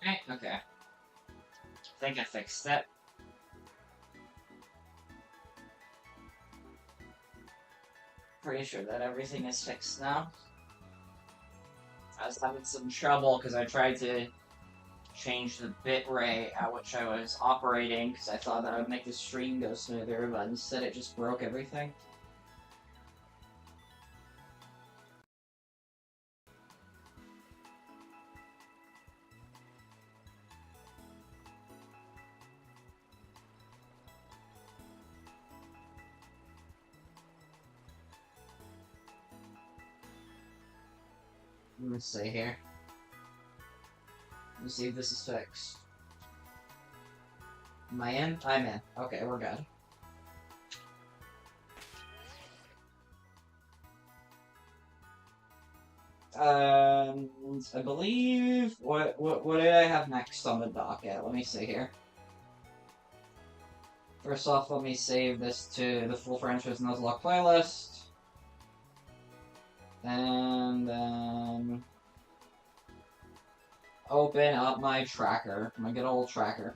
Right, okay. I think I fixed that. Pretty sure that everything is fixed now. I was having some trouble because I tried to change the bit rate at which I was operating because I thought that would make the stream go smoother, but instead it just broke everything. Let me see here. Let me see if this is fixed. Am I in? I'm in. Okay, we're good. I believe what did I have next on the docket? Let me see here. First off, let me save this to the full franchise Nuzlocke playlist. And then open up my tracker, my good old tracker.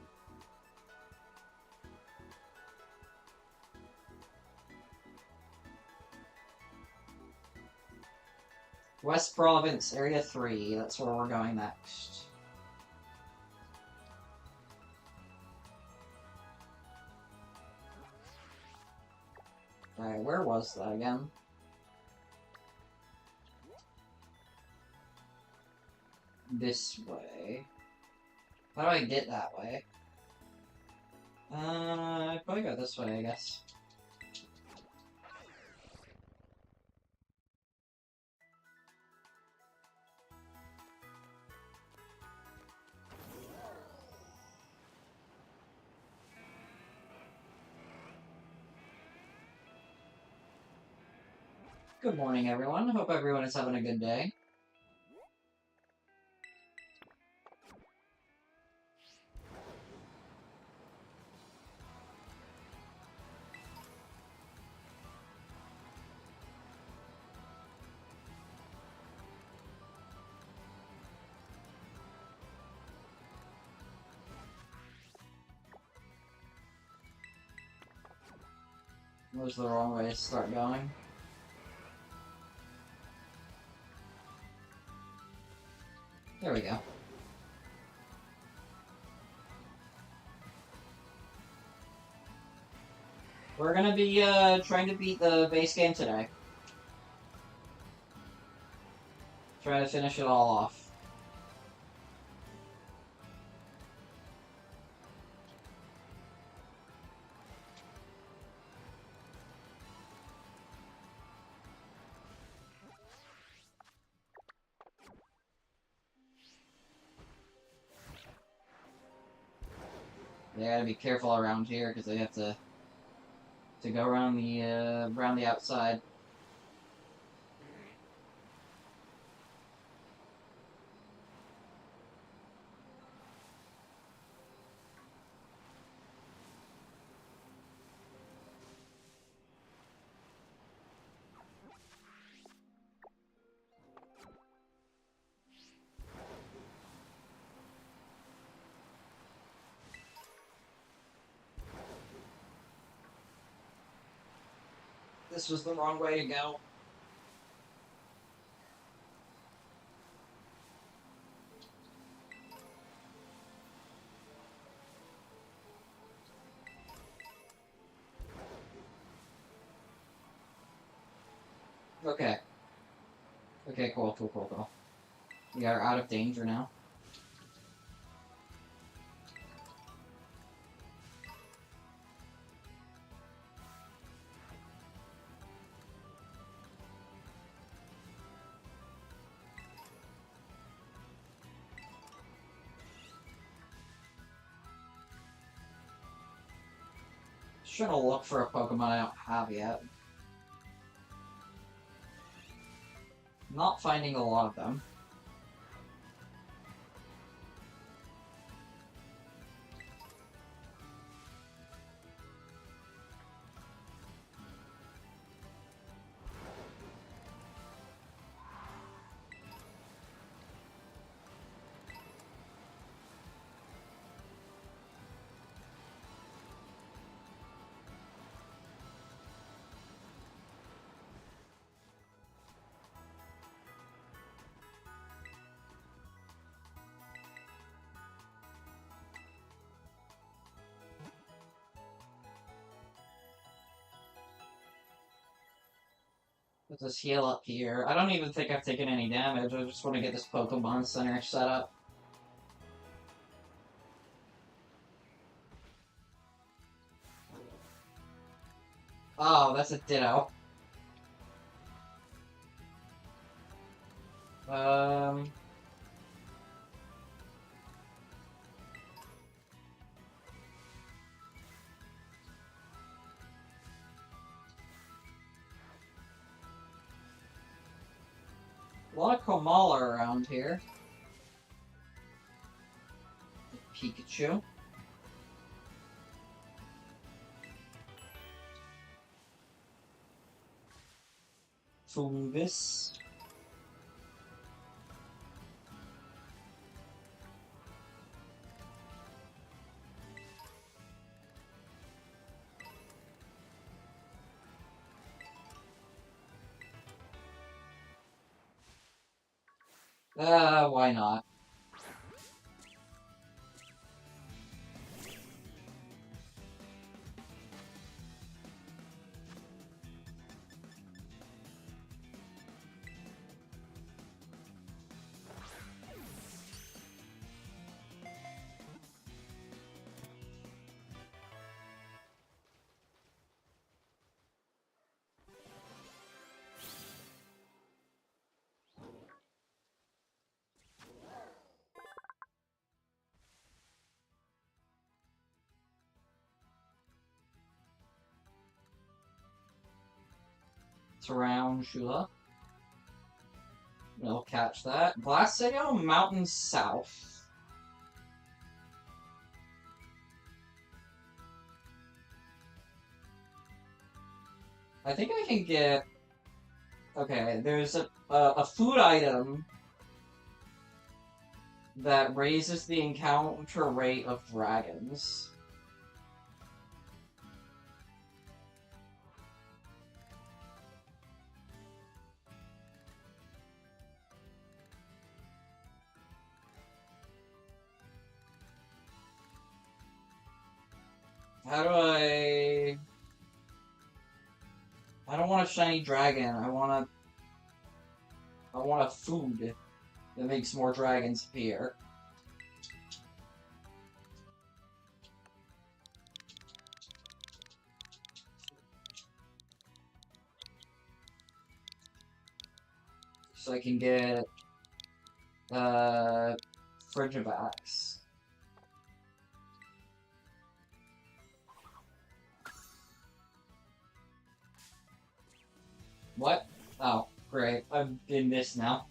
West Province, Area 3, that's where we're going next. Alright, where was that again? This way. How do I get that way? I probably go this way, I guess. Good morning, everyone. Hope everyone is having a good day. That was the wrong way to start going. There we go. We're gonna be trying to beat the base game today. Try to finish it all off. They gotta be careful around here because they have to go around the outside. This was the wrong way to go. Okay. Okay, cool. We are out of danger now. Just trying to look for a Pokemon I don't have yet. Not finding a lot of them. Put this heal up here. I don't even think I've taken any damage. I just want to get this Pokemon Center set up. Oh, that's a Ditto. A lot of Komala around here. Pikachu. Fungus. Why not? Tarantula. We'll catch that. Glacial Mountain South. I think I can get... Okay, there's a food item that raises the encounter rate of dragons. How do I don't want a shiny dragon. I want a food that makes more dragons appear. So I can get Frigivax. What? Oh, great. I'm in this now.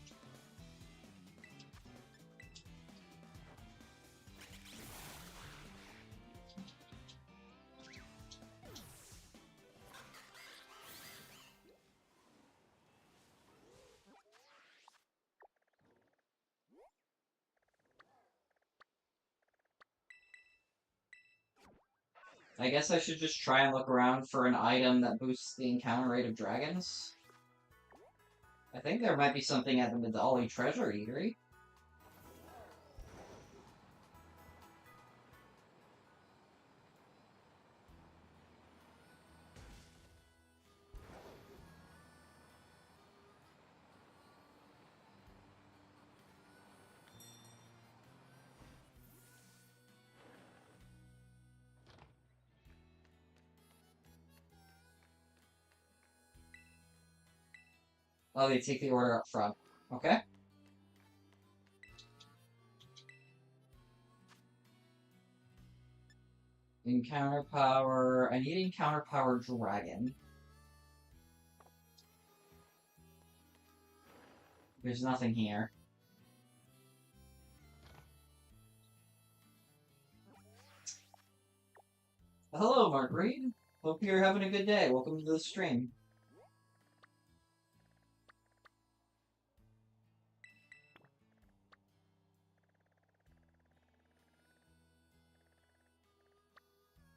I guess I should just try and look around for an item that boosts the encounter rate of dragons. I think there might be something at the Medali Treasure Eatery. Oh, they take the order up front. Okay. Encounter power. I need encounter power dragon. There's nothing here. Hello, Mark Reed. Hope you're having a good day. Welcome to the stream.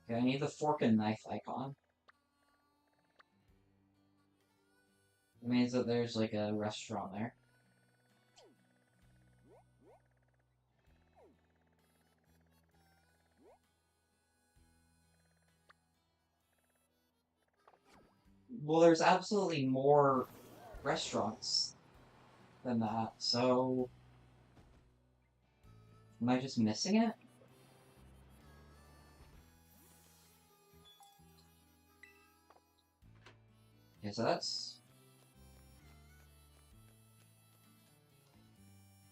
Okay, I need the fork and knife icon. It means that there's like a restaurant there. Well, there's absolutely more restaurants than that, so... Am I just missing it? Okay, so that's...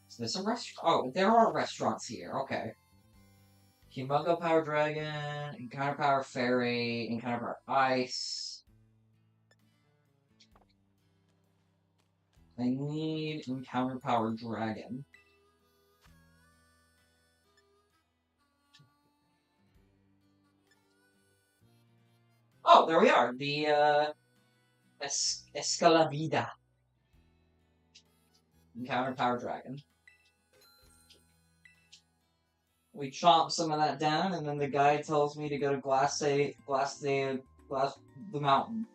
Is this a restaurant? Oh, there are restaurants here, okay. Humongo Power Dragon, Encounter Power Fairy, Encounter Power Ice. I need Encounter Power Dragon. Oh, there we are. The, Escalavida. Encounter Power Dragon. We chomp some of that down, and then the guy tells me to go to Glass the Mountain.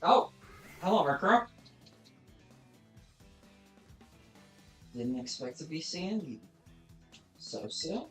Oh! Hello, Murkrow. Didn't expect to be seeing you so soon.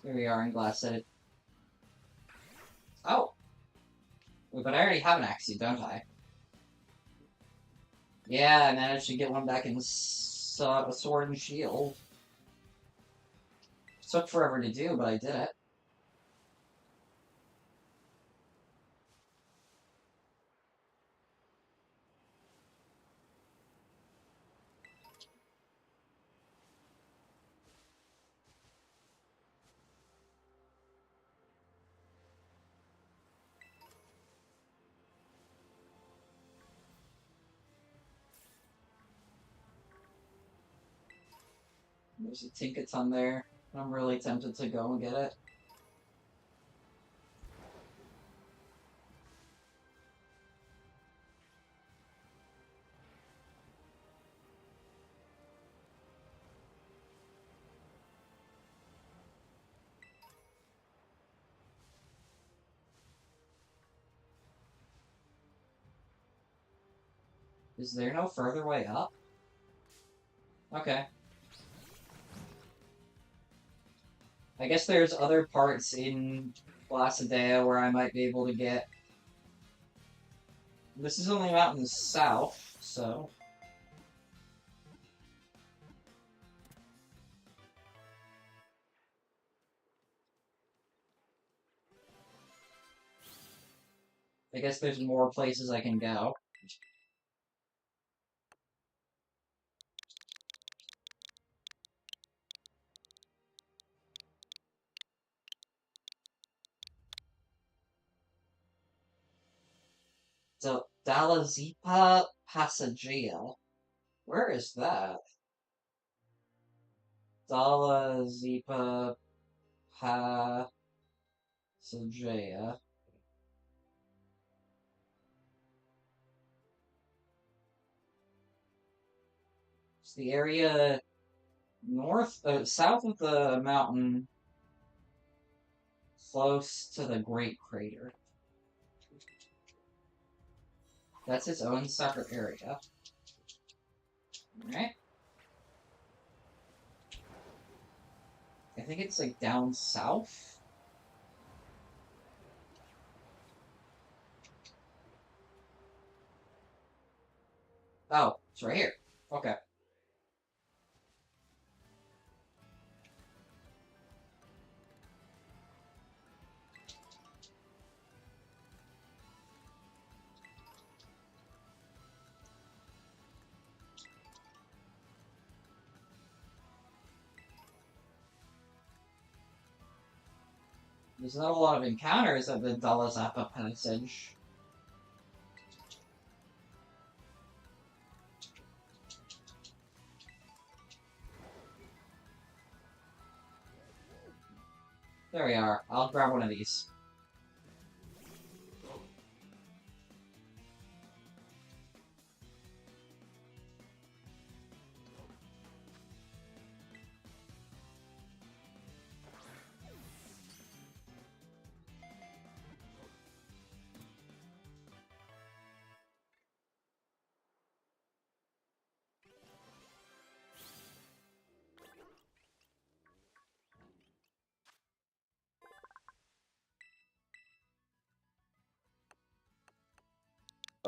Here we are in Glass City. Oh! Wait, but I already have an Axie, don't I? Yeah, I managed to get one back in Sword and Shield. Took forever to do, but I did it. There's a Tinkaton there. I'm really tempted to go and get it. Is there no further way up? Okay. I guess there's other parts in Blassadea where I might be able to get... This is only out in the south, so... I guess there's more places I can go. So, Dalazipa Passagia. Where is that? Dalazipa Passagia. It's the area south of the mountain, close to the Great Crater. That's its own separate area. Alright. I think it's like down south. Oh, it's right here. Okay. There's not a lot of encounters at the Dalazapa Passage. There we are. I'll grab one of these.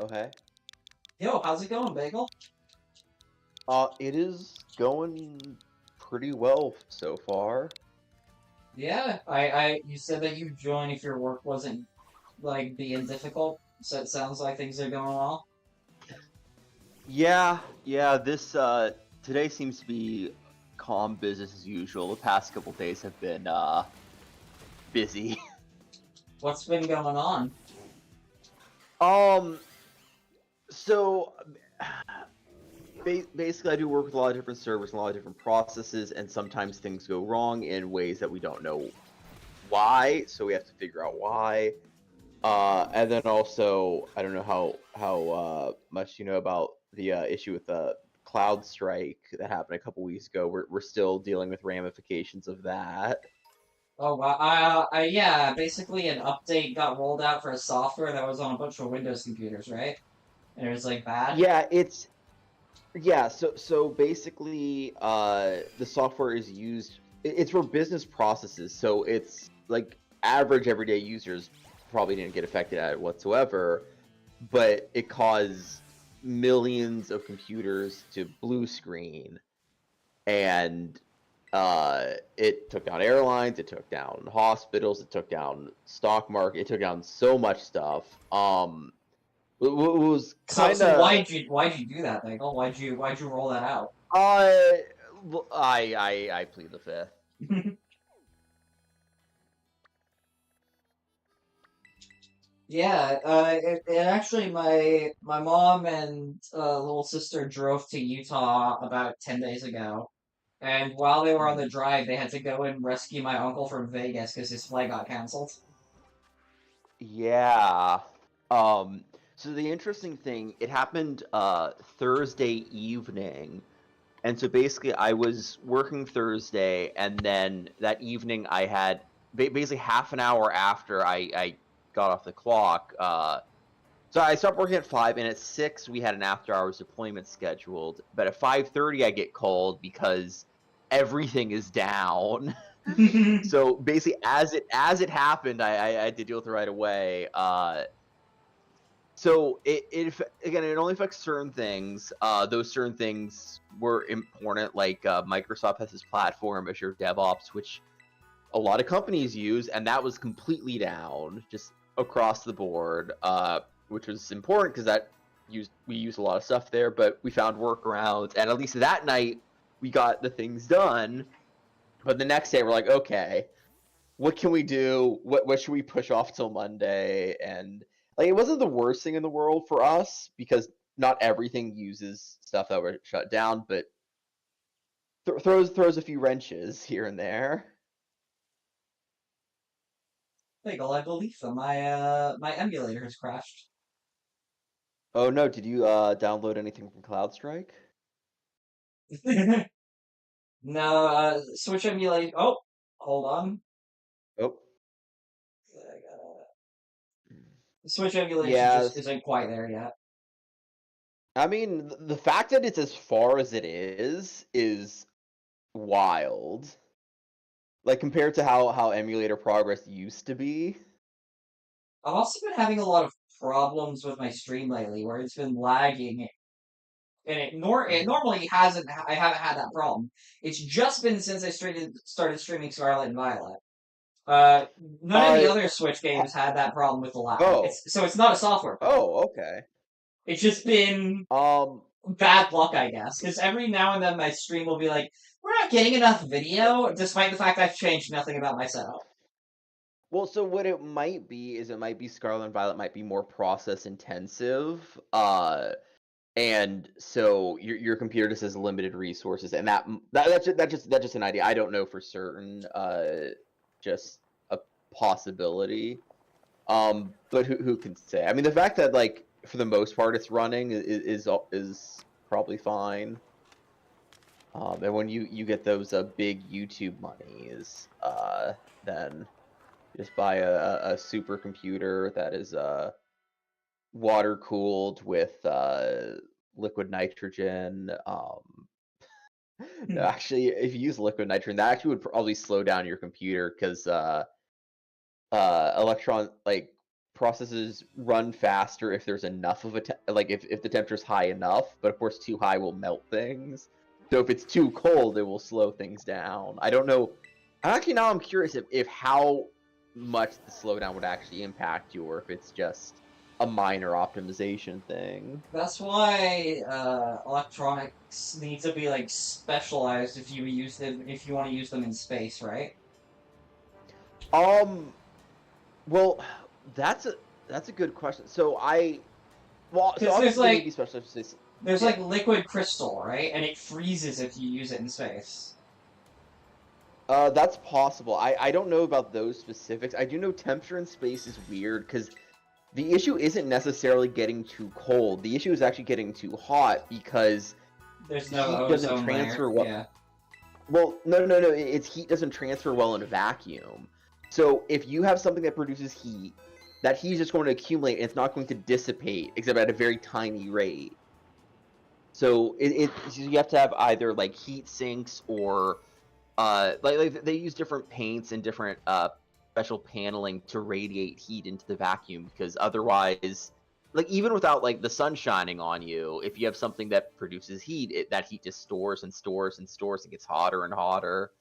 Okay. Yo, how's it going, Bagel? It is going pretty well so far. Yeah, you said that you joined if your work wasn't, like, being difficult, so it sounds like things are going well. Yeah, this today seems to be calm business as usual. The past couple days have been busy. What's been going on? Um so basically I do work with a lot of different servers and a lot of different processes, and sometimes things go wrong in ways that we don't know why, so we have to figure out why. And then also, I don't know how much you know about the issue with the cloud strike that happened a couple weeks ago. We're still dealing with ramifications of that. Oh, wow. Yeah, basically an update got rolled out for a software that was on a bunch of Windows computers, right? And it was, like, bad? Yeah, so basically, the software is used. It's for business processes, so it's like average everyday users probably didn't get affected at it whatsoever, but it caused millions of computers to blue screen, and it took down airlines, it took down hospitals, it took down stock market, it took down so much stuff. It was So kind of why'd you do that, Bagel? Why'd you roll that out? uh, I plead the fifth. Yeah, actually, my mom and little sister drove to Utah about 10 days ago, and while they were on the drive, they had to go and rescue my uncle from Vegas because his flight got canceled. Yeah. Um, so the interesting thing, it happened Thursday evening. And so basically I was working Thursday, and then that evening I had basically half an hour after I got off the clock. So I stopped working at 5, and at 6 we had an after hours deployment scheduled. But at 5:30 I get called because everything is down. So basically, as it happened, I had to deal with it right away. So again, it only affects certain things. Those certain things were important, like Microsoft has this platform, Azure DevOps, which a lot of companies use, and that was completely down, just across the board, which was important because we use a lot of stuff there. But we found workarounds, and at least that night we got the things done. But the next day we're like, okay, what can we do? What should we push off till Monday? And like, it wasn't the worst thing in the world for us because not everything uses stuff that were shut down, but throws a few wrenches here and there. Bagel, I believe them. My emulator has crashed. Oh no, did you download anything from CloudStrike? No, Switch emulate. Oh, hold on. Oh, Switch emulation yeah. just isn't quite there yet. I mean, the fact that it's as far as it is wild. Like, compared to how emulator progress used to be. I've also been having a lot of problems with my stream lately, where it's been lagging, and it normally hasn't. I haven't had that problem. It's just been since I started streaming Scarlet and Violet. Uh, None of the Uh, other Switch games had that problem with the lag. oh, It's not a software problem. okay. It's just been Um, bad luck, I guess. Because every now and then my stream will be like, "We're not getting enough video," despite the fact I've changed nothing about my setup. Well, so what it might be is it might be Scarlet and Violet might be more process intensive. And so your computer just has limited resources, and that's just an idea. I don't know for certain. Just a possibility. But who can say? I mean, the fact that like for the most part it's running is probably fine. And when you get those big YouTube monies, then just buy a supercomputer that is water cooled with liquid nitrogen. No, actually, if you use liquid nitrogen, that actually would probably slow down your computer because electron like processes run faster if there's enough of like if the temperature's high enough, but of course too high will melt things. So if it's too cold, it will slow things down. I don't know. Actually, now I'm curious if how much the slowdown would actually impact you, or if it's just a minor optimization thing. That's why electronics need to be like specialized if you use them if you want to use them in space, right? Well, that's a good question. So so Because there's obviously they may like be specialized. there's Yeah. like liquid crystal, right? And it freezes if you use it in space. That's possible. I don't know about those specifics. I do know temperature in space is weird because the issue isn't necessarily getting too cold. The issue is actually getting too hot because There's no heat doesn't ozone transfer layer. well. Yeah. Well, no. It's heat doesn't transfer well in a vacuum. So if you have something that produces heat, that heat is just going to accumulate and it's not going to dissipate except at a very tiny rate. So so you have to have either like heat sinks or like they use different paints and different special paneling to radiate heat into the vacuum because otherwise, like even without like the sun shining on you, if you have something that produces heat, that heat just stores and stores and stores and gets hotter and hotter.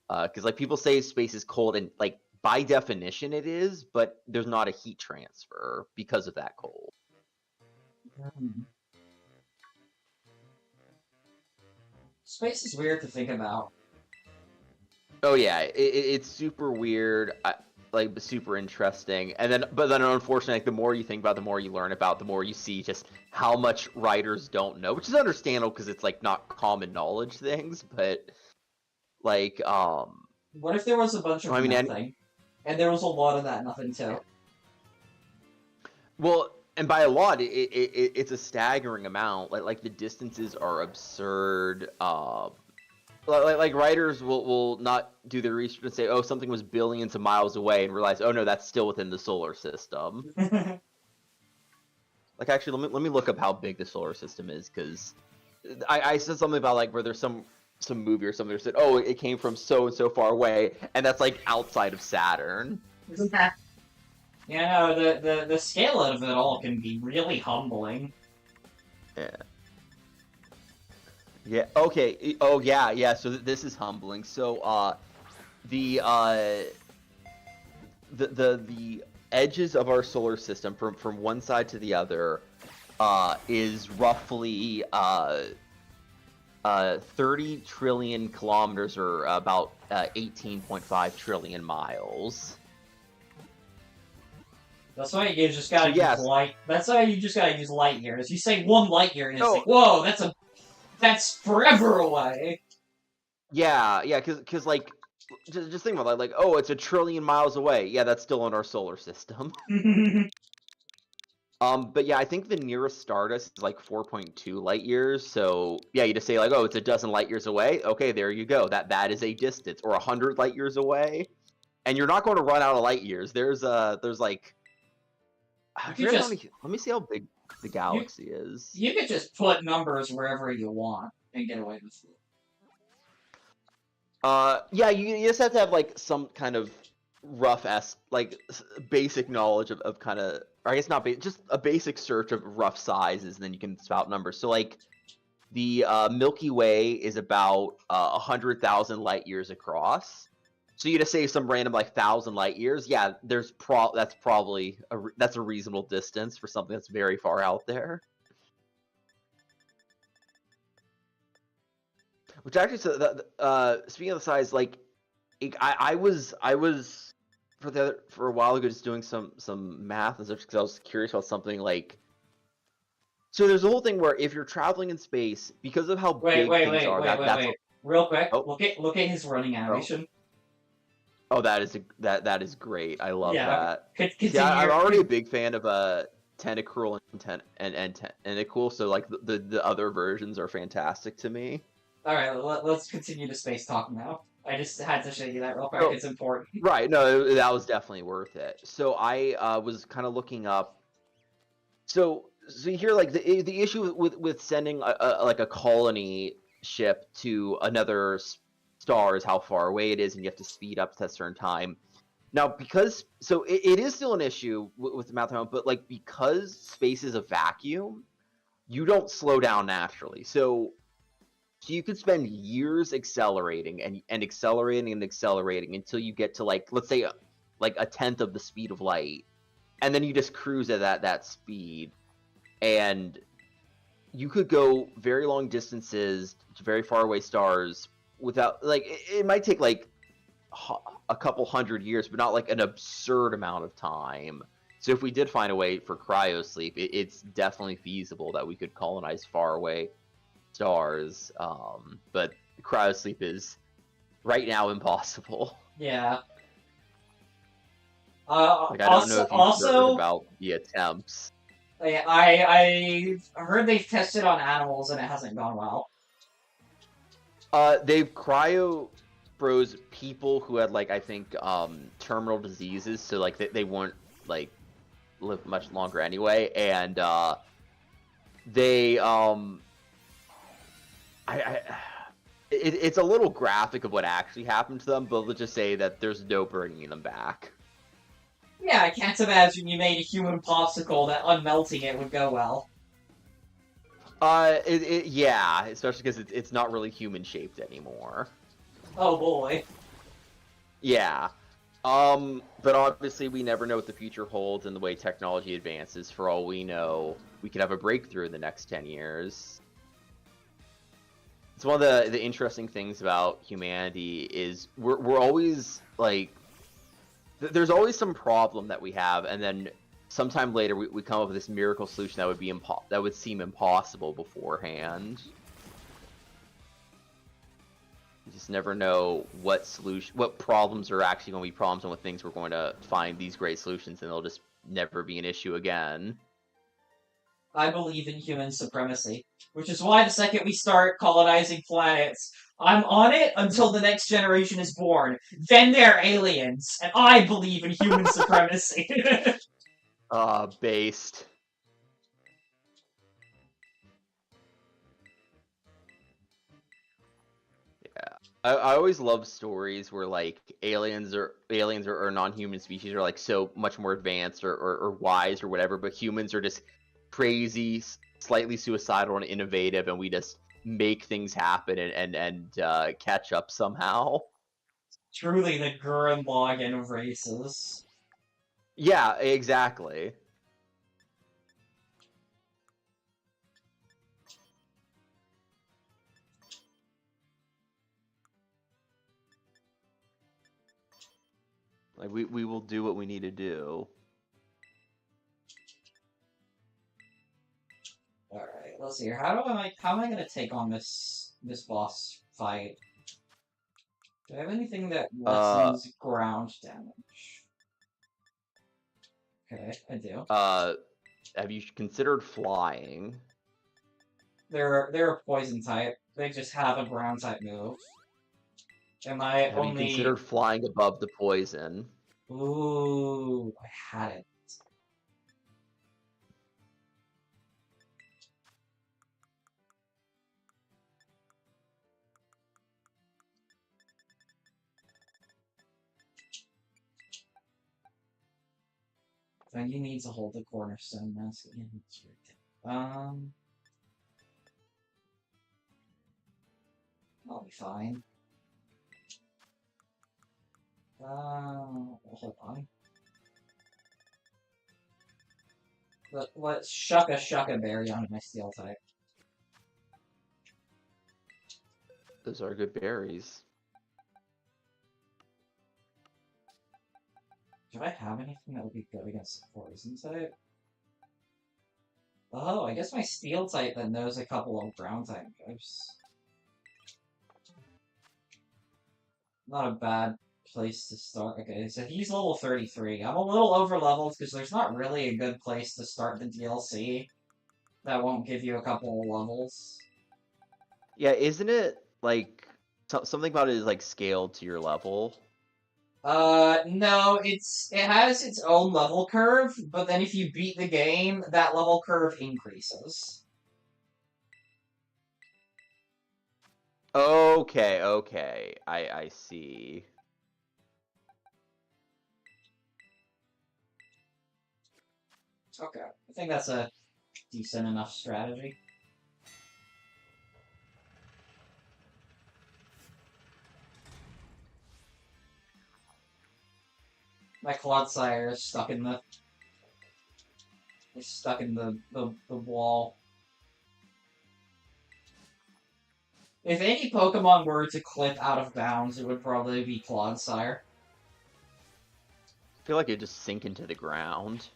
Because like people say space is cold and like by definition it is, but there's not a heat transfer because of that cold. Space is weird to think about. Oh yeah, it's super weird, like super interesting, and but then unfortunately, like, the more you think about, it, the more you learn about, the more you see just how much writers don't know, which is understandable because it's like not common knowledge things, but like What if there was a bunch of I mean, nothing, and there was a lot of that nothing too? well, and by a lot, it's a staggering amount. Like the distances are absurd. Like writers will not do their research and say, oh, something was billions of miles away, and realize, oh no, that's still within the solar system. Like actually, let me look up how big the solar system is, because I said something about like where there's some movie or something that said, oh, it came from so and so far away, and that's like outside of Saturn. Yeah, no, the scale of it all can be really humbling. Yeah. Yeah. Okay. Oh yeah. Yeah. So this is humbling. So the the edges of our solar system from one side to the other is roughly 30 trillion kilometers, or about 18.5 trillion miles. That's why you just gotta use light. That's why you just gotta use light years. You say 1 light year, and it's like, whoa, that's forever away. Yeah, because like, just think about that. Like, oh, it's 1 trillion miles away. Yeah, that's still in our solar system. But yeah, I think the nearest stardust is like 4.2 light years. So yeah, you just say like, oh, it's 12 light years away. Okay, there you go. That is a distance, or 100 light years away, and you're not going to run out of light years. There's like, let me see how big the galaxy is. You could just put numbers wherever you want and get away with it. Yeah, you just have to have like some kind of rough like basic knowledge of kind of, or I guess not just a basic search of rough sizes, and then you can spout numbers. So like the Milky Way is about 100,000 light years across. So you just say some random like 1,000 light years. Yeah, that's probably that's a reasonable distance for something that's very far out there. Which actually, so speaking of the size, like I was for a while ago, just doing some math and stuff, because I was curious about something like. So there's a whole thing where if you're traveling in space, because of how Wait, big wait, things wait, are, wait, wait, that's wait. Real quick, oh look at his running oh animation. oh that is great. I love Yeah, that. See, continue I'm your. already a big fan of Tentacruel and Tentacool, so like the other versions are fantastic to me. All right, let's continue the space talk now. I just had to show you that real quick. So, It's important. right, no, that was definitely worth it. So I was kind of looking up. So you hear like the issue with sending like a colony ship to another star is how far away it is, and you have to speed up to a certain time. Now, because it is still an issue with the amount of time, but like because space is a vacuum, you don't slow down naturally. So you could spend years accelerating and accelerating and accelerating until you get to like, let's say, like a tenth of the speed of light, and then you just cruise at that speed, and you could go very long distances to very far away stars without like it might take like a couple hundred years, but not like an absurd amount of time. So if we did find a way for cryosleep, it's definitely feasible that we could colonize far away stars. But cryosleep is right now impossible. Yeah. Like I don't know if you've heard Also, about the attempts. I heard they've tested on animals and it hasn't gone well. They've cryo froze people who had like I think terminal diseases, so like they won't like live much longer anyway, and they it's a little graphic of what actually happened to them, but let's just say that there's no bringing them back. Yeah, I can't imagine you made a human popsicle that unmelting it would go well. Yeah, especially because it's not really human shaped anymore. Oh boy. Yeah. But obviously we never know what the future holds and the way technology advances. For all we know, we could have a breakthrough in the next 10 years. It's one of the interesting things about humanity is we're always like there's always some problem that we have, and then sometime later we come up with this miracle solution that would be that would seem impossible beforehand. You just never know what problems are actually going to be problems, and what things we're going to find these great solutions, and they'll just never be an issue again. I believe in human supremacy, which is why the second we start colonizing planets, I'm on it until the next generation is born. Then they're aliens, and I believe in human supremacy. Based. I always love stories where like aliens or non-human species are like so much more advanced or wise or whatever, but humans are just crazy, slightly suicidal and innovative, and we just make things happen and catch up somehow. Truly the Gurren Lagann of races. Yeah, exactly. Like we will do what we need to do. Alright, let's see here. How am I gonna take on this boss fight? Do I have anything that lessens ground damage? Okay, I do. Have you considered flying? They're a poison type. They just have a ground type move. Am I Have you considered flying above the poison? Ooh, I had it. Then you need to hold the cornerstone mask in. I'll be fine. Hold on. Let's shucka berry onto my steel type. Those are good berries. Do I have anything that would be good against the poison type? Oh, I guess my steel type that knows a couple of ground type types. Not a bad place to start. Okay, so he's level 33. I'm a little over leveled because there's not really a good place to start the DLC that won't give you a couple of levels. Yeah, isn't it like something about it is like scaled to your level? No, it has its own level curve, but then if you beat the game, that level curve increases. Okay, okay. I see. Okay, I think that's a decent enough strategy. My Clodsire is stuck in the the wall. If any Pokemon were to clip out of bounds, it would probably be Clodsire. I feel like it just sink into the ground.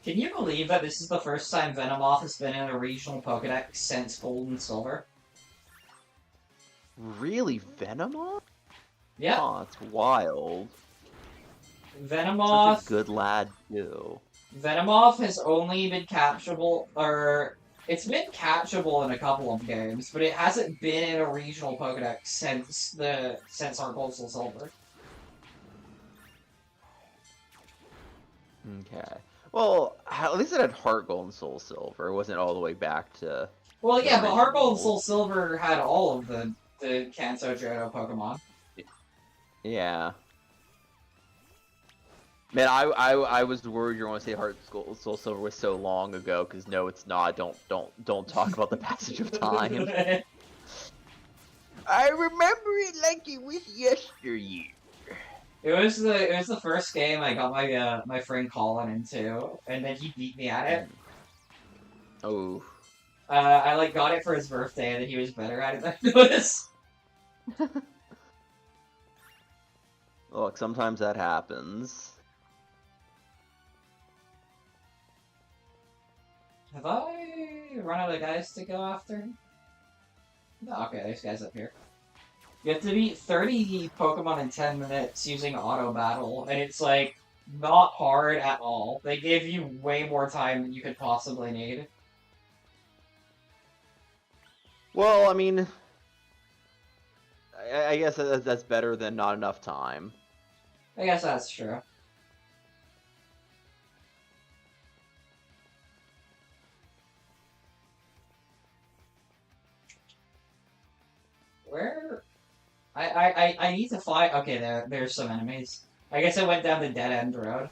Can you believe that this is the first time Venomoth has been in a regional Pokedex since Gold and Silver? Really, Venomoth? Yeah. Oh, it's wild. Venomoth. Such a good lad too. Venomoth has only been capturable, or it's been catchable in a couple of games, but it hasn't been in a regional Pokedex since our Gold and Silver. Okay. Well, at least it had Heart Gold and Soul Silver. It wasn't all the way back to. Well, yeah, but Heart Gold and Soul originals. Silver had all of the Kanto Johto Pokemon. Yeah. Man, I was worried you were going to say Heart Gold and Soul Silver was so long ago, because no, it's not. Don't talk about the passage of time. I remember it like it was yesteryear. It was the first game I got my friend Colin into, and then he beat me at it. Oh. I like got it for his birthday, and then he was better at it than I was. Look, sometimes that happens. Have I run out of guys to go after? No, okay, there's guys up here. You have to beat 30 Pokemon in 10 minutes using Auto Battle, and it's like not hard at all. They give you way more time than you could possibly need. Well, I mean, I guess that's better than not enough time. I guess that's true. Where? I need to fly. Okay, there's some enemies. I guess I went down the dead end road.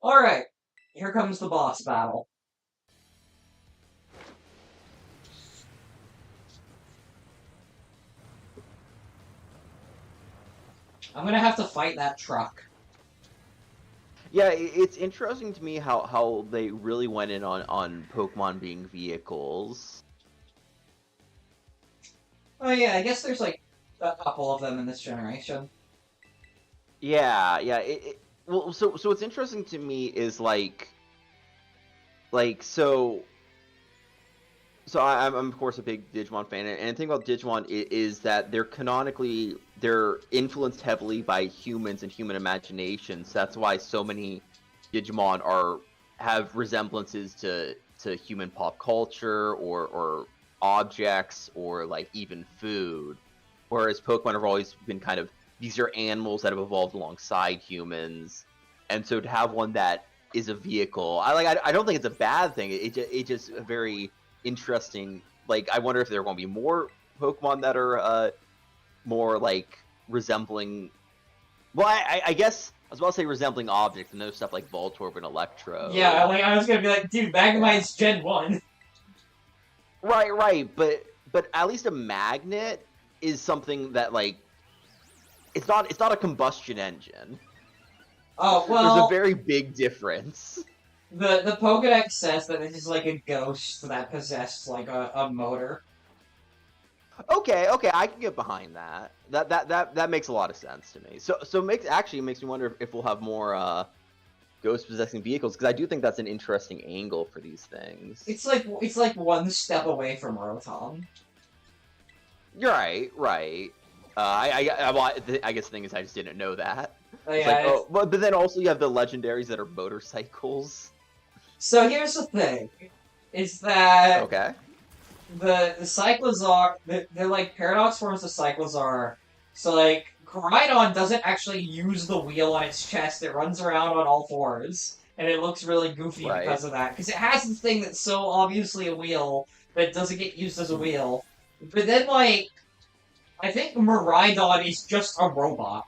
Alright, here comes the boss battle. I'm gonna have to fight that truck. Yeah, it's interesting to me how they really went in on Pokemon being vehicles. Oh yeah, I guess there's like a couple of them in this generation. Yeah, yeah. Well, so what's interesting to me is like so. So I'm of course a big Digimon fan, and the thing about Digimon is that they're influenced heavily by humans and human imaginations. That's why so many Digimon have resemblances to human pop culture or objects or like even food. Whereas Pokemon have always been kind of, these are animals that have evolved alongside humans, and so to have one that is a vehicle, I don't think it's a bad thing. It just a very interesting. Like, I wonder if there are going to be more Pokemon that are more like resembling. Well, I guess I was about to say resembling objects, and those stuff like Voltorb and Electro. Yeah, like I was gonna be like, dude, Magnemite's Gen 1. Right, but at least a magnet is something that like it's not a combustion engine. Oh, There's a well, very big difference. the Pokédex says that it is like a ghost that possessed like a motor. Okay, I can get behind that. That makes a lot of sense to me. So makes me wonder if we'll have more ghost possessing vehicles, because I do think that's an interesting angle for these things. It's like one step away from Rotom. You're right. I guess the thing is I just didn't know that. Oh, It's yeah, like, oh, but then also you have the legendaries that are motorcycles. So here's the thing, is that Okay. the Cyclozar, they're like paradox forms of Cyclozar. So like Groudon doesn't actually use the wheel on its chest; it runs around on all fours, and it looks really goofy Right. because of that. Because it has this thing that's so obviously a wheel that doesn't get used as a wheel. But then like, I think Miraidon is just a robot.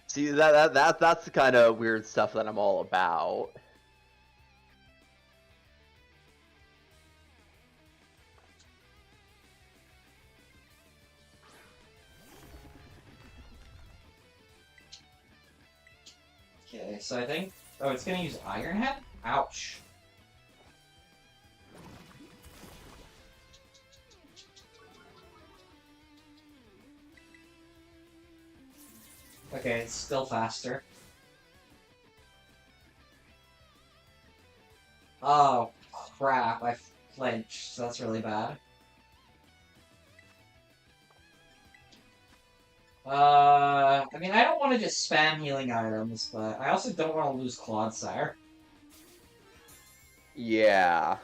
See, that's the kind of weird stuff that I'm all about. Okay, so I think... Oh, it's gonna use Iron Head? Ouch. Okay, it's still faster. Oh, crap, I flinched, so that's really bad. I mean, I don't want to just spam healing items, but I also don't want to lose Clodsire. Yeah.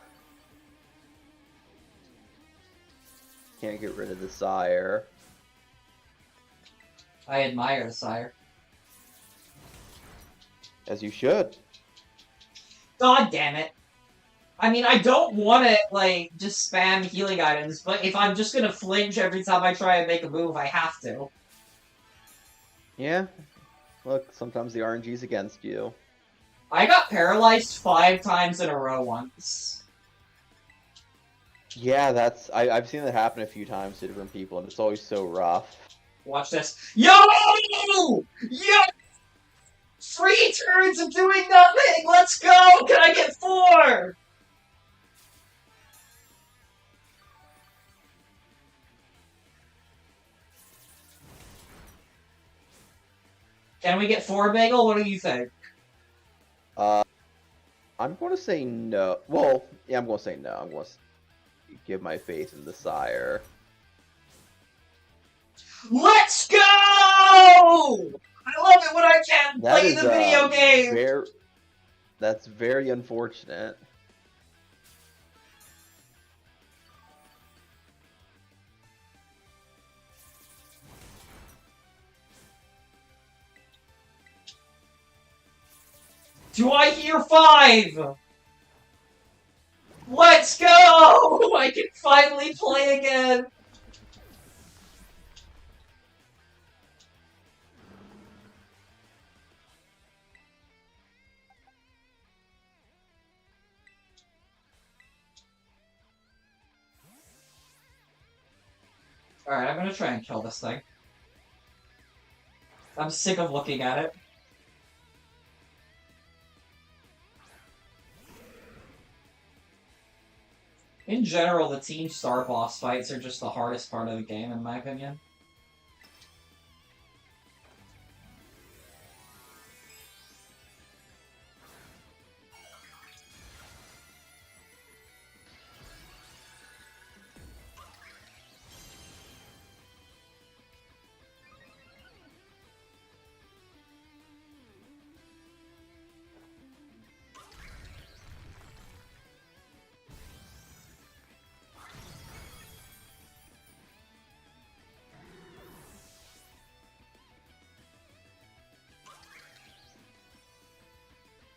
Can't get rid of the sire. I admire the Sire. As you should. God damn it. I mean, I don't want to, like, just spam healing items, but if I'm just gonna flinch every time I try and make a move, I have to. Yeah. Look, sometimes the RNG's against you. I got paralyzed 5 times in a row once. Yeah, I've seen that happen a few times to different people, and it's always so rough. Watch this. Yo! Yo! 3 turns of doing nothing! Let's go! Can I get 4? Can we get 4, Bagel? What do you think? I'm going to say no. Well, yeah, I'm going to say no. I'm going to give my faith in the sire. Let's go! I love it when I can play the video game! That's very unfortunate. Do I hear 5? Let's go! I can finally play again! Alright, I'm gonna try and kill this thing. I'm sick of looking at it. In general, the Team Star boss fights are just the hardest part of the game, in my opinion.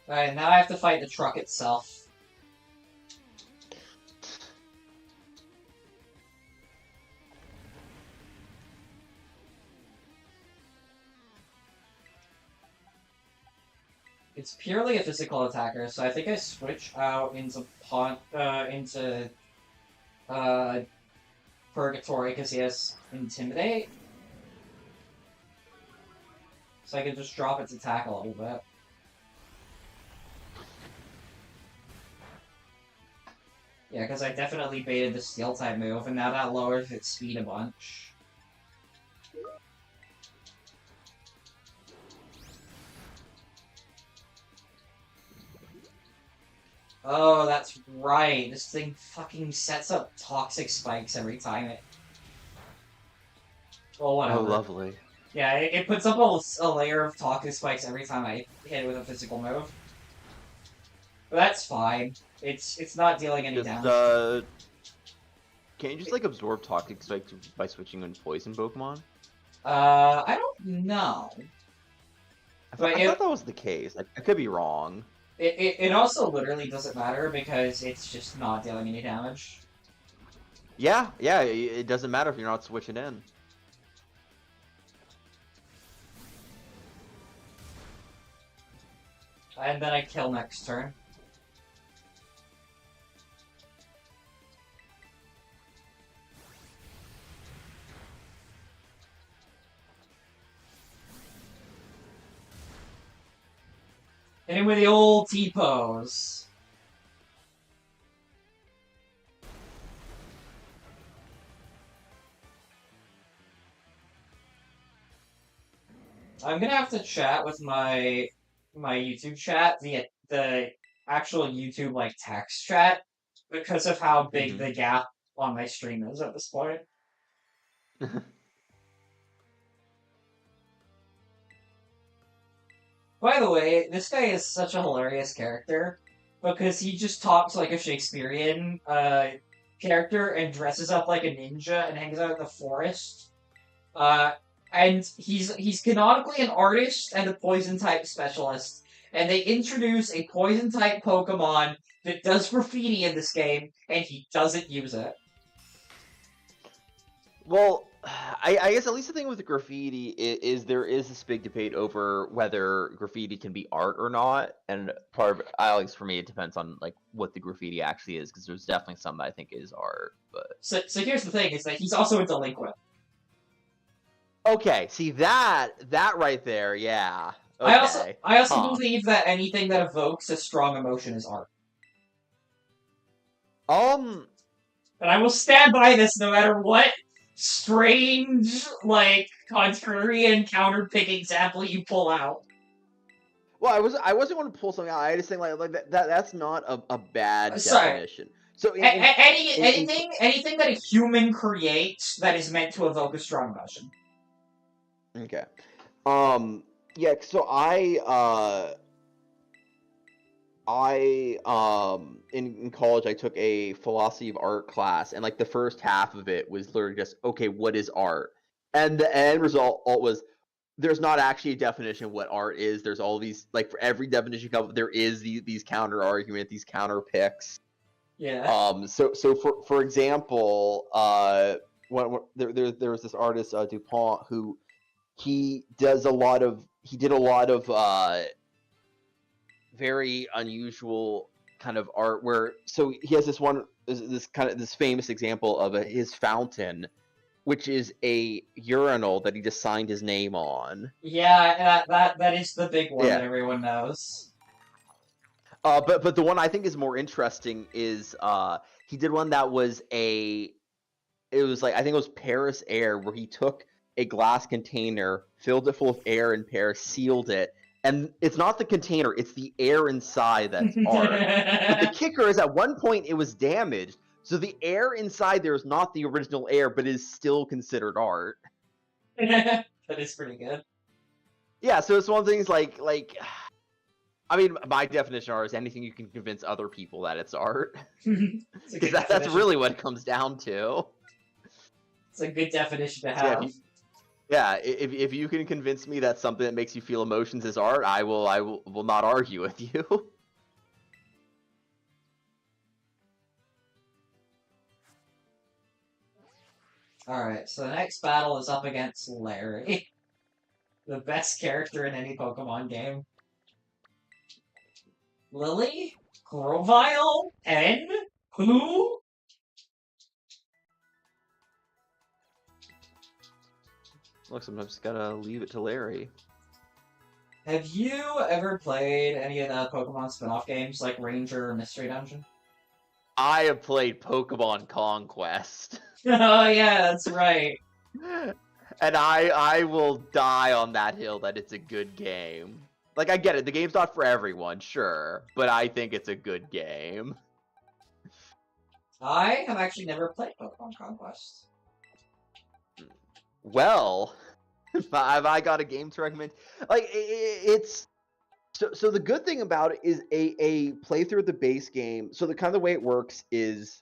Alright, now I have to fight the truck itself. It's purely a physical attacker, so I think I switch out into Purgatory because he has Intimidate. So I can just drop its attack a little bit. Yeah, because I definitely baited the Steel type move, and now that lowers its speed a bunch. Oh, that's right. This thing fucking sets up toxic spikes every time it... Well, whatever. Oh, lovely. Yeah, it puts up a layer of toxic spikes every time I hit it with a physical move. But that's fine. It's not dealing any damage. Can you just like absorb toxic spikes by switching in poison Pokemon? I don't know. I thought that was the case. I could be wrong. It also literally doesn't matter because it's just not dealing any damage. Yeah, it doesn't matter if you're not switching in. And then I kill next turn. Hit him with the old T-pose. I'm gonna have to chat with my YouTube chat via the actual YouTube like text chat because of how big the gap on my stream is at this point. By the way, this guy is such a hilarious character because he just talks like a Shakespearean character and dresses up like a ninja and hangs out in the forest. And he's canonically an artist and a poison type specialist. And they introduce a poison type Pokemon that does graffiti in this game, and he doesn't use it. Well, I guess at least the thing with the graffiti is there is this big debate over whether graffiti can be art or not, and part of at least for me it depends on like what the graffiti actually is, because there's definitely some that I think is art. But so here's the thing: is that he's also a delinquent. Okay, see that right there, yeah. Okay. I also believe that anything that evokes a strong emotion is art. And I will stand by this no matter what strange, like, contrarian counterpick example you pull out. Well, I wasn't going to pull something out. I just think like that's not a bad definition. So anything that a human creates that is meant to evoke a strong emotion. Okay. Yeah, so in college I took a philosophy of art class, and like the first half of it was literally just, okay, what is art? And the end result was there's not actually a definition of what art is. There's all these, like, for every definition you come up, there is these counter argument, these counter picks. Yeah. So for example, when there was this artist Dupont who he did a lot of very unusual kind of art where, so he has this famous example of his fountain, which is a urinal that he just signed his name on. Yeah, that is the big one that everyone knows. But the one I think is more interesting is he did one that was I think it was Paris Air, where he took a glass container, filled it full of air in Paris, sealed it, and it's not the container, it's the air inside that's art. But the kicker is at one point it was damaged, so the air inside there is not the original air, but is still considered art. That is pretty good. Yeah, so it's one of the things like I mean, my definition of art is anything you can convince other people that it's art. Because that's really what it comes down to. It's a good definition to have. Yeah, if you can convince me that something that makes you feel emotions is art, I will not argue with you. Alright, so the next battle is up against Larry. The best character in any Pokemon game. Lily? Grovyle? N? Who? Look, sometimes you gotta leave it to Larry. Have you ever played any of the Pokemon spin-off games like Ranger or Mystery Dungeon? I have played Pokemon Conquest. Oh yeah, that's right. And I will die on that hill that it's a good game. Like, I get it, the game's not for everyone, sure, but I think it's a good game. I have actually never played Pokemon Conquest. Well, have I got a game to recommend? Like, it's... So the good thing about it is a playthrough of the base game. So the kind of the way it works is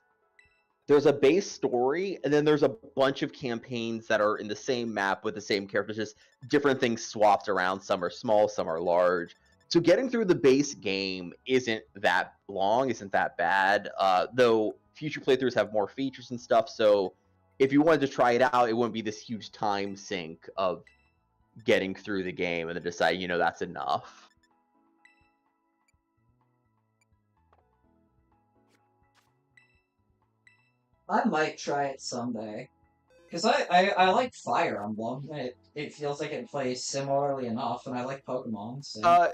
there's a base story, and then there's a bunch of campaigns that are in the same map with the same characters, just different things swapped around. Some are small, some are large. So getting through the base game isn't that long, isn't that bad. Though future playthroughs have more features and stuff, so if you wanted to try it out, it wouldn't be this huge time sink of getting through the game and then decide, that's enough. I might try it someday. Because I like Fire Emblem. It feels like it plays similarly enough, and I like Pokemon, so...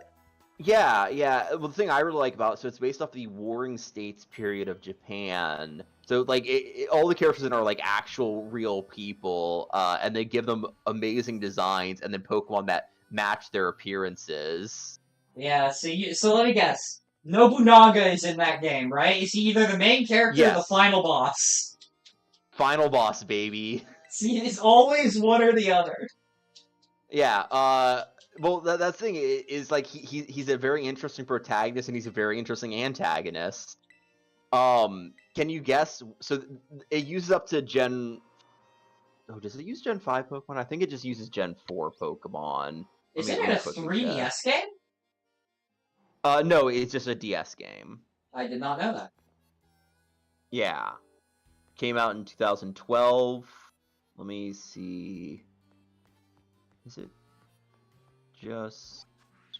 Yeah. Well, the thing I really like about it, so it's based off the Warring States period of Japan. So, like, all the characters in are, like, actual real people, and they give them amazing designs, and then Pokemon that match their appearances. Yeah, so let me guess. Nobunaga is in that game, right? Is he either the main character or the Yes. final boss? Final boss, baby. See, it's always one or the other. Yeah, well, that thing is, like, he's a very interesting protagonist, and he's a very interesting antagonist. Can you guess? So it uses up to Gen... Oh, does it use Gen 5 Pokemon? I think it just uses Gen 4 Pokemon. Isn't it a 3DS game? No, it's just a DS game. I did not know that. Yeah. Came out in 2012. Let me see. Is it just...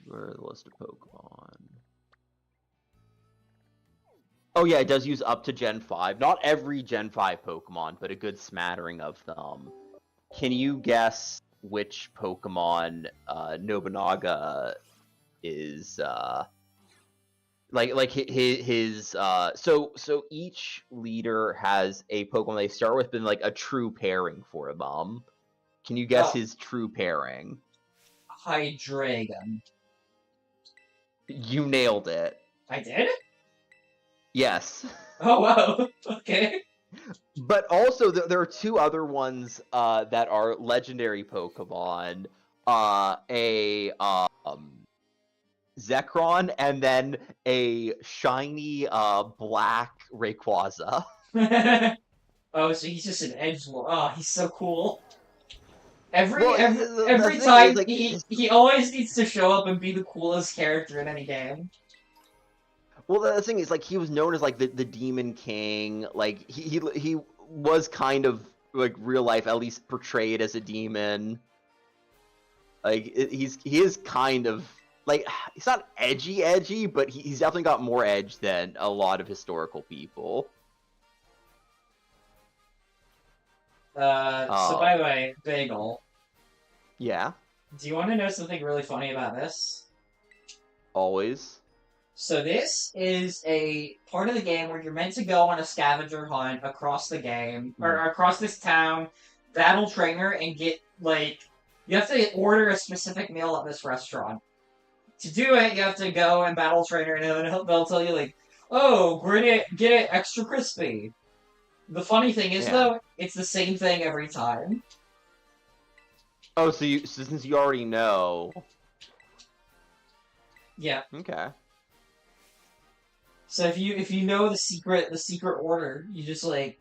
Where are the list of Pokemon? Oh yeah, it does use up to Gen 5. Not every Gen 5 Pokemon, but a good smattering of them. Can you guess which Pokemon Nobunaga is like his so each leader has a Pokemon they start with, but like a true pairing for them. Can you guess his true pairing? Hydreigon. You nailed it. I did? Yes. Oh wow. Okay. But also, there are two other ones that are legendary Pokemon. Zekrom, and then a shiny black Rayquaza. Oh, so he's just an edgelord. Oh, he's so cool. Every The time is, like, he always needs to show up and be the coolest character in any game. Well, the thing is, like, he was known as like the Demon King. Like he was kind of like real life, at least portrayed as a demon. Like he is kind of like, he's not edgy, but he's definitely got more edge than a lot of historical people. So by the way, Bagel. Yeah. Do you want to know something really funny about this? Always. So this is a part of the game where you're meant to go on a scavenger hunt across the game, or across this town, battle trainer, and get, like, you have to order a specific meal at this restaurant. To do it, you have to go and battle trainer, and they'll tell you, like, oh, get it extra crispy. The funny thing is, though, it's the same thing every time. Oh, so since you already know. Yeah. Okay. So if you know the secret order, you just, like,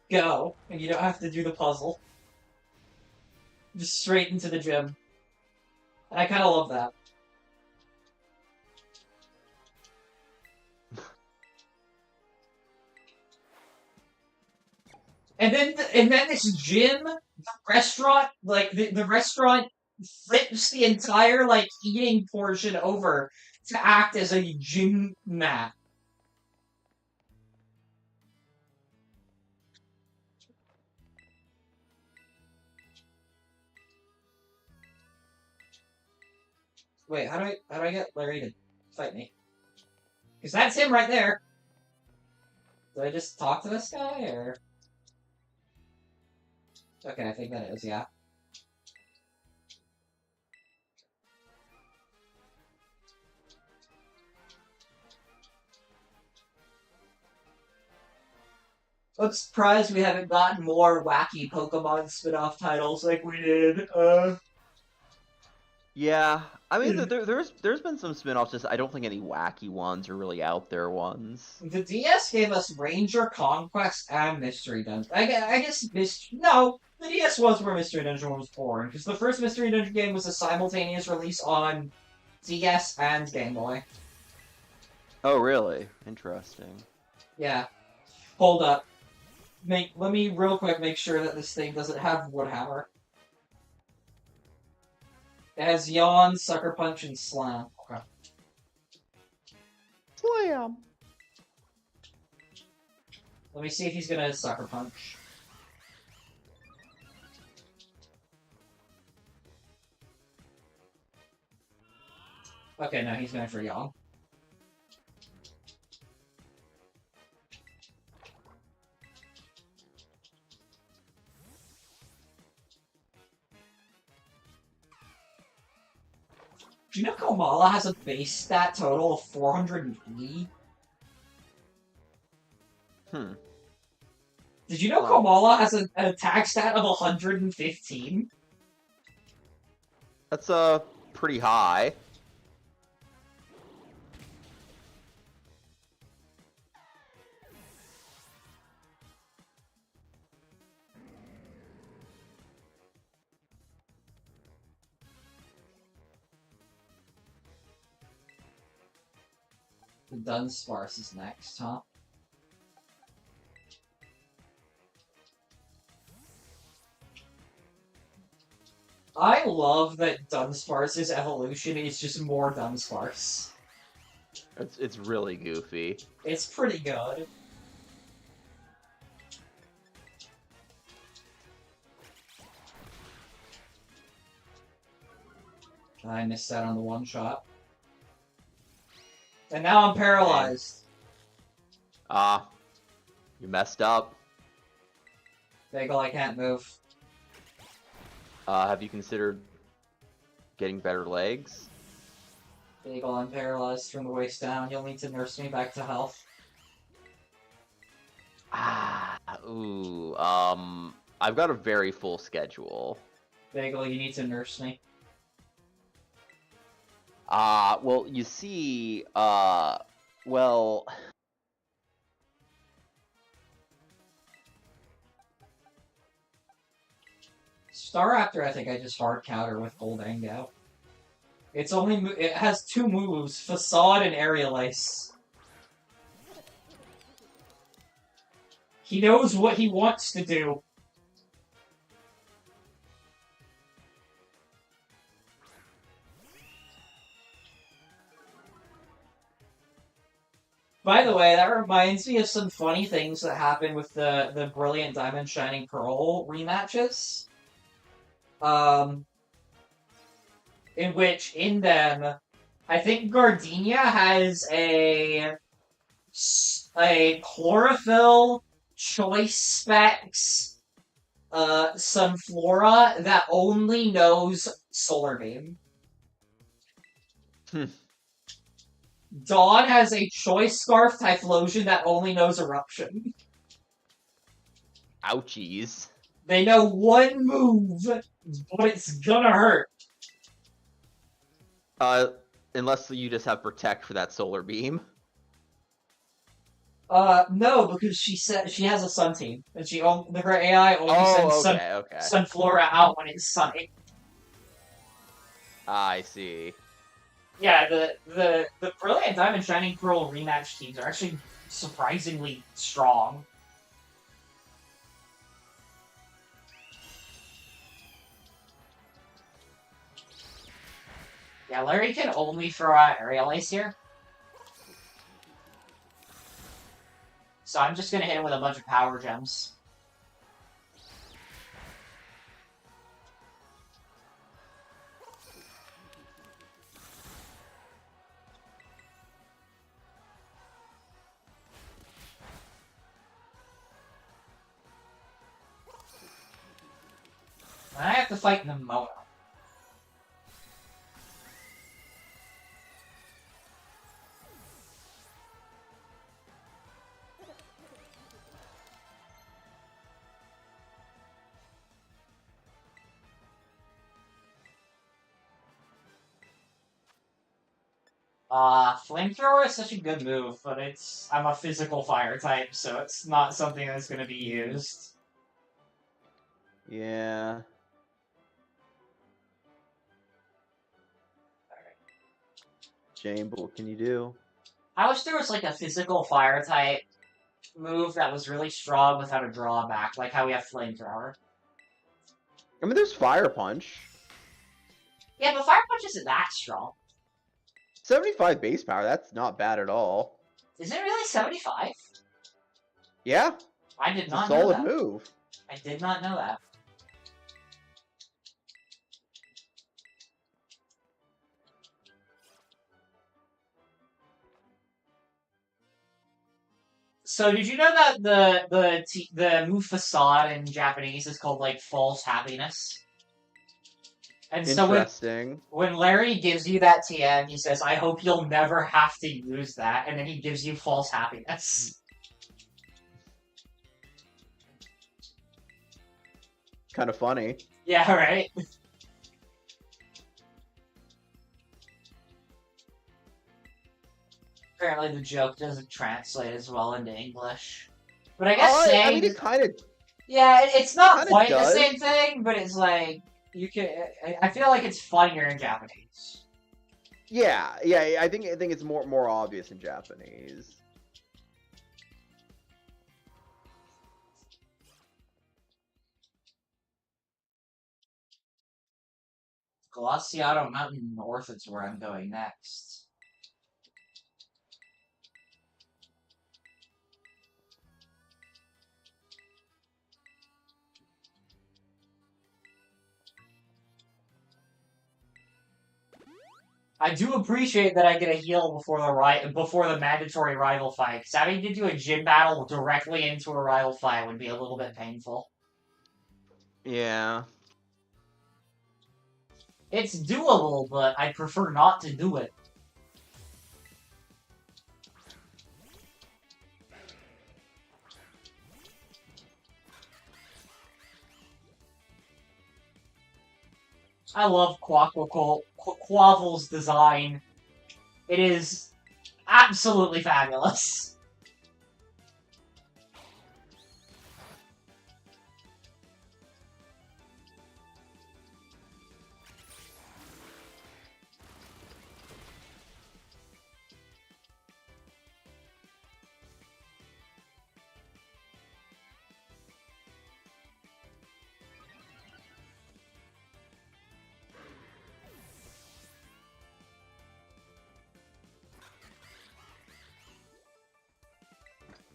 go, and you don't have to do the puzzle. Just straight into the gym. And I kind of love that. And then this gym, the restaurant, like, the restaurant flips the entire, like, eating portion over to act as a gym mat. Wait, how do I get Larry to fight me? Because that's him right there. Do I just talk to this guy, or? Okay, I think that is, yeah. I'm surprised we haven't gotten more wacky Pokemon spin-off titles like we did. Yeah, I mean, there's been some spin-offs. Just I don't think any wacky ones or really out there ones. The DS gave us Ranger Conquest and Mystery Dungeon. I guess no, the DS was where Mystery Dungeon was born because the first Mystery Dungeon game was a simultaneous release on DS and Game Boy. Oh, really? Interesting. Yeah. Hold up. Let me real quick make sure that this thing doesn't have Woodhammer. It has Yawn, Sucker Punch, and Slam. Okay. Slam. Let me see if he's gonna Sucker Punch. Okay, no, he's going for Yawn. Do you know Komala has a base stat total of 480? Did you know Komala has an attack stat of 115? That's pretty high. The Dunsparce is next, huh? I love that Dunsparce's evolution is just more Dunsparce. It's really goofy. It's pretty good. I missed that on the one shot. And now I'm paralyzed. You messed up. Bagel, I can't move. Have you considered getting better legs? Bagel, I'm paralyzed from the waist down. You'll need to nurse me back to health. Ooh, I've got a very full schedule. Bagel, you need to nurse me. Well, you see, well... Staraptor, I think I just hard counter with Goldango. It has two moves, Facade and Aerial Ace. He knows what he wants to do. By the way, that reminds me of some funny things that happened with the Brilliant Diamond Shining Pearl rematches. In which, in them, I think Gardenia has a chlorophyll, choice specs, Sunflora that only knows Solar Beam. Dawn has a choice scarf Typhlosion that only knows Eruption. Ouchies. They know one move, but it's gonna hurt. Unless you just have Protect for that Solar Beam. No, because she said she has a Sun team, and her AI only sends Sunflora out when it's sunny. I see. Yeah, the Brilliant Diamond Shining Pearl rematch teams are actually surprisingly strong. Yeah, Larry can only throw out Aerial Ace here. So I'm just gonna hit him with a bunch of Power Gems. to fight Nimona. Flamethrower is such a good move, but I'm a physical fire type, so it's not something that's going to be used. Yeah. Jane, but what can you do? I wish there was like a physical fire type move that was really strong without a drawback, like how we have Flamethrower. I mean, there's Fire Punch. Yeah, but Fire Punch isn't that strong. 75 base power, that's not bad at all. Is it really 75? Yeah. I did not know that. It's a solid move. I did not know that. So did you know that the move facade in Japanese is called like false happiness? And so when Larry gives you that TM, he says, "I hope you'll never have to use that," and then he gives you false happiness. Kind of funny. Yeah, right? Apparently the joke doesn't translate as well into English. But I guess saying... I mean, it kind of... Yeah, it's not quite does. The same thing, but it's like... You can. I feel like it's funnier in Japanese. Yeah, I think it's more obvious in Japanese. Glaciato Mountain North is where I'm going next. I do appreciate that I get a heal before the mandatory rival fight. Because having to do a gym battle directly into a rival fight would be a little bit painful. Yeah. It's doable, but I prefer not to do it. I love Quavel's design. It is absolutely fabulous.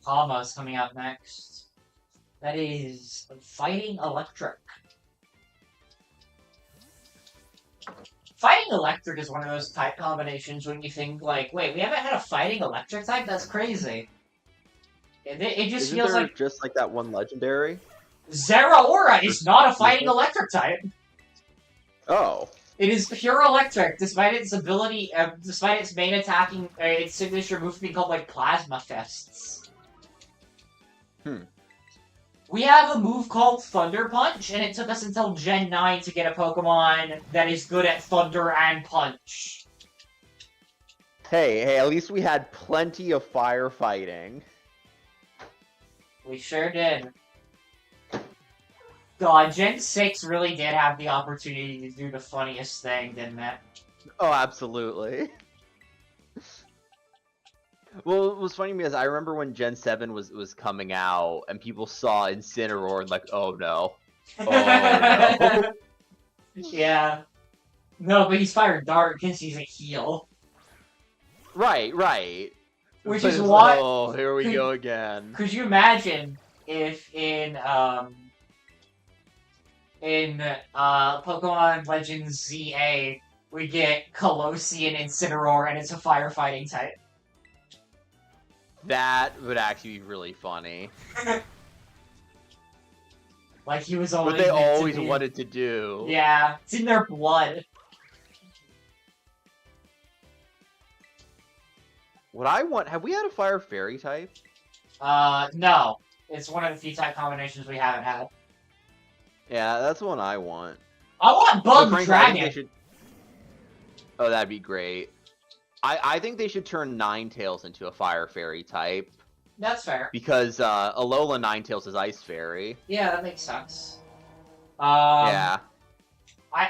Hama's coming out next. That is Fighting Electric. Fighting Electric is one of those type combinations when you think, like, wait, we haven't had a Fighting Electric type? That's crazy. It just feels like... just like that one legendary? Zeraora is not a Fighting Electric type! Oh. It is pure electric, despite its ability, despite its main attacking, its signature move being called, like, Plasma Fists. We have a move called Thunder Punch, and it took us until Gen 9 to get a Pokemon that is good at Thunder and Punch. Hey, at least we had plenty of firefighting. We sure did. God, Gen 6 really did have the opportunity to do the funniest thing, didn't it? Oh, absolutely. Well, it was funny because I remember when Gen 7 was coming out, and people saw Incineroar and like, oh no. Oh no. Yeah. No, but he's Fire Dart because he's a heal. Right. Which is why... Oh, here we go again. Could you imagine if in Pokemon Legends ZA, we get Colossian Incineroar and it's a firefighting type? That would actually be really funny. Like he was always What they meant to always be. wanted to do. Yeah, it's in their blood. What I want... Have we had a Fire Fairy type? No. It's one of the few type combinations we haven't had. Yeah, that's the one I want. I want But Bug frankly, I think they Dragon! should... Oh, that'd be great. I think they should turn Ninetales into a Fire Fairy type. That's fair. Because Alola Ninetales is Ice Fairy. Yeah, that makes sense. Yeah.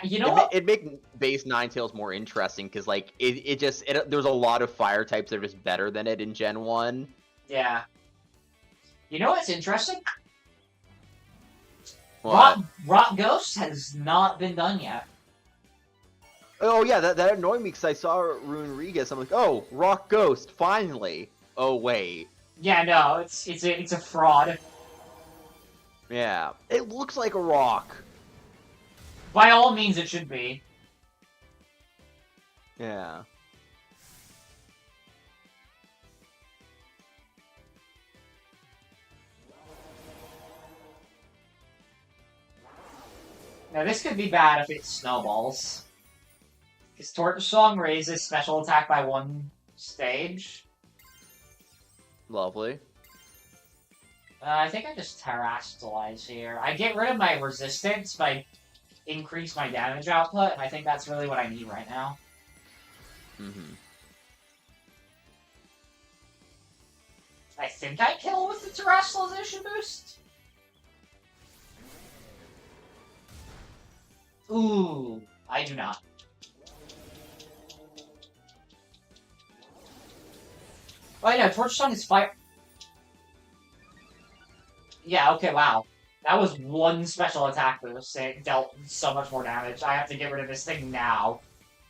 You know what? It'd make base Ninetales more interesting, because, like, there's a lot of fire types that are just better than it in Gen 1. Yeah. You know what's interesting? What? Rock Ghost has not been done yet. Oh, yeah, that annoyed me, because I saw Rune Regus. I'm like, oh, Rock Ghost, finally. Oh, wait. Yeah, no, it's a fraud. Yeah. It looks like a rock. By all means, it should be. Yeah. Now, this could be bad if it snowballs. Because Torch Song raises special attack by 1 stage. Lovely. I think I just Terrastalize here. I get rid of my resistance by increase my damage output, and I think that's really what I need right now. Mm-hmm. I think I kill with the Terrastalization boost? Ooh, I do not. Oh yeah, Torch Song is fire. Yeah, okay, wow. That was 1 special attack boost. It dealt so much more damage. I have to get rid of this thing now.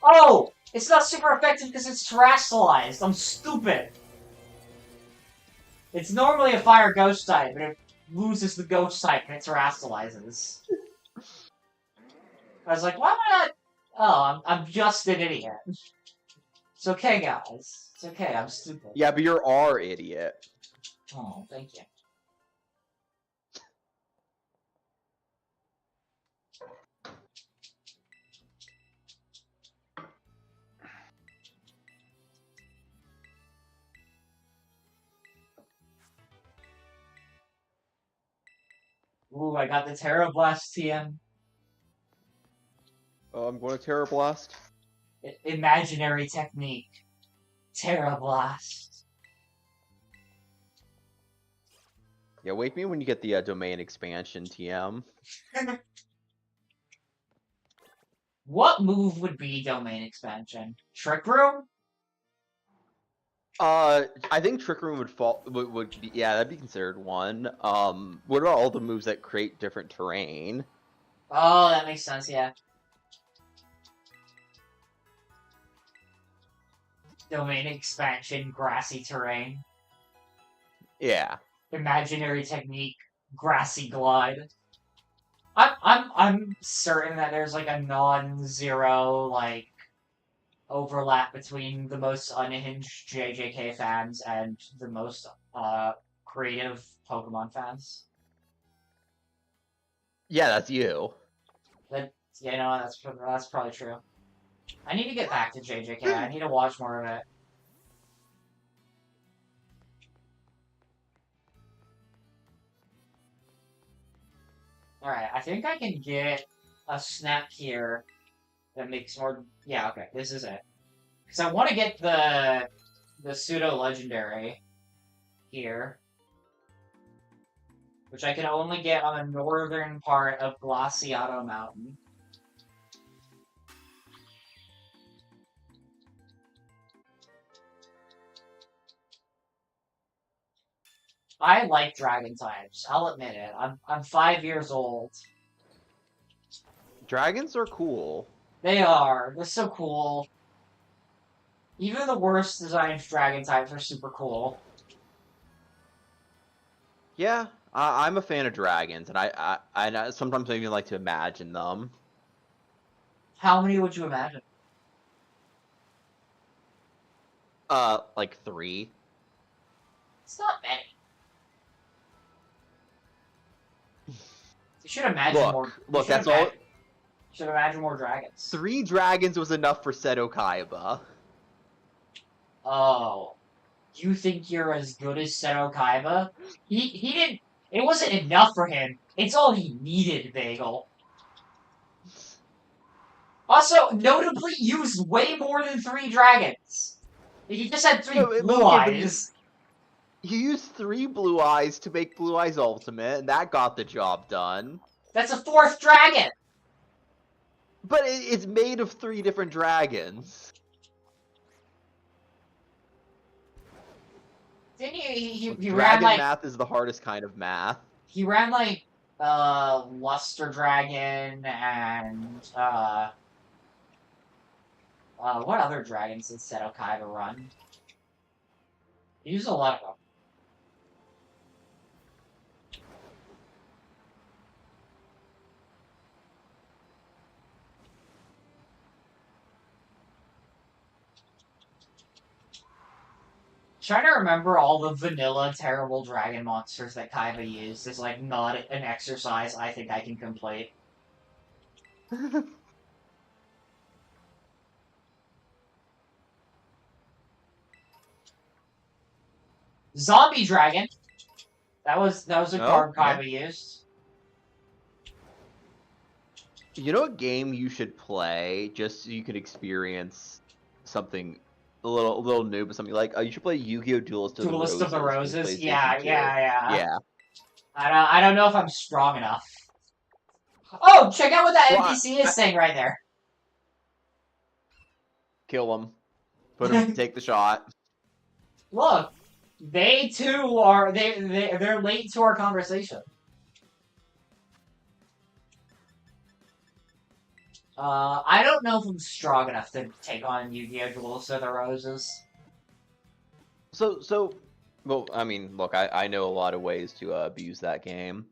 Oh! It's not super effective because it's terrestrialized. I'm stupid. It's normally a fire ghost type, but it loses the ghost type and it terrestrializes. I was like, why am I not... Oh, I'm just an idiot. It's okay, guys. It's okay, I'm stupid. Yeah, but you're our idiot. Oh, thank you. Ooh, I got the Terra Blast TM. Oh, I'm going to Terra Blast. Imaginary technique. Terra Blast. Yeah, wake me when you get the domain expansion, TM. What move would be domain expansion? Trick Room? I think Trick Room would fall. Would be, yeah, that'd be considered one. What about all the moves that create different terrain? Oh, that makes sense, yeah. Domain expansion, grassy terrain. Yeah. Imaginary technique, grassy glide. I'm certain that there's like a non-zero like overlap between the most unhinged JJK fans and the most creative Pokemon fans. Yeah, that's you. That you know that's probably true. I need to get back to JJK. I need to watch more of it. Alright, I think I can get a snap here that makes more... Yeah, okay, this is it. Because I want to get the pseudo-legendary here. Which I can only get on the northern part of Glaciato Mountain. I like dragon types. I'll admit it. I'm 5 years old. Dragons are cool. They are. They're so cool. Even the worst designed dragon types are super cool. Yeah, I'm a fan of dragons, and I sometimes even like to imagine them. How many would you imagine? Like 3. It's not many. You should imagine more. Look, that's all. You should imagine more dragons. 3 dragons was enough for Seto Kaiba. Oh, you think you're as good as Seto Kaiba? He didn't. It wasn't enough for him. It's all he needed, Bagel. Also, notably used way more than 3 dragons. He just had 3 blue eyes. He used 3 blue eyes to make Blue Eyes Ultimate, and that got the job done. That's a 4th dragon! But it's made of 3 different dragons. Didn't he Dragon ran like... math is the hardest kind of math. He ran like, Luster Dragon and, what other dragons did Seto Kaiba run? He used a lot of them. Trying to remember all the vanilla terrible dragon monsters that Kaiba used is like not an exercise I think I can complete. Zombie Dragon. That was a card Kaiba used. You know what game you should play just so you can experience something a little new, but something like you should play Yu-Gi-Oh! Duelist of the Roses. Yeah. I don't know if I'm strong enough. Oh, check out what that NPC is saying right there. Kill him. Put him. Take the shot. Look, they too are they're late to our conversation. I don't know if I'm strong enough to take on Yu-Gi-Oh! Duelist of the Roses. Well, I mean, look, I know a lot of ways to abuse that game.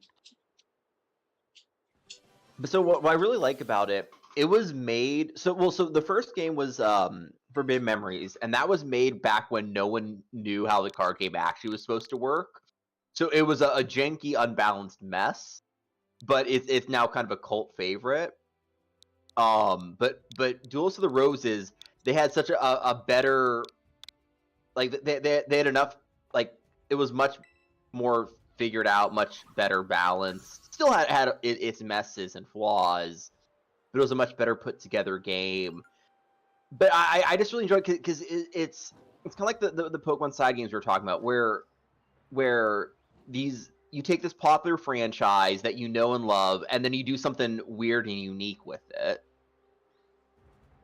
But so what I really like about it, it was made so the first game was Forbidden Memories, and that was made back when no one knew how the card game actually was supposed to work. So it was a janky, unbalanced mess, but it's now kind of a cult favorite. But Duelist of the Roses, they had such a better, like they had enough, like it was much more figured out, much better balanced. Still had its messes and flaws, but it was a much better put together game. But I just really enjoyed it because it's kind of like the Pokemon side games we were talking about, where you take this popular franchise that you know and love, and then you do something weird and unique with it.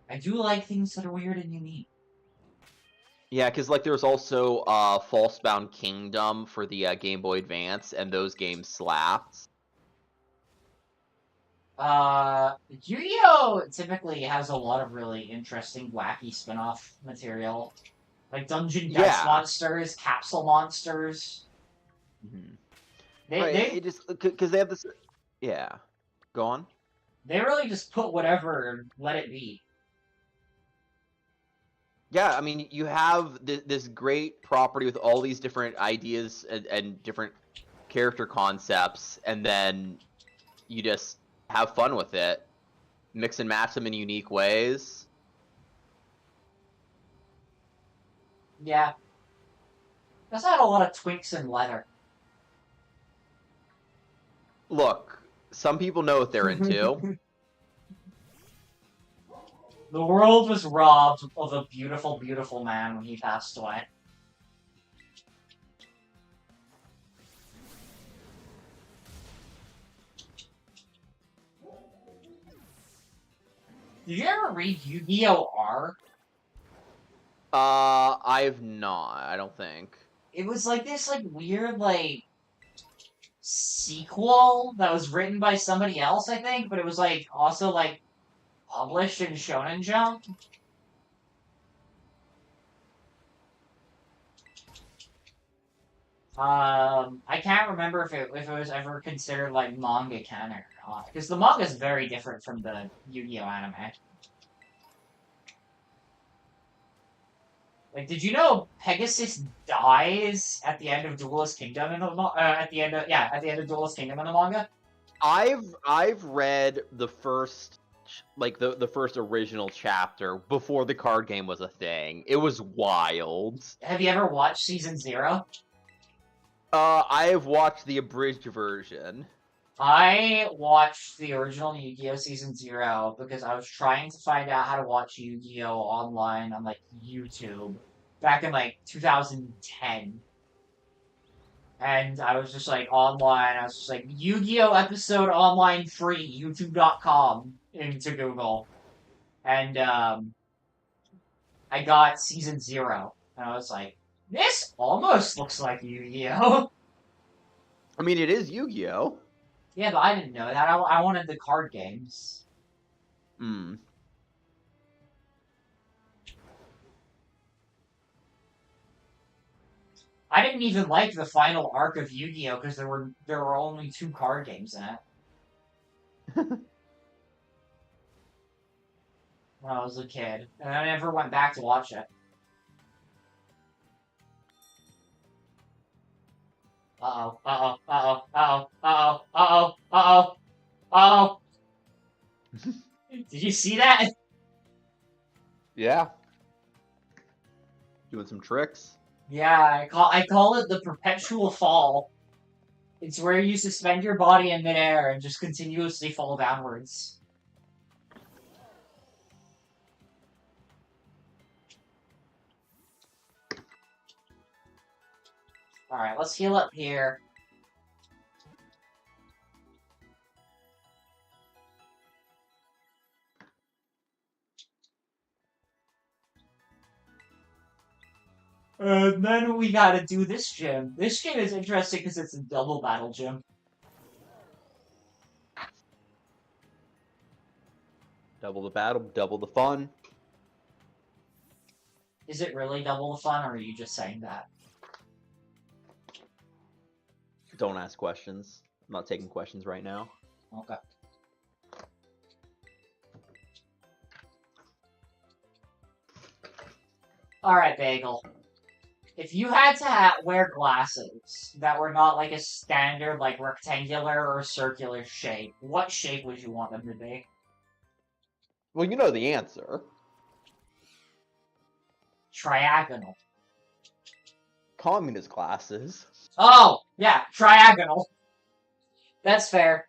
I do like things that are weird and unique. Yeah, because like there was also Falsebound Kingdom for the Game Boy Advance, and those games slapped. Yu-Gi-Oh! Typically has a lot of really interesting, wacky spin-off material. Like Dungeon Dice Monsters, Capsule Monsters. Mm-hmm. They just because they have this. Yeah, go on. They really just put whatever and let it be. Yeah, I mean, you have this great property with all these different ideas and different character concepts, and then you just have fun with it. Mix and match them in unique ways. Yeah. That's not a lot of twinks and leather. Look, some people know what they're into. The world was robbed of a beautiful, beautiful man when he passed away. Did you ever read Yu-Gi-Oh! R? I've not. I don't think. It was like this, like, weird, like, sequel that was written by somebody else, I think, but it was, like, also, like, published in Shonen Jump. I can't remember if it was ever considered like manga canon or not, because the manga is very different from the Yu-Gi-Oh anime. Like, did you know Pegasus dies at the end of Duelist Kingdom in the at the end of Duelist Kingdom in the manga? I've read the first the first original chapter before the card game was a thing. It was wild. Have you ever watched season 0? I have watched the abridged version. I watched the original Yu-Gi-Oh! Season 0 because I was trying to find out how to watch Yu-Gi-Oh! Online on, like, YouTube back in, like, 2010. And I was just, like, online. I was just like, Yu-Gi-Oh! Episode online free, youtube.com into Google. And, I got Season 0. And I was like, this almost looks like Yu-Gi-Oh! I mean, it is Yu-Gi-Oh! Yeah, but I didn't know that. I wanted the card games. Hmm. I didn't even like the final arc of Yu-Gi-Oh! Because there were only 2 card games in it. When I was a kid. And I never went back to watch it. Uh-oh, uh-oh, uh-oh, uh-oh, uh-oh, uh-oh, uh-oh, uh-oh. Did you see that? Yeah. Doing some tricks. Yeah, I call it the perpetual fall. It's where you suspend your body in midair and just continuously fall downwards. Alright, let's heal up here. And then we gotta do this gym. This gym is interesting because it's a double battle gym. Double the battle, double the fun. Is it really double the fun, or are you just saying that? Don't ask questions. I'm not taking questions right now. Okay. Alright, Bagel. If you had to wear glasses that were not like a standard, like rectangular or circular shape, what shape would you want them to be? Well, you know the answer. Triagonal. Communist glasses. Oh, yeah, triagonal. That's fair.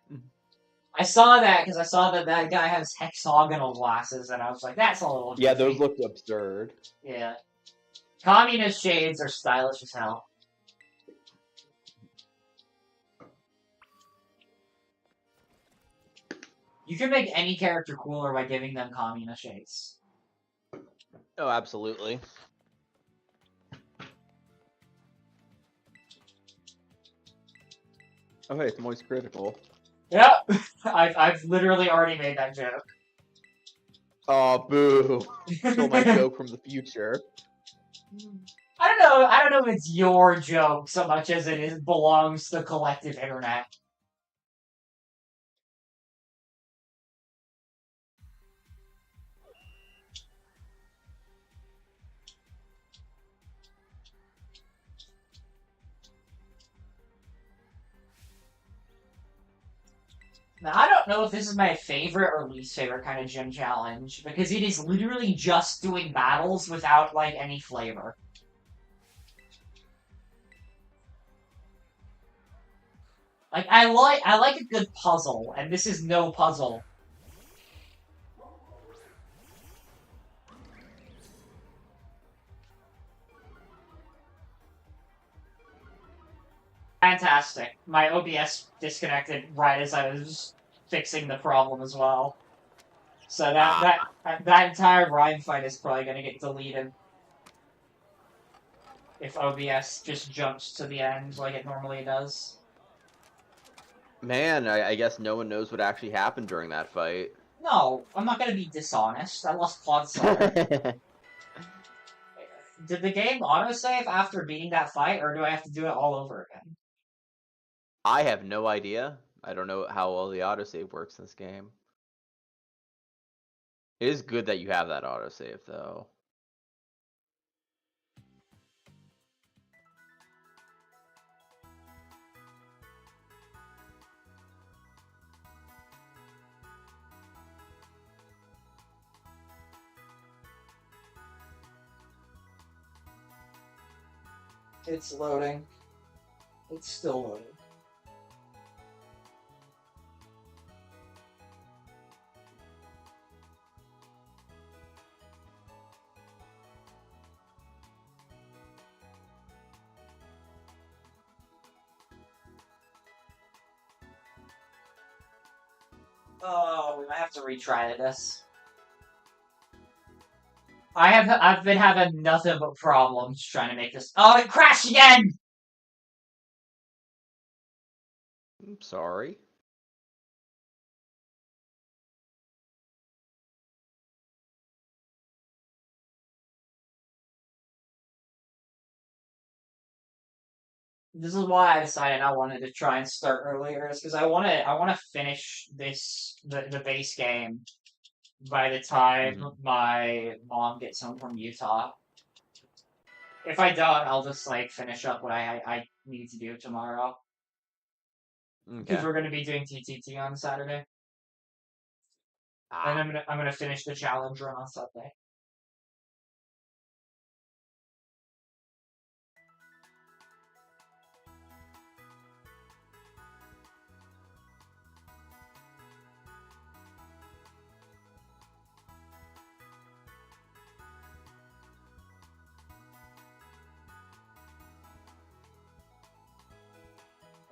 I saw that because I saw that that guy has hexagonal glasses, and I was like, that's a little Yeah, goofy. those looked absurd. Yeah. Communist shades are stylish as hell. You can make any character cooler by giving them communist shades. Oh, absolutely. Oh, hey, it's moist critical. Yep, I've literally already made that joke. Oh, boo. Stole my joke from the future. I don't know if it's your joke so much as belongs to the collective internet. Now, I don't know if this is my favorite or least favorite kind of gym challenge, because it is literally just doing battles without, like, any flavor. Like, I like a good puzzle, and this is no puzzle. Fantastic. My OBS disconnected right as I was fixing the problem as well. So that entire rhyme fight is probably gonna get deleted. If OBS just jumps to the end like it normally does. Man, I guess no one knows what actually happened during that fight. No, I'm not gonna be dishonest. I lost Quad Star. Did the game autosave after beating that fight, or do I have to do it all over again? I have no idea. I don't know how well the autosave works in this game. It is good that you have that autosave, though. It's loading. It's still loading. Oh, we might have to retry this. I've been having nothing but problems trying to make this. Oh, it crashed again! I'm sorry. This is why I decided I wanted to try and start earlier, is because I wanna finish the base game by the time my mom gets home from Utah. If I don't, I'll just like finish up what I need to do tomorrow. Because Okay. we're gonna be doing TTT on Saturday. Ah. And I'm gonna finish the challenge run on Sunday.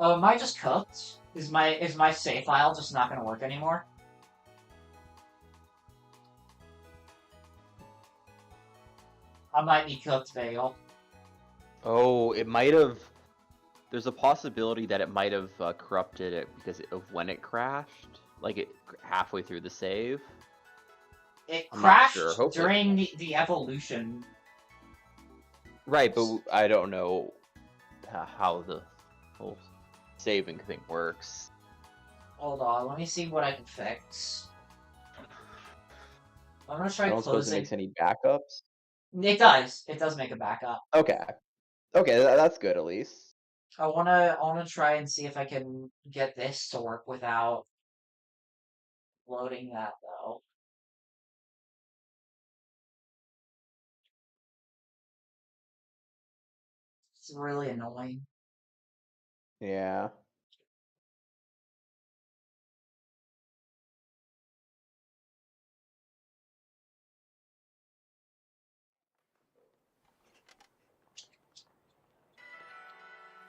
Oh, am I just cooked? Is my save file just not gonna work anymore? I might be cooked, Bagel. Oh, it might have. There's a possibility that it might have corrupted it because of when it crashed, like it halfway through the save. It I'm not crashed sure. Hopefully during the evolution. Right, but I don't know how the whole saving thing works. Hold on, let me see what I can fix. I'm gonna try I don't suppose it closing. makes any backups. It does. It does make a backup. Okay. Okay, that's good at least. I wanna try and see if I can get this to work without loading that though. It's really annoying. Yeah.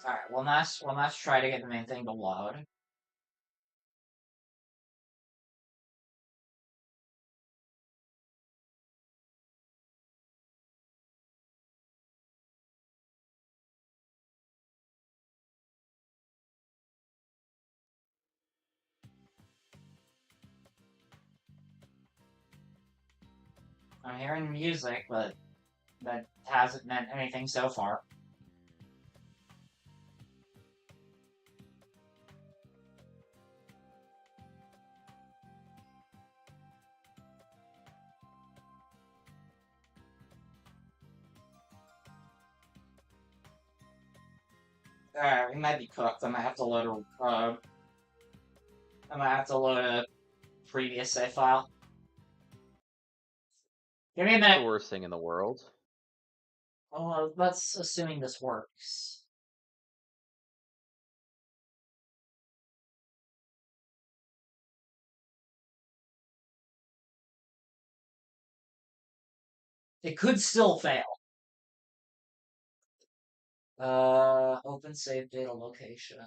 Alright, let's try to get the main thing to load. I'm hearing music, but that hasn't meant anything so far. Alright, we might be cooked. I might have to load a previous save file. Give me a It's the minute. worst thing in the world. Oh, that's assuming this works. It could still fail. Open save data location.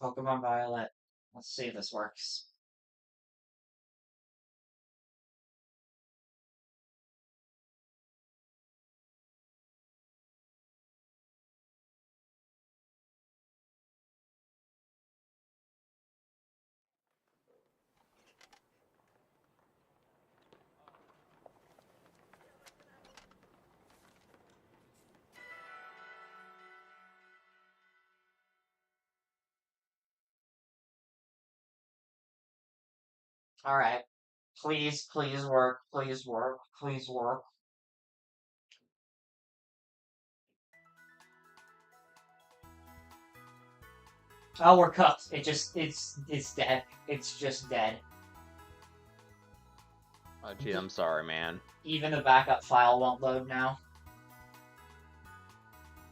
Pokemon Violet. Let's see if this works. Alright. Please, please work. Please work. Please work. Oh, we're cooked. It's dead. It's just dead. Oh, gee, I'm sorry, man. Even the backup file won't load now.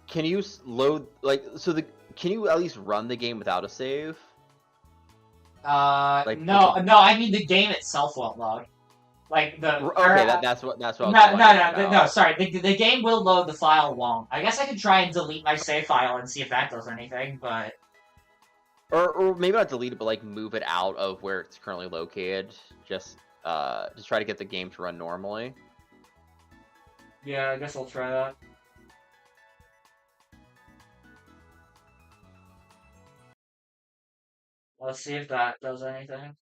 Can you load, like, can you at least run the game without a save? Like, No, I mean the game itself won't load. Like okay, that's what I was no, wondering about. no, sorry. The game will load, the file won't. I guess I could try and delete my save file and see if that does anything, but Or maybe not delete it, but like move it out of where it's currently located. Just try to get the game to run normally. yeah, I guess I'll try that. Let's see if that does anything.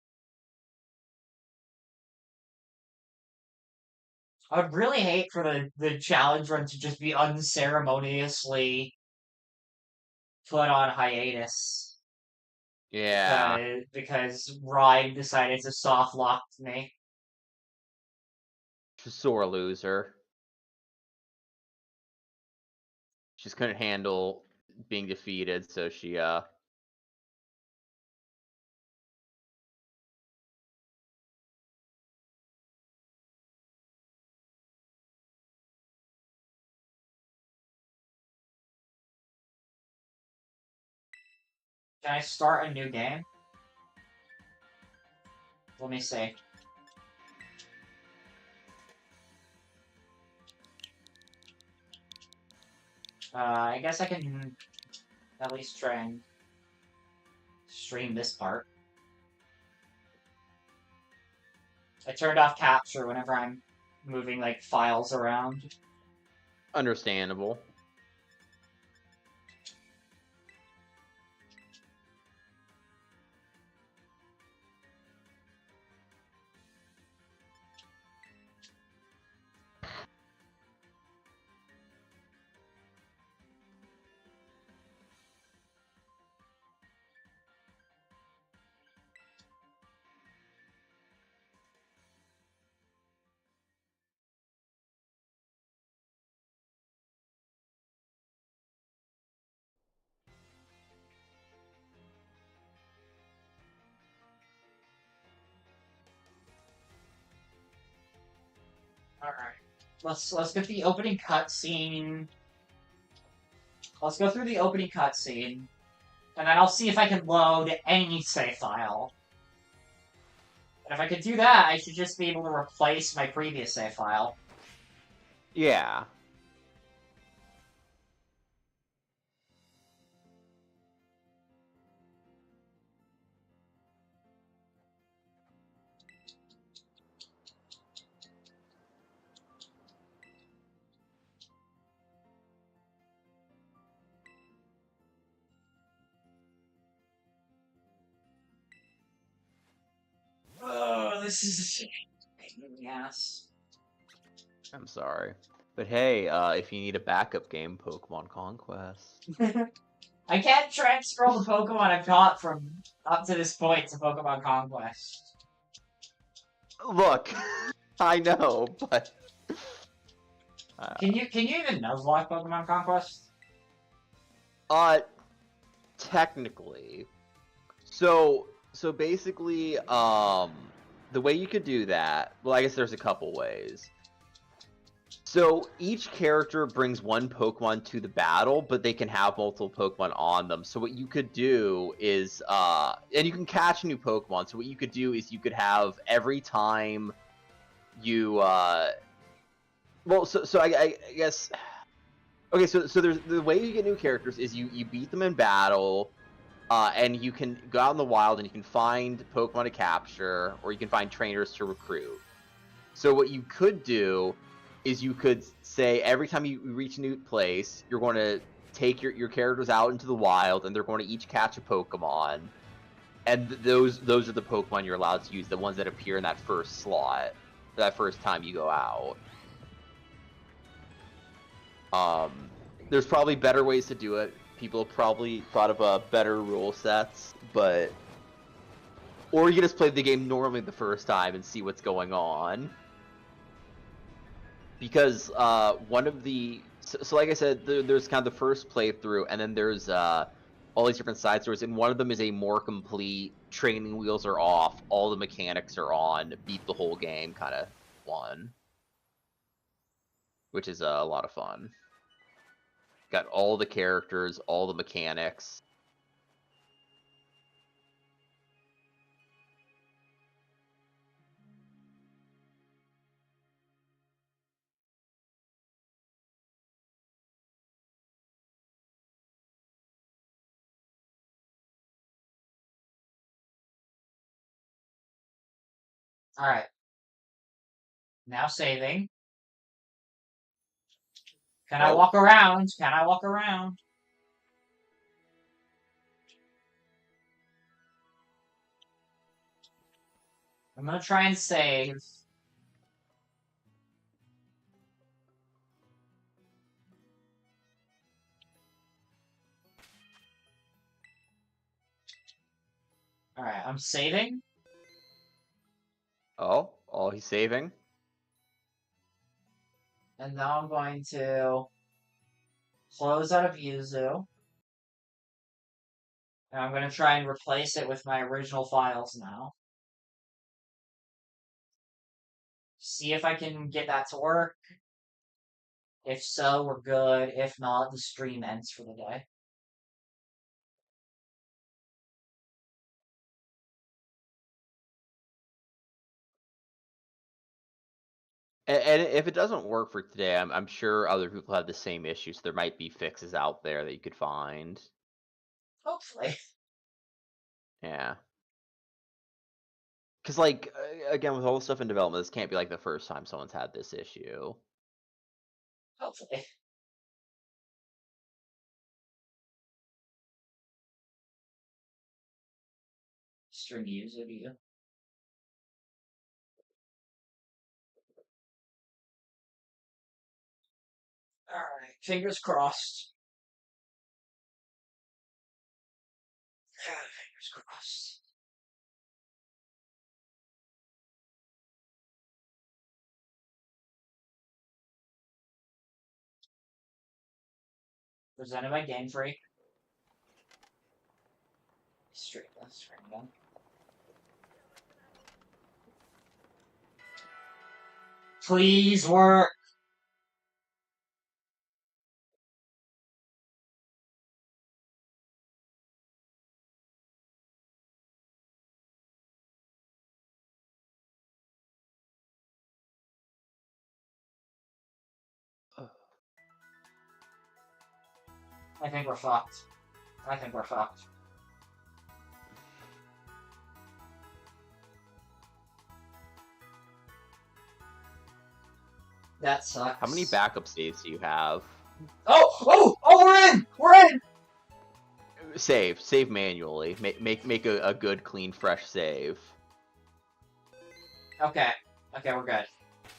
I would really hate for the challenge run to just be unceremoniously put on hiatus Yeah, because Ryan decided to soft lock me. she's a sore loser. She just couldn't handle being defeated, so she Can I start a new game? Let me see. I guess I can at least try and stream this part. I turned off capture whenever I'm moving like files around. understandable. Alright. Let's get the opening cutscene. Let's go through the opening cutscene. And then I'll see if I can load any save file. And if I could do that, I should just be able to replace my previous save file. Yeah. Oh, this is a pain in the ass. I'm sorry. But hey, if you need a backup game, Pokemon Conquest. I can't transfer all the Pokemon I've caught from up to this point to Pokemon Conquest. Look, I know, but Can you even Nuzlocke Pokemon Conquest? technically. So basically, the way you could do that, well, I guess there's a couple ways. So each character brings one Pokemon to the battle, but they can have multiple Pokemon on them. So what you could do is, and you can catch new Pokemon. So what you could do is you could have every time you, well, so I guess, okay, so there's the way you get new characters is you beat them in battle. And you can go out in the wild and you can find Pokemon to capture, or you can find trainers to recruit. So what you could do is you could say every time you reach a new place, you're going to take your characters out into the wild, and they're going to each catch a Pokemon. And those are the Pokemon you're allowed to use, the ones that appear in that first slot, that first time you go out. There's probably better ways to do it. People probably thought of better rule sets, but Or you just play the game normally the first time and see what's going on. Because one of the... So like I said, there's kind of the first playthrough, and then there's all these different side stories, and one of them is a more complete, training wheels are off, all the mechanics are on, beat the whole game kind of one. Which is a lot of fun. Got all the characters, all the mechanics. Alright. Now saving. Can I walk around? Can I walk around? I'm gonna try and save. Alright, I'm saving. Oh, he's saving. And now I'm going to close out of Yuzu. And I'm going to try and replace it with my original files now. See if I can get that to work. If so, we're good. If not, the stream ends for the day. And if it doesn't work for today, I'm sure other people have the same issues. There might be fixes out there that you could find. Hopefully. Yeah. Because, like, again, with all the stuff in development, this can't be, like, the first time someone's had this issue. Hopefully. String user, do you? Alright, fingers crossed. Fingers crossed. Presented by Game Freak. Straight gun. Please work. I think we're fucked. I think we're fucked. That sucks. How many backup saves do you have? Oh, we're in! We're in! Save manually. Make a good, clean, fresh save. Okay, we're good.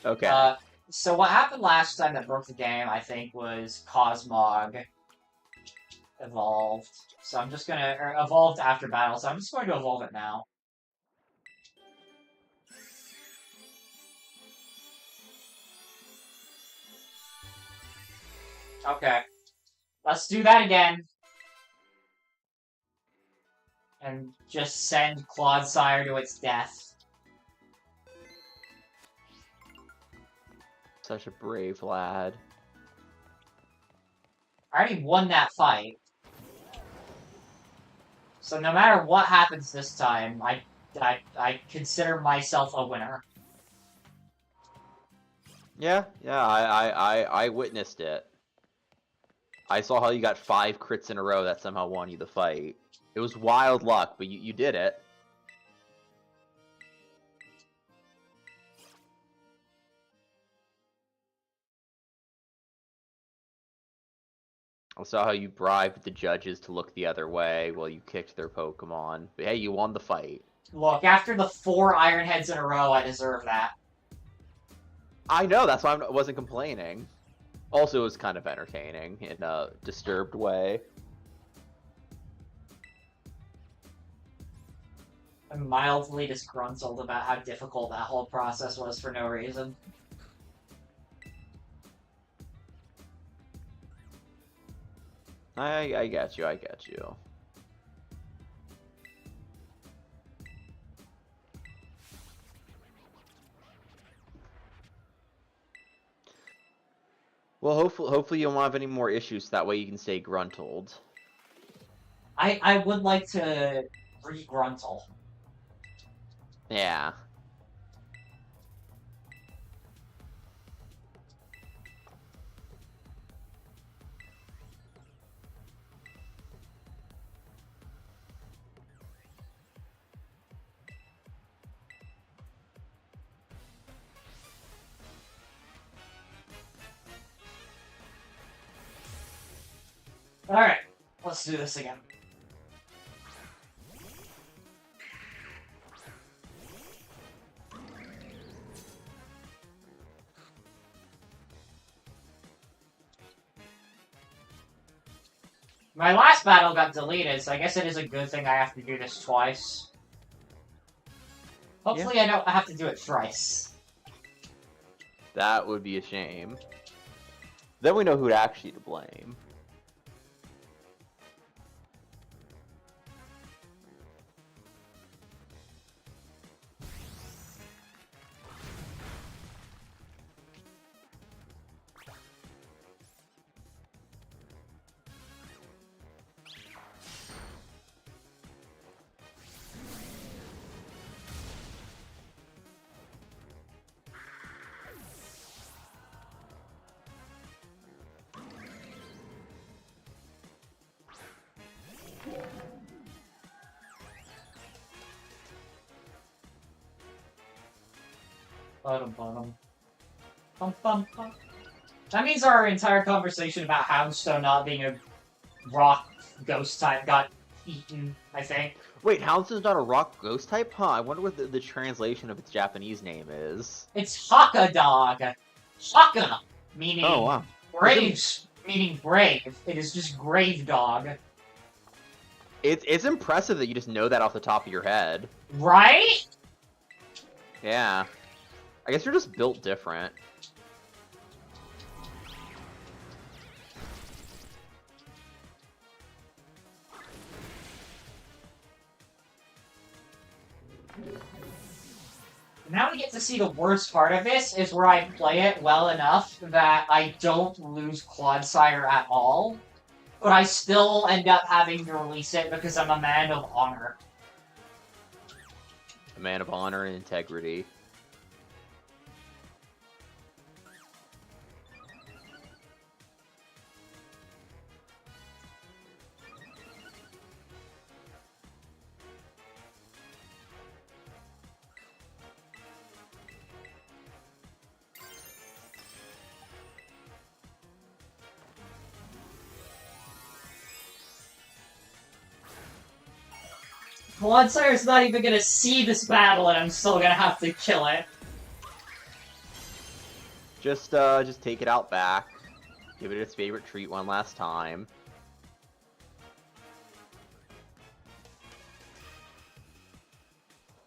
Okay. So what happened last time that broke the game, I think, was Cosmog evolved. So I'm just gonna... Or evolved after battle, so I'm just going to evolve it now. Okay. Let's do that again. And just send Clodsire to its death. Such a brave lad. I already won that fight. So no matter what happens this time, I consider myself a winner. Yeah, I witnessed it. I saw how you got 5 crits in a row that somehow won you the fight. It was wild luck, but you did it. I saw how you bribed the judges to look the other way while you kicked their Pokemon. But hey, you won the fight. Look, after the 4 Iron Heads in a row, I deserve that. I know, that's why I wasn't complaining. Also, it was kind of entertaining in a disturbed way. I'm mildly disgruntled about how difficult that whole process was for no reason. I get you, I get you. Well, hopefully you won't have any more issues, so that way you can stay gruntled. I would like to re-gruntle. Yeah. Alright, let's do this again. My last battle got deleted, so I guess it is a good thing I have to do this twice. Hopefully I don't have to do it thrice. That would be a shame. Then we know who's actually to blame. Bum, bum, bum. That means our entire conversation about Houndstone not being a rock ghost type got eaten, I think. Wait, Houndstone's not a rock ghost type? Huh, I wonder what the translation of its Japanese name is. It's Haka Dog. Haka, meaning Oh, wow. Graves, meaning brave. It is just Grave Dog. It's impressive that you just know that off the top of your head. Right? Yeah. I guess you're just built different. Now we get to see the worst part of this, is where I play it well enough that I don't lose Clodsire at all, but I still end up having to release it because I'm a man of honor. A man of honor and integrity. Clodsire's not even gonna see this battle and I'm still gonna have to kill it. Just take it out back. Give it its favorite treat one last time.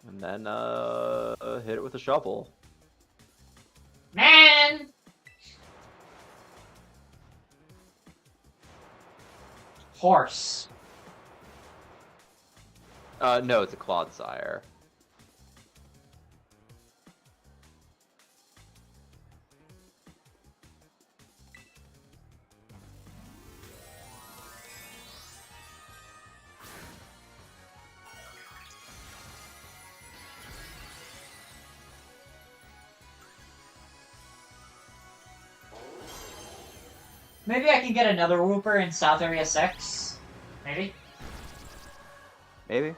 And then, hit it with a shovel. Man! Horse. No, it's a Clodsire. Maybe I can get another Whooper in South Area 6? Maybe? Maybe.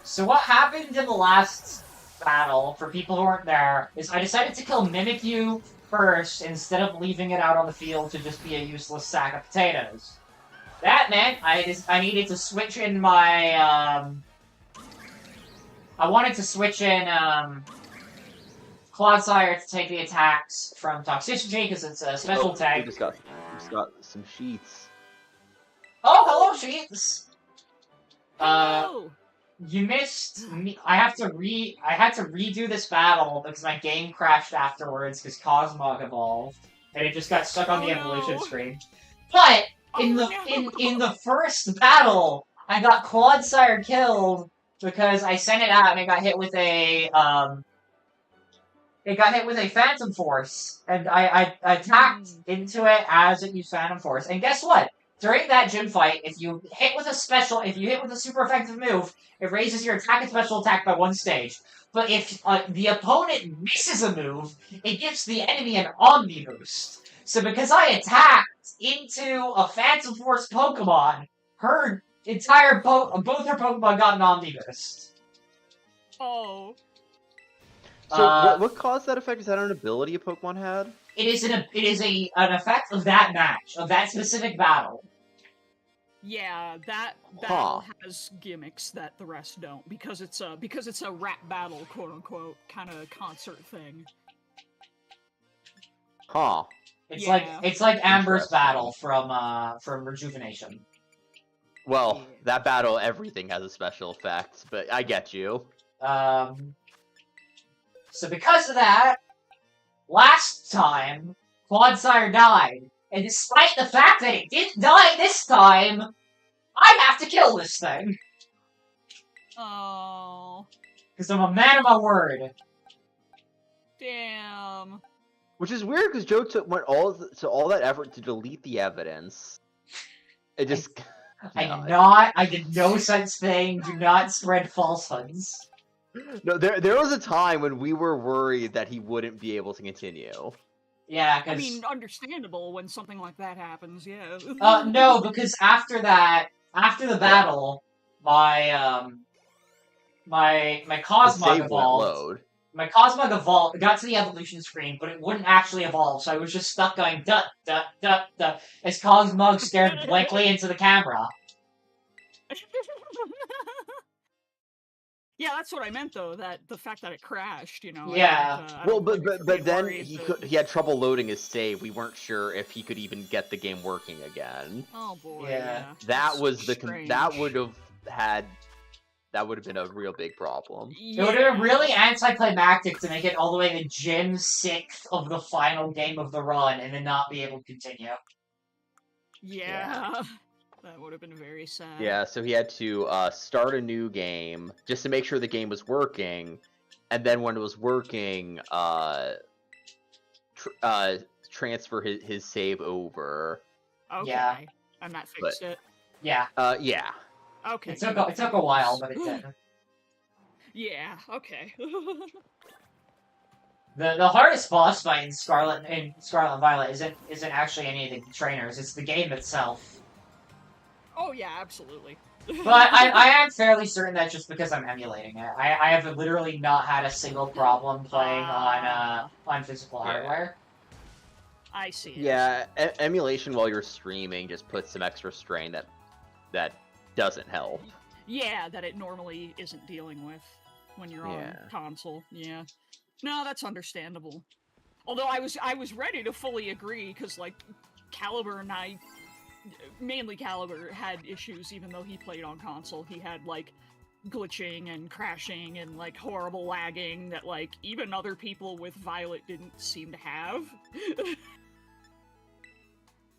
So what happened in the last battle, for people who weren't there, is I decided to kill Mimikyu first instead of leaving it out on the field to just be a useless sack of potatoes. That meant I needed to switch in my, I wanted to switch in, Clodsire to take the attacks from Toxicity because it's a special We tag. just got some sheets. Oh, hello, Sheets! Hello! You missed me. I had to redo this battle because my game crashed afterwards because Cosmog evolved. And it just got stuck on the evolution screen. But in the first battle, I got Clodsire killed because I sent it out and it got hit with a Phantom Force, and I attacked into it as it used Phantom Force. And guess what? During that gym fight, if you hit with a super effective move, it raises your attack and special attack by 1 stage. But if the opponent misses a move, it gives the enemy an Omni boost. So because I attacked into a Phantom Force Pokemon, her entire both her Pokemon got an Omni boost. Oh. So what caused that effect? Is that an ability a Pokemon had? It is an effect of that match, of that specific battle. Yeah, that battle has gimmicks that the rest don't because it's a rap battle, quote unquote, kind of concert thing. Huh. It's like Amber's battle from Rejuvenation. Well, that battle, everything has a special effect, but I get you. So because of that, last time, Clodsire died. And despite the fact that it didn't die this time, I have to kill this thing. Oh. Because I'm a man of my word. Damn. Which is weird because Joe went all that effort to delete the evidence. It just... I did no such thing. Do not spread falsehoods. No, there was a time when we were worried that he wouldn't be able to continue. Yeah, because... I mean, understandable when something like that happens, yeah. No, because after the battle, my Cosmog evolved. My Cosmog evolved, got to the evolution screen, but it wouldn't actually evolve, so I was just stuck going duh, duh, duh, duh, as Cosmog stared blankly into the camera. Yeah, that's what I meant though. That the fact that it crashed, you know. Yeah. But then he had trouble loading his save. We weren't sure if he could even get the game working again. Oh boy. Yeah. That was that would have been a real big problem. Yeah. It would have been really anticlimactic to make it all the way to Gym 6th of the final game of the run and then not be able to continue. Yeah. That would have been very sad. Yeah, so he had to start a new game just to make sure the game was working, and then when it was working, transfer his save over. Okay. Yeah. And that fixed it. Yeah. Okay. It took a while, but it did. Yeah. Okay. The hardest boss fight in Scarlet and Violet isn't actually any of the trainers. It's the game itself. Oh yeah, absolutely. But I am fairly certain that's just because I'm emulating it. I have literally not had a single problem playing on physical hardware. I see. Yeah, emulation while you're streaming just puts some extra strain that doesn't help. Yeah, that it normally isn't dealing with when you're on console. Yeah. No, that's understandable. Although I was ready to fully agree because like Caliber and I. Mainly Caliber had issues even though he played on console. He had like glitching and crashing and like horrible lagging that like even other people with Violet didn't seem to have.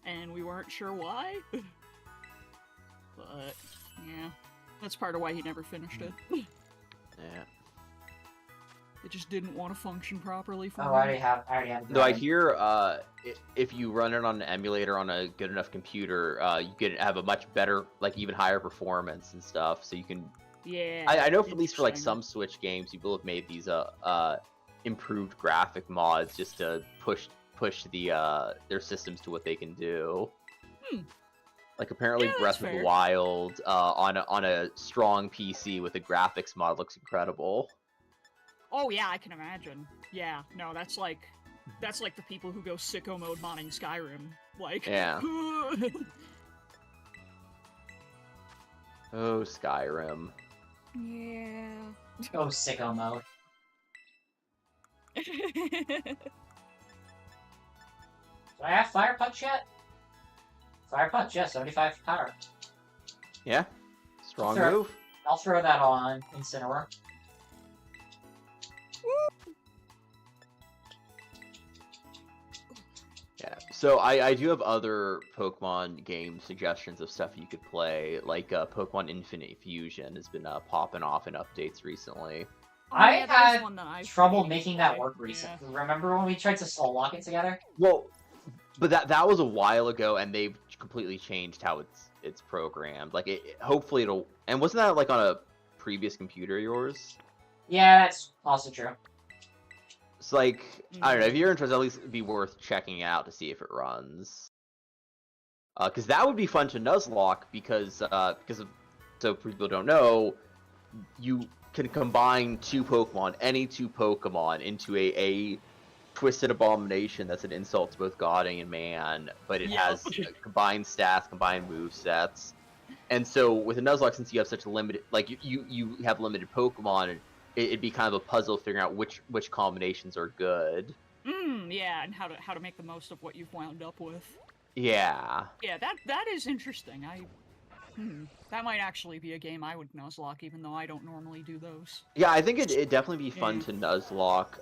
And we weren't sure why. But yeah, that's part of why he never finished it. Yeah. It just didn't want to function properly for I me. already have. No, I hear if you run it on an emulator on a good enough computer, you can have a much better, like even higher performance and stuff. So you can. Yeah. I know at least for like some Switch games, people have made these improved graphic mods just to push their systems to what they can do. Like apparently Breath of the Wild on a strong PC with a graphics mod looks incredible. Oh yeah, I can imagine. Yeah, no, that's like the people who go sicko mode modding Skyrim. Like, yeah. Oh, Skyrim. Yeah. Oh, sicko mode. Do I have Fire Punch yet? Fire Punch, yeah, 75 power. Yeah, strong Sure. move. I'll throw that on Incineroar. Yeah, so I do have other Pokemon game suggestions of stuff you could play, like Pokemon Infinite Fusion has been popping off in updates recently. I yeah, that is had one that I've trouble played. making that work recently. Remember when we tried to soul lock it together? Well, but that was a while ago, and they've completely changed how it's programmed. Like, hopefully it'll... And wasn't that, like, on a previous computer of yours? Yeah, that's also true. It's like, I don't know, if you're interested, at least it'd be worth checking out to see if it runs. Because that would be fun to Nuzlocke, because so for people who don't know, you can combine any two Pokemon, into a twisted abomination that's an insult to both God and man, but it has combined stats, combined move sets. And so with a Nuzlocke, since you have such limited, like you have limited Pokemon, it'd be kind of a puzzle figuring out which combinations are good. Yeah, and how to make the most of what you've wound up with. Yeah. Yeah, that is interesting. That might actually be a game I would Nuzlocke, even though I don't normally do those. Yeah, I think it'd definitely be fun to Nuzlocke.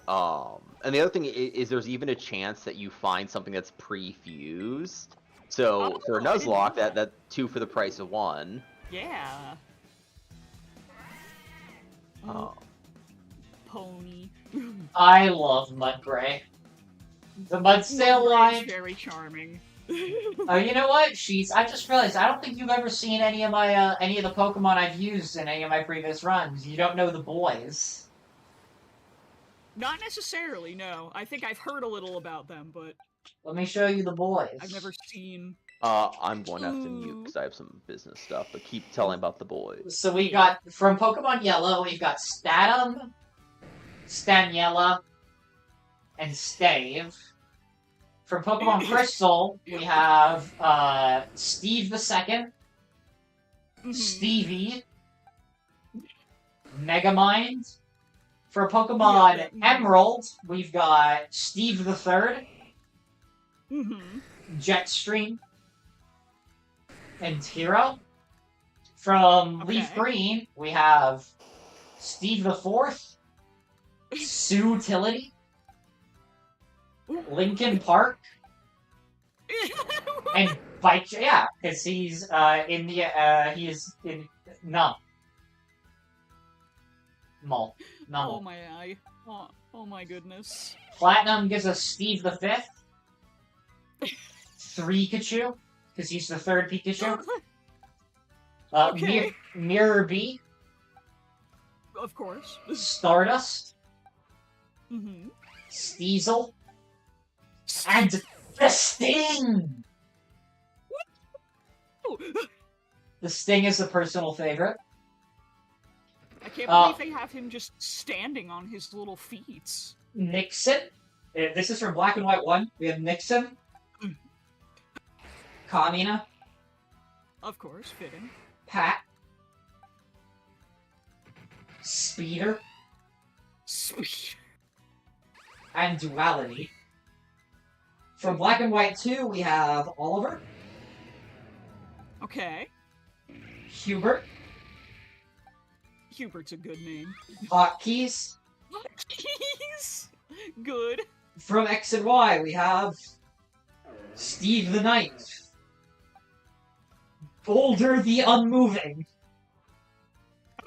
And the other thing is there's even a chance that you find something that's pre-fused. So for a Nuzlocke, that's 2 for the price of 1. Yeah. Pony. I love Mudbray. The Mudsail line. Very charming. Oh, you know what? I just realized I don't think you've ever seen any of my any of the Pokemon I've used in any of my previous runs. You don't know the boys. Not necessarily, no. I think I've heard a little about them, but Let me show you the boys. I've never seen. I'm going to have to mute because I have some business stuff, but keep telling about the boys. So we got, from Pokemon Yellow, we've got Statum, Staniela, and Stave. From Pokemon Crystal, we have Steve II, Stevie, Megamind. For Pokemon Emerald, we've got Steve III, Jetstream, and Tiro. From Leaf Green, we have Steve IV, Sutility, Lincoln Park, and Bike. Yeah, because he's in the he's in Num. Null. Oh my eye. Oh my goodness. Platinum gives us Steve V, 3 because he's the 3rd Pikachu. Mirror B. Of course. Stardust. Steezel. And the Sting! The Sting is a personal favorite. I can't believe they have him just standing on his little feet. Nixon. This is from Black and White 1. We have Nixon. Kamina. Of course, fitting. Pat. Speeder. Sweet. And Duality. From Black and White 2, we have Oliver. Okay. Hubert. Hubert's a good name. Hotkeys. Hotkeys! Good. From X and Y, we have Steve the Knight. Boulder the Unmoving.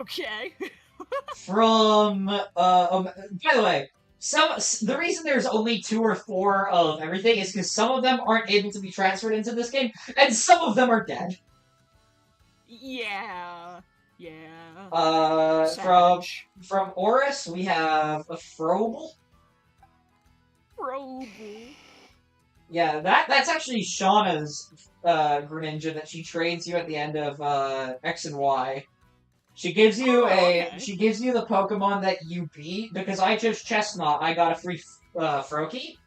Okay. From, by the way, the reason there's only 2 or 4 of everything is because some of them aren't able to be transferred into this game, and some of them are dead. Yeah. From Oris, we have a Froble. Yeah, that's actually Shauna's Greninja that she trades you at the end of X and Y. She gives you she gives you the Pokemon that you beat, because I chose Chestnut, I got a free Froakie.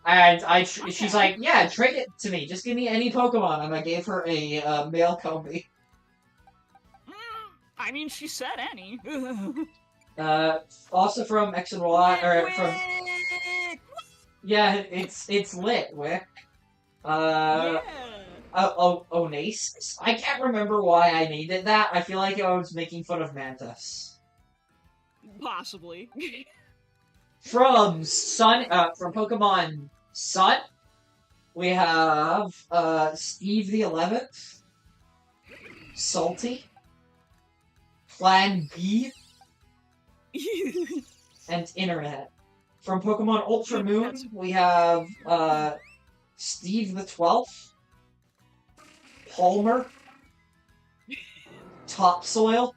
And she's like, yeah, trade it to me, just give me any Pokemon, and I gave her a male Combi. I mean, she said any. Also from X and Y, or from Yeah, it's lit, Wick. Yeah. Onasis? I can't remember why I named it that. I feel like I was making fun of Mantis. Possibly. From Pokemon Sun, we have, Steve the 11th, Salty, Plan B, and Internet. From Pokemon Ultra Moon, we have, Steve the 12th, Palmer, Topsoil,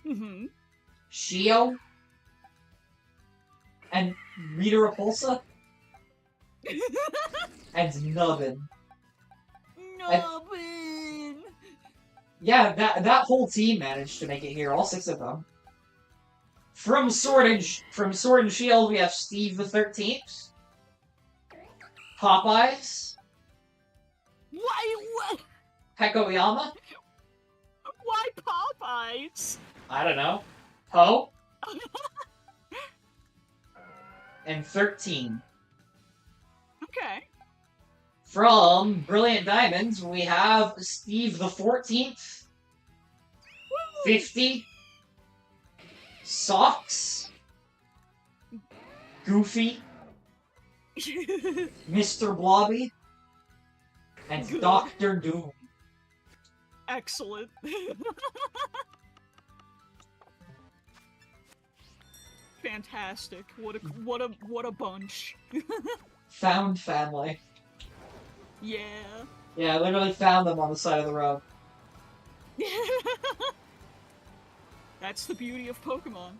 Mm-hmm. Shio, and Rita Repulsa, and Nubbin. Nubbin! Yeah, that whole team managed to make it here, all 6 of them. From Sword and Shield, we have Steve the 13th, Popeyes, What? Pekoyama, Why Popeyes? I don't know, Poe, and 13. Okay. From Brilliant Diamonds, we have Steve the 14th, 50, Socks, Goofy, Mr. Blobby, and Good. Dr. Doom. Excellent. Fantastic. What a bunch. Found family. Yeah. Yeah, I literally found them on the side of the road. That's the beauty of Pokemon.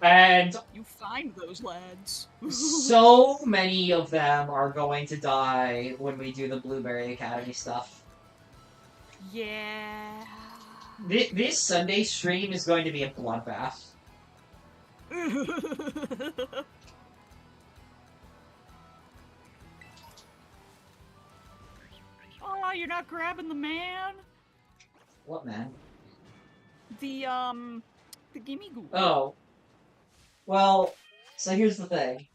And You find those lads. so many of them are going to die when we do the Blueberry Academy stuff. Yeah. This Sunday stream is going to be a bloodbath. Oh, you're not grabbing the man? What, man? The gimme goo. Oh. Well, so here's the thing.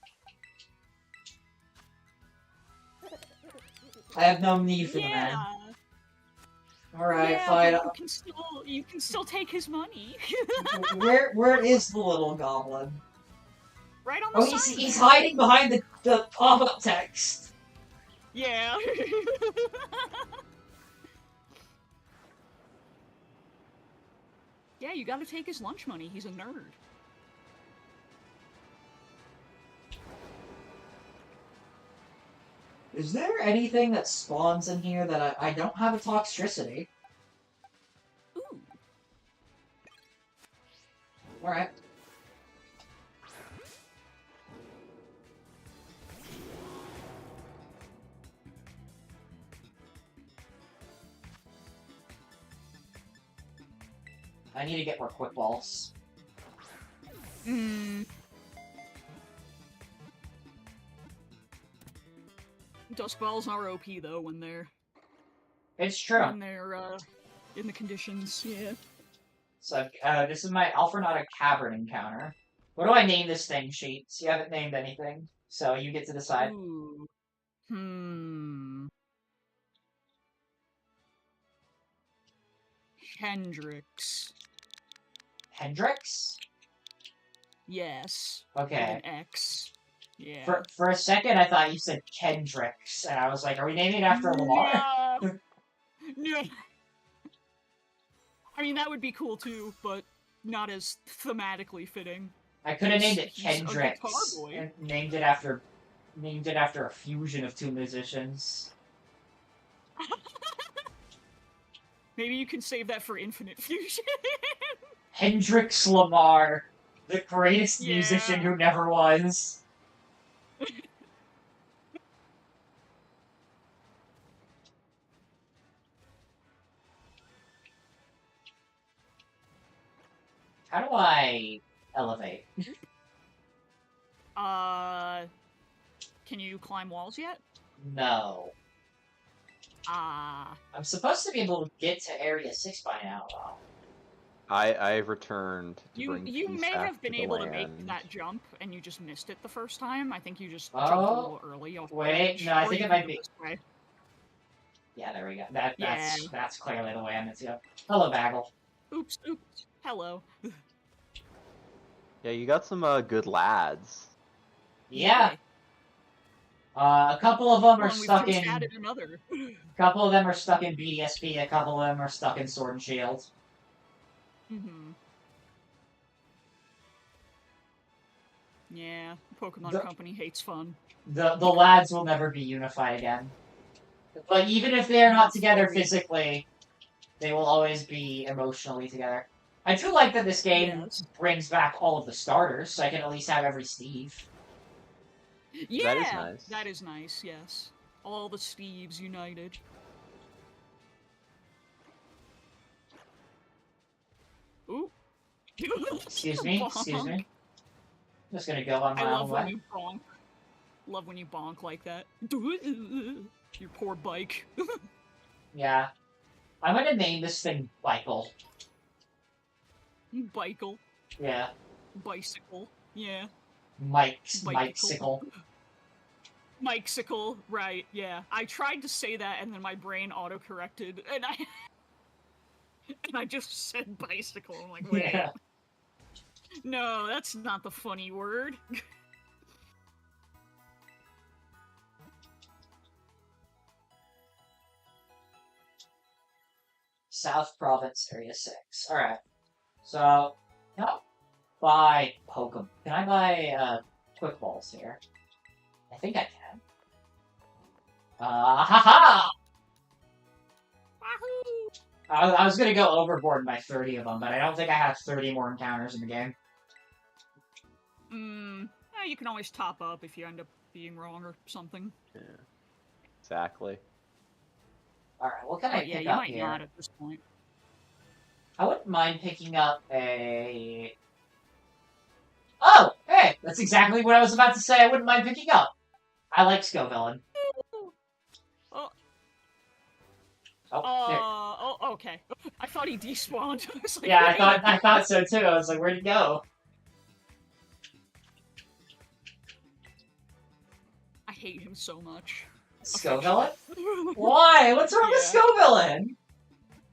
I have no need for the man. Alright, yeah, fine. You can still take his money. Where is the little goblin? Right on the Oh, side. he's hiding behind the pop-up text. Yeah. Yeah, you gotta take his lunch money. He's a nerd. Is there anything that spawns in here that I don't have a toxicity? Ooh. Alright. I need to get more quick balls. Dusk balls are OP though when they're It's true. In the conditions, yeah. So, this is my Alphronautic Cavern encounter. What do I name this thing, Sheets? You haven't named anything, so you get to decide. Ooh. Hendrix. Hendrix? Yes. Okay. With an X. Yeah. For a second, I thought you said Kendricks, and I was like, are we naming it after Lamar? No. I mean, that would be cool too, but not as thematically fitting. I could have named it He's a Kendricks guitar boy. and named it after a fusion of two musicians. Maybe you can save that for Infinite Fusion. Hendrix Lamar, the greatest musician who never was. How do I elevate? Can you climb walls yet? No. Ah. I'm supposed to be able to get to Area 6 by now, though. I've returned to You bring you peace may back have been to the able to make land. that jump, and you just missed it the first time. I think you just jumped a Oh, little early off the wait, edge. no, I Or think you it can might go be. this way. Yeah, there we go. Yeah. That's clearly the way I meant to go. Hello, Bagel. Oops. Hello. Yeah, you got some good lads. Yeah. A couple of them are Well, and we've stuck just in. added another. A couple of them are stuck in BDSP. A couple of them are stuck in Sword and Shield. Mm-hmm. Yeah, Pokemon The- Company hates fun. The lads will never be unified again. But even if they are not together fully. physically, they will always be emotionally together. I do like that this game Yes. brings back all of the starters, so I can at least have every Steve. Yeah, That is nice. That is nice. Yes, all the Steves united. Ooh. Excuse me. Bonk. I'm just gonna go on my I own love when way. you bonk. Love when you bonk like that. Your poor bike. Yeah. I'm gonna name this thing Bicycle. Bicycle. Yeah. Bicycle. Yeah. Mike-sicle. Mike-sicle. Right. Yeah. I tried to say that, and then my brain auto-corrected, and I just said bicycle. I'm like, wait. Yeah. No, that's not the funny word. South Province, Area 6. Alright. So, can I buy Pokemon? Can I buy, Quick Balls here? I think I can. Haha! Wahoo! I was gonna go overboard by 30 of them, but I don't think I have 30 more encounters in the game. You can always top up if you end up being wrong or something. Yeah. Exactly. Alright, what can I Yeah, pick you up might here? not at this point. I wouldn't mind picking up a... Oh! Hey! That's exactly what I was about to say I wouldn't mind picking up. I like Scovillain. Okay. I thought he despawned. I was like, Yeah, I thought so too. I was like, where'd he go? I hate him so much. Scovillain? Why? What's wrong with Scovillain?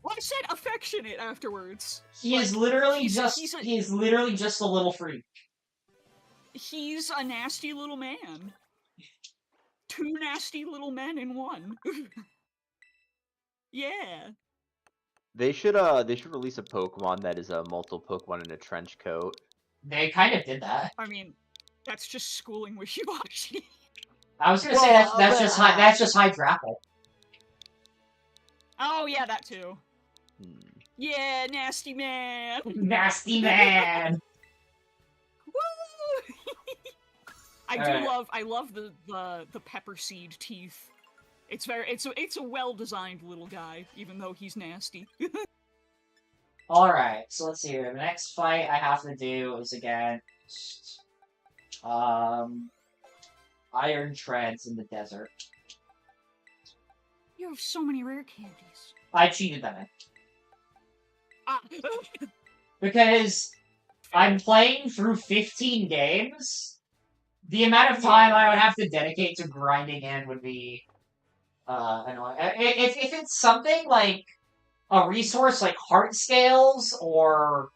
Well, I said affectionate afterwards. He is literally just a little freak. He's a nasty little man. Two nasty little men in one. Yeah. They should release a Pokemon that is a multiple Pokemon in a trench coat. They kind of did that. I mean, that's just schooling wishy-washy. I was gonna say that's just Hydrapple. Oh yeah, that too. Yeah, nasty man. Nasty man. Woo! I love the pepper seed teeth. It's a well-designed little guy, even though he's nasty. Alright, so let's see here. The next fight I have to do is against Iron Treads in the desert. You have so many rare candies. I cheated them in. Ah. Because I'm playing through 15 games. The amount of time I would have to dedicate to grinding in would be annoying. If it's something like a resource like heart scales or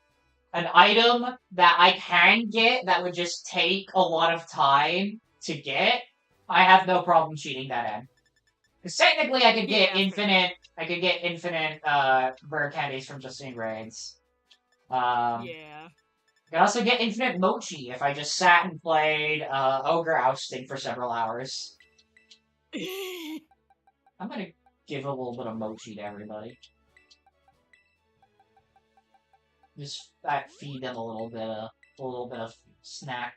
an item that I can get that would just take a lot of time to get, I have no problem cheating that in. Because technically I could get infinite rare candies from just doing raids. Yeah. I could also get infinite mochi if I just sat and played Ogre Ousting for several hours. I'm gonna give a little bit of mochi to everybody. Just feed them a little bit of snack.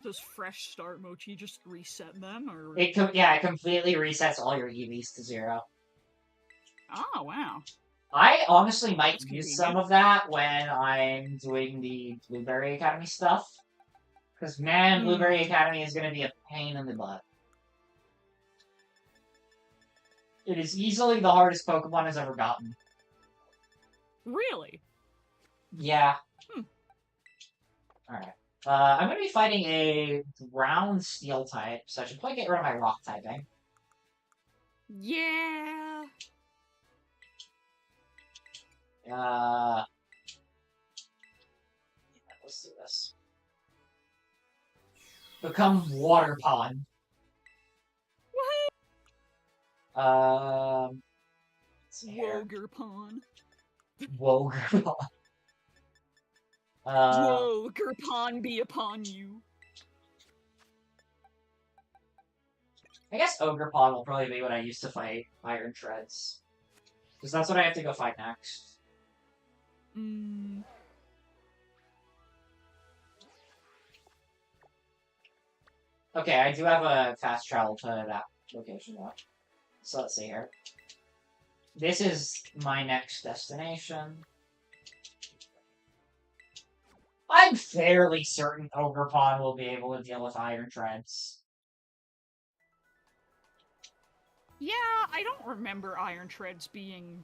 Does Fresh Start Mochi just reset them, or? It completely resets all your EVs to 0. Oh wow. I honestly might That's use convenient. some of that when I'm doing the Blueberry Academy stuff. Because, man, Blueberry Academy is going to be a pain in the butt. It is easily the hardest Pokemon has ever gotten. Really? Yeah. Alright. I'm gonna be fighting a ground steel type, so I should probably get rid of my rock typing. Yeah. Let's do this. Become water pond. Woohoo! Let's see here. Wogerpon. Wogerpon. Wogerpon be upon you. I guess Ogrepon will probably be what I use to fight Iron Treads. Because that's what I have to go fight next. Mm. Okay, I do have a fast travel to that location though. So let's see here. This is my next destination. I'm fairly certain Ogrepon will be able to deal with Iron Treads. Yeah, I don't remember Iron Treads being,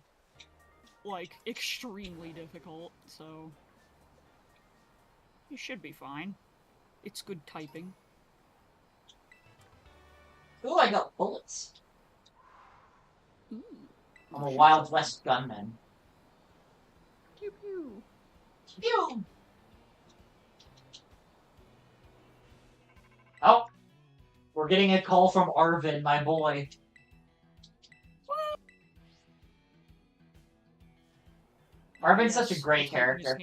like, extremely difficult, so... You should be fine. It's good typing. Ooh, I got bullets. Ooh. I'm a Wild West gunman. Pew pew. Pew! Oh! We're getting a call from Arvin, my boy. Arvin's such a great character.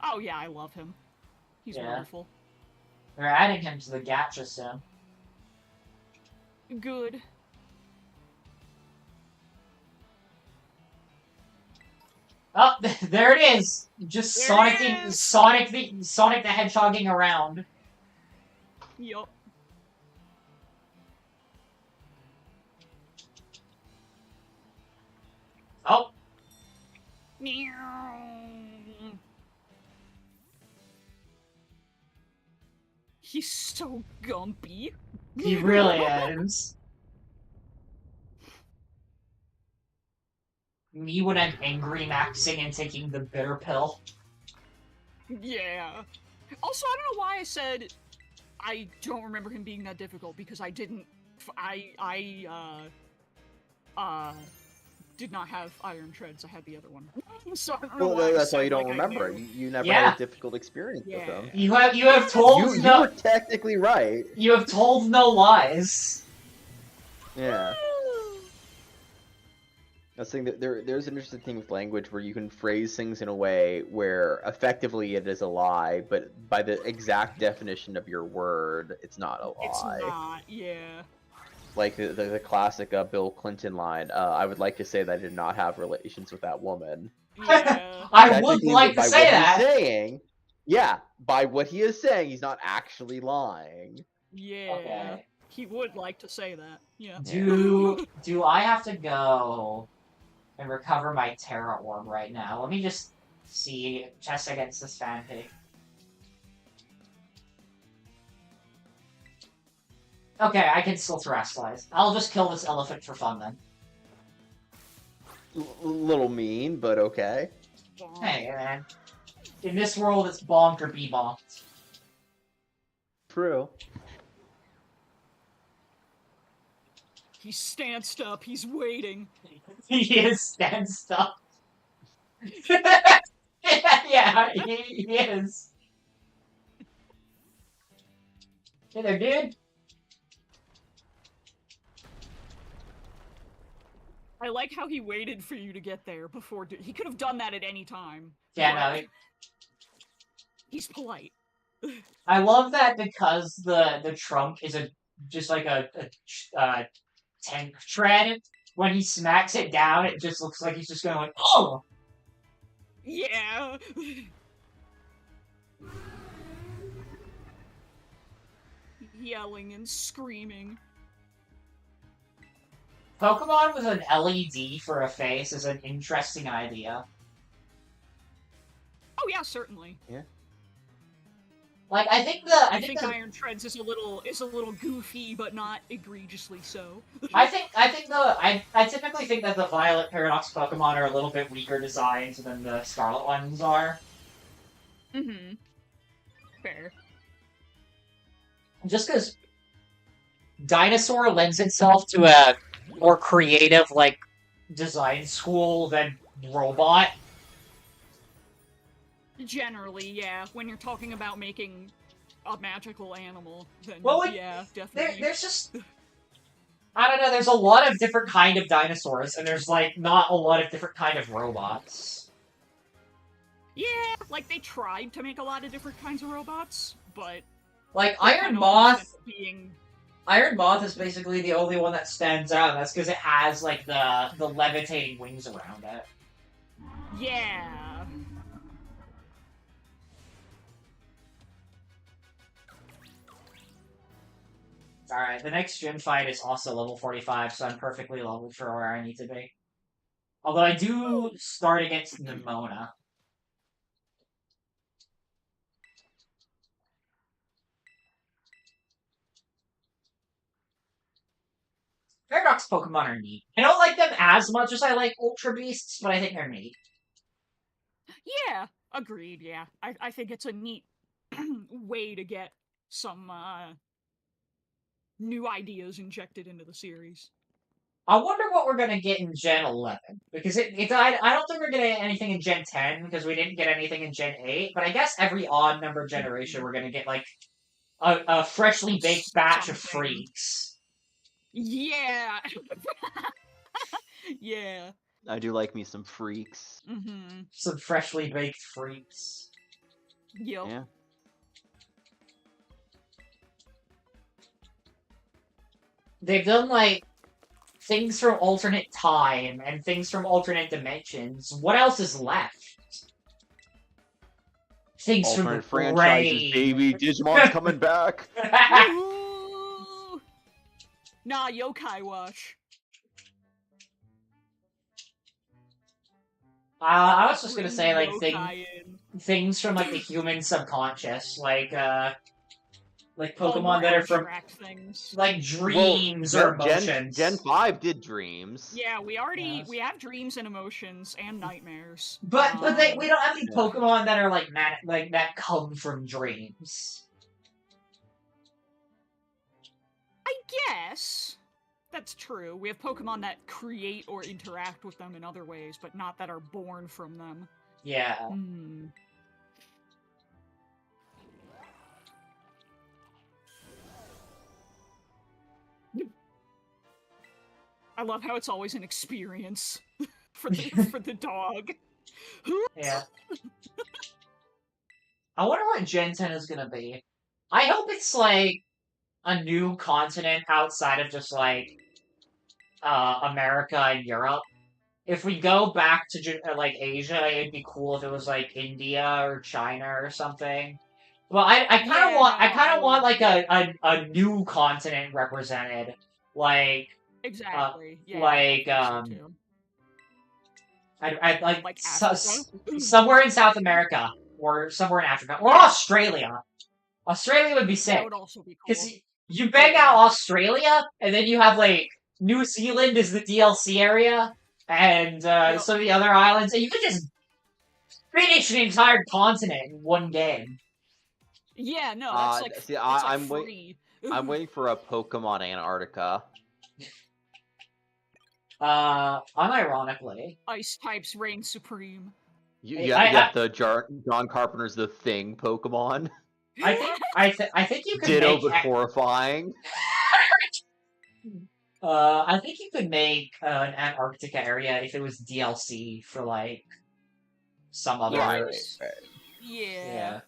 Oh yeah, I love him. He's wonderful. They're adding him to the gacha soon. Good. Oh, there it is! Just there Sonic the Hedgehogging around. Yup. Oh! Meow. He's so gumpy. He really is. Me when I'm angry maxing and taking the bitter pill. Yeah. Also, I don't know why I said I don't remember him being that difficult, because I didn't. I did not have Iron Treads. I had the other one. So I don't know why that's why you don't like remember. You never Yeah. had a difficult experience with them. You have told You no. were technically right. You have told no lies. Yeah. I was saying that there's an interesting thing with language where you can phrase things in a way where effectively it is a lie, but by the exact definition of your word, it's not a lie. It's not, yeah. Like the classic Bill Clinton line, I would like to say that I did not have relations with that woman. Yeah. I would like to say that. By what he is saying, he's not actually lying. Yeah. Okay. He would like to say that. Yeah. Do I have to go and recover my Terra Orb right now? Let me just see. Chest against this fan pig. Okay, I can still terrestrialize. I'll just kill this elephant for fun then. Little mean, but okay. Hey, man. In this world, it's bonked or be bonked. True. He's stanced up. He's waiting. He is stanced up. Yeah, he is. Hey there, dude. I like how he waited for you to get there before. He could have done that at any time. Yeah, no. He's polite. I love that because the trunk is just like a tank tread. When he smacks it down, it just looks like he's just going like, oh! Yeah! Yelling and screaming. Pokemon with an LED for a face is an interesting idea. Oh yeah, certainly. Yeah. Like, I think I think Iron Treads is a little goofy, but not egregiously so. I typically think that the Violet Paradox Pokemon are a little bit weaker designs than the Scarlet ones are. Mm-hmm. Fair. Just because Dinosaur lends itself to a more creative, like, design school than Robot. Generally, yeah. When you're talking about making a magical animal, then yeah, definitely. There's just... I don't know, there's a lot of different kind of dinosaurs, and there's, like, not a lot of different kind of robots. Yeah, like, they tried to make a lot of different kinds of robots, but... Like, Iron Moth is basically the only one that stands out, and that's because it has, like, the levitating wings around it. Yeah. Alright, the next gym fight is also level 45, so I'm perfectly leveled for where I need to be. Although I do start against Nimona. Paradox Pokemon are neat. I don't like them as much as I like Ultra Beasts, but I think they're neat. Yeah, agreed, yeah. I think it's a neat way to get some, new ideas injected into the series. I wonder what we're gonna get in Gen 11. Because I don't think we're gonna get anything in Gen 10, because we didn't get anything in Gen 8, but I guess every odd number generation we're gonna get, like, a freshly baked batch of freaks. Yeah! Yeah. I do like me some freaks. Mm-hmm. Some freshly baked freaks. Yep. Yeah. They've done, like, things from alternate time and things from alternate dimensions. What else is left? Things alternate from the franchises, baby. Digimon's coming back. Nah, Yokai Watch. I was just gonna say, like, things from, like, the human subconscious, like Pokemon that are from, things. like, dreams or emotions. Gen 5 did dreams. Yeah, we have dreams and emotions and nightmares. But we don't have any Pokemon that are, like, that come from dreams. I guess that's true. We have Pokemon that create or interact with them in other ways, but not that are born from them. Yeah. Hmm. I love how it's always an experience for the dog. Yeah. I wonder what Gen 10 is gonna be. I hope it's, like, a new continent outside of just, like, America and Europe. If we go back to, like, Asia, it'd be cool if it was, like, India or China or something. Well, I kind of want, like, a new continent represented. Like... Exactly. Yeah, like, I'd like Africa? somewhere in South America, or somewhere in Africa, or Australia. Australia would be sick. That would also be cool. Because you bang out Australia, and then you have, like, New Zealand is the DLC area, and some of the other islands, and you could just finish an entire continent in one game. Yeah, no, that's like, see, I'm free. I'm waiting for a Pokemon Antarctica. Unironically. Ice types reign supreme. You have the John Carpenter's The Thing Pokemon. I think you could Ditto, make... but horrifying. I think you could make an Antarctica area if it was DLC for, like, some others. Right. Yeah.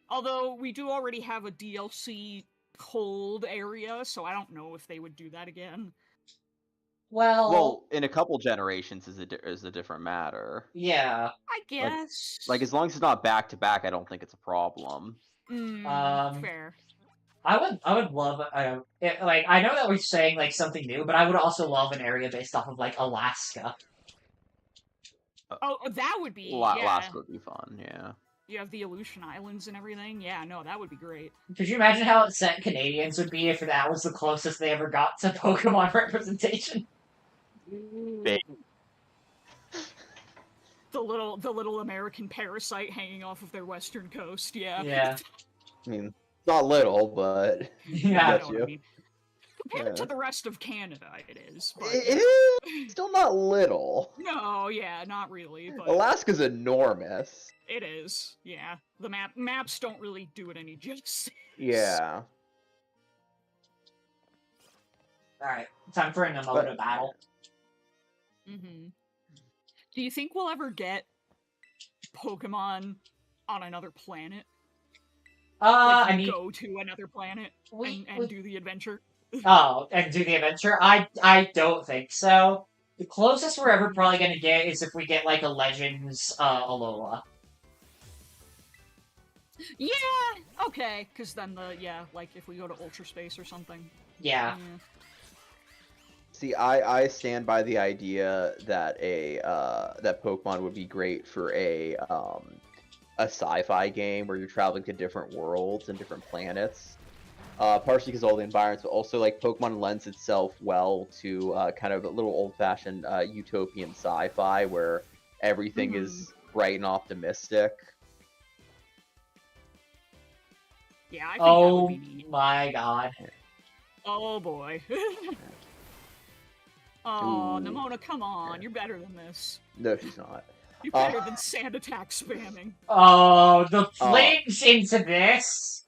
Although, we do already have a DLC cold area, so I don't know if they would do that again. Well, in a couple generations is a different matter. Yeah. I guess. Like as long as it's not back to back, I don't think it's a problem. Fair. I would love like, I know that we're saying, like, something new, but I would also love an area based off of, like, Alaska. Oh, that would be Alaska would be fun, yeah. You have the Aleutian Islands and everything. Yeah, no, that would be great. Could you imagine how upset Canadians would be if that was the closest they ever got to Pokemon representation? Big. The little American parasite hanging off of their western coast. Yeah. Yeah. I mean, not little, but Yeah. I know what I mean. Compared to the rest of Canada, it is. But, it is still not little. No, yeah, not really. But Alaska's enormous. it is. Yeah, the maps don't really do it any justice. Yeah. All right, time for a Nemona battle. Mm-hmm. Do you think we'll ever get Pokemon on another planet? I mean, go to another planet and do the adventure. Oh, and do the adventure? I don't think so. The closest we're ever probably gonna get is if we get like a Legends Alola. Yeah, okay, because then like if we go to Ultra Space or something. Yeah. See, I stand by the idea that that Pokemon would be great for a sci-fi game where you're traveling to different worlds and different planets. Partially because all the environments, but also like Pokemon lends itself well to kind of a little old-fashioned utopian sci-fi where everything is bright and optimistic. Yeah, I think that would be neat. My god. Oh boy. Oh, Nemona, come on, you're better than this. No, she's not. You're better than Sand Attack spamming. Oh, the flinch into this.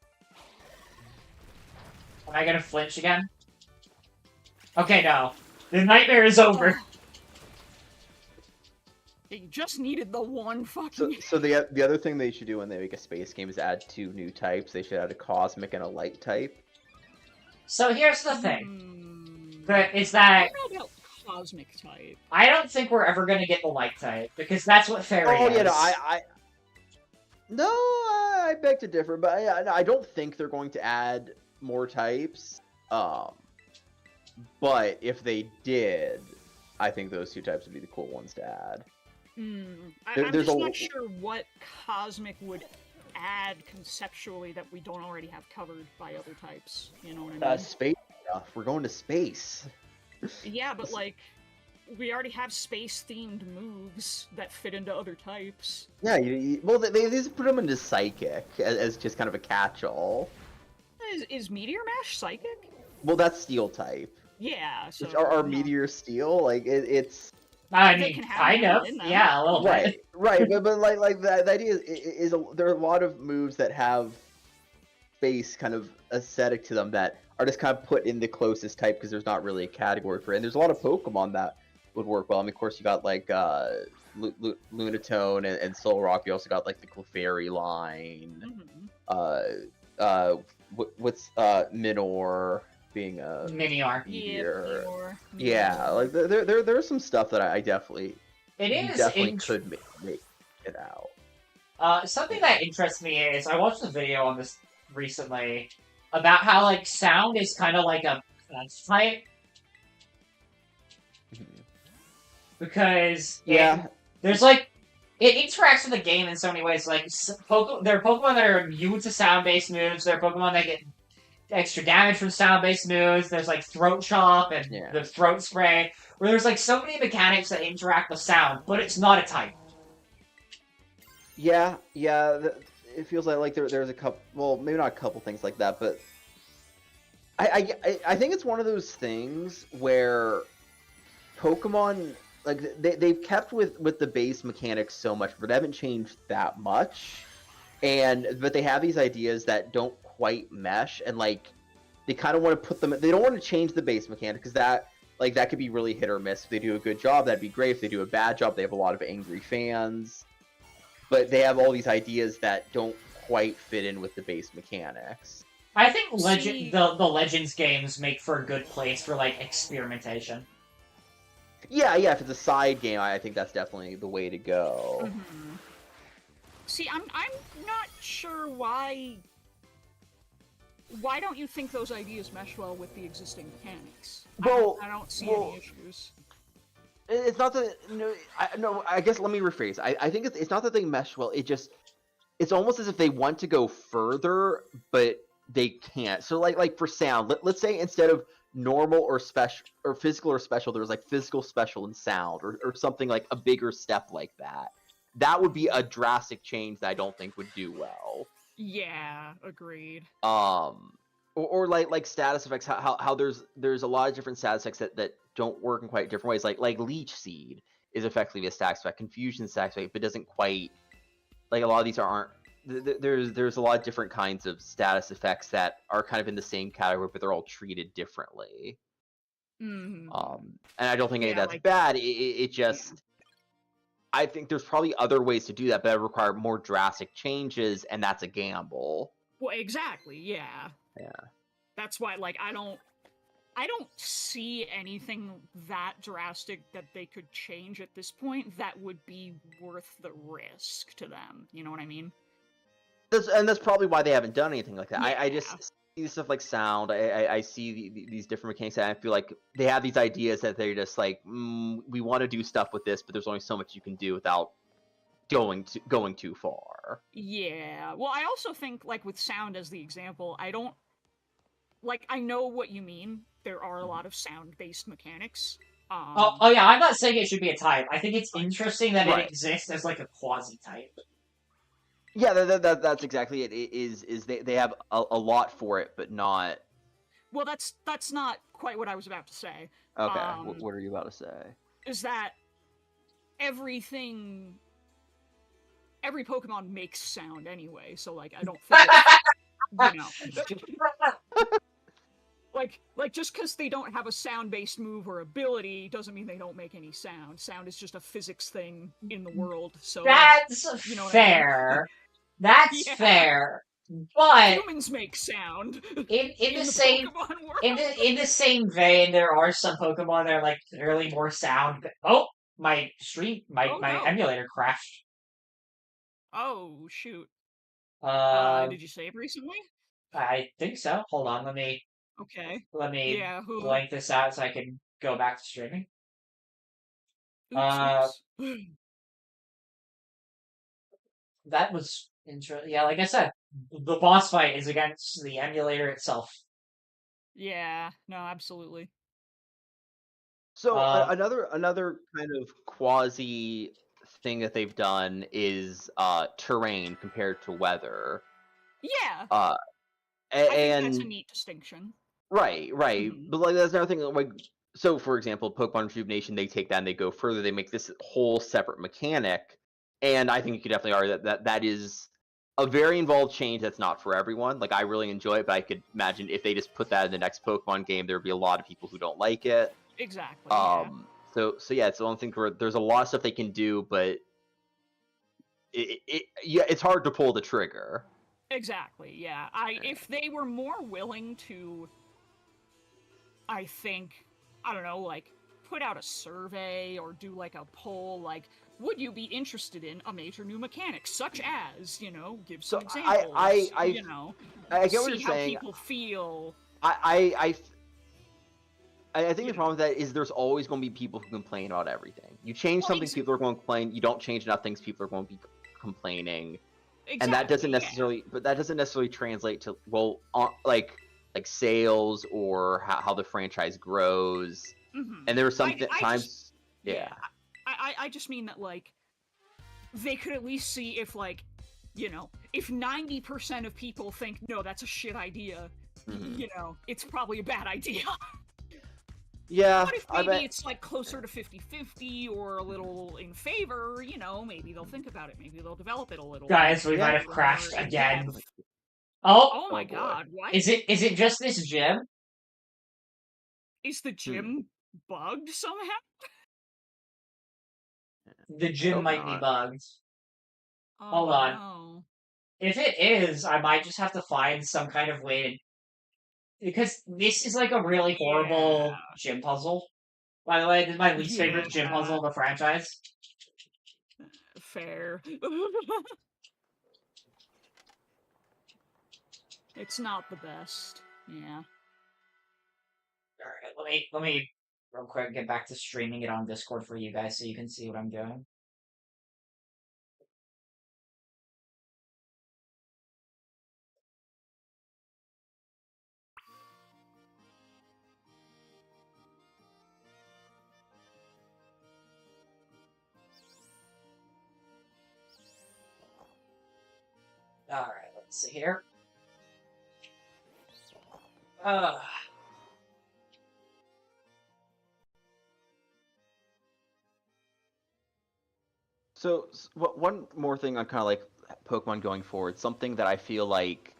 Am I gonna flinch again? Okay, no. The nightmare is over. You just needed the one fucking... So the other thing they should do when they make a space game is add 2 new types. They should add a Cosmic and a Light type. So here's the thing. I don't know about Cosmic type. I don't think we're ever gonna get the Light type, because that's what Fairy is. Yeah, no, I beg to differ, but I don't think they're going to add more types. But if they did, I think those 2 types would be the cool ones to add. I'm just not sure what Cosmic would add conceptually that we don't already have covered by other types. You know what I mean? Space stuff. We're going to space. Yeah, but like, we already have space-themed moves that fit into other types. Yeah, well, they just put them into Psychic as just kind of a catch-all. Is Meteor Mash Psychic? Well, that's Steel type. Yeah, so... Are Meteor Steel? Like, it's... I mean, kind of. Yeah, a little bit. Right, but like the idea is there are a lot of moves that have space kind of aesthetic to them that are just kind of put in the closest type because there's not really a category for it. And there's a lot of Pokemon that would work well. I mean, of course, you got like Lunatone and Solrock. You also got like the Clefairy line. What's Minor being a Minior. Meteor. Yeah, like there's some stuff that I definitely could make it out. Something that interests me is I watched a video on this recently about how like sound is kind of like a plant type because there's like it interacts with the game in so many ways. Like there are Pokemon that are immune to sound-based moves. There are Pokemon that get extra damage from sound-based moves. There's like Throat Chop and the Throat Spray, where there's like so many mechanics that interact with sound, but it's not a type. Yeah, it feels like there's a couple. Well, maybe not a couple things like that, but I think it's one of those things where Pokemon like they've kept with the base mechanics so much, but they haven't changed that much. But they have these ideas that don't quite mesh, and like they kind of want to put them. They don't want to change the base mechanic because that could be really hit or miss. If they do a good job, that'd be great. If they do a bad job, they have a lot of angry fans. But they have all these ideas that don't quite fit in with the base mechanics. I think the Legends games make for a good place for like experimentation. Yeah. If it's a side game, I think that's definitely the way to go. See, I'm not sure why. Why don't you think those ideas mesh well with the existing mechanics? Well, I don't see any issues. It's not that I guess let me rephrase. I think it's not that they mesh well. It's it's almost as if they want to go further, but they can't. So like for sound, let's say instead of normal or special or physical or special, there's like physical, special, and sound, or something like a bigger step like that. That would be a drastic change that I don't think would do well. Yeah, agreed. Or like status effects, how there's a lot of different status effects that don't work in quite different ways. Like Leech Seed is effectively a status effect, Confusion status effect, but doesn't quite, like, a lot of these aren't. There's a lot of different kinds of status effects that are kind of in the same category, but they're all treated differently. Mm-hmm. And I don't think any of that's bad. It just, I think there's probably other ways to do that, but it require more drastic changes, and that's a gamble. Well, exactly. Yeah. Yeah. That's why, like, I don't see anything that drastic that they could change at this point that would be worth the risk to them. You know what I mean? That's probably why they haven't done anything like that. Yeah. I just see stuff like sound. I see these different mechanics, and I feel like they have these ideas that they're just like, we want to do stuff with this, but there's only so much you can do without going too far. Yeah. Well, I also think, like, with sound as the example, I know what you mean. There are a lot of sound-based mechanics. Oh yeah, I'm not saying it should be a type. I think it's interesting that it exists as like a quasi-type. Yeah, that's exactly it. Is they have a lot for it, but not. Well, that's not quite what I was about to say. Okay, what are you about to say? Is that every Pokemon makes sound anyway, so like I don't think like just because they don't have a sound-based move or ability doesn't mean they don't make any sound. Sound is just a physics thing in the world. So that's fair. I mean? That's fair. But humans make sound in the same in the same vein, there are some Pokemon that are like clearly more sound. Oh, my emulator crashed. Oh shoot! Did you save recently? I think so. Hold on, let me blank this out so I can go back to streaming. Oops. That was interesting. Yeah, like I said, the boss fight is against the emulator itself. Yeah, no, absolutely. So another kind of quasi thing that they've done is terrain compared to weather. Yeah. I think that's a neat distinction. Right. Mm-hmm. But like that's another thing. Like, so for example, Pokemon Rejuvenation, they take that and they go further. They make this whole separate mechanic, and I think you could definitely argue that is a very involved change that's not for everyone. Like, I really enjoy it, but I could imagine if they just put that in the next Pokemon game, there would be a lot of people who don't like it. Exactly. So yeah, it's the one thing where there's a lot of stuff they can do, but it's hard to pull the trigger. Exactly. Yeah. If they were more willing to, I think, I don't know, like put out a survey or do like a poll, like, would you be interested in a major new mechanic, such as, give some examples. I get what you're saying. See how people feel. I think the problem with that is there's always going to be people who complain about everything. You change something, people are going to complain. You don't change enough things, people are going to be complaining. Exactly, and that doesn't necessarily, but that doesn't necessarily translate to like sales or how the franchise grows. Mm-hmm. And there are some times, I just mean that like they could at least see if like if 90% of people think no, that's a shit idea, mm-hmm. It's probably a bad idea. Yeah, but if maybe it's like closer to 50-50 or a little in favor, maybe they'll think about it. Maybe they'll develop it a little. Guys, we might have crashed again. Oh my god! What? Is it just this gym? Is the gym bugged somehow? The gym might be bugged. Oh, hold on. No. If it is, I might just have to find some kind of way to. Because this is like a really horrible gym puzzle. By the way, this is my least favorite gym puzzle in the franchise. Fair. It's not the best. Yeah. Alright, let me real quick get back to streaming it on Discord for you guys so you can see what I'm doing. see here. So, one more thing on kind of like Pokemon going forward, something that I feel like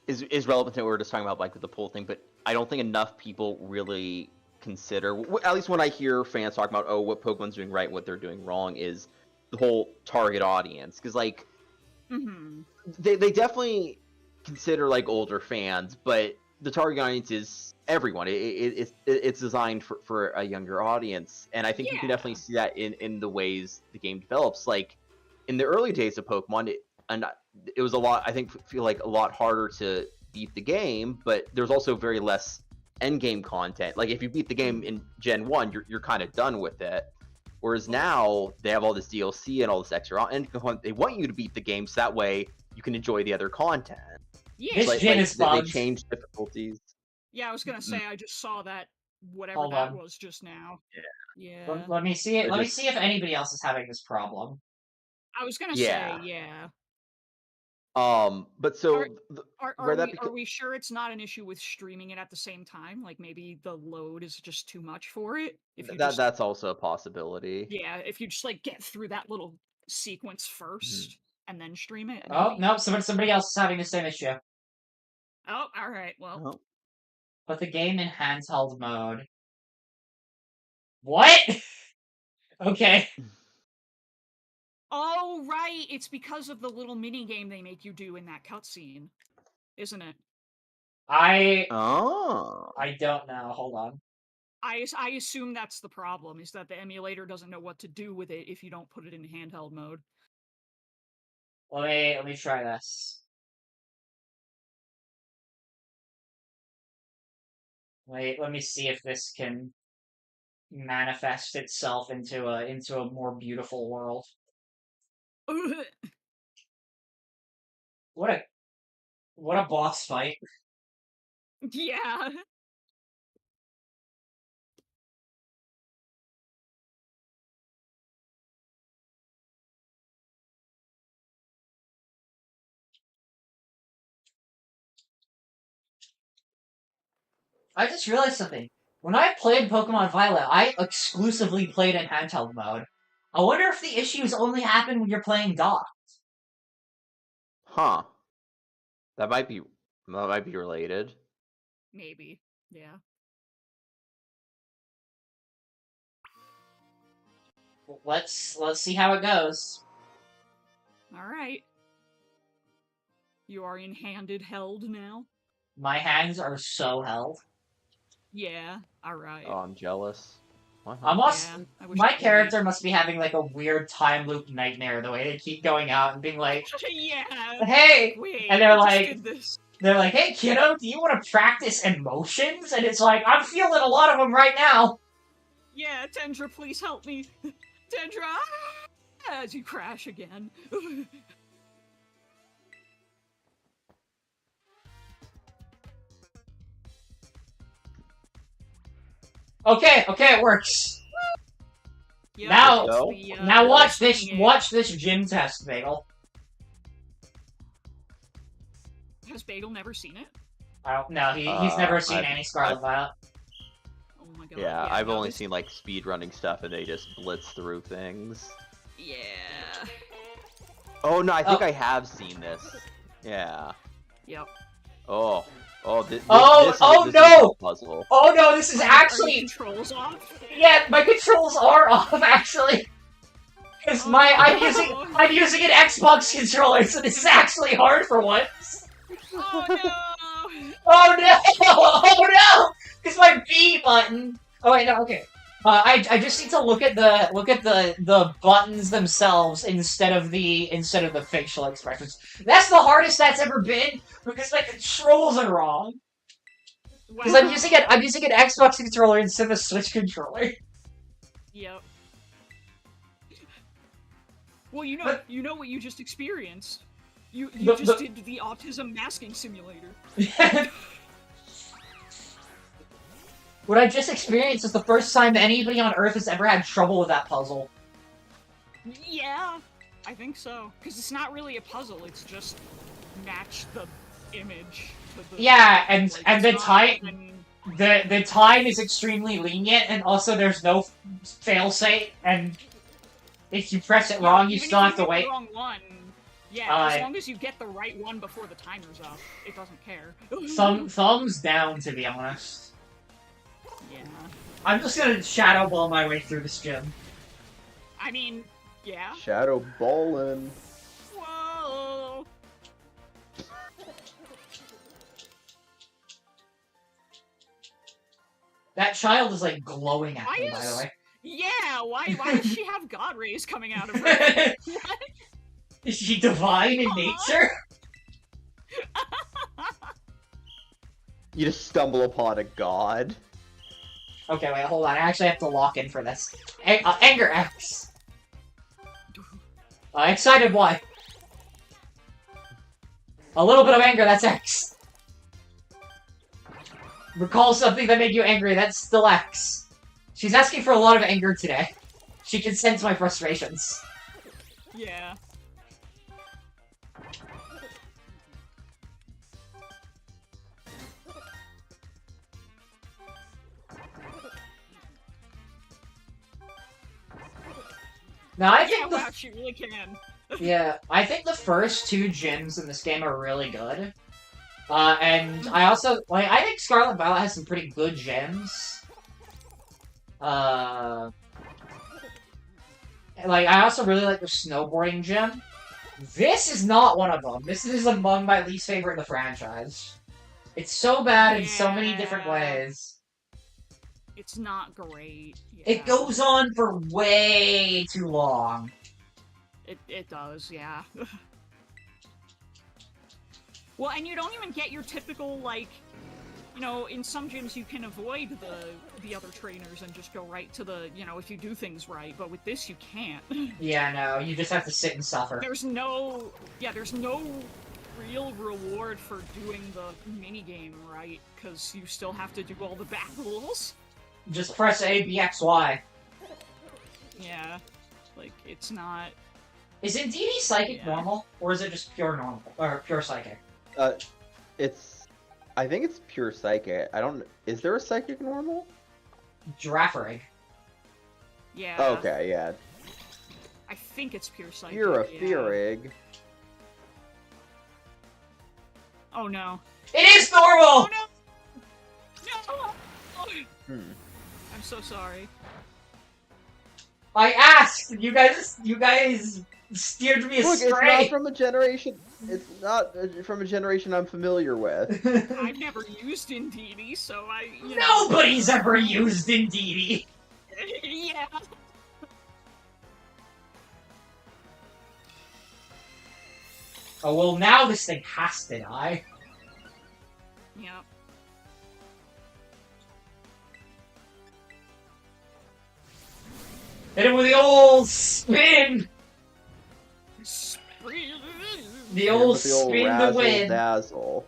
is relevant to what we were just talking about, like with the poll thing, but I don't think enough people really consider, at least when I hear fans talk about, oh, what Pokemon's doing right, what they're doing wrong, is the whole target audience. Because, like, they definitely consider, like, older fans, but the target audience is everyone. It's designed for a younger audience, and I think you can definitely see that in the ways the game develops. Like, in the early days of Pokemon, it was a lot, I feel like a lot harder to beat the game, but there's also very less end game content. Like, if you beat the game in Gen 1, you're kind of done with it. Whereas now, they have all this DLC and all this extra end content. They want you to beat the game so that way you can enjoy the other content. Yeah, this gen is bugged. They change difficulties. Yeah, I was gonna say, I just saw that, whatever that was just now. Yeah. Let me see it. Let me see if anybody else is having this problem. I was gonna say, yeah. But so are we sure it's not an issue with streaming it at the same time? Like maybe the load is just too much for it. If you that's also a possibility. Yeah, if you just like get through that little sequence first and then stream it. Oh no, somebody else is having the same issue. Oh, all right. Well, put the game in handheld mode. What? Okay. Oh, right. It's because of the little mini game they make you do in that cutscene, isn't it? I don't know. Hold on. I assume that's the problem, is that the emulator doesn't know what to do with it if you don't put it in handheld mode. Let me try this. Wait, let me see if this can manifest itself into a more beautiful world. What a boss fight. Yeah. I just realized something. When I played Pokemon Violet, I exclusively played in handheld mode. I wonder if the issues only happen when you're playing docked. Huh. That might be related. Maybe. Yeah. Let's see how it goes. All right. You are in handed held now. My hands are so held. Yeah. All right. Oh, I'm jealous. My character must be having like a weird time loop nightmare the way they keep going out and being like, yeah. Hey, wait, and they're like, hey kiddo, do you want to practice emotions? And it's like, I'm feeling a lot of them right now. Yeah, Tendra, please help me. Tendra, as you crash again. Okay, it works. Yep, now watch this gym test, Bagel. Has Bagel never seen it? No, he's never seen any Scarlet Violet. Oh my god. Yeah, I've only seen like speedrunning stuff and they just blitz through things. Yeah. Oh no, I think I have seen this. Yeah. Yep. This is a puzzle. Oh no, this is actually... Are your controls off? Yeah, my controls are off, actually. Because I'm using an Xbox controller, so this is actually hard for once. Oh no! Oh no! Oh no! Because my B button... Oh wait, no, okay. I just need to look at the buttons themselves instead of the facial expressions. That's the hardest that's ever been because my controls are wrong. Because I'm using an Xbox controller instead of a Switch controller. Yep. Well, you know what you just experienced. You just did the autism masking simulator. What I just experienced is the first time anybody on Earth has ever had trouble with that puzzle. Yeah, I think so. Because it's not really a puzzle, it's just match the image. Yeah, and like, and the it's not time even- the time is extremely lenient, and also there's no failsafe, and if you press it wrong, you even still if have to get wait. The wrong one. Yeah, as long as you get the right one before the timer's up, it doesn't care. Thumbs down, to be honest. Yeah. I'm just gonna shadow ball my way through this gym. I mean, yeah. Shadow ballin'. Whoa. That child is like glowing at me, by the way. Yeah, why does she have god rays coming out of her? What? Is she divine in nature? You just stumble upon a god. Okay, wait, hold on. I actually have to lock in for this. Anger X. Excited Y. A little bit of anger, that's X. Recall something that made you angry, that's still X. She's asking for a lot of anger today. She can sense my frustrations. Yeah. Now, I think wow, she really can. yeah, I think the first two gyms in this game are really good. And I also, like, I think Scarlet Violet has some pretty good gyms. Like, I also really like the snowboarding gym. This is not one of them. This is among my least favorite in the franchise. It's so bad in so many different ways. It's not great. Yeah. It goes on for way too long. It does, yeah. Well, and you don't even get your typical, like, you know, in some gyms you can avoid the other trainers and just go right to the, you know, if you do things right, but with this you can't. Yeah, no, you just have to sit and suffer. There's no real reward for doing the minigame right, because you still have to do all the battles. Just press A, B, X, Y. Yeah, like, it's not... Is Indeedee Psychic normal, or is it just pure normal, or pure Psychic? I think it's pure Psychic. Is there a Psychic normal? Giraffe. Yeah. Okay, yeah. I think it's pure Psychic. You're a yeah. Fearig. Oh no. It is normal! Oh no! No! Hmm. I'm so sorry. I asked! You guys steered me Look, astray! it's not from a generation. It's not from a generation I'm familiar with. I've never used Indeedee, so Nobody's ever used Indeedee! Yeah. Oh, well, now this thing has to die. Yep. Hit him with the old spin! The old spin to win. Dazzle.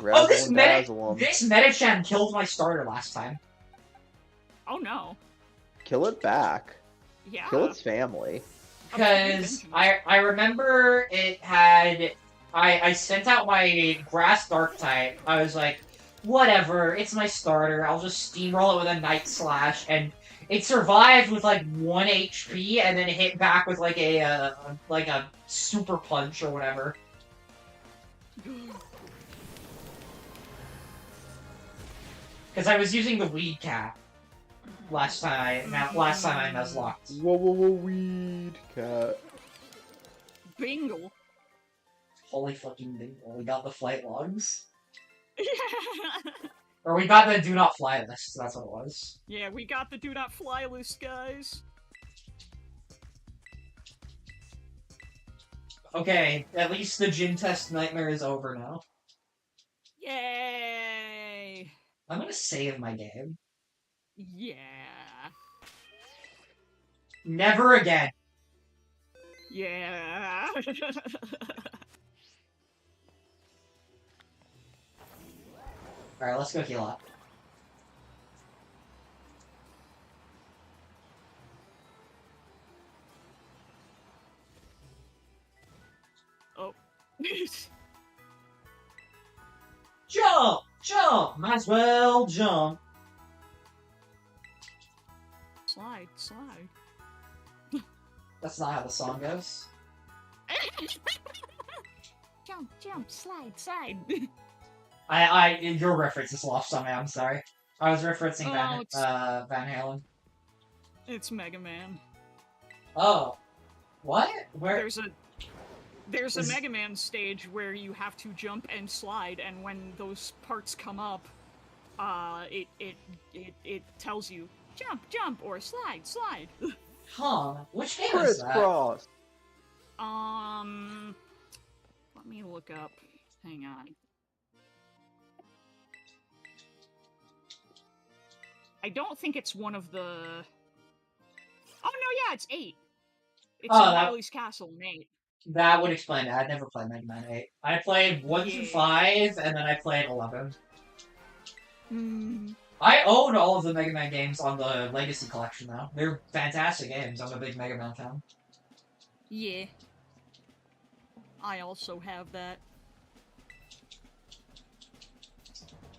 Oh, this Metachan killed my starter last time. Oh no. Kill it back. Yeah. Kill its family. Because I remember it had... I sent out my Grass Dark type. I was like, whatever, it's my starter. I'll just steamroll it with a Night Slash, and it survived with like 1 HP, and then it hit back with like a super punch or whatever. Because I was using the Weed Cat last time I Nuzlocked. Whoa, Weed Cat. Bingle. Holy fucking bingo! We got the flight logs. Yeah. Or we got the do not fly list, that's what it was. Yeah, we got the do not fly list, guys. Okay, at least the gym test nightmare is over now. Yay! I'm gonna save my game. Yeah. Never again. Yeah. Alright, let's go heal up. Jump! Jump! Might as well jump. Slide, slide. That's not how the song goes. Jump, jump, slide, slide. Your reference is lost on me, I'm sorry. I was referencing Oh, Van Halen. It's Mega Man. Oh. What? Where? There's a Mega Man stage where you have to jump and slide, and when those parts come up, it tells you jump, jump, or slide, slide. Huh. Which game is that? Crisscross. Let me look up. Hang on. I don't think it's one of the... Oh, no, yeah, it's 8. It's Wily's Castle in 8. That would explain it. I'd never played Mega Man 8. I played 1 through 5, and then I played 11. I own all of the Mega Man games on the Legacy Collection, though. They're fantastic games. I'm a big Mega Man fan. Yeah. I also have that.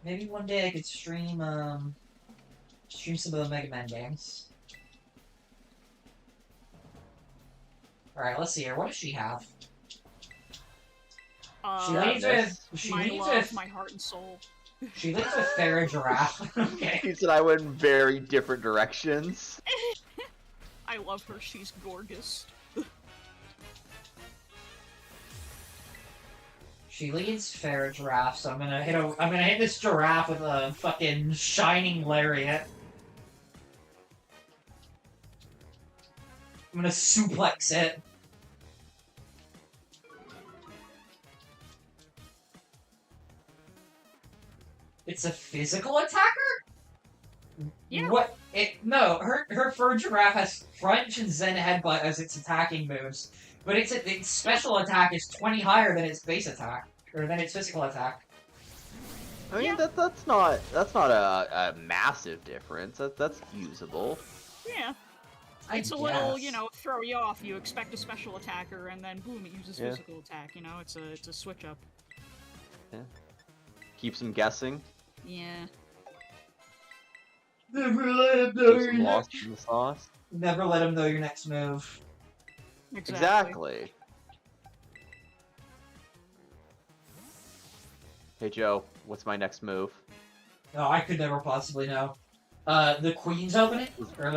Maybe one day I could stream some of the Mega Man games. Alright, let's see here. What does she have? She leads with my heart and soul. She leads with Farrah Giraffe. Okay. He said I went in very different directions. I love her. She's gorgeous. She leads Farrah Giraffe, so I'm gonna hit this giraffe with a fucking shining lariat. I'm gonna suplex it. It's a physical attacker? Yeah. What? No, her fur giraffe has crunch and zen headbutt as its attacking moves, but its special attack is 20 higher than its base attack, or than its physical attack. I mean, that's not a massive difference. That's usable. Yeah. It's a little, throw you off. You expect a special attacker, and then boom, it uses physical attack. You know, it's a switch up. Yeah. Keeps them guessing. Yeah. Never let him know Keeps them lost in the sauce. Never let him know your next move. Exactly. Hey Joe, what's my next move? No, I could never possibly know. The Queen's opening, or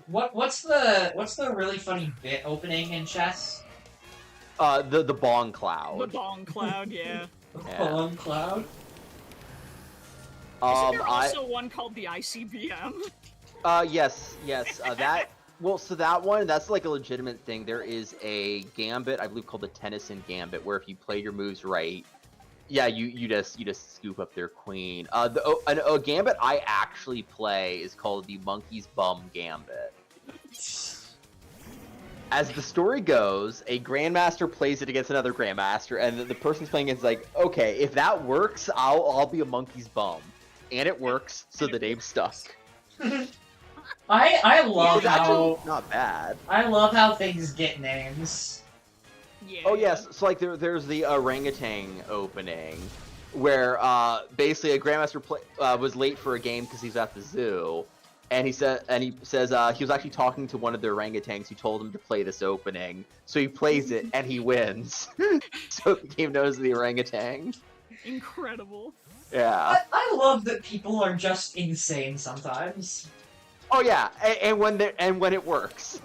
what's the really funny bit opening in chess? The Bong Cloud. The Bong Cloud, yeah. The Bong Cloud. Isn't there also one called the ICBM? Yes. So that one, that's like a legitimate thing. There is a gambit, I believe, called the Tennyson Gambit, where if you play your moves right, you just scoop up their queen. A gambit I actually play is called the Monkey's Bum Gambit. As the story goes, a grandmaster plays it against another grandmaster, and the person's playing it's like, okay, if that works, I'll be a monkey's bum, and it works, so the name stuck. I love how not bad. I love how things get names. Yeah. Oh yes, so like there's the orangutan opening, where basically a grandmaster was late for a game because he's at the zoo. And he says he was actually talking to one of the orangutans who told him to play this opening. So he plays it and he wins. So the game knows the orangutan. Incredible. Yeah. I love that people are just insane sometimes. Oh yeah, and when it works.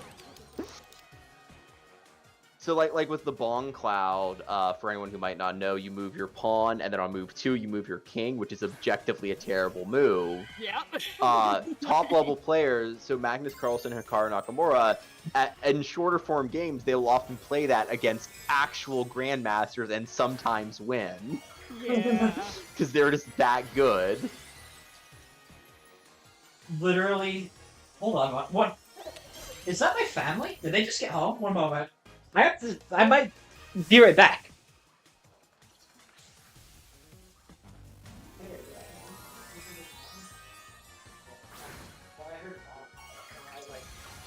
So like with the Bong Cloud, for anyone who might not know, you move your pawn, and then on move 2, you move your king, which is objectively a terrible move. Yeah. Top level players, so Magnus Carlsen and Hikaru Nakamura, in shorter form games, they'll often play that against actual grandmasters and sometimes win. Yeah. Because they're just that good. Literally. Hold on. What? Is that my family? Did they just get home? One moment. I might be right back.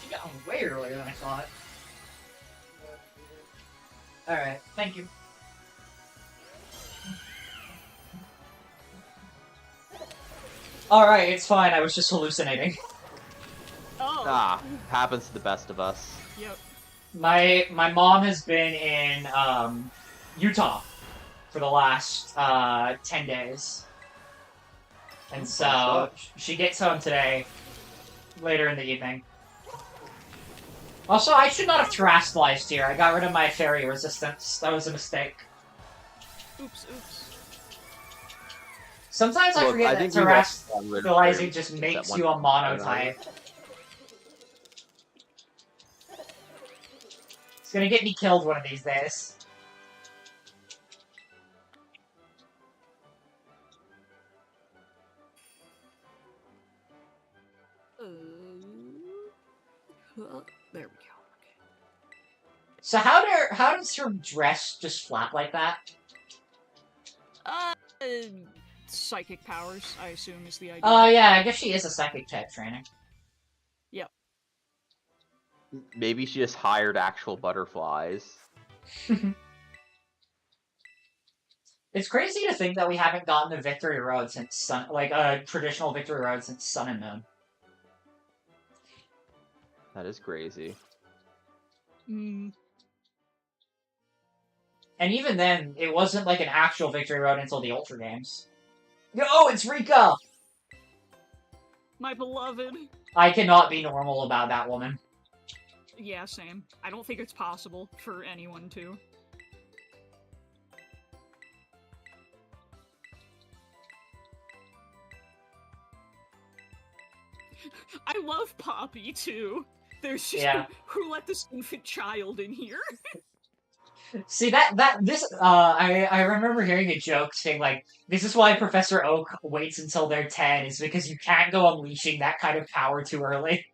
She got home way earlier than I thought. Alright, thank you. Alright, it's fine. I was just hallucinating. Oh. Ah, happens to the best of us. Yep. My mom has been in Utah for the last 10 days. And so she gets home today, later in the evening. Also, I should not have terastallized here. I got rid of my fairy resistance. That was a mistake. Oops, oops. Sometimes I forget that terastallizing just makes you a monotype. It's gonna get me killed one of these days. There we go. So how does her dress just flap like that? Psychic powers, I assume, is the idea. Oh yeah, I guess she is a psychic type training. Yep. Maybe she just hired actual butterflies. It's crazy to think that we haven't gotten a Victory Road since a traditional Victory Road since Sun and Moon. That is crazy. Mm. And even then, it wasn't like an actual Victory Road until the Ultra Games. Oh, it's Rika! My beloved. I cannot be normal about that woman. Yeah, same. I don't think it's possible for anyone to. I love Poppy, too. There's just who let this infant child in here? See, I remember hearing a joke saying, like, this is why Professor Oak waits until they're 10, is because you can't go unleashing that kind of power too early.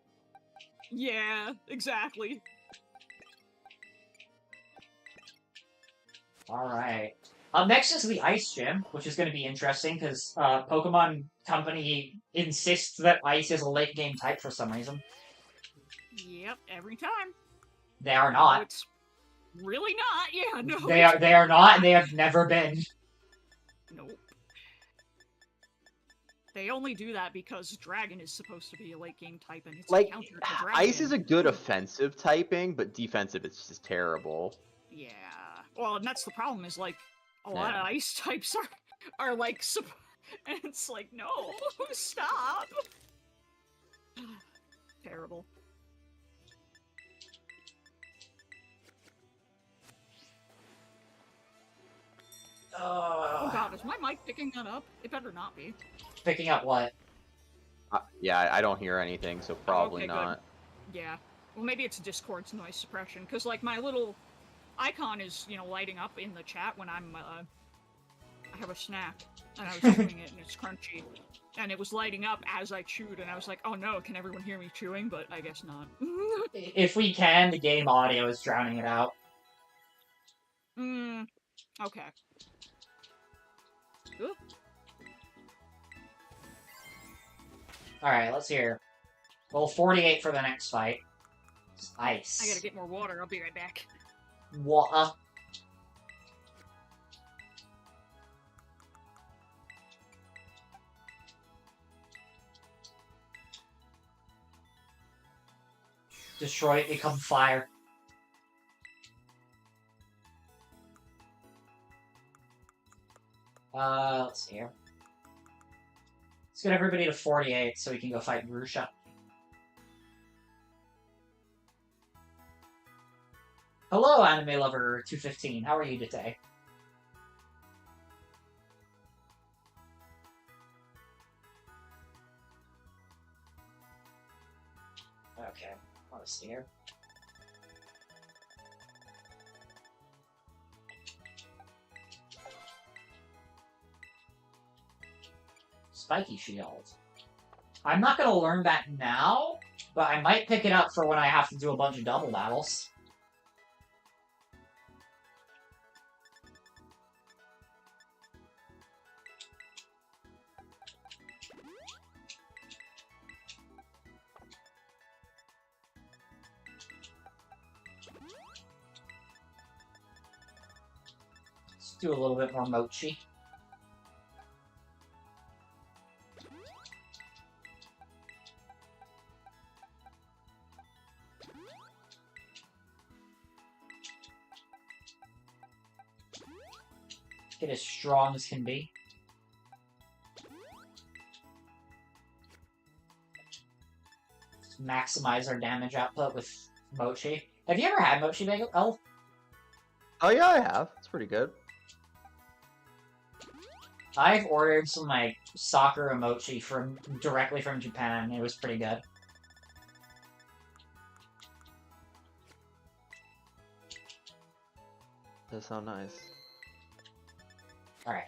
Yeah, exactly. Alright. Up next is the Ice Gym, which is going to be interesting, because Pokemon Company insists that Ice is a late-game type for some reason. Yep, every time. They are not. No, it's really not, yeah, no. They are not, and they have never been. Nope. They only do that because Dragon is supposed to be a late-game type, and it's like, a counter to Dragon. Ice is a good offensive typing, but defensive it's just terrible. Yeah. Well, and that's the problem, is, like, a lot of Ice types are like, and it's like, no, stop! Terrible. Oh god, is my mic picking that up? It better not be. Picking up what? Yeah, I don't hear anything, so probably not. Good. Yeah. Well, maybe it's Discord's noise suppression, because, like, my little icon is, you know, lighting up in the chat when I'm, I have a snack, and I was chewing it, and it's crunchy. And it was lighting up as I chewed, and I was like, oh no, can everyone hear me chewing? But I guess not. If we can, the game audio is drowning it out. Okay. Ooh. Alright, let's hear. Well, 48 for the next fight. It's Ice. I gotta get more water, I'll be right back. Water. Destroy it, become fire. Let's see here. Let's get everybody to 48 so we can go fight Grusha. Hello, Anime Lover 215. How are you today? Okay, let's see here. Spiky Shield. I'm not going to learn that now, but I might pick it up for when I have to do a bunch of double battles. Do a little bit more mochi. Get as strong as can be. Maximize our damage output with mochi. Have you ever had mochi bagel? Oh. Oh yeah, I have. It's pretty good. I've ordered some like Sakura mochi directly from Japan. It was pretty good. That sounds nice. Alright.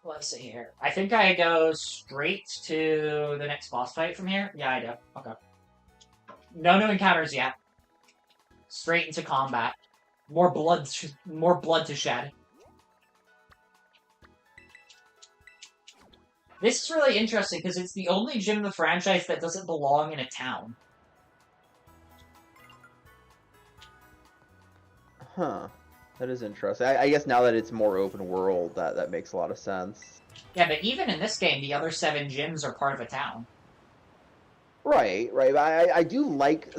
Let's see here. I think I go straight to the next boss fight from here. Yeah, I do. Okay. No new encounters yet. Straight into combat. More blood to shed. This is really interesting because it's the only gym in the franchise that doesn't belong in a town. Huh. That is interesting. I guess now that it's more open world, that makes a lot of sense. Yeah, but even in this game, the other 7 gyms are part of a town. Right. I do like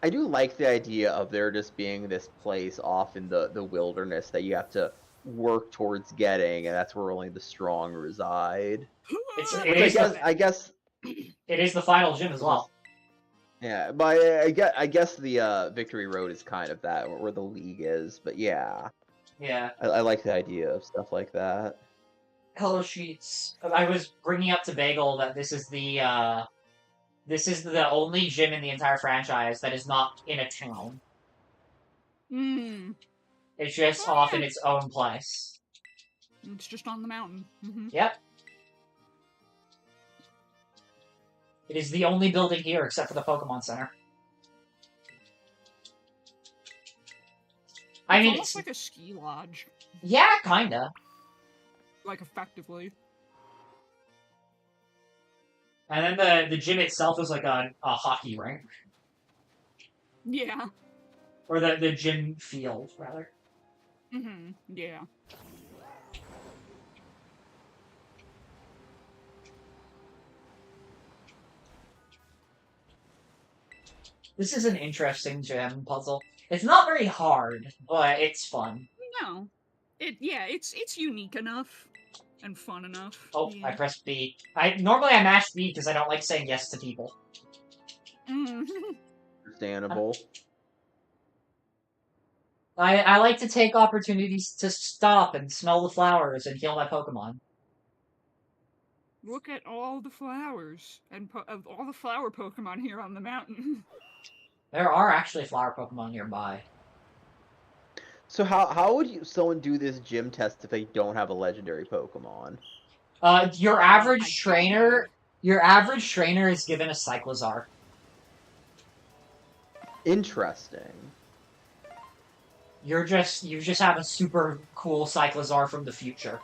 I do like the idea of there just being this place off in the wilderness that you have to work towards getting, and that's where only the strong reside. I guess it is the final gym as well. Yeah, but I guess the Victory Road is kind of that where the League is, but yeah. Yeah. I like the idea of stuff like that. Hello Sheets. I was bringing up to Bagel that this is the only gym in the entire franchise that is not in a town. It's just off in its own place. It's just on the mountain. Yep. It is the only building here except for the Pokemon Center. I mean, almost like a ski lodge. Yeah, kinda. Like, effectively. And then the gym itself is like a hockey rink. Yeah. Or the gym field, rather. Yeah. This is an interesting gym puzzle. It's not very hard, but it's fun. No. It's unique enough. And fun enough. Oh, yeah. I pressed B. Normally I mash B because I don't like saying yes to people. Understandable. I like to take opportunities to stop and smell the flowers and heal my Pokemon. Look at all the flowers and all the flower Pokemon here on the mountain. There are actually flower Pokemon nearby. So how would someone do this gym test if they don't have a legendary Pokemon? Your average trainer is given a Cyclizar. Interesting. You just have a super cool Cyclizar from the future.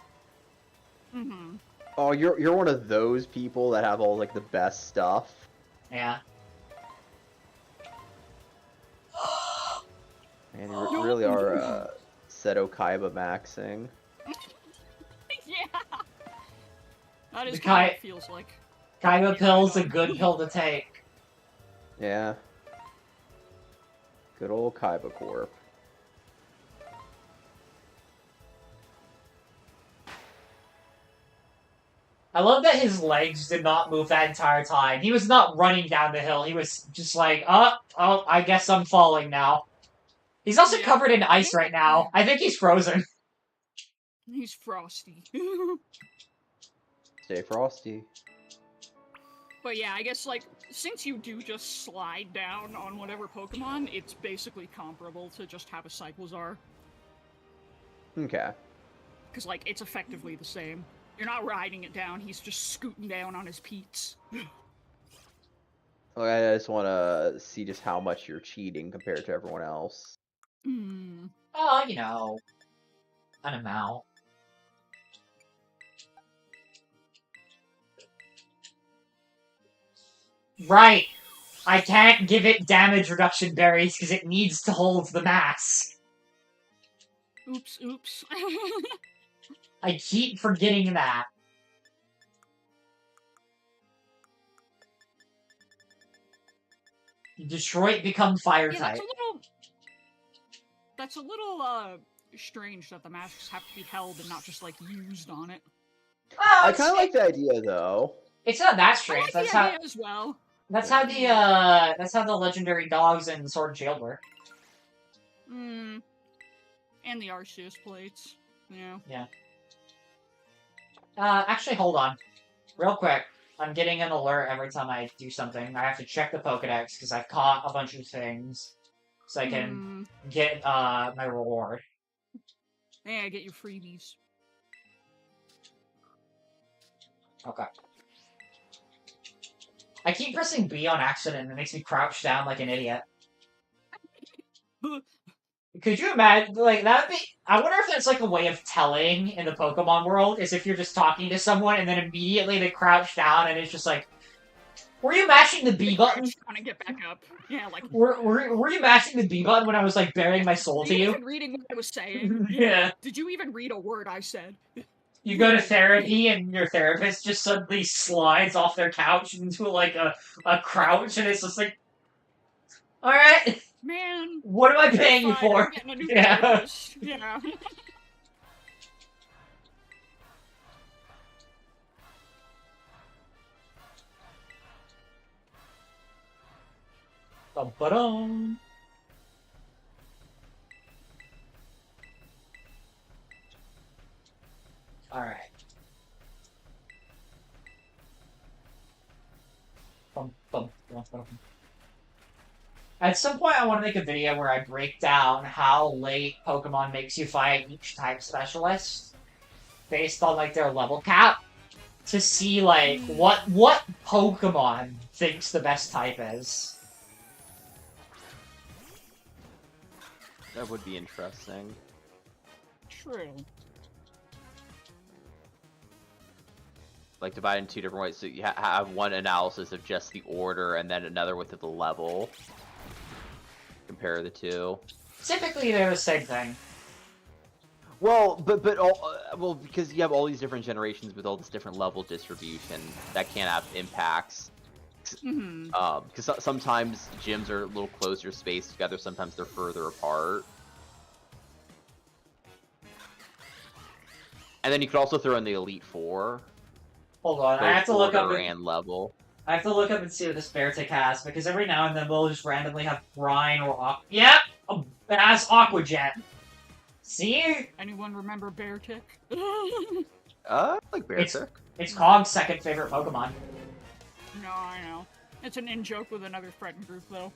Oh, you're one of those people that have all like the best stuff. Yeah. And you really are Seto Kaiba maxing. Yeah. That is kind of what it feels like. Kaiba pill's a good pill to take. Yeah. Good old Kaiba Corp. I love that his legs did not move that entire time. He was not running down the hill. He was just like, oh, I guess I'm falling now. He's also covered in ice right now. I think he's frozen. He's frosty. Stay frosty. But yeah, I guess, like, since you do just slide down on whatever Pokemon, it's basically comparable to just have a Cyclizar. Okay. Because, like, it's effectively the same. You're not riding it down, he's just scooting down on his Peats. Well, I just want to see just how much you're cheating compared to everyone else. Oh, you know, an amount. Right. I can't give it damage reduction berries because it needs to hold the mask. Oops. I keep forgetting that. Detroit become fire type. That's a little strange that the masks have to be held and not just like used on it. Oh, I kind of like the idea though. It's not that I strange. like the idea as well. That's how the legendary dogs in Sword and Shield work. And the Arceus plates. Yeah. Yeah. Actually, hold on. Real quick. I'm getting an alert every time I do something. I have to check the Pokedex because I've caught a bunch of things. So I can get my reward. Yeah, get your freebies. Okay. I keep pressing B on accident and it makes me crouch down like an idiot. Could you imagine, like, that would be... I wonder if that's, like, a way of telling in the Pokemon world, is if you're just talking to someone and then immediately they crouch down and it's just like... Were you mashing the B button? Trying to get back up. Yeah, like... Were you mashing the B button when I was, like, bearing my soul to you? Even reading what I was saying? Yeah. Did you even read a word I said? You go to therapy and your therapist just suddenly slides off their couch into, like, a crouch and it's just like... Alright. Man. What am I paying you for? I'm getting a new therapist. Yeah. Ba-ba-dum. Alright. At some point, I want to make a video where I break down how late Pokemon makes you fight each type specialist based on, like, their level cap to see, like, what Pokemon thinks the best type is. That would be interesting. True. Like, divide in two different ways. So you have one analysis of just the order, and then another with the level. Compare the two. Typically, they're the same thing. Well, but well, because you have all these different generations with all this different level distribution, that can have impacts. Because sometimes gyms are a little closer spaced together, sometimes they're further apart. And then you could also throw in the Elite Four. Hold on, I have to look up and level. I have to look up and see what this Beartic has, because every now and then they'll just randomly have Brine or Aqua. Yep! It has Aqua Jet. See? Anyone remember Beartic? Like Beartic. It's Kong's second favorite Pokemon. No, I know. It's an in-joke with another friend group, though.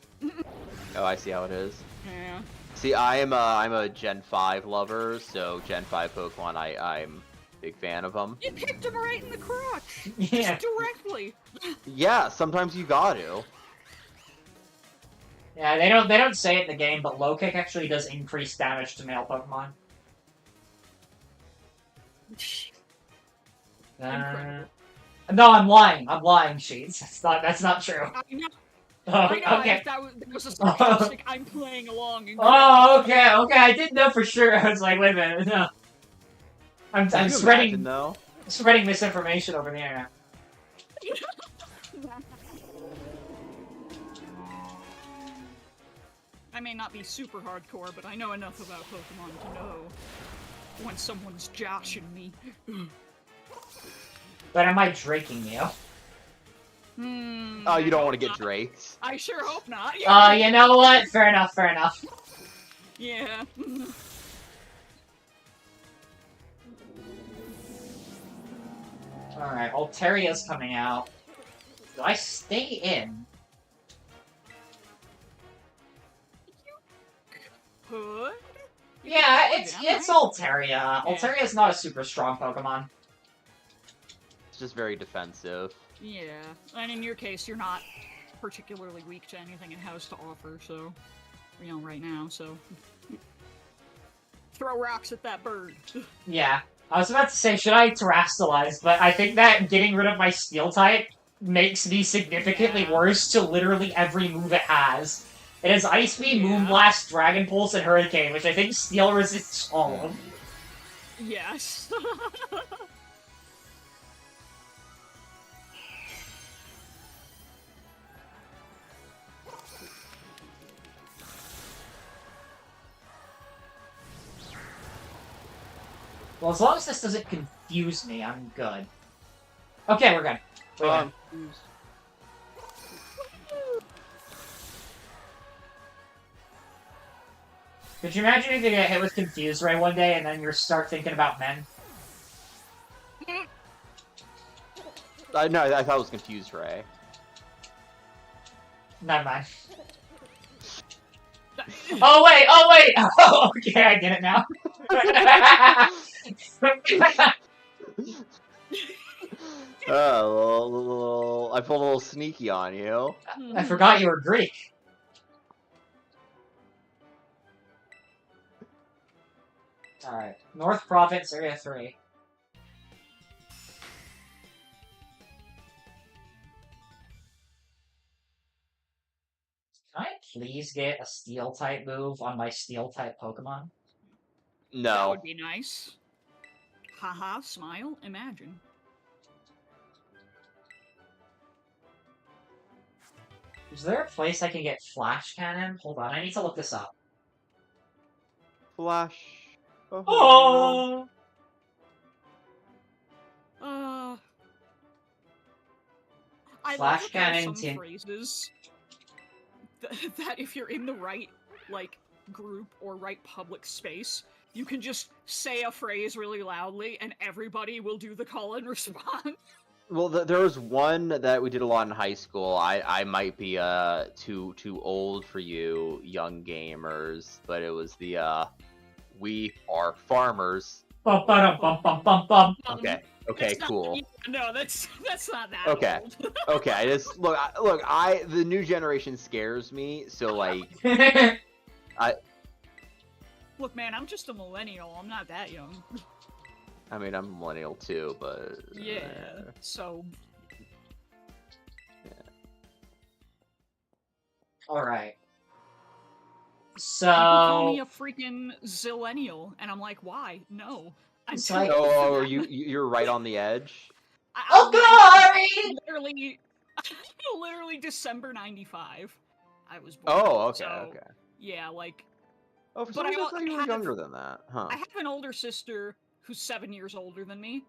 Oh, I see how it is. Yeah. See, I'm a Gen 5 lover, so Gen 5 Pokemon, I'm a big fan of them. You kicked him right in the crotch! Yeah. Just directly! Yeah, sometimes you got to. Yeah, they don't say it in the game, but low kick actually does increase damage to male Pokemon. No, I'm lying. I'm lying, Sheets. That's not true. I know. Oh, okay. okay. That was a sarcastic. I'm playing along. Oh, okay. I didn't know for sure. I was like, wait a minute. No. I'm spreading misinformation over the internet. I may not be super hardcore, but I know enough about Pokemon to know when someone's joshing me. But am I draking you? Oh, you don't want to get draked? I sure hope not. You know what? Fair enough. Yeah. Alright, Alteria's coming out. Do I stay in? Could? Yeah, it's Altaria. Altaria's not a super strong Pokemon. It's just very defensive. Yeah, and in your case, you're not particularly weak to anything it has to offer, so... You know, right now, so... Throw rocks at that bird. Yeah. I was about to say, should I Terrastalize, but I think that getting rid of my Steel type makes me significantly worse to literally every move it has. It has Ice Beam, Moonblast, Dragon Pulse, and Hurricane, which I think Steel resists all of. Yes. Well, as long as this doesn't confuse me, I'm good. Okay, we're good. Wait a minute. Could you imagine if you get hit with Confuse Ray one day and then you start thinking about men? No, I thought it was Confused Ray. Never mind. Oh wait! Oh, okay, I get it now. Oh, I pulled a little sneaky on you. I forgot you were Greek. Alright. North Province, Area 3. Can I please get a Steel-type move on my Steel-type Pokemon? No. That would be nice. Haha, smile, imagine. Is there a place I can get Flash Cannon? Hold on, I need to look this up. Flash. Oh! I Flash love that there are Cannon, some phrases that if you're in the right, like, group or right public space, you can just say a phrase really loudly and everybody will do the call and response. Well, there was one that we did a lot in high school. I might be too old for you young gamers, but it was the we are farmers. Bum, ba, dum, bum, bum, bum. Okay. Okay, cool. No, that's not that Okay. old. Okay, I just look. The new generation scares me. So like, Look, man, I'm just a millennial. I'm not that young. I mean, I'm a millennial too, but Yeah. So. Yeah. All right. So. People call me a freaking zillennial, and I'm like, why? No. I'm It's too like- old for Oh, that. you're right on the edge. Oh, glory! Literally December '95. I was born. Oh, okay, so, okay. Yeah, like Oh, for But some reason I I thought you were have- younger than that, huh? I have an older sister who's 7 years older than me,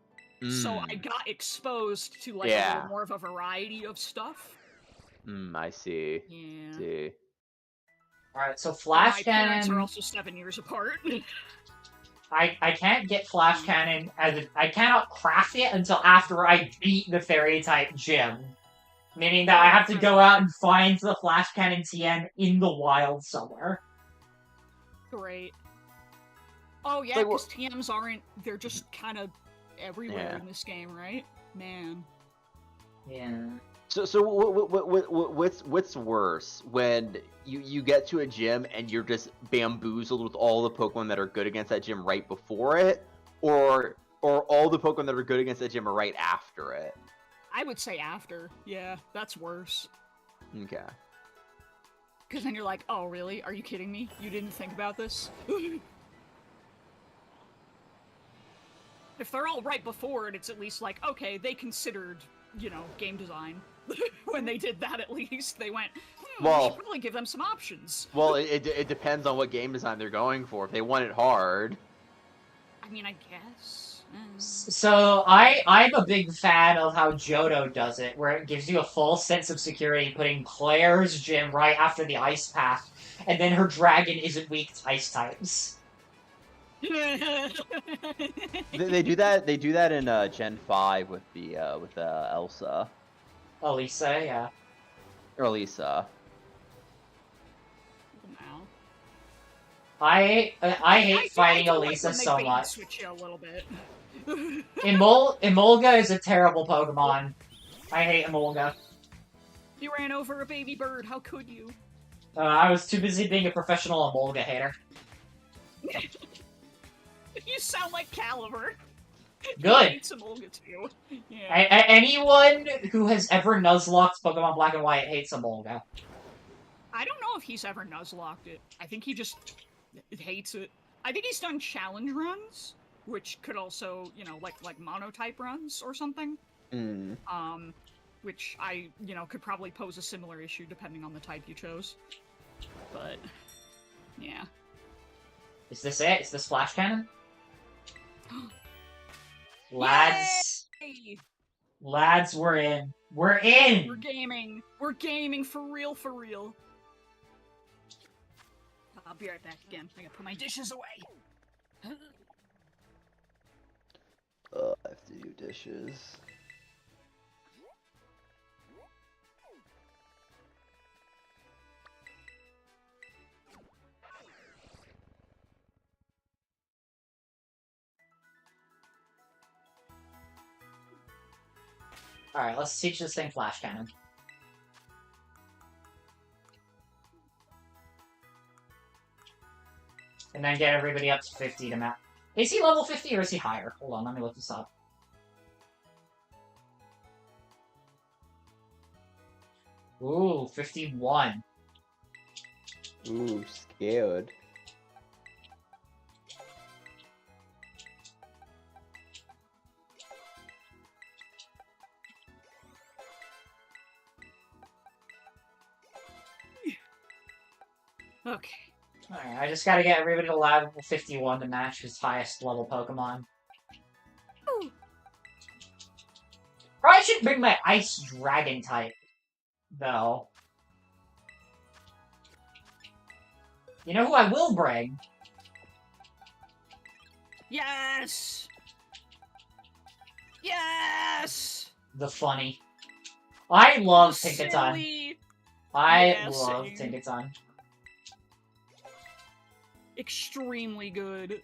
so I got exposed to like a Yeah. little more of a variety of stuff. I see. Yeah. See. Alright, so My Flash parents are Cannon. also 7 years apart. I can't get Flash Cannon I cannot craft it until after I beat the Fairy type gym. Meaning that I have to go out and find the Flash Cannon TM in the wild somewhere. Great. Oh yeah, Like, because TMs aren't. They're just kind of everywhere Yeah. in this game, right? Man. Yeah. So what's worse, when you get to a gym and you're just bamboozled with all the Pokemon that are good against that gym right before it, or all the Pokemon that are good against that gym are right after it? I would say after. Yeah, that's worse. Okay. Because then you're like, oh really? Are you kidding me? You didn't think about this? If they're all right before it, it's at least like, okay, they considered, you know, game design. When they did that, at least, they went, we Well- should probably give them some options. Well, it depends on what game design they're going for. If they want it hard. I mean, I guess. So I'm a big fan of how Johto does it, where it gives you a full sense of security putting Claire's gym right after the ice path, and then her dragon isn't weak to ice types. They do that. They do that in Gen 5 with the Elsa Elisa, yeah. or Lisa. Now. I hate fighting I do like Elisa when they so bait and much. switch you a little bit. Emolga is a terrible Pokemon. I hate Emolga. You ran over a baby bird. How could you? I was too busy being a professional Emolga hater. You sound like Caliber. Good. He hates Emolga too. Yeah. Anyone who has ever Nuzlocked Pokemon Black and White hates Emolga. I don't know if he's ever Nuzlocked it. I think he just hates it. I think he's done challenge runs, which could also, you know, like monotype runs or something. Which could probably pose a similar issue depending on the type you chose. But yeah. Is this it? Is this Flash Cannon? Lads. Yay! Lads, we're in. We're in! We're gaming. We're gaming for real, for real. I'll be right back again. I gotta put my dishes away. I have to do dishes. Alright, let's teach this thing flash cannon. And then get everybody up to 50 to map. Is he level 50 or is he higher? Hold on, let me look this up. Ooh, 51. Ooh, scared. Okay. Alright, I just gotta get everybody to level 51 to match his highest level Pokemon. Ooh. Probably should bring my Ice Dragon type, though. You know who I will bring? Yes! Yes! The Funny. I love Tinkaton. Silly. I Yeah, love same. Tinkaton. Extremely good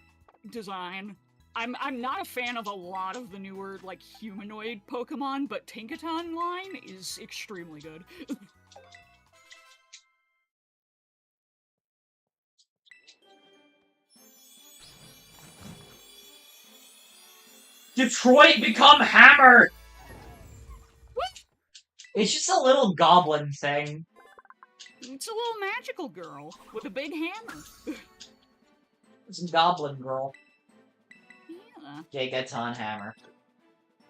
design. I'm not a fan of a lot of the newer, like, humanoid Pokemon, but Tinkaton line is extremely good. Detroit become Hammer! What? It's just a little goblin thing. It's a little magical girl with a big hammer. It's a goblin girl. Yeah. Gigaton Hammer.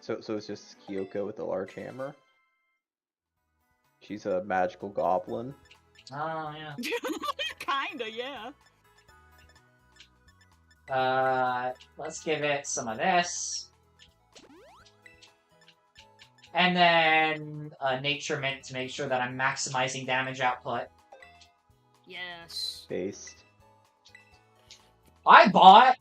So it's just Kyoko with a large hammer. She's a magical goblin. Oh, yeah. Kinda, yeah. Let's give it some of this. And then Nature Mint to make sure that I'm maximizing damage output. Yes. Based. I bought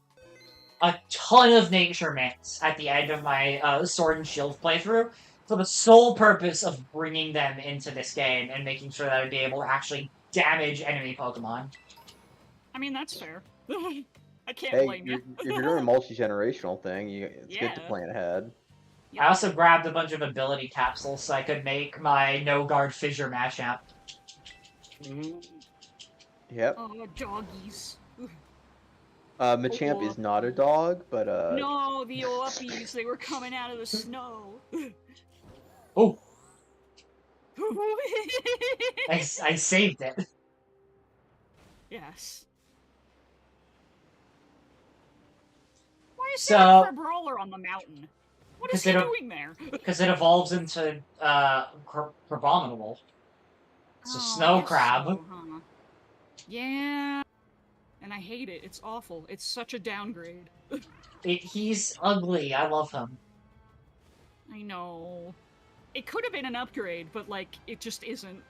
a ton of Nature Mints at the end of my Sword and Shield playthrough for the sole purpose of bringing them into this game and making sure that I'd be able to actually damage enemy Pokemon. I mean, that's fair. I can't Hey, blame you. if you're doing a multi-generational thing, it's good to Yeah. plan ahead. I also grabbed a bunch of ability capsules so I could make my No-Guard Fissure mashup. Yep. Oh, doggies. Machamp is not a dog, but No, the Oppies, they were coming out of the snow. Oh! I saved it. Yes. Why is So- there a Crabrawler on the mountain? What is 'Cause he they don't- doing there? Because it evolves into, Crabominable. It's a Oh, I snow guess crab. so, huh? Yeah. And I hate it. It's awful. It's such a downgrade. He's ugly. I love him. I know. It could have been an upgrade, but, like, it just isn't.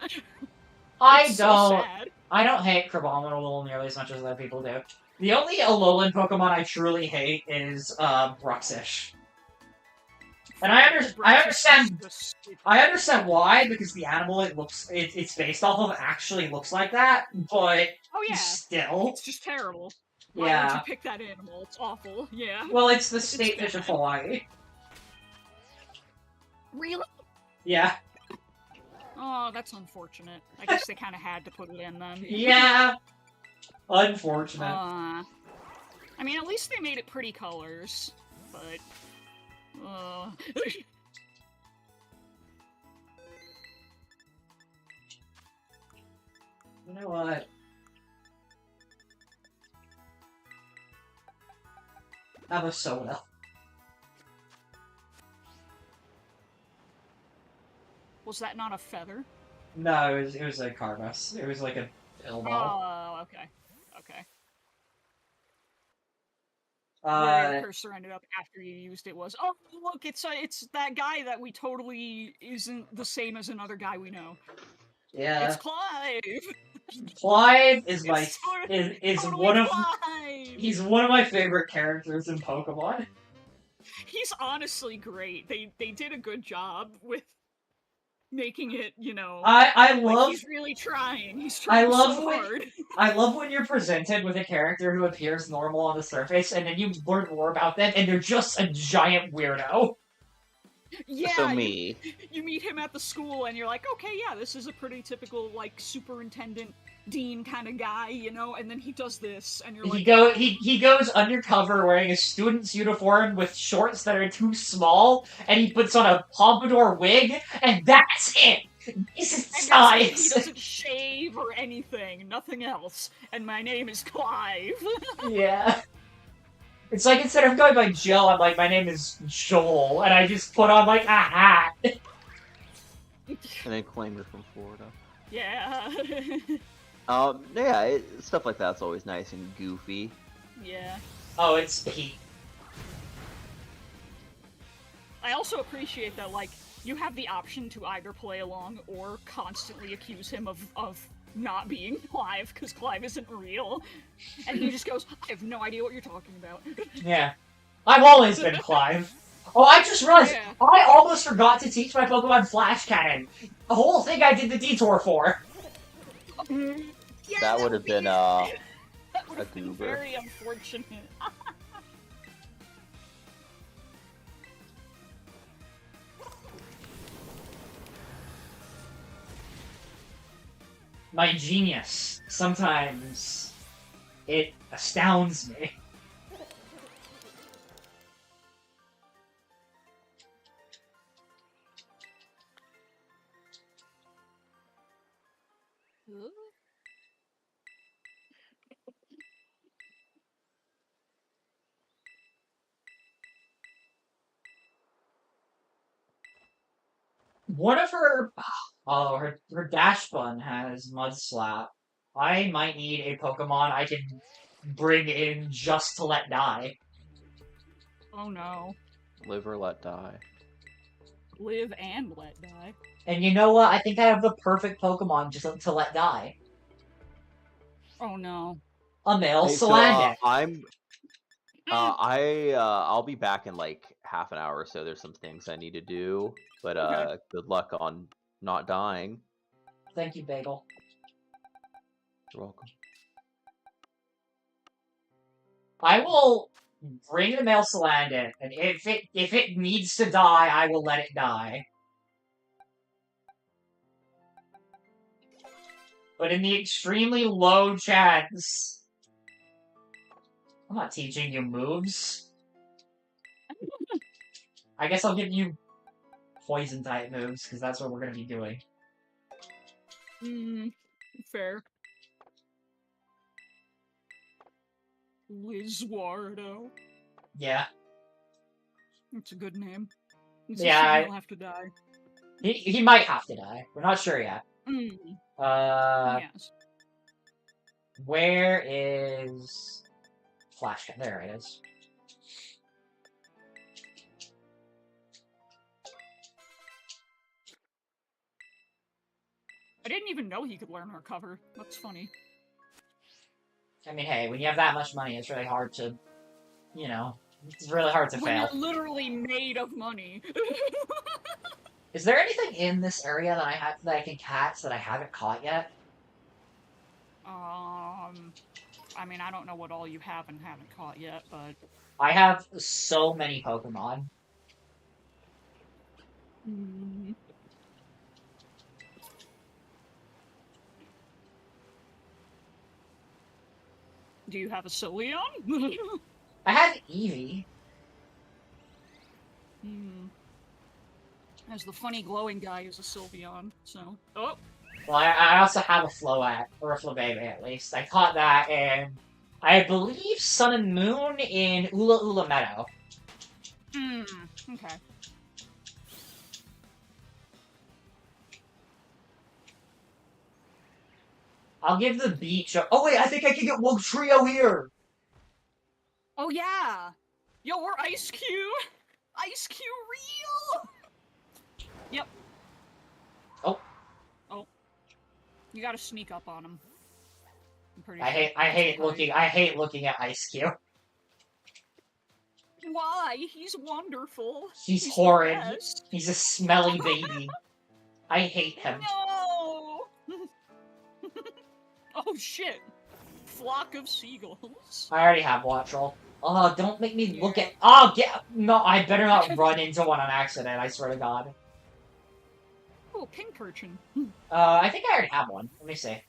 I It's don't. so sad. I don't hate Crabominable nearly as much as other people do. The only Alolan Pokemon I truly hate is Bruxish. And I understand. I understand why, because the animal it's based off of actually looks like that, but Oh yeah, still. it's just terrible. Why would Yeah. you pick that animal? It's awful. Yeah. Well, it's the state fish of bad. Hawaii. Really? Yeah. Oh, that's unfortunate. I guess they kind of had to put it in then. Yeah. Unfortunate. I mean, at least they made it pretty colors, but. You know what? Have a soda. Was that not a feather? No, it was a Carbus. It was like a pill ball. Oh, okay. Okay. where your cursor ended up after you used it was, oh, look, it's that guy that we totally isn't the same as another guy we know. Yeah. It's Clive! Clive is Totally one of Clive! he's one of my favorite characters in Pokemon. He's honestly great. They did a good job with making it, you know. I love. He's really trying. He's trying so hard. I love when you're presented with a character who appears normal on the surface, and then you learn more about them, and they're just a giant weirdo. Yeah, So me. You meet him at the school, and you're like, okay, yeah, this is a pretty typical like superintendent dean kind of guy, you know. And then he does this, and you're like, he goes undercover wearing a student's uniform with shorts that are too small, and he puts on a pompadour wig, and that's it. This is size. He doesn't shave or anything, nothing else. And my name is Clive. Yeah. It's like instead of going by Joe, I'm like, my name is Joel, and I just put on like a hat. And then claim you're from Florida. Yeah. Yeah, stuff like that's always nice and goofy. Yeah. Oh, it's Pete. I also appreciate that, like, you have the option to either play along or constantly accuse him of not being Clive, because Clive isn't real. And he just goes, I have no idea what you're talking about. Yeah. I've always been Clive. Oh, I just realized, Yeah. I almost forgot to teach my Pokemon Flash Cannon. The whole thing I did the detour for. Yeah, That would have been, that would a have been goober. very unfortunate. My genius. Sometimes it astounds me. One of her... Oh, her Dash Bun has Mud Slap. I might need a Pokemon I can bring in just to let die. Oh no. Live or let die. Live and let die. And you know what? I think I have the perfect Pokemon just to let die. Oh no. A male Hey, Salandit. I'll be back in like half an hour or so. There's some things I need to do, but Okay. good luck on not dying. Thank you, Bagel. You're welcome. I will bring the male Salandit, and if it needs to die, I will let it die. But in the extremely low chance... I'm not teaching you moves. I guess I'll give you poison-type moves, because that's what we're going to be doing. Fair. Lizwardo. Yeah. That's a good name. Yeah, He'll have to die. He might have to die. We're not sure yet. Yes. Where is... Flash? There it is. I didn't even know he could learn Recover. That's funny. I mean, hey, when you have that much money, it's really hard to, you know, it's really hard to When fail. you're literally made of money. Is there anything in this area that I can catch that I haven't caught yet? I mean, I don't know what all you have and haven't caught yet, but... I have so many Pokemon. Do you have a Sylveon? I have Eevee. As the funny glowing guy is a Sylveon, so... Oh! Well, I also have a Floette, or a Flabébé at least. I caught that in, I believe, Sun and Moon in Ula Ula Meadow. Okay. I'll give the beach a... Oh wait, I think I can get Wugtrio here! Oh yeah! Yo, we're Ice Cube! Ice Cube real! Yep. Oh. Oh. You gotta sneak up on him. I'm pretty I sure. hate looking at Ice Cube. Why? He's wonderful. He's the horrid. best. He's a smelly baby. I hate him. No! Oh shit. Flock of seagulls. I already have Watch Roll. Oh, don't make me look at. Oh, no! I better not run into one on accident. I swear to God. Oh, pink urchin. I think I already have one. Let me see.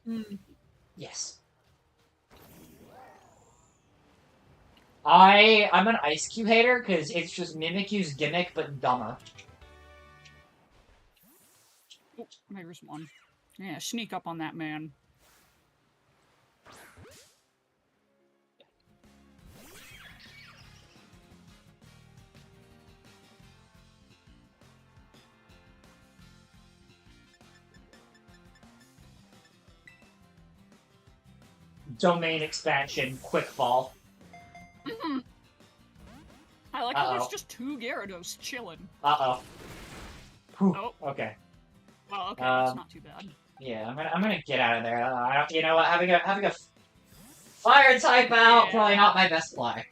Mm. Yes. I'm an Ice Cube hater because it's just Mimikyu's gimmick but dumber. Oh, there's one. Yeah, sneak up on that man. Domain expansion, quick fall. I like how there's just 2 Gyarados chilling. Uh-oh. Oh. Okay. Well, okay, that's not too bad. Yeah, I'm gonna get out of there. I don't, you know what? Having a fire type out, probably not my best play.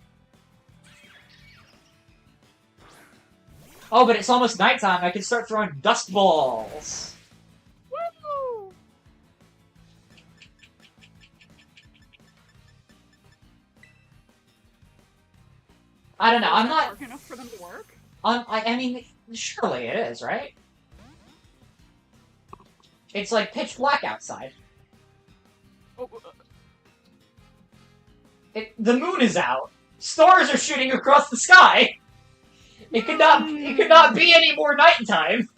Oh, but it's almost nighttime. I can start throwing dust balls. Woo! I don't know. I'm Is that not. dark enough for them to work? I mean, surely it is, right? It's like pitch black outside. Oh, The moon is out. Stars are shooting across the sky. It could not be any more nighttime.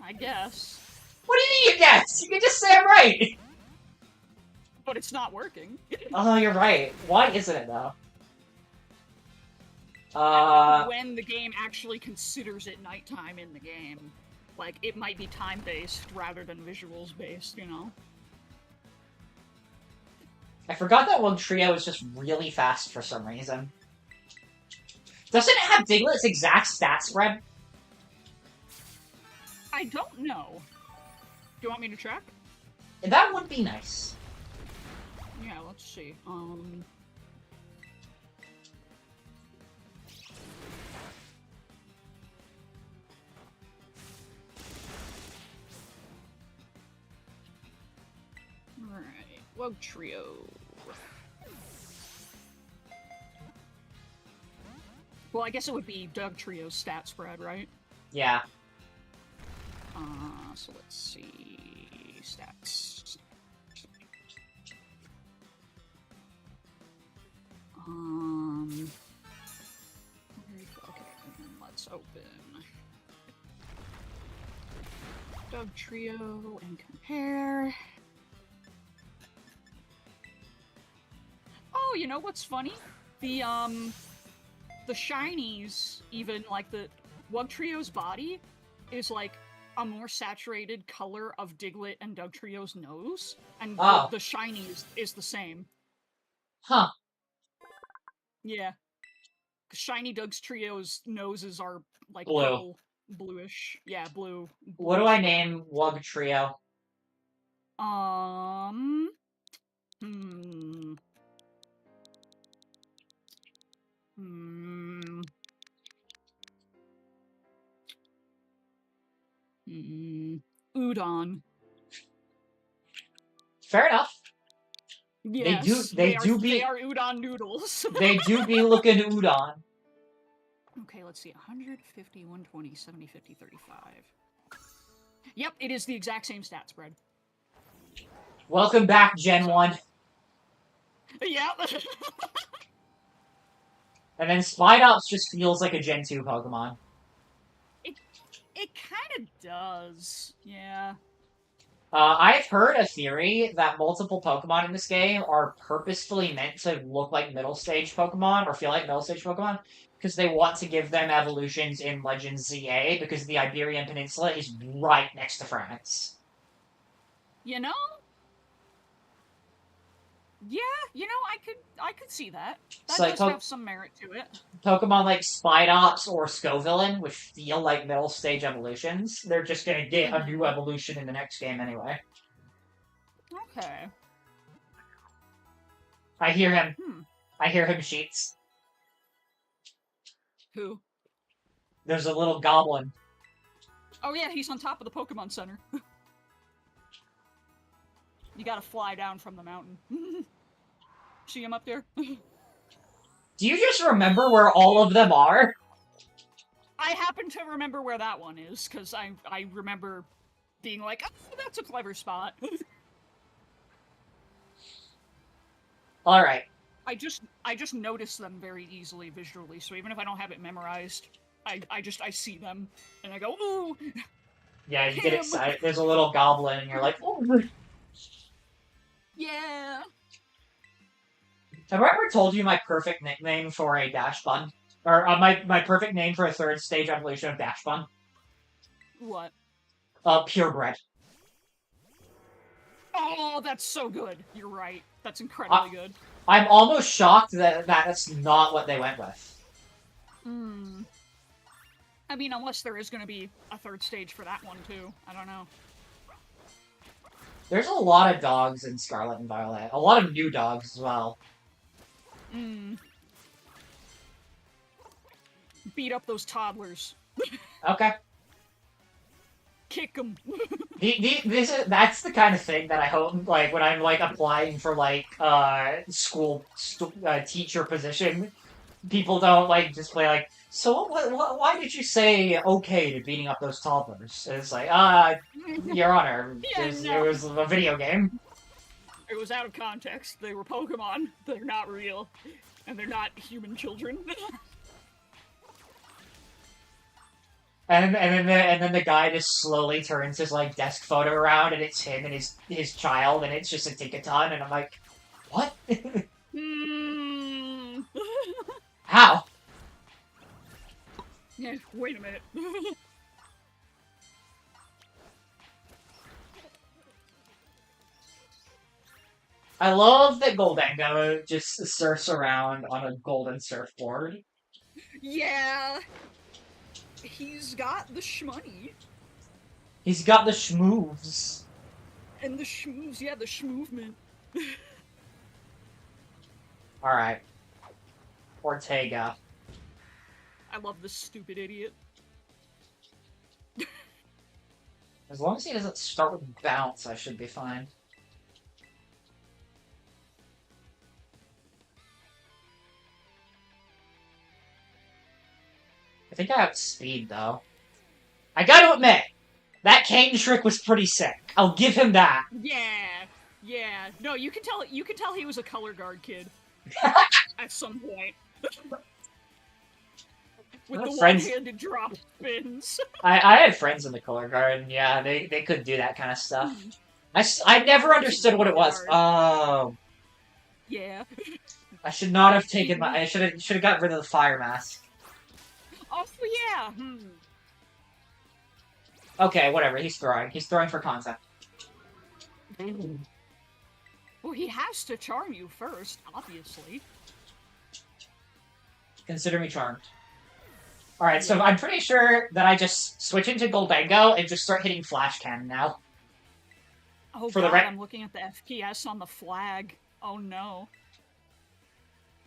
I guess. What do you mean you guess? You can just say I'm right. But it's not working. Oh, you're right. Why isn't it though? I don't know when the game actually considers it nighttime in the game. Like, it might be time-based rather than visuals-based, you know? I forgot that one trio is just really fast for some reason. Doesn't it have Diglett's exact stat spread? I don't know. Do you want me to check? That would be nice. Yeah, let's see. Alright, Wug Trio. Well, I guess it would be Doug Trio's stat spread, right? Yeah. So let's see... Stats. Okay, and then let's open Doug Trio and compare. Oh, you know what's funny? The shinies, even, like, the Wug Trio's body is, like, a more saturated color of Diglett and Doug Trio's nose, and the shiny is the same. Huh. Yeah. Shiny Doug Trio's noses are, like, blue. purple, bluish. Yeah, blue. What do I name Wug Trio? Udon. Fair enough. Yes, they are udon noodles. They do be looking udon. Okay, let's see. 150, 120, 70, 50, 35. Yep, it is the exact same stat spread. Welcome back, Gen 1. Yep. And then Spidops just feels like a Gen 2 Pokemon. It kind of does. Yeah. I've heard a theory that multiple Pokemon in this game are purposefully meant to look like middle stage Pokemon, or feel like middle stage Pokemon, because they want to give them evolutions in Legends ZA, because the Iberian Peninsula is right next to France. You know? Yeah, you know, I could see that. That So, like, does have some merit to it. Pokemon like Spidops or Scovillain, which feel like middle stage evolutions, they're just gonna get a new evolution in the next game anyway. Okay. I hear him. I hear him, Sheets. Who? There's a little goblin. Oh yeah, he's on top of the Pokemon Center. You gotta fly down from the mountain. See him up there? Do you just remember where all of them are? I happen to remember where that one is, because I remember being like, oh, that's a clever spot. Alright. I just notice them very easily visually, so even if I don't have it memorized, I see them, and I go, ooh! Yeah, you get excited. There's a little goblin, and you're like, ooh! Yeah! Have I ever told you my perfect nickname for a Dash Bun? Or my perfect name for a third stage evolution of Dash Bun? What? Purebred. Oh, that's so good. You're right. That's incredibly good. I'm almost shocked that that's not what they went with. Hmm. I mean, unless there is going to be a third stage for that one, too. I don't know. There's a lot of dogs in Scarlet and Violet. A lot of new dogs as well. Hmm. Beat up those toddlers. Okay. Kick them. That's the kind of thing that I hope, like, when I'm, like, applying for, like, school teacher position, people don't, like, just play, like, so why did you say okay to beating up those toddlers? It's like, Your Honor, Yeah, it was a video game. It was out of context. They were Pokemon. They're not real. And they're not human children. And then the guy just slowly turns his like desk photo around, and it's him and his child, and it's just a Tinkaton, and I'm like, what? How? Yeah, wait a minute. I love that Goldango just surfs around on a golden surfboard. Yeah. He's got the shmoney. He's got the schmoves. And the schmoves, yeah, the schmovement. Alright. Ortega. I love this stupid idiot. As long as he doesn't start with bounce, I should be fine. I think I have speed, though. I gotta admit, that cane trick was pretty sick. I'll give him that. Yeah, yeah. No, you can tell he was a color guard kid. At some point. With the one-handed drop spins. I had friends in the color guard, and yeah, they could do that kind of stuff. I never understood what it was. Oh. Yeah. I should not have taken my... I should have got rid of the fire mask. Oh, yeah. Okay, whatever. He's throwing. He's throwing for content. Well, he has to charm you first, obviously. Consider me charmed. Alright, so I'm pretty sure that I just switch into Goldango and just start hitting Flash Cannon now. Oh god, I'm looking at the FPS on the flag. Oh no.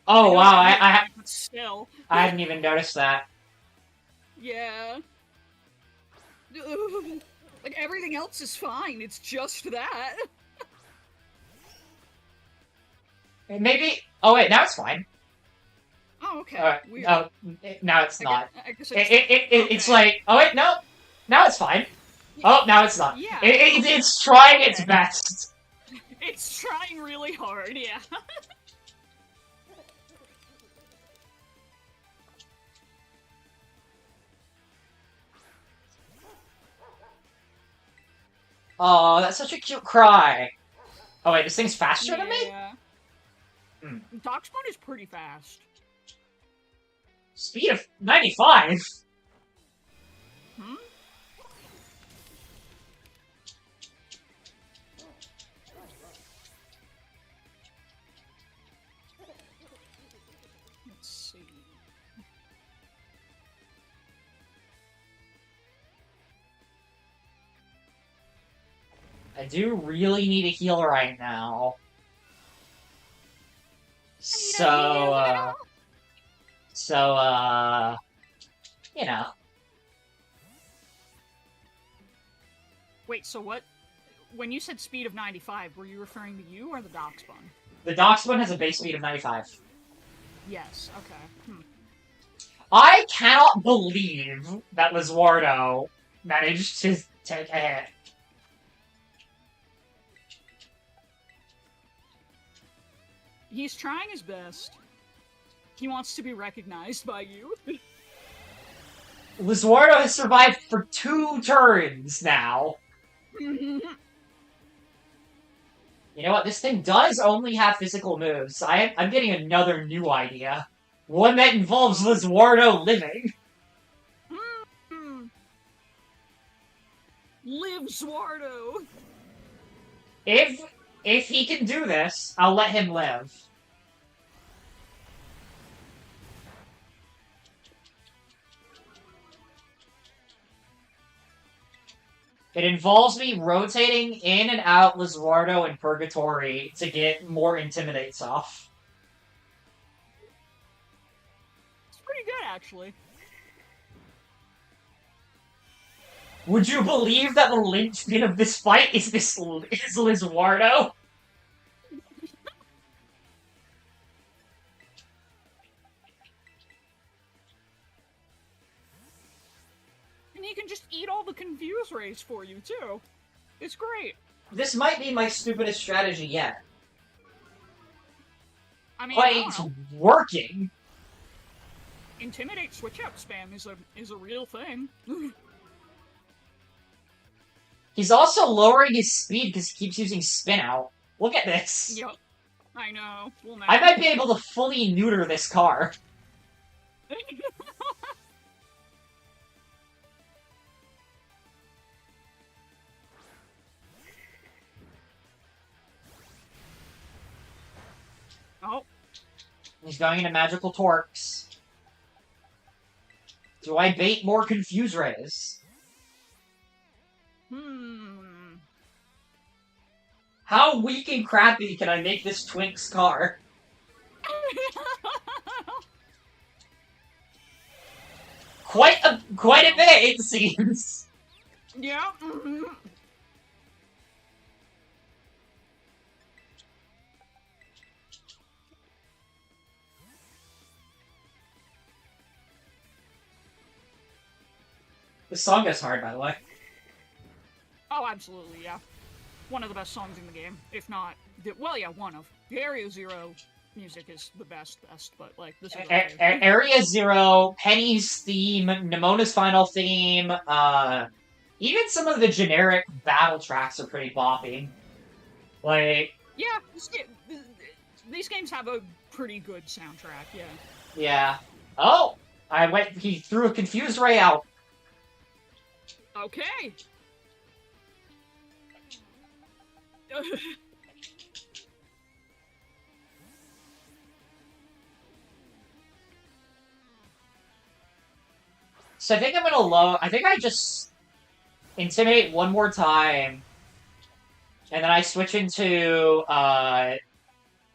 Oh wow, still. I hadn't even noticed that. Yeah. Like, everything else is fine, it's just that. Maybe... Oh wait, now it's fine. Oh, okay. Oh, now it's not. I guess it's like... Oh wait, no! Now it's fine. Oh, now it's not. Yeah. It's trying its best. It's trying really hard, yeah. Oh, that's such a cute cry. Oh wait, this thing's faster than me? Darkspawn is pretty fast. Speed of 95? I do really need a heal right now. So, you know. Wait, so what? When you said speed of 95, were you referring to you or the Doxbun? The Doxbun has a base speed of 95. Yes, okay. I cannot believe that Lizwardo managed to take a hit. He's trying his best. He wants to be recognized by you. Lizwardo has survived for 2 turns now. You know what? This thing does only have physical moves. I'm getting another new idea. One that involves Lizwardo living. Live Zwardo! If he can do this, I'll let him live. It involves me rotating in and out Lizwardo and Purgatory to get more Intimidates off. It's pretty good, actually. Would you believe that the linchpin of this fight is Lizwardo? And he can just eat all the Confuse Rays for you, too. It's great. This might be my stupidest strategy yet. I mean, but it's working. Intimidate switch-out spam is a real thing. He's also lowering his speed because he keeps using spin out. Look at this. Yep. I know. Well, I might be able to fully neuter this car. Oh. He's going into magical torques. Do I bait more Confuse Rays? How weak and crappy can I make this Twink's car? Quite a bit, it seems. Yeah. The song is hard, by the way. Oh, absolutely, yeah. One of the best songs in the game, if not, well, yeah, one of. The Area Zero music is the best, but, like, this is Area Zero, Penny's theme, Nemona's final theme, even some of the generic battle tracks are pretty boppy. Like... Yeah, these games have a pretty good soundtrack, yeah. Yeah. Oh! He threw a Confused Ray out. Okay. So I think I'm gonna I think I just Intimidate one more time, and then I switch into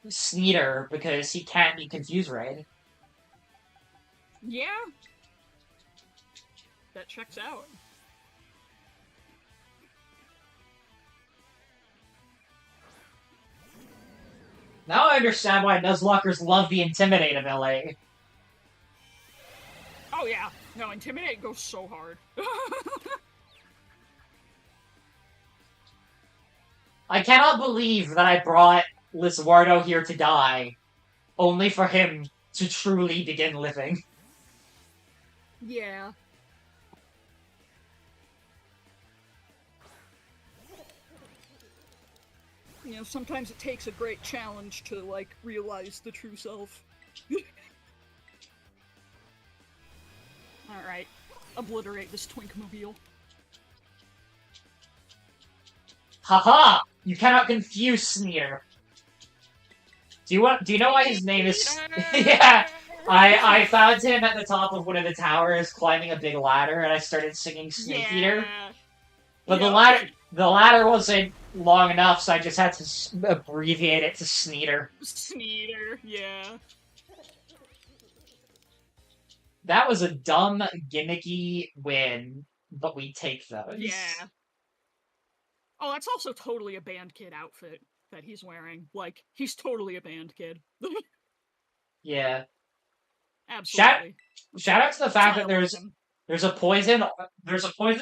Sneeder because he can't be Confused Ray. Yeah. That checks out. Now I understand why Nuzlockers love the Intimidate ability. Oh yeah. No, Intimidate goes so hard. I cannot believe that I brought Lizwardo here to die, only for him to truly begin living. Yeah. You know, sometimes it takes a great challenge to, like, realize the true self. Alright. Obliterate this Twinkmobile. Haha! You cannot confuse Sneer. Do you know why his name is... Yeah! I found him at the top of one of the towers climbing a big ladder and I started singing Snake Eater. But the ladder long enough, so I just had to abbreviate it to Sneeder. Sneeder, yeah. That was a dumb, gimmicky win, but we take those. Yeah. Oh, that's also totally a band kid outfit that he's wearing. Like, he's totally a band kid. Yeah. Absolutely. Shout out to the fact that there's a poison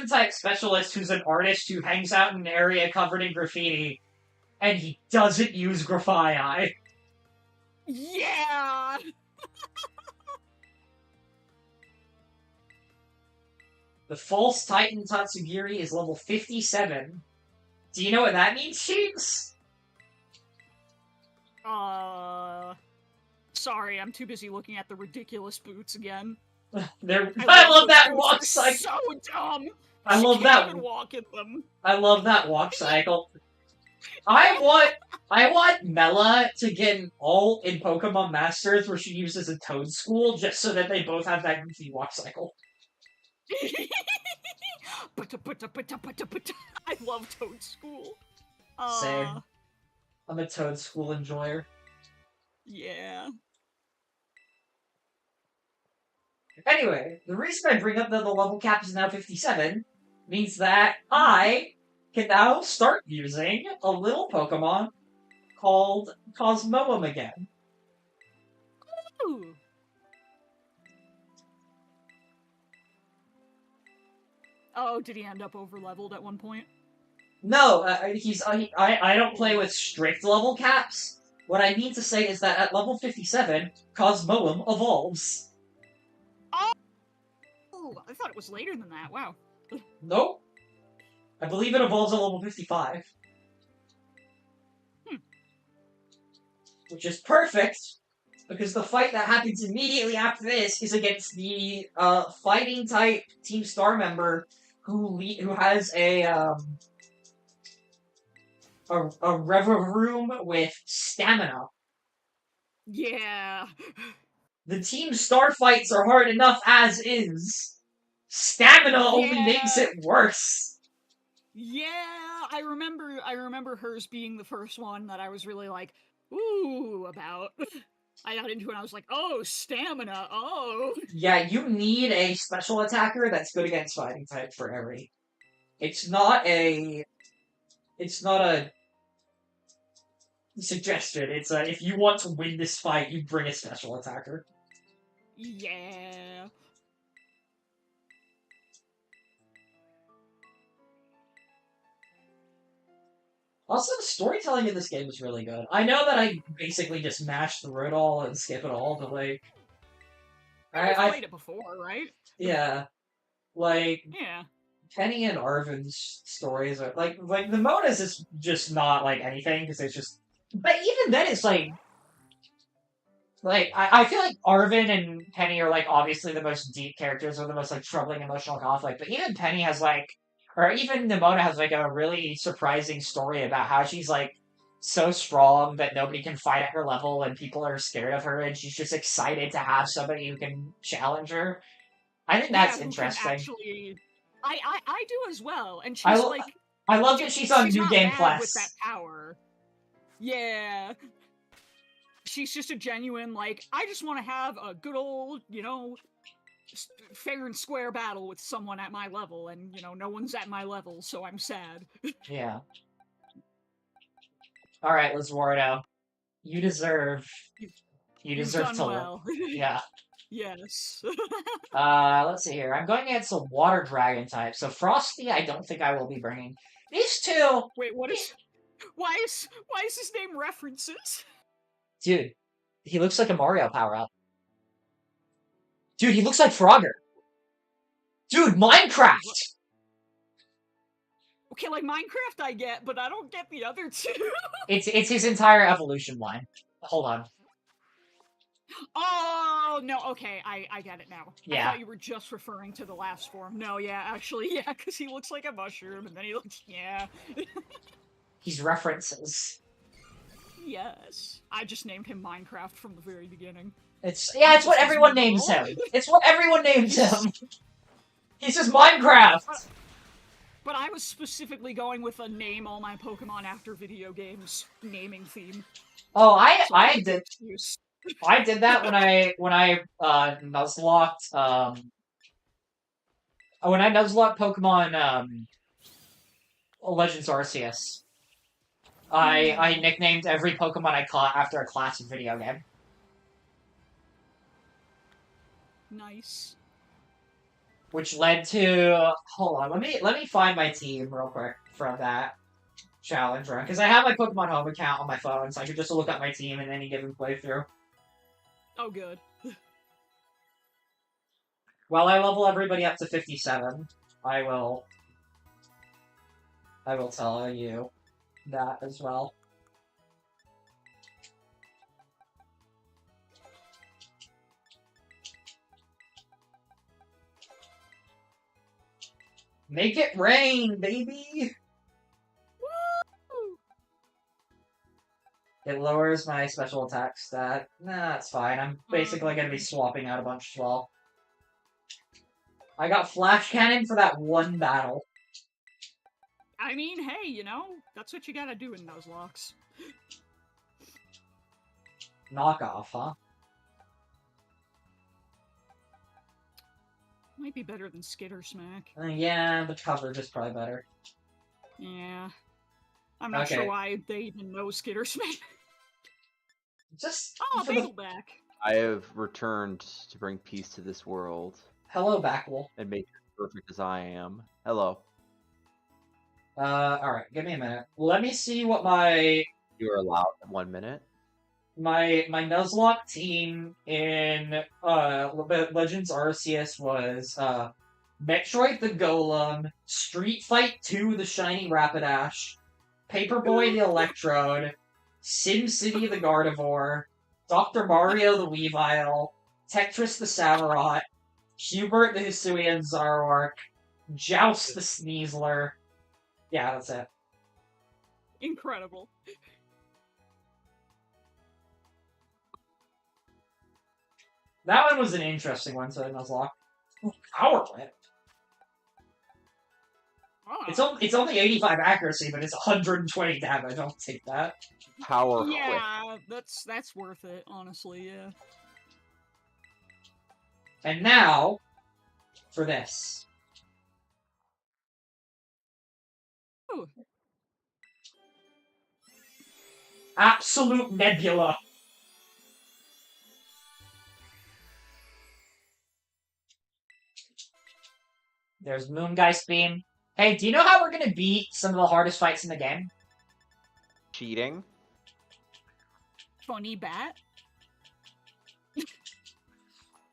type specialist who's an artist who hangs out in an area covered in graffiti, and he doesn't use graffiti. Yeah. The false Titan Tatsugiri is level 57. Do you know what that means, Sheets? Sorry, I'm too busy looking at the ridiculous boots again. I love that walk cycle. So dumb. I love can't that. Even walk in them. I love that walk cycle. I want Mela to get an ult in Pokemon Masters where she uses a Toadstool just so that they both have that goofy walk cycle. I love Toadstool. Same. I'm a Toadstool enjoyer. Yeah. Anyway, the reason I bring up that the level cap is now 57 means that I can now start using a little Pokemon called Cosmoem again. Ooh. Oh, did he end up over-leveled at one point? No, I don't play with strict level caps. What I mean to say is that at level 57, Cosmoem evolves. Oh, I thought it was later than that. Wow. Nope. I believe it evolves at level 55. Which is perfect, because the fight that happens immediately after this is against the fighting type Team Star member who has a Reverum with stamina. Yeah. The Team Star fights are hard enough as is. Stamina only makes it worse. Yeah, I remember hers being the first one that I was really like, ooh, about. I got into it and I was like, oh, stamina, oh. Yeah, you need a special attacker that's good against fighting type for every. It's not a suggestion. It's if you want to win this fight, you bring a special attacker. Yeah. Also, the storytelling in this game is really good. I know that I basically just mash through it all and skip it all, but like... I played it before, right? Yeah. Like... Yeah. Penny and Arvin's stories are... Like the Mona's is just not, like, anything, because it's just... But even then, it's like... Like, I feel like Arvin and Penny are, like, obviously the most deep characters or the most, like, troubling emotional conflict, but even Penny has, like... Or even Nimona has, like, a really surprising story about how she's, like, so strong that nobody can fight at her level and people are scared of her and she's just excited to have somebody who can challenge her. I think that's interesting. Actually, I do as well, and she's, I love that she's on New Game Plus. With that power. Yeah. She's just a genuine, like, I just want to have a good old, you know... fair and square battle with someone at my level, and, you know, no one's at my level, so I'm sad. Yeah. Alright, Lizwardo. You deserve to well. Yeah. Yes. Let's see here. I'm going against a water dragon type, so Frosty I don't think I will be bringing. These two... Wait, what is... Why is his name references? Dude, he looks like a Mario power-up. Dude, he looks like Frogger. Dude, Minecraft! Okay, like, Minecraft I get, but I don't get the other two. It's his entire evolution line. Hold on. Oh, no, okay, I get it now. Yeah. I thought you were just referring to the last form. No, yeah, actually, yeah, because he looks like a mushroom, and then he looks, yeah. He's references. Yes. I just named him Minecraft from the very beginning. It's what everyone names him. It's what everyone names him. He's just Minecraft. But I was specifically going with a name all my Pokemon after video games naming theme. Oh, So I did excuse. I did that when I Nuzlocked when I Nuzlocked Pokemon Legends Arceus. I nicknamed every Pokemon I caught after a classic video game. Nice. Which led to hold on, let me find my team real quick from that challenge run. Because I have my Pokemon Home account on my phone, so I could just look up my team in any given playthrough. Oh good. While I level everybody up to 57, I will tell you that as well. Make it rain, baby! Woo! It lowers my special attack stat. Nah, that's fine. I'm basically gonna be swapping out a bunch as well. I got Flash Cannon for that one battle. I mean, hey, you know, that's what you gotta do in Nuzlocke. Knockoff, huh? Might be better than Skitter Smack. Yeah, the coverage is probably better. Yeah. I'm not sure why they even know Skitter Smack. Just oh, Battleback. I have returned to bring peace to this world. Hello, Backwell. And make it perfect as I am. Hello. Alright, give me a minute. Let me see what my... You are allowed 1 minute. My Nuzlocke team in Legends Arceus was Metroid the Golem, Street Fight 2 the Shiny Rapidash, Paperboy the Electrode, SimCity the Gardevoir, Dr. Mario the Weavile, Tetris the Samurott, Hubert the Hisuian Zoroark, Joust the Sneasler. Yeah, that's it. Incredible. That one was an interesting one, so Nuzlocke. Power Plant. Oh. It's only 85 accuracy, but it's 120 damage. I'll take that. Power Yeah, that's worth it, honestly, yeah. And now, for this. Ooh. Absolute Nebula. There's Moongeist Beam. Hey, do you know how we're gonna beat some of the hardest fights in the game? Cheating. Funny bat.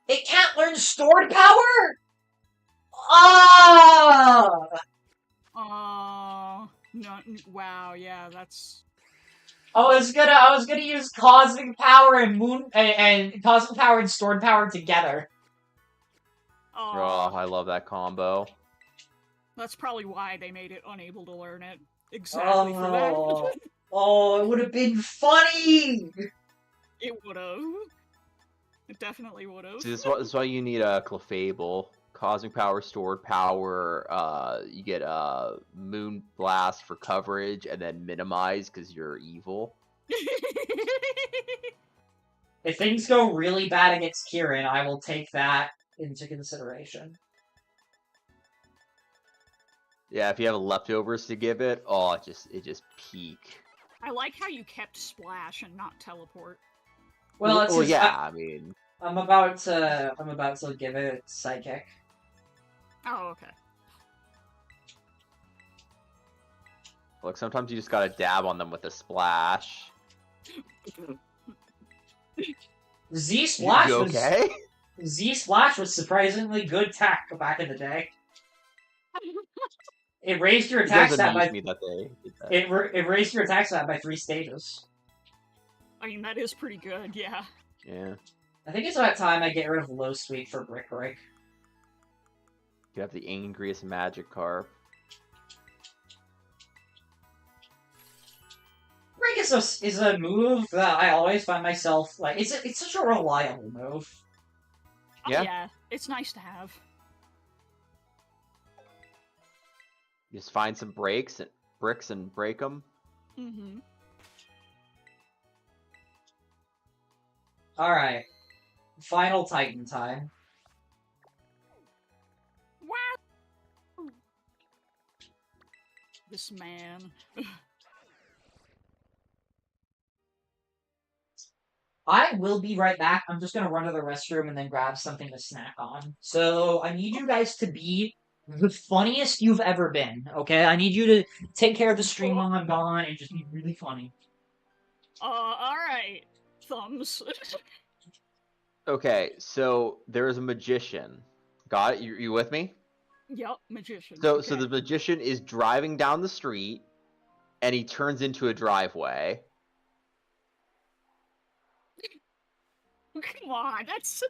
It can't learn stored power? Ah! No, wow, yeah, that's... I was gonna use cosmic power and cosmic power and stored power together. Oh, I love that combo. That's probably why they made it unable to learn it. Exactly for that. Oh, it would have been funny! It would have. It definitely would have. See, this is why you need a Clefable. Cosmic power, stored power, you get Moon Blast for coverage, and then minimize because you're evil. If things go really bad against Kieran, I will take that into consideration. Yeah, if you have leftovers to give it, oh, it just peak. I like how you kept Splash and not Teleport. Well, it's just, yeah, I mean, I'm about to give it Psychic. Oh, okay. Look, sometimes you just gotta dab on them with a splash. Z-Splash you okay? Z-Splash was surprisingly good tech back in the day. It raised your attack stat by it raised your attack stat by 3 stages. I mean, that is pretty good, yeah. Yeah. I think it's about time I get rid of Low Sweep for Brick Break. You have the angriest Magikarp. Break is a move that I always find myself like it's such a reliable move. Yeah. Oh, yeah, it's nice to have. Just find some bricks and break them. Mm-hmm. Alright. Final Titan time. Wow. This man. I will be right back. I'm just gonna run to the restroom and then grab something to snack on. So I need you guys to be the funniest you've ever been, okay? I need you to take care of the stream while I'm gone and just be really funny. Alright. Thumbs. Okay, so there's a magician. Got it? You with me? Yep, magician. So okay. so the magician is driving down the street, and he turns into a driveway. Come on, that's.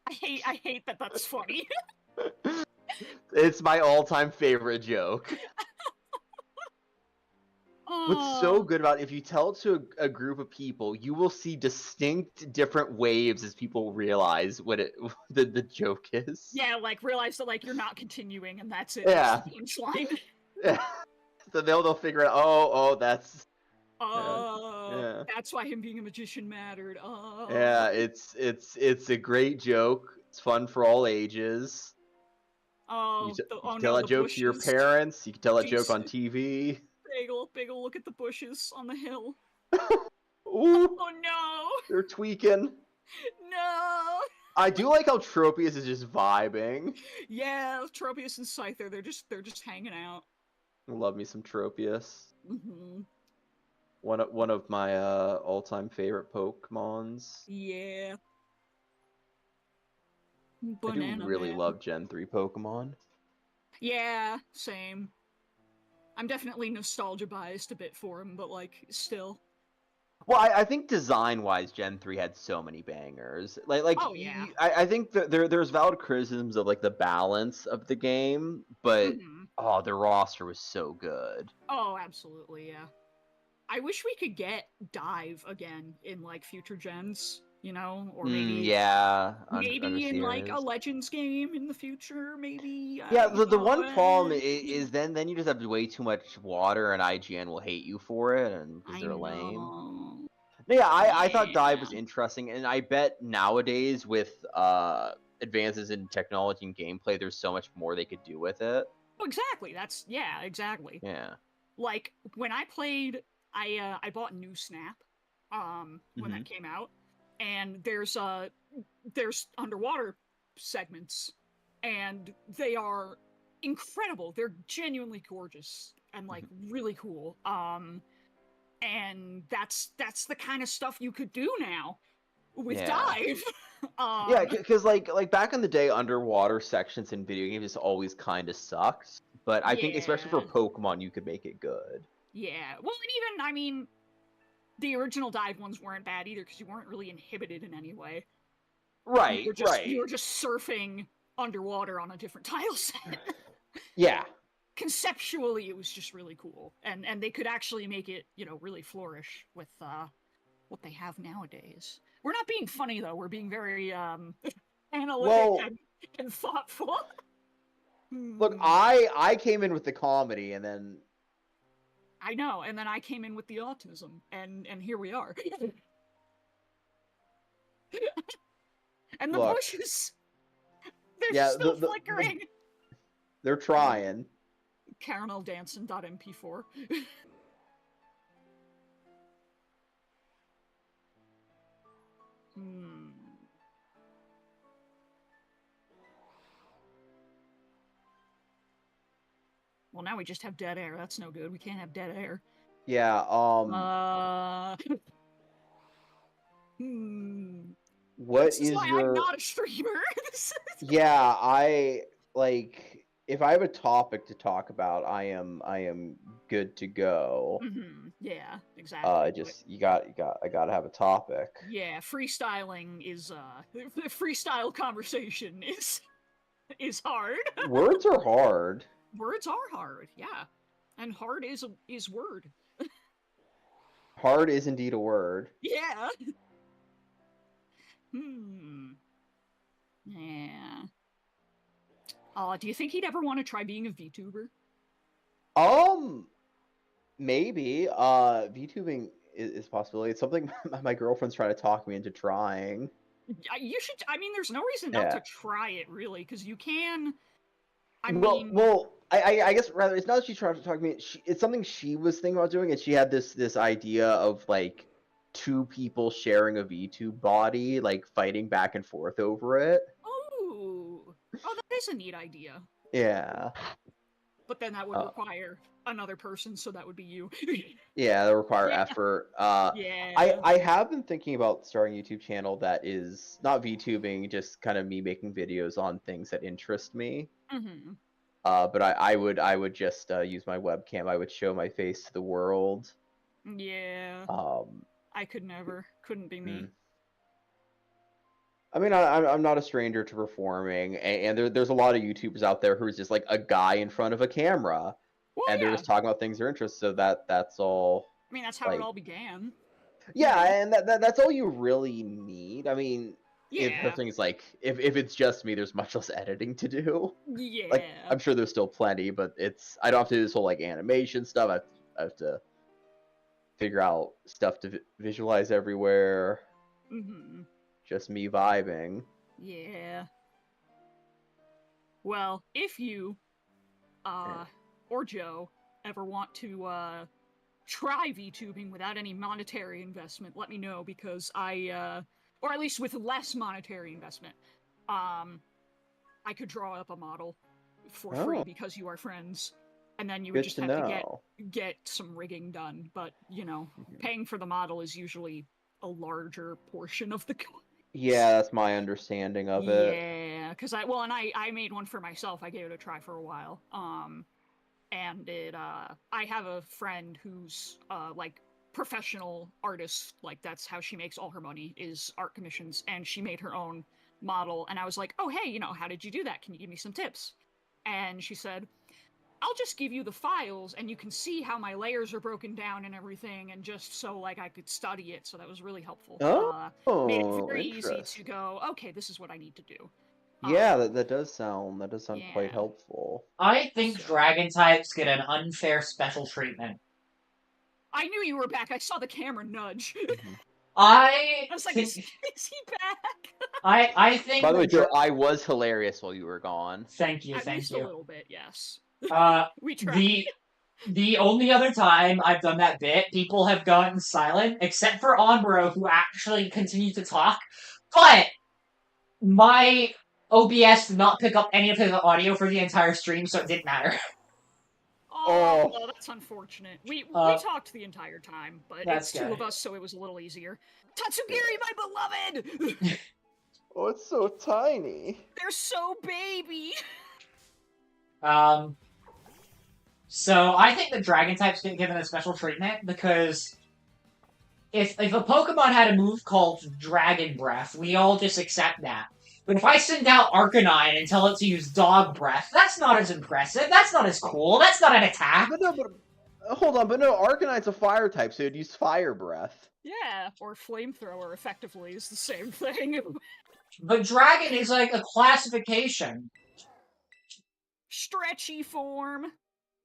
I hate that. That's funny. It's my all-time favorite joke. What's so good about it, if you tell it to a group of people, you will see distinct different waves as people realize what the joke is. Yeah, like realize that like you're not continuing and that's it. Yeah. That's the punchline. So they'll figure out. Oh, that's. Yeah. That's why him being a magician mattered. Yeah, it's a great joke. It's fun for all ages. You can tell that joke to your parents. You can tell that joke on TV. Bagel, look at the bushes on the hill. Ooh, Oh no! they're tweaking. No! I do like how Tropius is just vibing. Yeah, Tropius and Scyther, they're just hanging out. Love me some Tropius. Mm-hmm. One of my all-time favorite Pokemons. Yeah. I do really love Gen 3 Pokemon. Yeah, same. I'm definitely nostalgia biased a bit for him, but like still. Well, I think design-wise, Gen 3 had so many bangers. Oh yeah. I think that there's valid criticisms of like the balance of the game, but oh, the roster was so good. Oh, absolutely, yeah. I wish we could get Dive again in like future gens, you know, or maybe maybe in like a Legends game in the future, maybe. Yeah, the one problem is then you just have way too much water, and IGN will hate you for it, and because they're lame. Yeah, I thought Dive was interesting, and I bet nowadays with advances in technology and gameplay, there's so much more they could do with it. Oh, exactly. Exactly. Yeah. Like when I played, I bought New Snap, when that came out, and there's underwater segments, and they are incredible. They're genuinely gorgeous and like really cool. And that's the kind of stuff you could do now with Dive. Yeah, because like back in the day, underwater sections in video games just always kind of sucked. But I think especially for Pokemon, you could make it good. Yeah, well, and even I mean, the original Dive ones weren't bad either because you weren't really inhibited in any way. Right, You were just surfing underwater on a different tile set. Yeah. Conceptually, it was just really cool, and they could actually make it, you know, really flourish with what they have nowadays. We're not being funny though; we're being very analytic and thoughtful. Look, I came in with the comedy, and then I know, and then I came in with the autism, and here we are. And the bushes, they're still flickering. They're trying. Caramel-dancing.mp4. Well, now we just have dead air. That's no good. We can't have dead air. Yeah, What is why your... I'm not a streamer. Yeah, I like if I have a topic to talk about, I am good to go. Yeah, exactly. I gotta have a topic. Yeah, freestyling is the freestyle conversation is hard. Words are hard. Words are hard, yeah. And hard is word. Hard is indeed a word. Yeah. Yeah. Do you think he'd ever want to try being a VTuber? Maybe. VTubing is a possibility. It's something my girlfriend's trying to talk me into trying. You should. I mean, there's no reason not to try it, really, because you can. I guess rather it's not that she's trying to talk to me. It's something she was thinking about doing, and she had this idea of like 2 people sharing a VTube body, like fighting back and forth over it. Oh, that is a neat idea. Yeah. But then that would require another person, so that would be you. Yeah, that require effort. Yeah. I have been thinking about starting a YouTube channel that is not VTubing, just kind of me making videos on things that interest me. Mm-hmm. But I would just use my webcam. I would show my face to the world. Yeah. I could never. Couldn't be me. I mean, I'm not a stranger to performing, and there's a lot of YouTubers out there who's just like a guy in front of a camera, and they're just talking about things they're interested. So that's all. I mean, that's how it all began. Yeah, and that's all you really need. I mean, if the thing's like if it's just me, there's much less editing to do. Yeah. Like I'm sure there's still plenty, but I don't have to do this whole like animation stuff. I have to figure out stuff to visualize everywhere. Mm-hmm. Just me vibing. Yeah. Well, if you, or Joe, ever want to, try VTubing without any monetary investment, let me know, because or at least with less monetary investment, I could draw up a model for free because you are friends, and then you would just have to get some rigging done, but, you know, paying for the model is usually a larger portion of the cost. Yeah, that's my understanding of it. Yeah, because I made one for myself. I gave it a try for a while. And I have a friend who's like professional artist. Like that's how she makes all her money is art commissions, and she made her own model. And I was like, oh hey, how did you do that? Can you give me some tips? And she said, I'll just give you the files and you can see how my layers are broken down and everything, and just so like I could study it. So that was really helpful. Made it very easy to go, okay, this is what I need to do. Yeah, that does sound quite helpful. I think dragon types get an unfair special treatment. I knew you were back. I saw the camera nudge. I was like, is he back? I think. By the way, Joe, I was hilarious while you were gone. Thank you, At least a little bit, yes. We tried. The only other time I've done that bit, people have gone silent, except for Onbro, who actually continued to talk. But my OBS did not pick up any of his audio for the entire stream, so it didn't matter. Oh, well, that's unfortunate. We talked the entire time, but it's 2 of us, so it was a little easier. Tatsugiri, my beloved! Oh, it's so tiny. They're so baby. So I think the dragon types get given a special treatment because if a Pokemon had a move called Dragon Breath, we all just accept that. But if I send out Arcanine and tell it to use Dog Breath, that's not as impressive. That's not as cool. That's not an attack. But hold on. But no, Arcanine's a fire type, so it'd use Fire Breath. Yeah, or Flamethrower effectively is the same thing. But Dragon is like a classification. Stretchy form.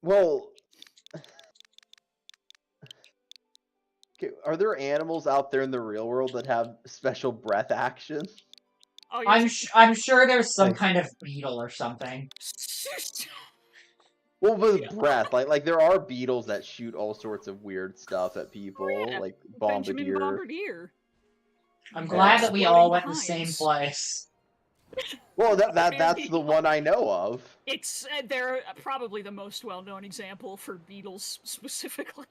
Well, are there animals out there in the real world that have special breath action? Oh, I'm sure there's some kind of beetle or something. Well, with breath, like there are beetles that shoot all sorts of weird stuff at people, like Benjamin Bombardier. I'm glad that we all went to the same place. Well, that's the one I know of. It's they're probably the most well-known example for beetles specifically.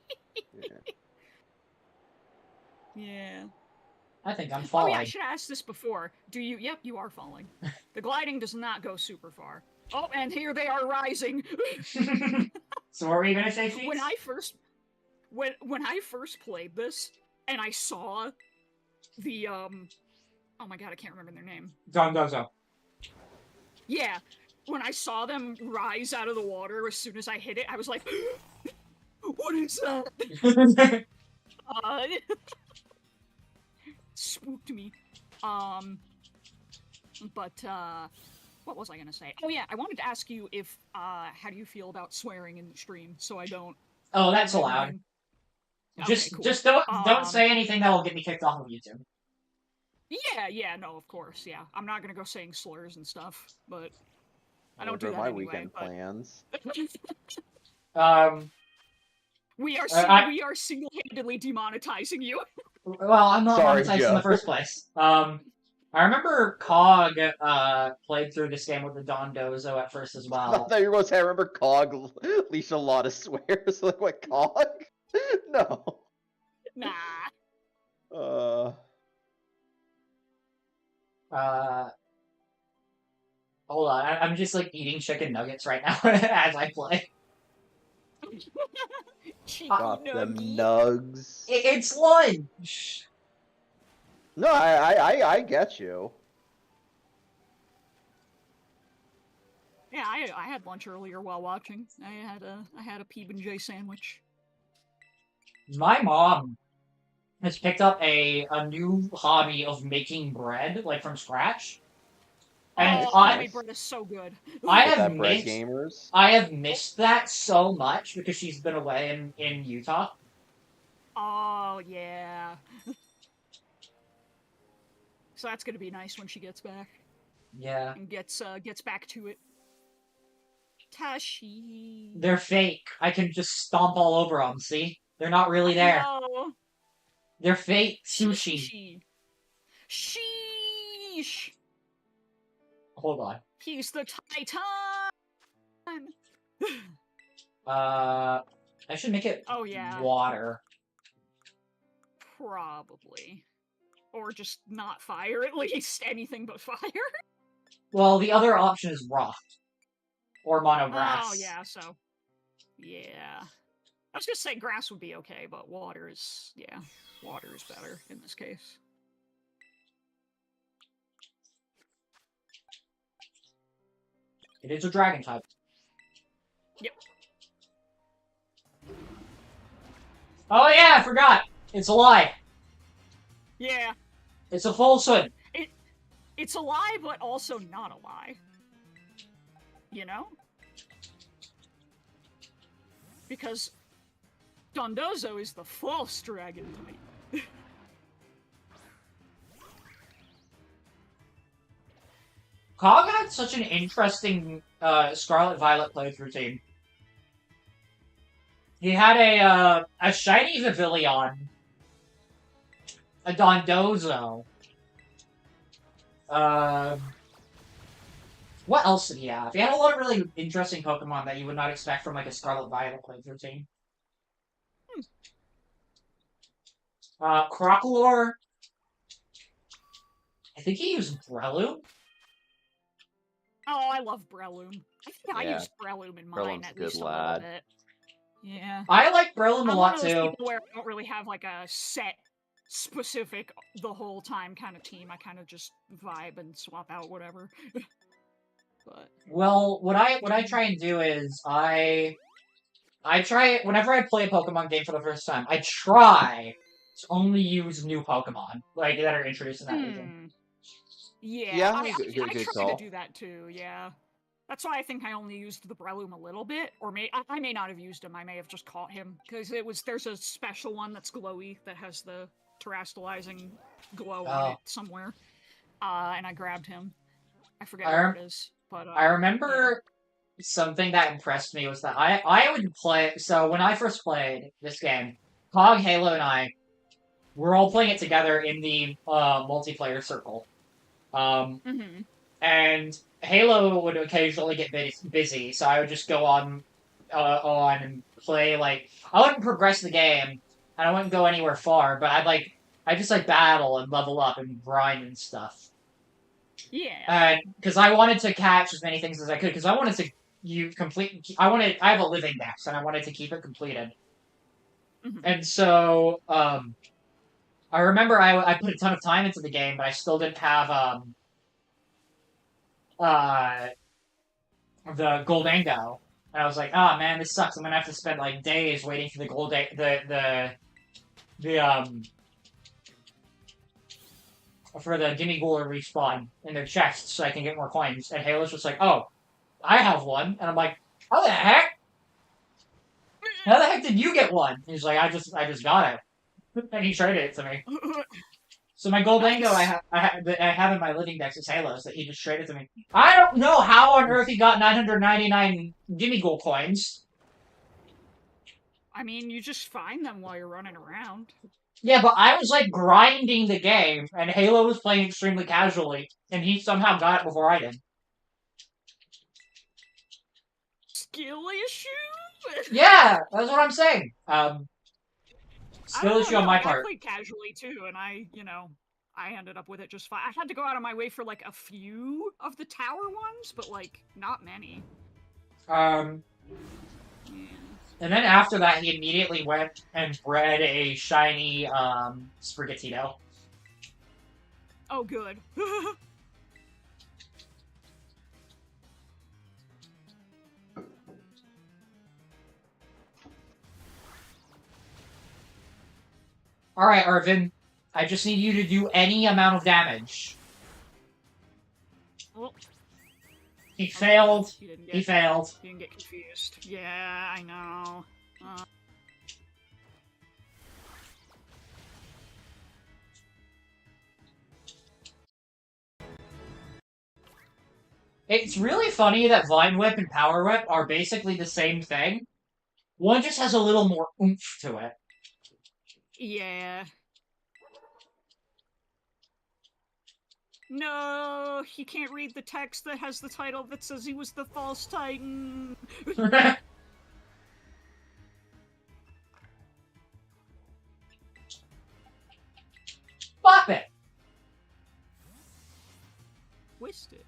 Yeah. I think I'm falling. Oh yeah, I should ask this before. Do you? Yep, you are falling. The gliding does not go super far. Oh, and here they are rising. So what were you gonna say, Feats? When I first played this and I saw the oh my god, I can't remember their name. Dondozo. Yeah, when I saw them rise out of the water as soon as I hit it, I was like, "What is that?" Spooked me. But What was I gonna say? Oh yeah, I wanted to ask you if how do you feel about swearing in the stream, so I don't. Oh, that's allowed. Okay, cool. Just don't say anything that will get me kicked off of YouTube. Yeah, no, of course, yeah. I'm not gonna go saying slurs and stuff, but I don't What do are that my anyway. weekend plans? We are single-handedly demonetizing you. Well, I'm not Sorry, monetized in Joe. the first place. I remember Cog played through this game with the Don Dozo at first as I well. thought you were going to say, I remember Cog leashed a lot of swears. Like, what, Cog? No. Nah. Hold on, I'm just like eating chicken nuggets right now as I play. Got them nugs. It's lunch. No, I get you. Yeah, I had lunch earlier while watching. I had a PB&J sandwich. My mom has picked up a new hobby of making bread, like from scratch. And homemade bread is so good. I have missed that so much because she's been away in Utah. Oh yeah. So that's gonna be nice when she gets back. Yeah. And gets back to it. Tashi. They're fake. I can just stomp all over them. See, they're not really there. No. They're fake sushi. Sheesh. Hold on. He's the Titan. I should make it. Oh yeah. Water. Probably. Or just not fire, at least. Anything but fire. Well, the other option is rock. Or mono grass. Oh, yeah, so... Yeah. I was gonna say grass would be okay, but water is... Yeah, water is better in this case. It is a dragon type. Yep. Oh yeah, I forgot! It's a lie! Yeah. It's a falsehood! It's a lie, but also not a lie. You know? Because Dondozo is the false dragon type. Cog had such an interesting Scarlet Violet playthrough team. He had a shiny Vivillon, a Dondozo. What else did he have? He had a lot of really interesting Pokemon that you would not expect from like a Scarlet Violet playthrough team. Crocolore. I think he used Breloom. Oh, I love Breloom. I think I used Breloom in mine at least a little bit. Yeah. I like Breloom a lot too. I'm one of those people where I don't really have like a set, specific, the whole time kind of team. I kind of just vibe and swap out whatever. But well, what I try and do is I try whenever I play a Pokemon game for the first time, I try to only use new Pokemon like that are introduced in that region. Yeah, I try to do that too. Yeah, that's why I think I only used the Breloom a little bit, or I may not have used him. I may have just caught him because there's a special one that's glowy that has the terastallizing glow on it somewhere, and I grabbed him. I forget where it is, but I remember something that impressed me was that I would play. So when I first played this game, Cog, Halo, and I were all playing it together in the multiplayer circle. And Halo would occasionally get busy, so I would just go on and play, like, I wouldn't progress the game, and I wouldn't go anywhere far, but I'd just, battle and level up and grind and stuff. Yeah. Because I wanted to catch as many things as I could, because I wanted to I have a living dex, and I wanted to keep it completed. And so, I remember I put a ton of time into the game, but I still didn't have, the Goldango. And I was like, ah, man, this sucks. I'm gonna have to spend, days waiting for the for the Gimme Ghoul to respawn in their chests so I can get more coins. And Halo's just like, oh, I have one. And I'm like, how the heck? How the heck did you get one? And he's like, I just got it. And he traded it to me. So my gold lingo I have in my living dex is Halo's that he just traded to me. I don't know how on earth he got 999 Gimme Ghoul coins. I mean, you just find them while you're running around. Yeah, but I was like grinding the game, and Halo was playing extremely casually, and he somehow got it before I did. Skill issue? Yeah, that's what I'm saying. Skill issue on my I part. played casually too, and I ended up with it just fine. I had to go out of my way for like a few of the tower ones, but like not many. And then after that, he immediately went and bred a shiny Sprigatito. Oh, good. Alright, Irvin. I just need you to do any amount of damage. Well, he failed. He failed. You didn't get confused. Yeah, I know. It's really funny that Vine Whip and Power Whip are basically the same thing. One just has a little more oomph to it. Yeah. No, he can't read the text that has the title that says he was the false titan. Bop it! Twist it.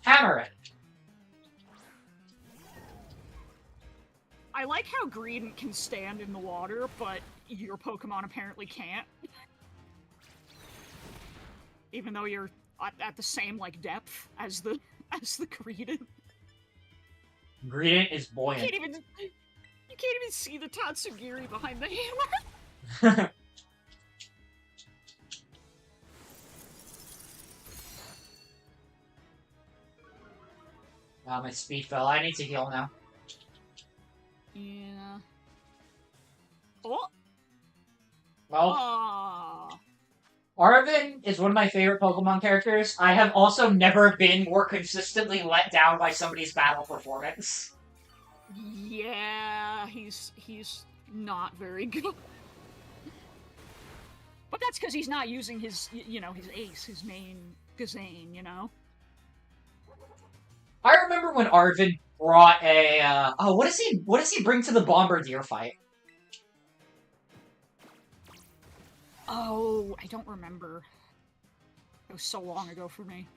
Hammer it. I like how Greedent can stand in the water, but your Pokemon apparently can't. Even though you're at the same like depth as the Greedent. Greedent is buoyant. You can't even see the Tatsugiri behind the hammer. Wow, my speed fell. I need to heal now. Yeah. Oh. Well, Aww. Arvin is one of my favorite Pokemon characters. I have also never been more consistently let down by somebody's battle performance. Yeah, he's not very good. But that's because he's not using his, his ace, his main Gazane, you know? I remember when Arvin brought a, what does he bring to the Bombardier fight? Oh, I don't remember. It was so long ago for me.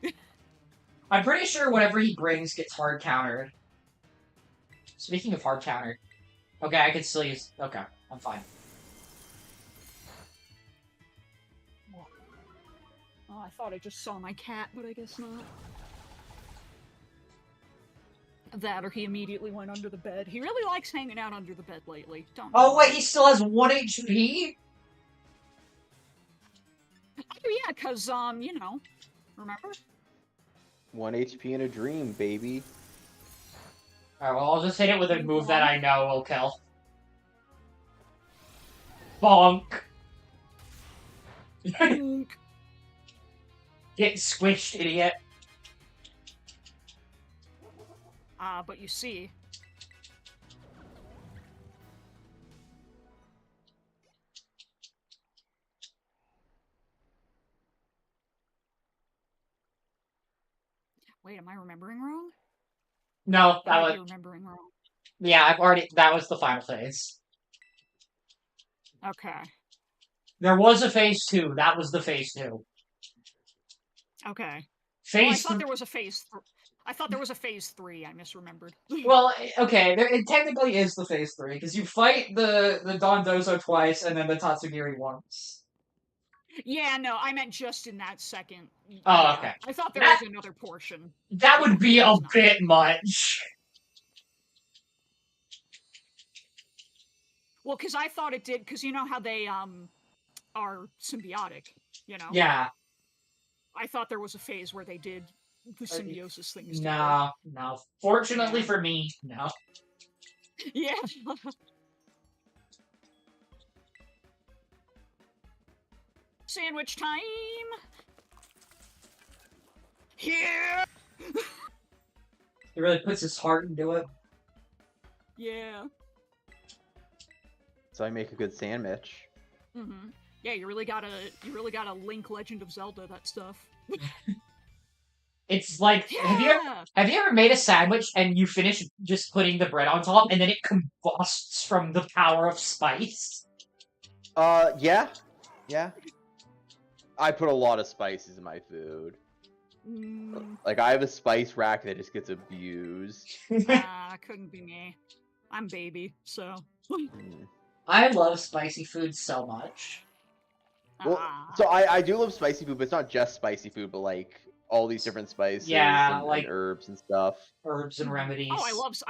I'm pretty sure whatever he brings gets hard countered. Speaking of hard countered. Okay, I can still use... Okay, I'm fine. Oh, I thought I just saw my cat, but I guess not. That, or he immediately went under the bed. He really likes hanging out under the bed lately. Don't. Oh wait, he still has 1 HP? Oh yeah, cause remember? 1 HP in a dream, baby. Alright, well I'll just hit it with a move that I know will kill. Bonk! Get squished, idiot. But you see... Wait, am I remembering wrong? No, that was... remembering wrong. Yeah, that was the final phase. Okay. There was a phase 2, that was the phase 2. Okay. Phase I thought there was a phase... I thought there was a phase 3, I misremembered. Well, okay, it technically is the phase 3, because you fight the Dondozo twice, and then the Tatsugiri once. Yeah, no, I meant just in that second. Oh, okay. I thought there was another portion. That would be a bit much. Well, because I thought it did, because you know how they, are symbiotic. you know? Yeah. I thought there was a phase where they did the symbiosis things together. No. Fortunately Yeah. for me, no. Yeah. Sandwich time! Yeah! He really puts his heart into it. Yeah. So I make a good sandwich. Mm-hmm. Yeah, you really gotta link Legend of Zelda that stuff. It's like, Yeah! have you ever made a sandwich and you finish just putting the bread on top and then it combusts from the power of spice? Yeah. I put a lot of spices in my food. Like, I have a spice rack that just gets abused. Couldn't be me. I'm baby, so. I love spicy food so much. Well, so I do love spicy food, but it's not just spicy food, but like all these different spices Yeah, and like herbs and stuff. Herbs and remedies. Oh,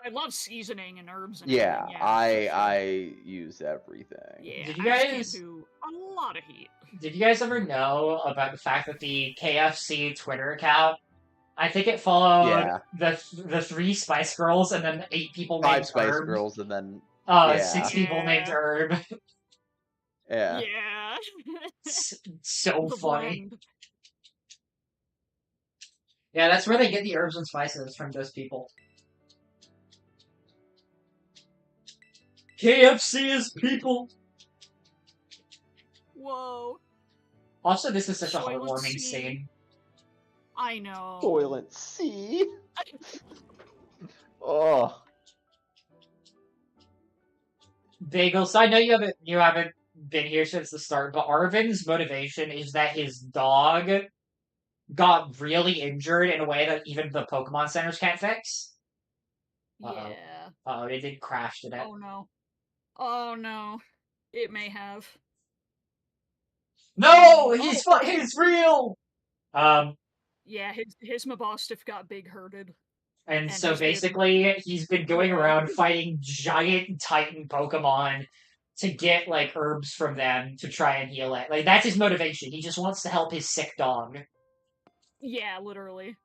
I love seasoning and herbs and Yeah, everything. Yeah, I use everything. Yeah, Did you I guys just can't do a lot of heat? Did you guys ever know about the fact that the KFC Twitter account, I think it followed the 3 Spice Girls and then 8 people 5 named Spice Herb. Girls and then 6 people named Herb. Yeah. So funny. Yeah, that's where they get the herbs and spices from, those people. KFC is people! Whoa. Also, this is such a heartwarming scene. I know. Toilet C. Oh. Bagels, I know you haven't been here since the start, but Arvin's motivation is that his dog got really injured in a way that even the Pokemon centers can't fix. Yeah. Oh, it did crash, did it? Oh no. Oh no. It may have. No! He's real! Yeah, his Mabostiff got big hurted. And so basically, he's been going around fighting giant Titan Pokemon to get, like, herbs from them to try and heal it. Like, that's his motivation. He just wants to help his sick dog. Yeah, literally.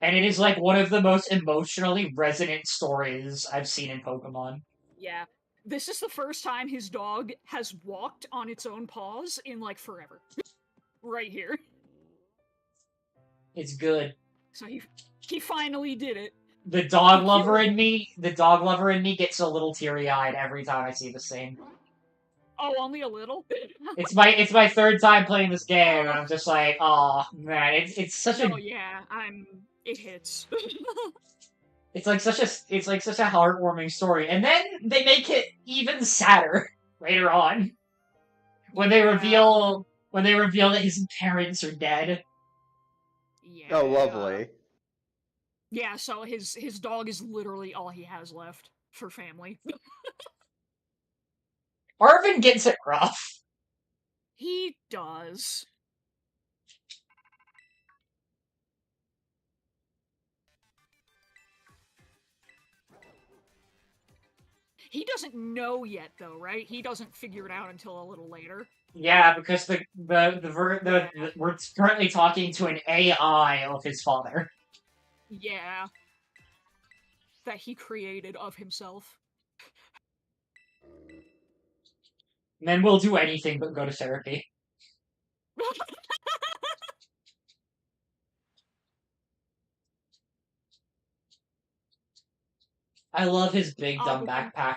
And it is, like, one of the most emotionally resonant stories I've seen in Pokemon. Yeah. This is the first time his dog has walked on its own paws in, like, forever. Right here. It's good. So he finally did it. The dog lover in me gets a little teary-eyed every time I see the scene. Oh, only a little? It's my 3rd time playing this game, and I'm just like, oh man, it's such a. Oh yeah, it hits. It's like such a heartwarming story, and then they make it even sadder later on when they reveal that his parents are dead. Yeah. Oh, lovely. Yeah, so his dog is literally all he has left for family. Arvin gets it rough. He does. He doesn't know yet, though, right? He doesn't figure it out until a little later. Yeah, because we're currently talking to an AI of his father. Yeah. That he created of himself. Men will do anything but go to therapy. I love his big dumb backpack.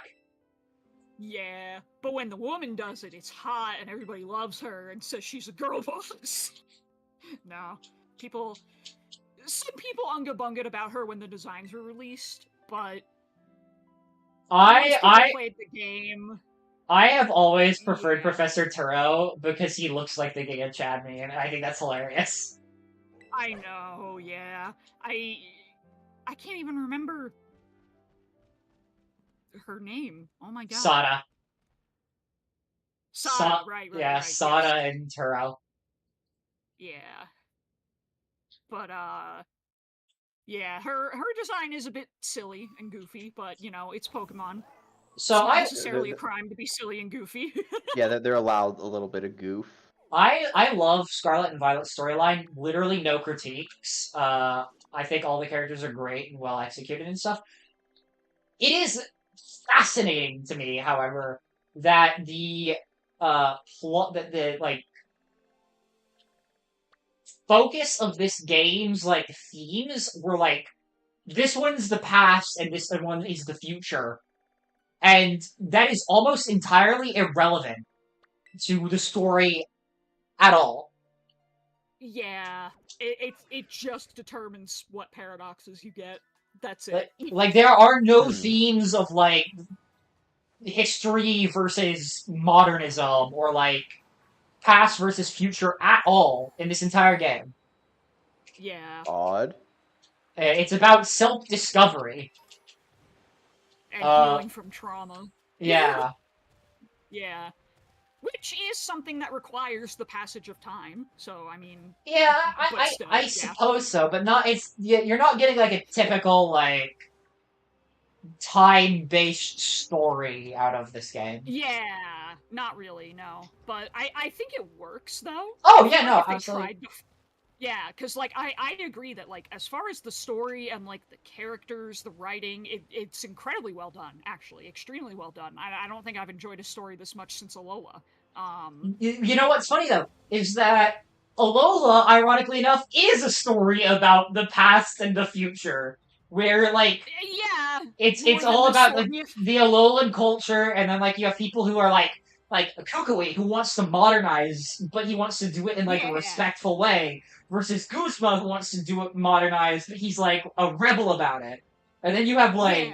Yeah, but when the woman does it, it's hot and everybody loves her and says she's a girl boss. No, some people unga-bungaed about her when the designs were released, but I played the game. I have always preferred Professor Turo because he looks like the Giga Chadney, and I think that's hilarious. I know, yeah. I can't even remember her name. Oh my god. Sada. Right. Yeah, right, Sada and Turo. Yeah. But, yeah, her design is a bit silly and goofy, but, you know, it's Pokemon. So it's not necessarily a crime to be silly and goofy. Yeah, they're allowed a little bit of goof. I love Scarlet and Violet's storyline. Literally no critiques. I think all the characters are great and well executed and stuff. It is fascinating to me, however, that the plot that the like focus of this game's like themes were like this one's the past and this one is the future, and that is almost entirely irrelevant to the story at all. Yeah, it just determines what paradoxes you get. That's it. Like there are no themes of like history versus modernism or like past versus future at all in this entire game. Yeah. Odd. It's about self-discovery. And healing from trauma. Yeah. Yeah. Which is something that requires the passage of time. So, I mean... Yeah, still, I suppose so, but not, you're not getting like a typical, like, time-based story out of this game. Yeah, not really, no. But I think it works, though. Oh, yeah, no, absolutely. Yeah, because, like, I agree that, like, as far as the story and, like, the characters, the writing, it's incredibly well done, actually. Extremely well done. I don't think I've enjoyed a story this much since Alola. You know what's funny, though, is that Alola, ironically enough, is a story about the past and the future. Where, like... Yeah! It's all about, like, the Alolan culture, and then, like, you have people who are, like Kukui, who wants to modernize, but he wants to do it in, like, a respectful way, versus Guzma, who wants to do it modernized, but he's, like, a rebel about it. And then you have, like,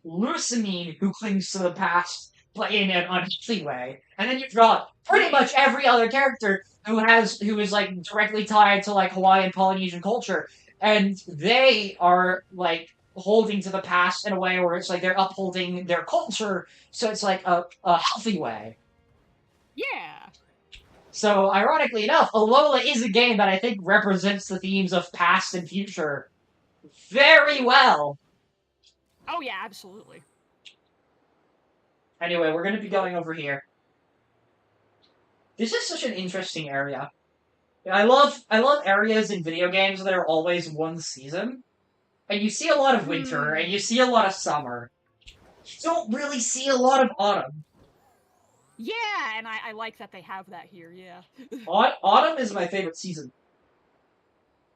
Lucamine, who clings to the past, but in an unhealthy way. And then you've got pretty much every other character who is, like, directly tied to, like, Hawaiian Polynesian culture. And they are, like, holding to the past in a way where it's like they're upholding their culture, so it's like a healthy way. Yeah. So, ironically enough, Alola is a game that I think represents the themes of past and future very well. Oh yeah, absolutely. Anyway, we're going to be going over here. This is such an interesting area. I love areas in video games that are always one season. And you see a lot of winter, and you see a lot of summer. You don't really see a lot of autumn. Yeah, and I like that they have that here, yeah. Autumn is my favorite season.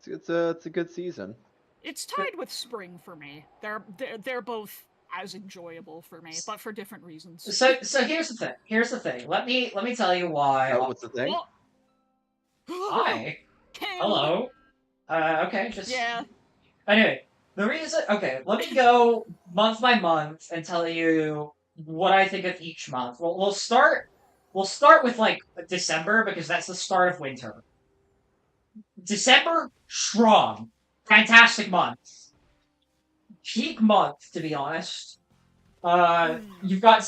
It's a good season. It's tied with spring for me. They're both as enjoyable for me, but for different reasons. So here's the thing. Let me tell you why. Oh, what's the thing? Well... Hi. Hello. Okay, just... Yeah. Anyway, the reason... Okay, let me go month by month and tell you what I think of each month. We'll start with, like, December, because that's the start of winter. December, strong. Fantastic month. Peak month, to be honest. You've got,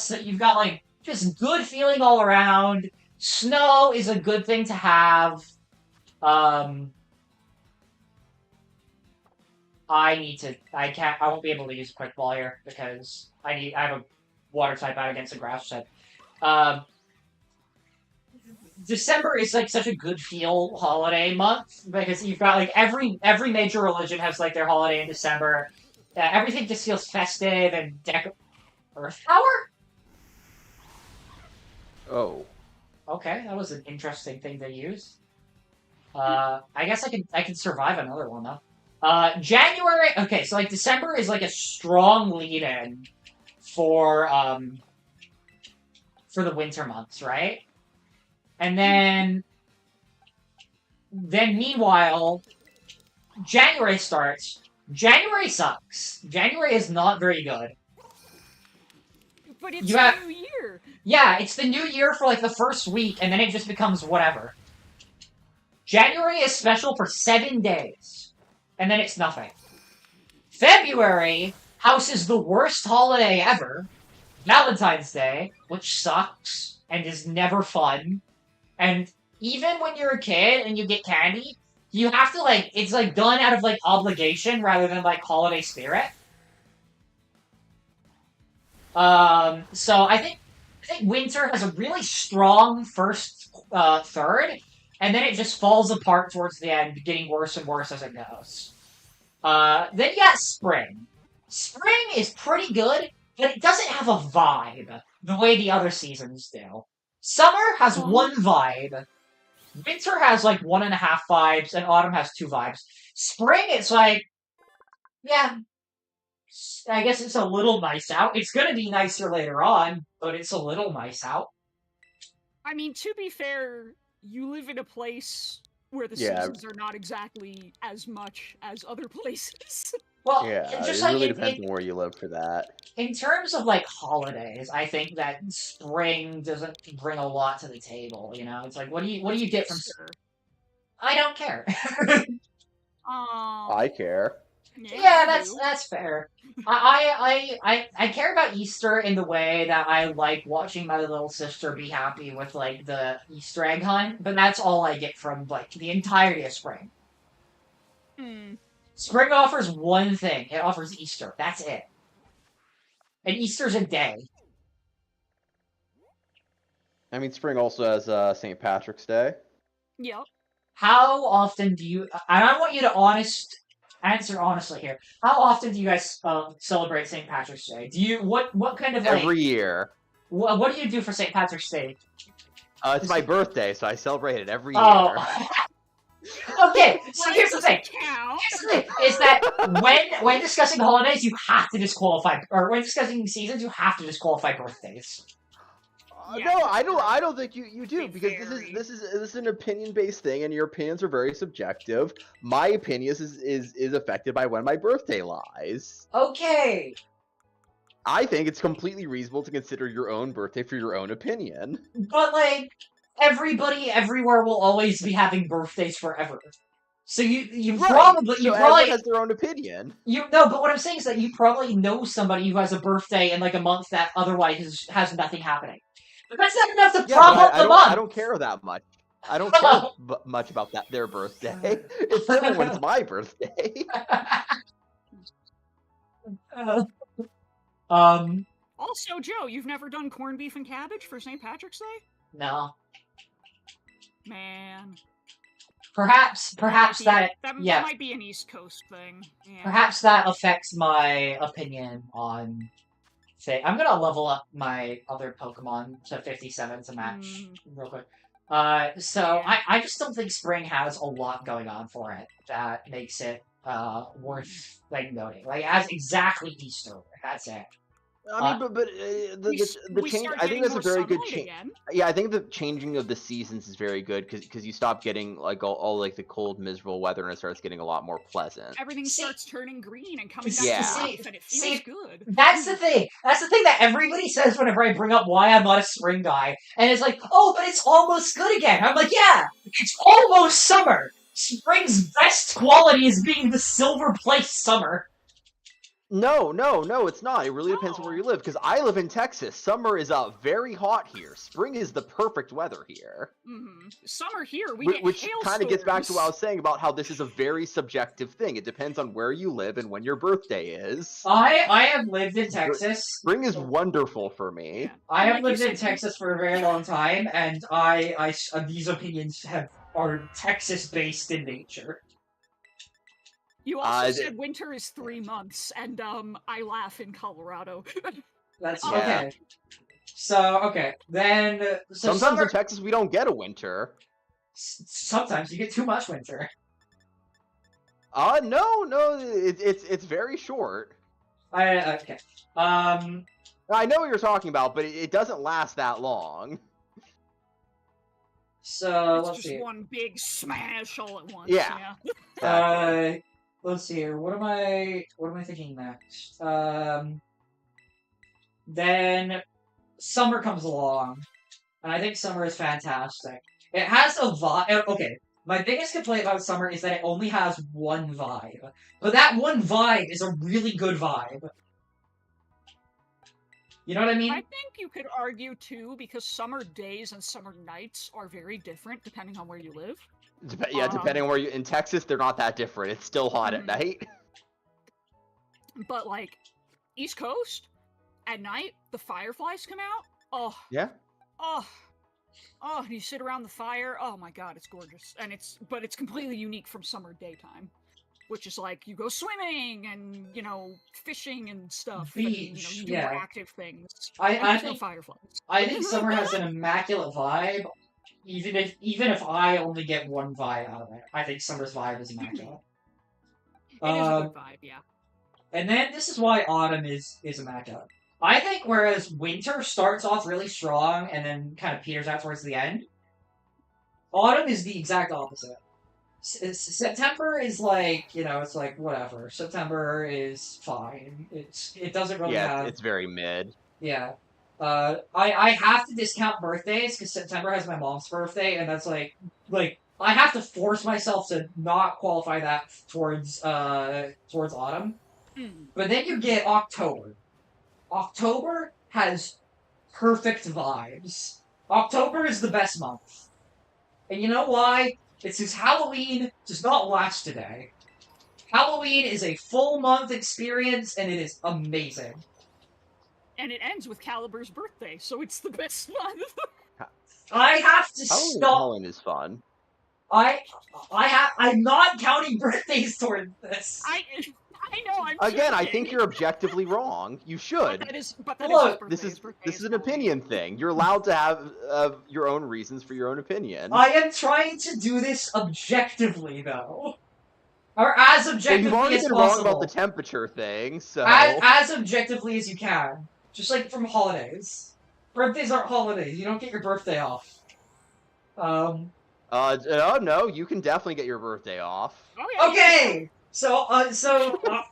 like, just good feeling all around. Snow is a good thing to have. I won't be able to use a quick ball here because I have a water type out against a grass type. December is like such a good feel holiday month because you've got like every major religion has like their holiday in December. Everything just feels festive and Earth Power? Oh. Okay, that was an interesting thing to use. I guess I can survive another one though. January. Okay, so like December is like a strong lead-in for the winter months, right? And then meanwhile, January starts. January sucks. January is not very good. But it's the new year. Yeah, it's the new year for like the first week, and then it just becomes whatever. January is special for 7 days, and then it's nothing. February houses the worst holiday ever, Valentine's Day, which sucks and is never fun. And even when you're a kid and you get candy, you have to like, it's like done out of like obligation rather than like holiday spirit. So I think winter has a really strong first third, and then it just falls apart towards the end, getting worse and worse as it goes. Then you got spring. Spring is pretty good, but it doesn't have a vibe the way the other seasons do. Summer has one vibe. Winter has like 1.5 vibes, and autumn has 2 vibes. Spring, it's like, yeah, I guess it's a little nice out. It's gonna be nicer later on, but it's a little nice out. I mean, to be fair, you live in a place where the seasons are not exactly as much as other places. Well, yeah, just it like really depends on where you live for that. In terms of like holidays, I think that spring doesn't bring a lot to the table. You know, it's like, what do you get from? I don't care. I care. Yeah, that's fair. I care about Easter in the way that I like watching my little sister be happy with like the Easter egg hunt, but that's all I get from like the entirety of spring. Spring offers one thing. It offers Easter. That's it. And Easter's a day. I mean, spring also has St. Patrick's Day. Yep. How often do you... And I want you to answer honestly here. How often do you guys celebrate St. Patrick's Day? Do you... What kind of like... Every year. What do you do for St. Patrick's Day? It's my birthday, so I celebrate it every year. Okay, so here's the thing. Is that when discussing holidays, you have to disqualify, or when discussing seasons, you have to disqualify birthdays. No, I don't think you do, because this is an opinion-based thing, and your opinions are very subjective. My opinion is affected by when my birthday lies. Okay. I think it's completely reasonable to consider your own birthday for your own opinion. But like, everybody everywhere will always be having birthdays forever. So you probably everyone has their own opinion. But what I'm saying is that you probably know somebody who has a birthday in like a month that otherwise has nothing happening. But that's not enough to prop up the month. I don't care that much. I don't care much about their birthday. It's different when it's my birthday. Also, Joe, you've never done corned beef and cabbage for St. Patrick's Day? No. Man. Perhaps that might be an East Coast thing. Yeah. Perhaps that affects my opinion on. Say, I'm gonna level up my other Pokemon to 57 to match real quick. I just don't think spring has a lot going on for it that makes it worth like noting. Like as exactly Easter. That's it. I mean, the change. I think that's a very good change. Yeah, I think the changing of the seasons is very good because you stop getting like all like the cold, miserable weather, and it starts getting a lot more pleasant. Everything starts turning green and coming back to life, and it feels good. That's the thing. That's the thing that everybody says whenever I bring up why I'm not a spring guy, and it's like, oh, but it's almost good again. I'm like, yeah, it's almost summer. Spring's best quality is being the silver place summer. No, it's not. It really depends on where you live, because I live in Texas. Summer is very hot here. Spring is the perfect weather here. Summer here, which kind of gets back to what I was saying about how this is a very subjective thing. It depends on where you live and when your birthday is. I have lived in Texas. Spring is wonderful for me. Yeah. I have lived in Texas for a very long time, and these opinions are Texas-based in nature. You also said winter is 3 months, and I laugh in Colorado. That's okay. So then. Sometimes in Texas we don't get a winter. Sometimes you get too much winter. No, it's very short. Okay. I know what you're talking about, but it doesn't last that long. So it's just one big smash all at once. Yeah. Exactly. Let's see here. What am I thinking next? Then summer comes along, and I think summer is fantastic. It has a vibe. Okay, my biggest complaint about summer is that it only has one vibe, but that one vibe is a really good vibe. You know what I mean? I think you could argue too, because summer days and summer nights are very different depending on where you live. Depending on where you in Texas, they're not that different. It's still hot at night. But like East Coast, at night the fireflies come out. Oh. Yeah. Oh. Oh, and you sit around the fire. Oh my god, it's gorgeous, and but it's completely unique from summer daytime, which is like you go swimming and fishing and stuff, and Beach, you do more active things. I and there's think no fireflies. I think summer has an immaculate vibe. Even if I only get one vibe out of it, I think summer's vibe is immaculate. It is a good vibe, yeah. And then this is why autumn is immaculate. I think whereas winter starts off really strong and then kind of peters out towards the end, autumn is the exact opposite. September is like, it's like whatever. September is fine. It doesn't really have... it's very mid. Yeah. I have to discount birthdays because September has my mom's birthday, and that's like I have to force myself to not qualify that towards autumn. But then you get October. October has perfect vibes. October is the best month. And you know why? It's because Halloween does not last a day. Halloween is a full month experience, and it is amazing. And it ends with Calibur's birthday, so it's the best month. I have to stop. Halloween is fun. I'm not counting birthdays toward this. I know. I think you're objectively wrong. You should. But this is an opinion thing. You're allowed to have your own reasons for your own opinion. I am trying to do this objectively, though, or as objectively you've already as been possible. wrong about the temperature thing, so as objectively as you can. Just like from holidays. Birthdays aren't holidays. You don't get your birthday off. No, you can definitely get your birthday off. Oh, yeah, okay! So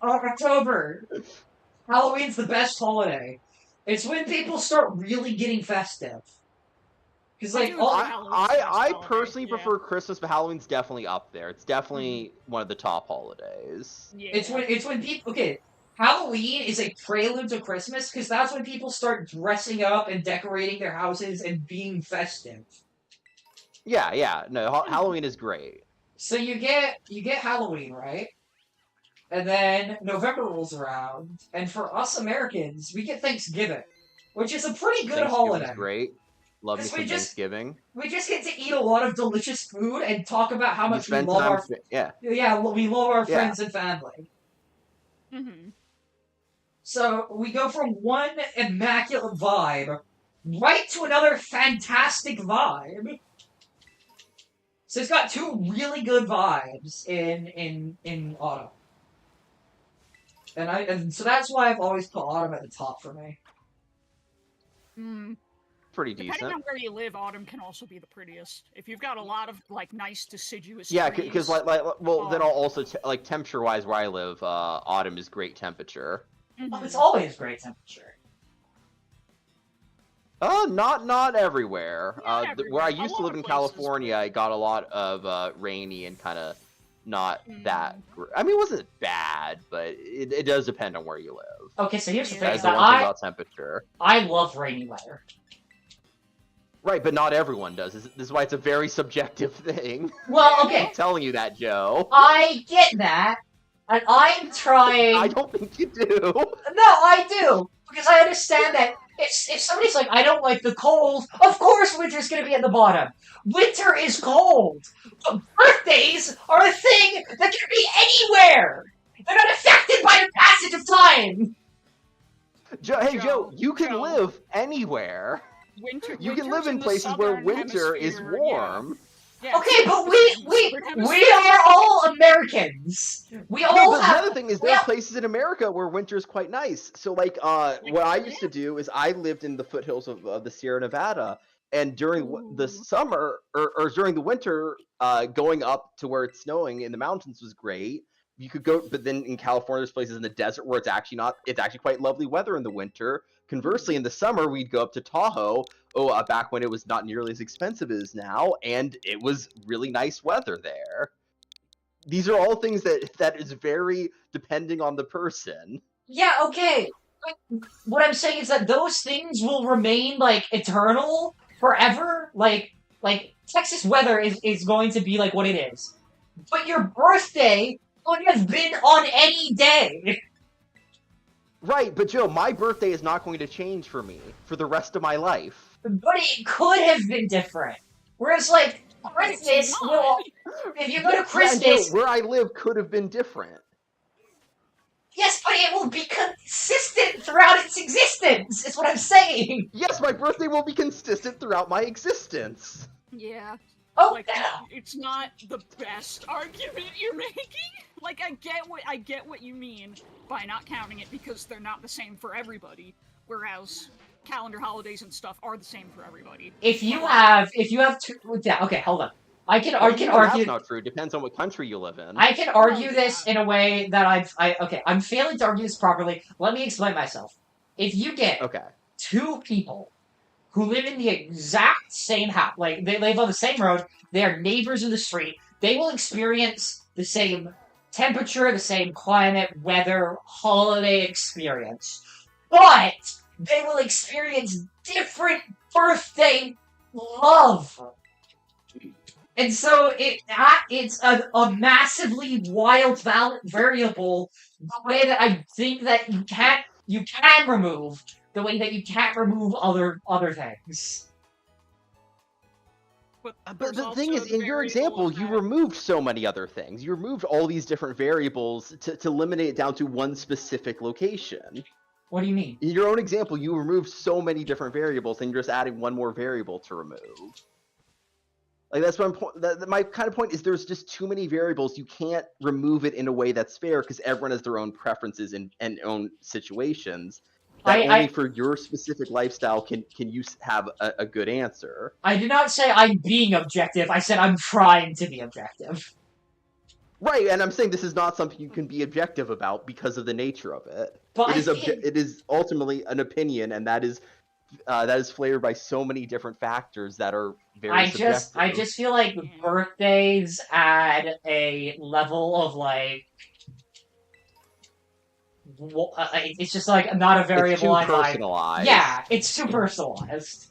October. Halloween's the best holiday. It's when people start really getting festive. Because I personally prefer Christmas, but Halloween's definitely up there. It's definitely one of the top holidays. Yeah. It's when people Halloween is a prelude to Christmas because that's when people start dressing up and decorating their houses and being festive. Yeah. No, Halloween is great. So you get Halloween, right? And then November rolls around, and for us Americans, we get Thanksgiving, which is a pretty good holiday. Great. Love me some Thanksgiving. We just get to eat a lot of delicious food and talk about how much we love we love our friends and family. Mm-hmm. So we go from one immaculate vibe right to another fantastic vibe. So it's got two really good vibes in autumn. And so that's why I've always put autumn at the top for me. Pretty decent. Depending on where you live, autumn can also be the prettiest. If you've got a lot of nice deciduous trees. Because then I'll also temperature-wise, where I live, autumn is great temperature. Mm-hmm. It's always great temperature. Not everywhere. Where I used to live in places. California, I got a lot of rainy and kind of not that. I mean, it wasn't bad, but it does depend on where you live. Okay, so here's the thing: That's the one thing about temperature. I love rainy weather. Right, but not everyone does. This is why it's a very subjective thing. Well, okay. I'm telling you that, Joe. I get that, and I'm trying. I don't think you do. No, I do, because I understand that. If somebody's like, I don't like the cold, of course winter's gonna be at the bottom. Winter is cold. But birthdays are a thing that can be anywhere. They're not affected by the passage of time. Joe, you can live anywhere. You can live in places where winter is warm. Yeah, okay, but we are all Americans. We all but have... the other thing is there are places in America where winter is quite nice. So, what I used to do is I lived in the foothills of the Sierra Nevada, and during the summer or during the winter, going up to where it's snowing in the mountains was great. You could go, but then in California, there's places in the desert where it's actually quite lovely weather in the winter. Conversely, in the summer, we'd go up to Tahoe, back when it was not nearly as expensive as now, and it was really nice weather there. These are all things that is very depending on the person. Yeah, okay. What I'm saying is that those things will remain, eternal, forever. Texas weather is going to be, what it is. But your birthday would have been on any day. Right, but Joe, my birthday is not going to change for me for the rest of my life. but it could have been different. Whereas, like, Christmas It's will. If you go to Christmas, where I live could have been different. yes, but it will be consistent throughout its existence. Is what I'm saying. Yes, my birthday will be consistent throughout my existence. Yeah. Oh, Like, it's not the best argument you're making. Like, I get what you mean by not counting it because they're not the same for everybody. Whereas calendar holidays and stuff are the same for everybody. if you have two, yeah, okay, hold on. I can argue. That's not true. It depends on what country you live in. I can argue this in a way that I'm failing to argue this properly. Let me explain myself. If you get two people who live in the exact same house, like they live on the same road, they are neighbors in the street, they will experience the same temperature, the same climate, weather, holiday experience. But they will experience different birthday love. And so it's a massively wild variable, the way that I think that you can remove, the way that you can't remove other things. But the thing is, in your example, you removed so many other things. You removed all these different variables to eliminate it down to one specific location. What do you mean? In your own example, you removed so many different variables, and you're just adding one more variable to remove. Like, that's what my kind of point is, there's just too many variables. You can't remove it in a way that's fair because everyone has their own preferences and own situations. Only for your specific lifestyle can you have a good answer. I did not say I'm being objective. I said I'm trying to be objective. Right, and I'm saying this is not something you can be objective about because of the nature of it. But it is ultimately an opinion, and that is flavored by so many different factors that are very subjective. I just feel like birthdays add a level of like. It's just like not a variable. It's too personalized. Yeah, it's too personalized.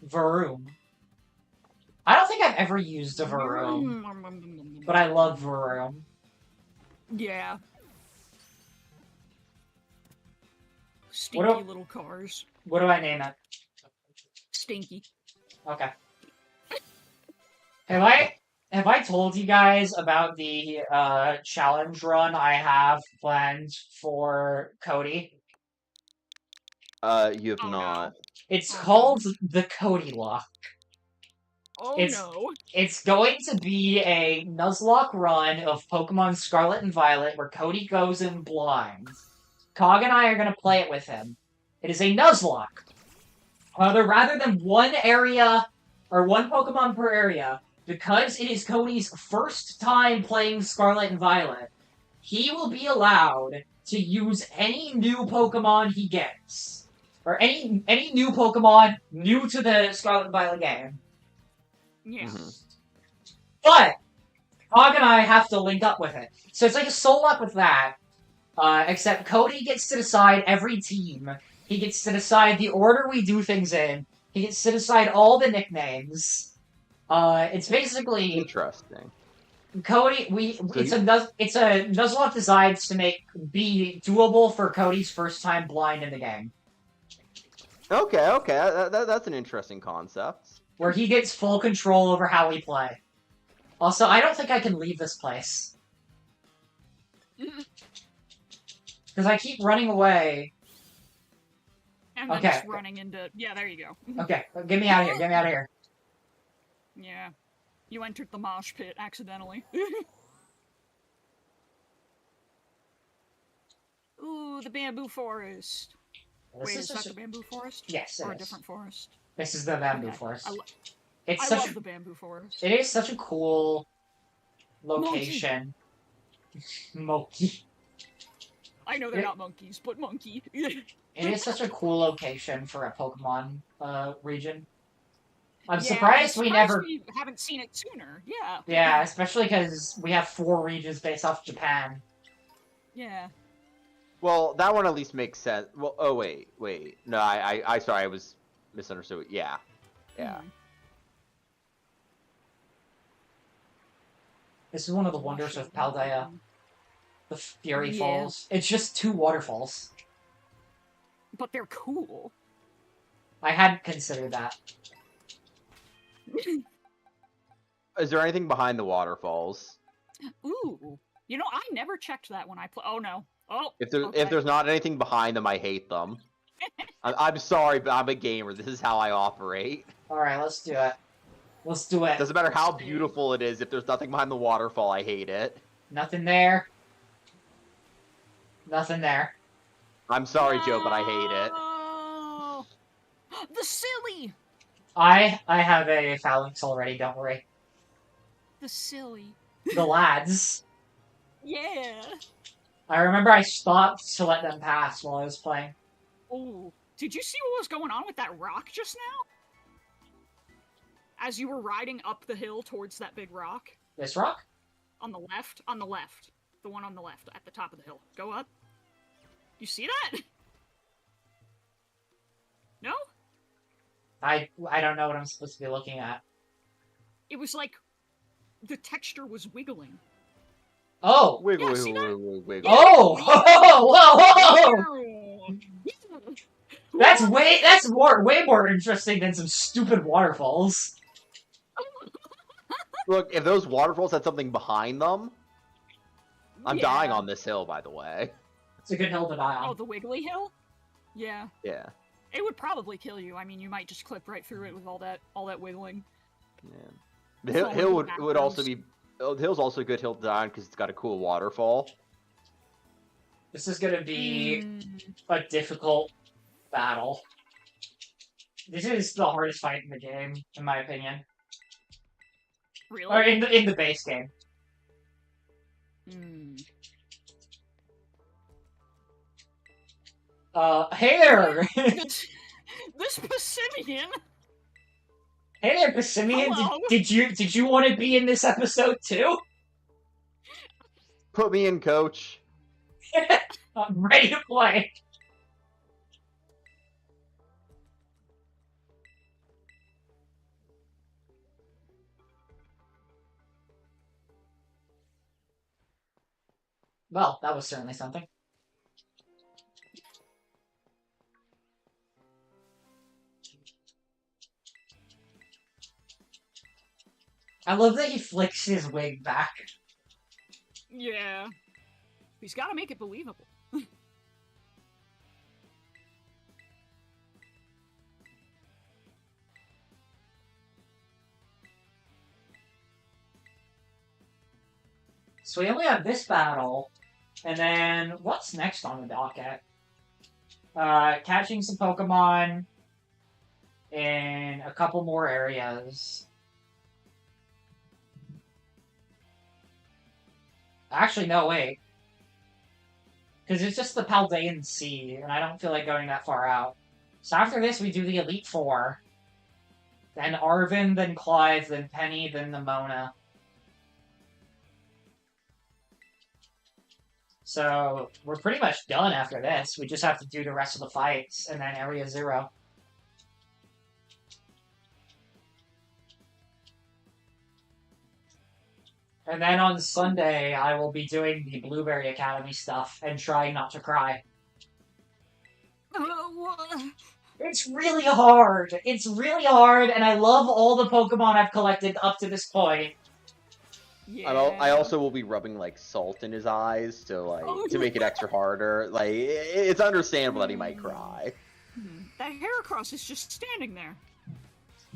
Varoom. I don't think I've ever used a Varoom, but I love Varoom. Yeah. Stinky little cars. What do I name it? Stinky. Okay. Have I told you guys about the challenge run I have planned for Cody? You have not. No. It's called the Cody Lock. No. It's going to be a Nuzlocke run of Pokemon Scarlet and Violet where Cody goes in blind. Cog and I are going to play it with him. It is a Nuzlocke. Rather than one area, or one Pokemon per area, because it is Cody's first time playing Scarlet and Violet, he will be allowed to use any new Pokemon he gets. Or any new Pokemon new to the Scarlet and Violet game. Yeah. But Cog and I have to link up with it. So it's like a soul up with that. Except Cody gets to decide every team. He gets to decide the order we do things in. He gets to decide all the nicknames. It's basically interesting. Cody, it's a Nuzlocke designed to be doable for Cody's first time blind in the game. Okay, that's an interesting concept. Where he gets full control over how we play. Also, I don't think I can leave this place. Because I keep running away. And then just running into... Yeah, there you go. Okay, get me out of here, get me out of here. Yeah. You entered the mosh pit accidentally. Ooh, the bamboo forest. Wait, is that the bamboo forest? Yes, Or a different forest? This is the bamboo forest. I love the bamboo forest. It is such a cool location. Monkey. I know they're not monkeys, but monkey. It is such a cool location for a Pokemon region. I'm surprised we haven't seen it sooner. Yeah. Yeah, especially because we have 4 regions based off Japan. Yeah. Well, that one at least makes sense. Well, oh wait. No, I sorry, I was misunderstood. Yeah. This is one of the wonders of Paldea. The Fury Falls. It's just 2 waterfalls. but they're cool. I hadn't considered that. Is there anything behind the waterfalls? Ooh. You know, I never checked that when I play. Oh, no. Oh, If okay. there's not anything behind them, I hate them. I'm sorry, but I'm a gamer. This is how I operate. Alright, let's do it. Let's do it. Doesn't matter how beautiful it is. If there's nothing behind the waterfall, I hate it. Nothing there. Nothing there. I'm sorry, Joe, but I hate it. Oh, the silly. I have a phalanx already, don't worry. The silly. The lads. Yeah. I remember I stopped to let them pass while I was playing. Oh, did you see what was going on with that rock just now? As you were riding up the hill towards that big rock? This rock? On the left? On the left. The one on the left, at the top of the hill. Go up. You see that? No? I don't know what I'm supposed to be looking at. It was like the texture was wiggling. Oh! Wiggle, Yeah, wiggle, see that? wiggle, wiggle. Oh! Whoa! That's way more interesting than some stupid waterfalls. Look, if those waterfalls had something behind them, I'm dying on this hill, by the way. It's a good hill to die on. Oh, the wiggly hill? Yeah. Yeah. It would probably kill you. I mean, you might just clip right through it with all that wiggling. Yeah. The hill would also be... The hill's also a good hill to die on because it's got a cool waterfall. This is gonna be a difficult battle. This is the hardest fight in the game, in my opinion. Really? Or in the base game. Hey there! This Passimian? Hey there, Passimian! Did you want to be in this episode too? Put me in, coach. I'm ready to play. Well, that was certainly something. I love that he flicks his wig back. Yeah. He's got to make it believable. So we only have this battle, and then what's next on the docket? Catching some Pokemon in a couple more areas. Actually, no, wait. Because it's just the Paldean Sea, and I don't feel like going that far out. So after this, we do the Elite Four. Then Arvin, then Clive, then Penny, then Nimona. So we're pretty much done after this. We just have to do the rest of the fights, and then Area 0. And then on Sunday, I will be doing the Blueberry Academy stuff and trying not to cry. It's really hard. It's really hard, and I love all the Pokemon I've collected up to this point. Yeah. I also will be rubbing like salt in his eyes to make it extra harder. Like it's understandable that he might cry. That Heracross is just standing there.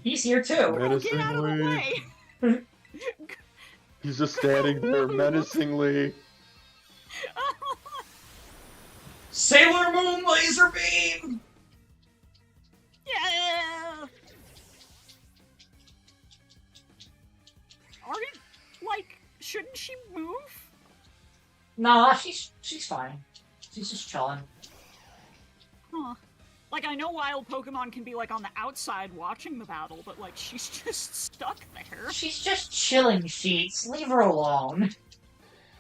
He's here too. Oh, get out of the way! He's just standing there menacingly. Sailor Moon Laser Beam! Yeah! Aren't, like, shouldn't she move? Nah, she's fine. She's just chilling. Huh. Like, I know wild Pokemon can be, like, on the outside watching the battle, but, like, she's just stuck there. She's just chilling, Sheets. Leave her alone.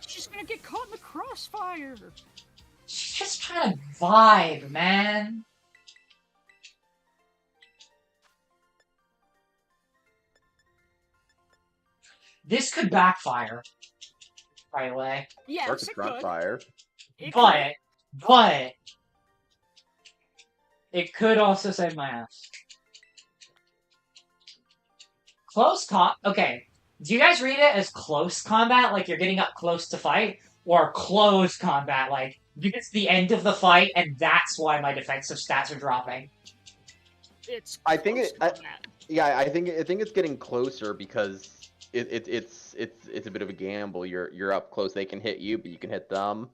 She's gonna get caught in the crossfire. She's just trying to vibe, man. This could backfire, by the way. Yes, it could. Fire. But It could also save my ass. Close combat. Okay. Do you guys read it as close combat, like you're getting up close to fight, or close combat, like it's the end of the fight and that's why my defensive stats are dropping? It's. I think close it. combat. Yeah, I think it's getting closer because it's a bit of a gamble. You're up close. They can hit you, but you can hit them.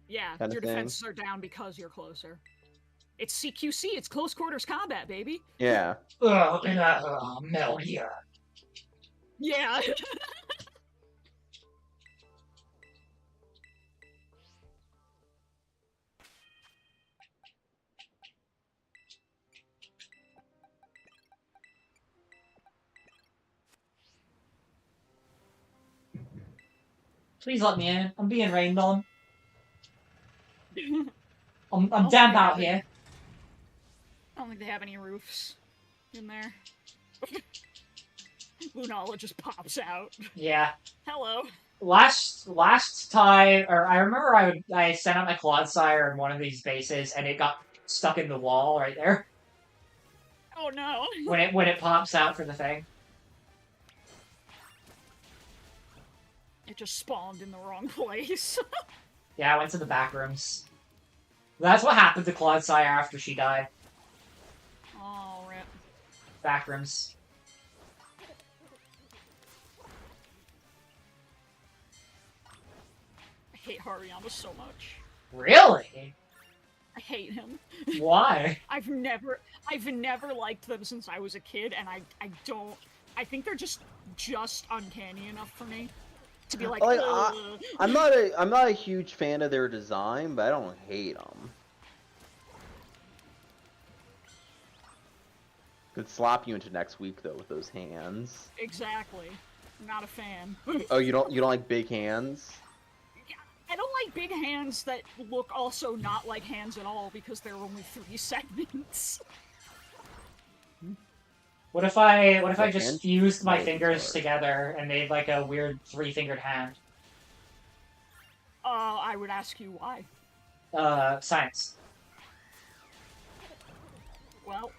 Yeah, kind of your thing. defenses are down because you're closer. It's CQC. It's close quarters combat, baby. Yeah. Metal Gear. Yeah. Please let me in. I'm being rained on. I'm damp out here. I don't think they have any roofs in there. Lunala just pops out. Yeah. Hello. Last time, or I remember I sent out my Clodsire in one of these bases and it got stuck in the wall right there. Oh no. When it pops out for the thing. It just spawned in the wrong place. Yeah, I went to the back rooms. That's what happened to Clodsire after she died. Oh, rip. Back rooms. I hate Hariyama so much. Really? I hate him. Why? I've never liked them since I was a kid, and I think they're just uncanny enough for me to be like. I'm not a huge fan of their design, but I don't hate them. Could slap you into next week though with those hands. Exactly. I'm not a fan. Oh, you don't like big hands? I don't like big hands that look also not like hands at all because there are only 3 segments. What if I just hand? fused my Oh, fingers sorry. together and made like a weird 3-fingered hand? I would ask you why. Science. Well.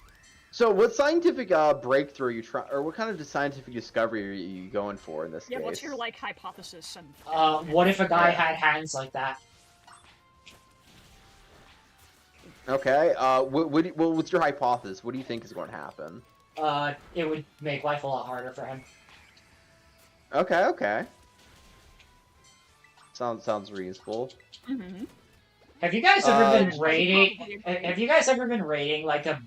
So, what scientific breakthrough are you trying, or what kind of scientific discovery are you going for in this case? What's your like hypothesis and? What if a guy had hands like that? Okay. What's your hypothesis? What do you think is going to happen? It would make life a lot harder for him. Okay. Okay. Sounds reasonable. Mm-hmm. Have you guys ever been probably raiding? Have you guys ever been raiding like a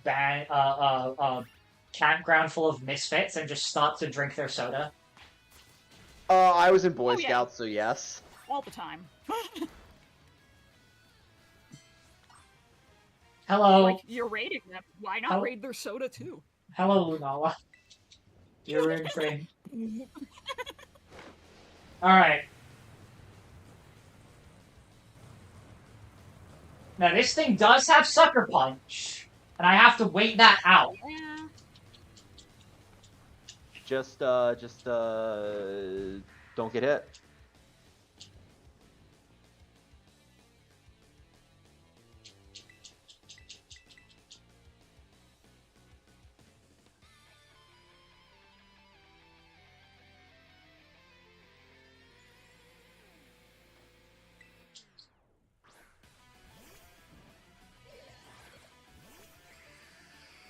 campground full of misfits and just stopped to drink their soda? I was in Boy Oh, yeah. Scouts, so yes. All the time. Hello. Like, you're raiding them. Why not Hello? raid their soda too? Hello, Lunala. You're in frame. Alright. Now this thing does have Sucker Punch, and I have to wait that out. Yeah. Just don't get hit.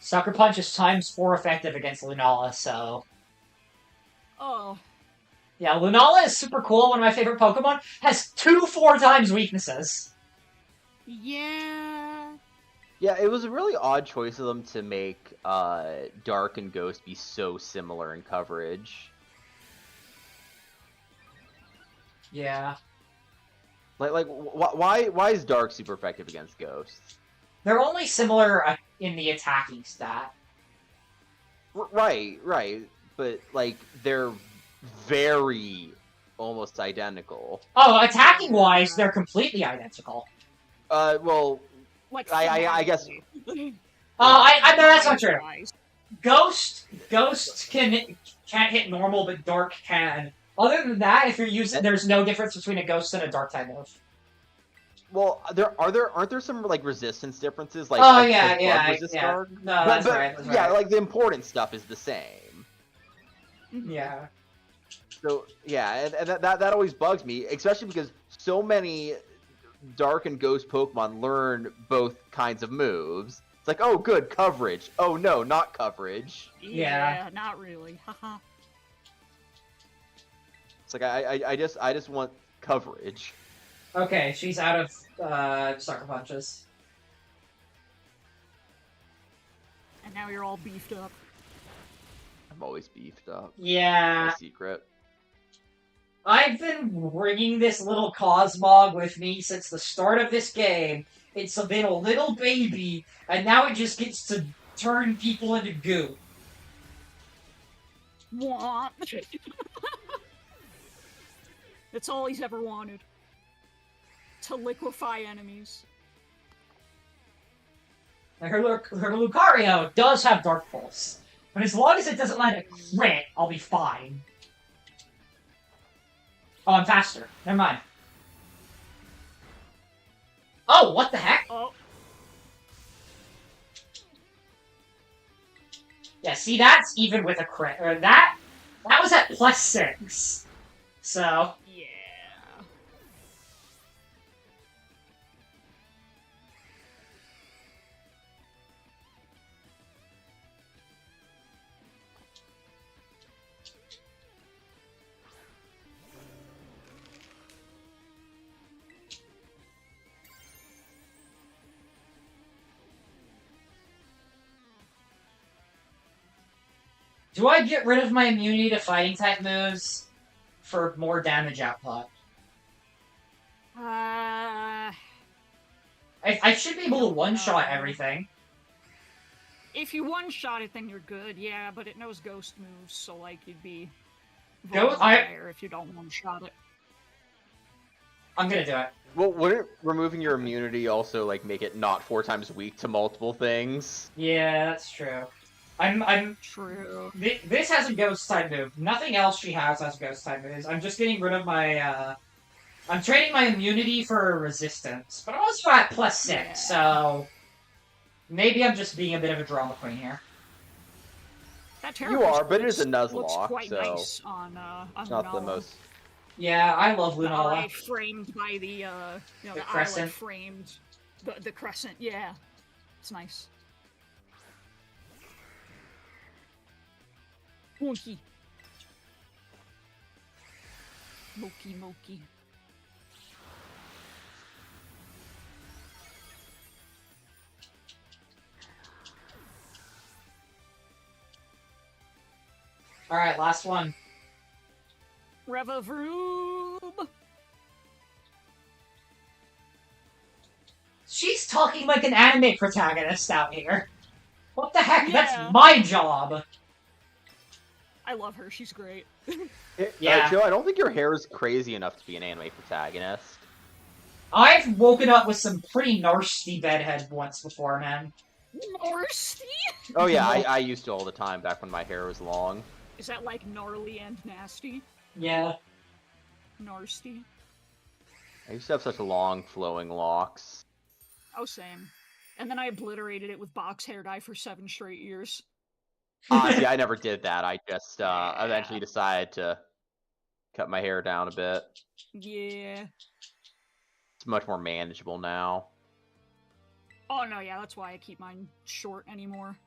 Sucker Punch is ×4 effective against Lunala, so... Oh. Yeah, Lunala is super cool, one of my favorite Pokemon. Has 2 4x weaknesses. Yeah. Yeah, it was a really odd choice of them to make Dark and Ghost be so similar in coverage. Yeah. Why is Dark super effective against Ghost? They're only similar in the attacking stat. Right, but like they're very almost identical. Oh, attacking-wise, they're completely identical. Well, Like I guess. No, that's not true. Wise. Ghost can't hit normal, but Dark can. Other than that, if you're using, there's no difference between a Ghost and a Dark type move. Well, aren't there some like resistance differences? Like, Oh like yeah, does yeah, bug resist yeah. dark? No, that's right. That's yeah, right. like the important stuff is the same. Yeah. So yeah, and that always bugs me, especially because so many Dark and Ghost Pokemon learn both kinds of moves. It's like, oh, good coverage. Oh no, not coverage. Yeah, not really. Haha. It's like I just want coverage. Okay, she's out of sucker punches. And now you're all beefed up. I'm always beefed up. Yeah. My secret. I've been bringing this little Cosmog with me since the start of this game. It's been a little baby, and now it just gets to turn people into goo. What? That's all he's ever wanted. To liquefy enemies. Now, her Lucario does have Dark Pulse, but as long as it doesn't let it crit, I'll be fine. Oh, I'm faster. Never mind. Oh, what the heck? Oh. Yeah, see, that's even with a crit. Or that was at +6. So... Yeah. Do I get rid of my immunity to fighting type moves for more damage output? I should be able to one-shot everything. If you one-shot it, then you're good, yeah, but it knows ghost moves, so, like, you'd be Ghost- vulnerable if you don't one-shot it. I'm gonna do it. Well, wouldn't removing your immunity also like make it not 4 times weak to multiple things? Yeah, that's true. I'm True. This has a ghost type move. Nothing else she has ghost type moves. I'm just getting rid of my I'm trading my immunity for resistance. But I'm also at +6, Yeah. so maybe I'm just being a bit of a drama queen here. That You are, but it is a looks Nuzlocke, quite so nice on it's not the Lunala. most. Yeah, I love The Lunala. eye framed by the The eye crescent. like framed the crescent, yeah. It's nice. Monkey. Moki. Alright, last one. Revavroom! She's talking like an anime protagonist out here. What the heck? Yeah. That's my job! I love her, she's great. Yeah. Joe, I don't think your hair is crazy enough to be an anime protagonist. I've woken up with some pretty nasty bedhead once before, man. Nasty? Oh yeah, I used to all the time back when my hair was long. Is that like gnarly and nasty? Yeah. Nasty. I used to have such long, flowing locks. Oh, same. And then I obliterated it with box hair dye for 7 straight years. See, I never did that. I just eventually decided to cut my hair down a bit. Yeah. It's much more manageable now. Oh, no, yeah, that's why I keep mine short anymore.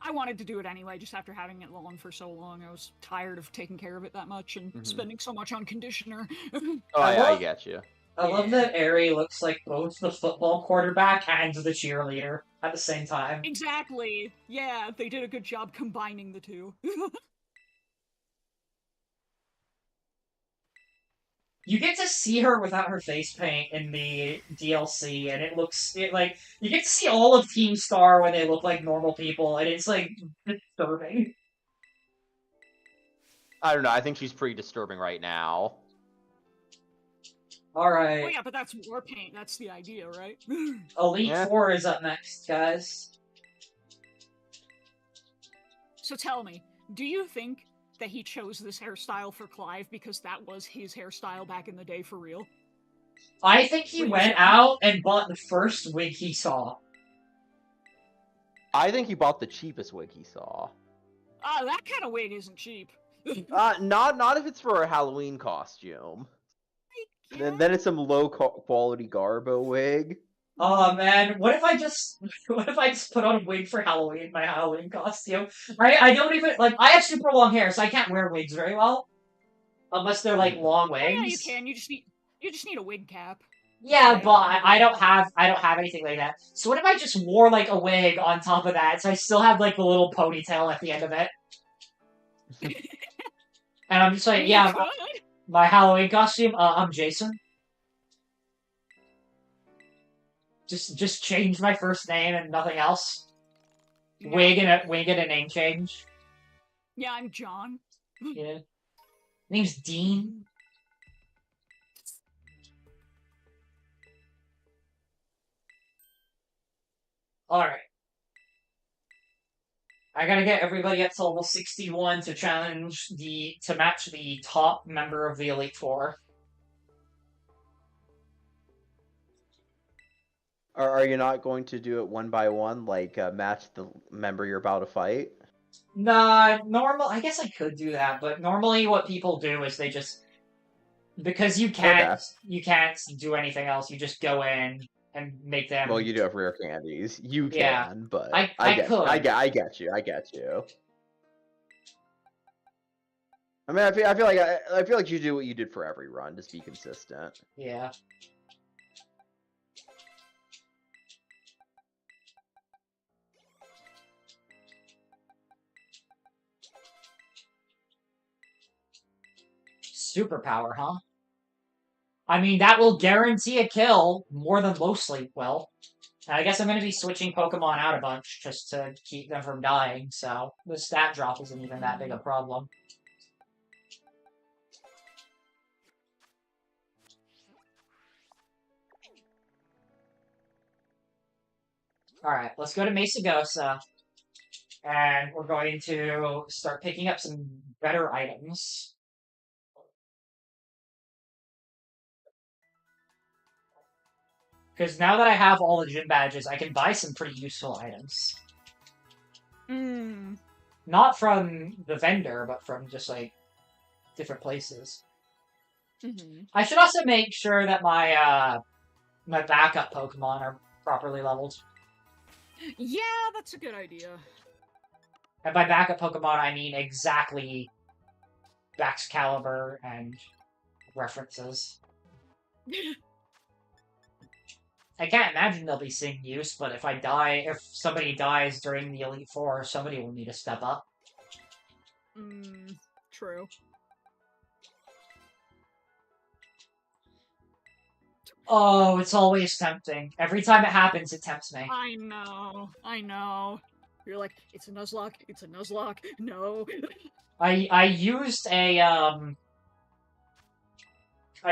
I wanted to do it anyway, just after having it long for so long. I was tired of taking care of it that much and spending so much on conditioner. Oh, I get you. I love that Aerie looks like both the football quarterback and the cheerleader at the same time. Exactly. Yeah, they did a good job combining the two. You get to see her without her face paint in the DLC, and it looks like you get to see all of Team Star when they look like normal people, and it's like disturbing. I don't know. I think she's pretty disturbing right now. Alright. Oh yeah, but that's war paint, that's the idea, right? Elite Four is up next, guys. So tell me, do you think that he chose this hairstyle for Clive because that was his hairstyle back in the day for real? I think he What do you went say? out and bought the first wig he saw. I think he bought the cheapest wig he saw. That kind of wig isn't cheap. Not if it's for a Halloween costume. Then it's some low quality Garbo wig. Oh man, what if I just put on a wig for Halloween, my Halloween costume? I don't even like I have super long hair, so I can't wear wigs very well. Unless they're like long wigs. Oh, yeah, you can. You just need a wig cap. Yeah, but I don't have anything like that. So what if I just wore like a wig on top of that, so I still have like the little ponytail at the end of it? And I'm just like, yeah, my Halloween costume. I'm Jason. Just change my first name and nothing else. Yeah. Wig and a name change. Yeah, I'm John. Yeah. Name's Dean. Alright. I gotta get everybody up to level 61 to to match the top member of the Elite Four. Are you not going to do it one by one, like match the member you're about to fight? Nah, I guess I could do that, but normally what people do is they just because you can't do anything else. You just go in and make them. Well, you do have rare candies. You Yeah, can, but I get could. I get you. I mean, I feel like you do what you did for every run. Just be consistent. Yeah. Superpower, huh? I mean, that will guarantee a kill more than low sleep will. I guess I'm going to be switching Pokemon out a bunch just to keep them from dying, so the stat drop isn't even that big a problem. Alright, let's go to Mesagosa. And we're going to start picking up some better items. Because now that I have all the gym badges, I can buy some pretty useful items. Not from the vendor, but from just, like, different places. I should also make sure that my, my backup Pokemon are properly leveled. Yeah, that's a good idea. And by backup Pokemon, I mean exactly Baxcalibur and references. I can't imagine they'll be seeing use, but if somebody dies during the Elite Four, somebody will need to step up. True. Oh, it's always tempting. Every time it happens, it tempts me. I know. You're like, it's a Nuzlocke, no. I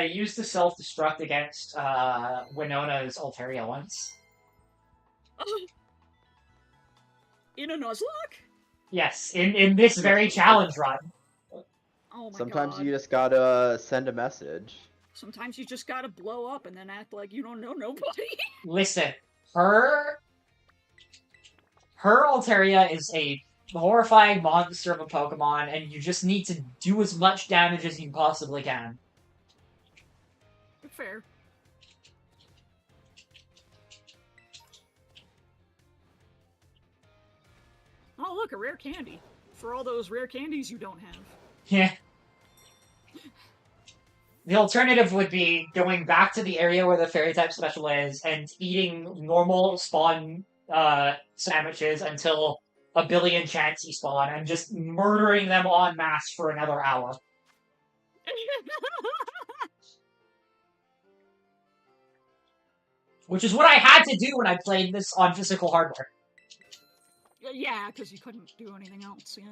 used a self-destruct against Winona's Altaria once. In a Nuzlocke? Yes, in this very challenge run. Oh my Sometimes God. you just gotta send a message. Sometimes you just gotta blow up and then act like you don't know nobody. Listen, her Altaria is a horrifying monster of a Pokemon, and you just need to do as much damage as you possibly can. Fair. Oh, look, a rare candy. For all those rare candies you don't have. Yeah. The alternative would be going back to the area where the Fairy-type special is and eating normal spawn sandwiches until a billion Chansey spawn and just murdering them en masse for another hour. Which is what I had to do when I played this on physical hardware. Yeah, because you couldn't do anything else, yeah.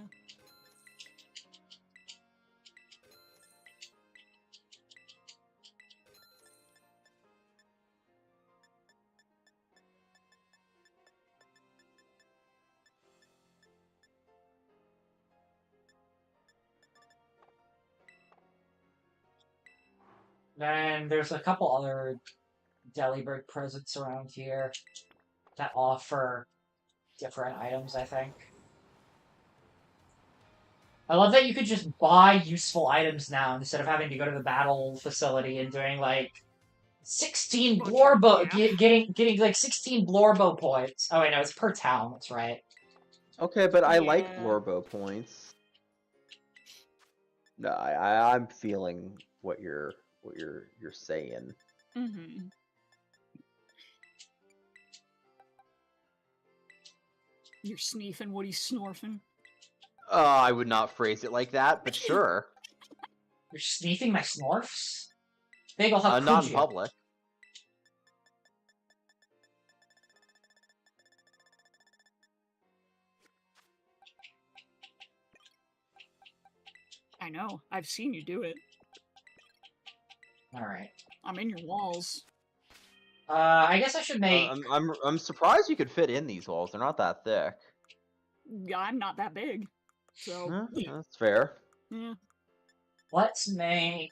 Then there's a couple other Delibird presents around here that offer different items, I think. I love that you could just buy useful items now instead of having to go to the battle facility and doing like 16 Blorbo, getting like 16 Blorbo points. Oh wait, no, it's per town. That's right. Okay, but I like Blorbo points. No, I'm feeling what you're saying. Mm-hmm. You're sneezing what he's snorfing. I would not phrase it like that, but sure. You're sneezing my snorfs? Bagel, how could not you? in public. I know. I've seen you do it. Alright. I'm in your walls. I guess I should make... I'm surprised you could fit in these walls. They're not that thick. Yeah, I'm not that big. So... that's fair. Yeah. Let's make...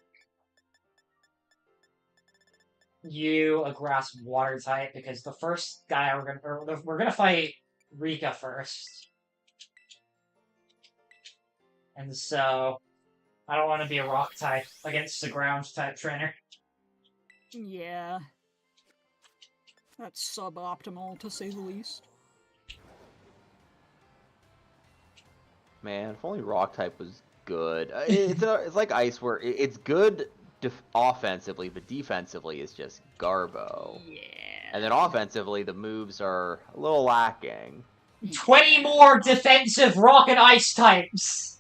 you a grass water type, because the first guy we're gonna fight Rika first. And so... I don't want to be a rock type against a ground type trainer. Yeah. That's suboptimal, to say the least. Man, if only rock type was good. It's like ice, where it's good offensively, but defensively is just garbo. Yeah. And then offensively, the moves are a little lacking. 20 more defensive rock and ice types!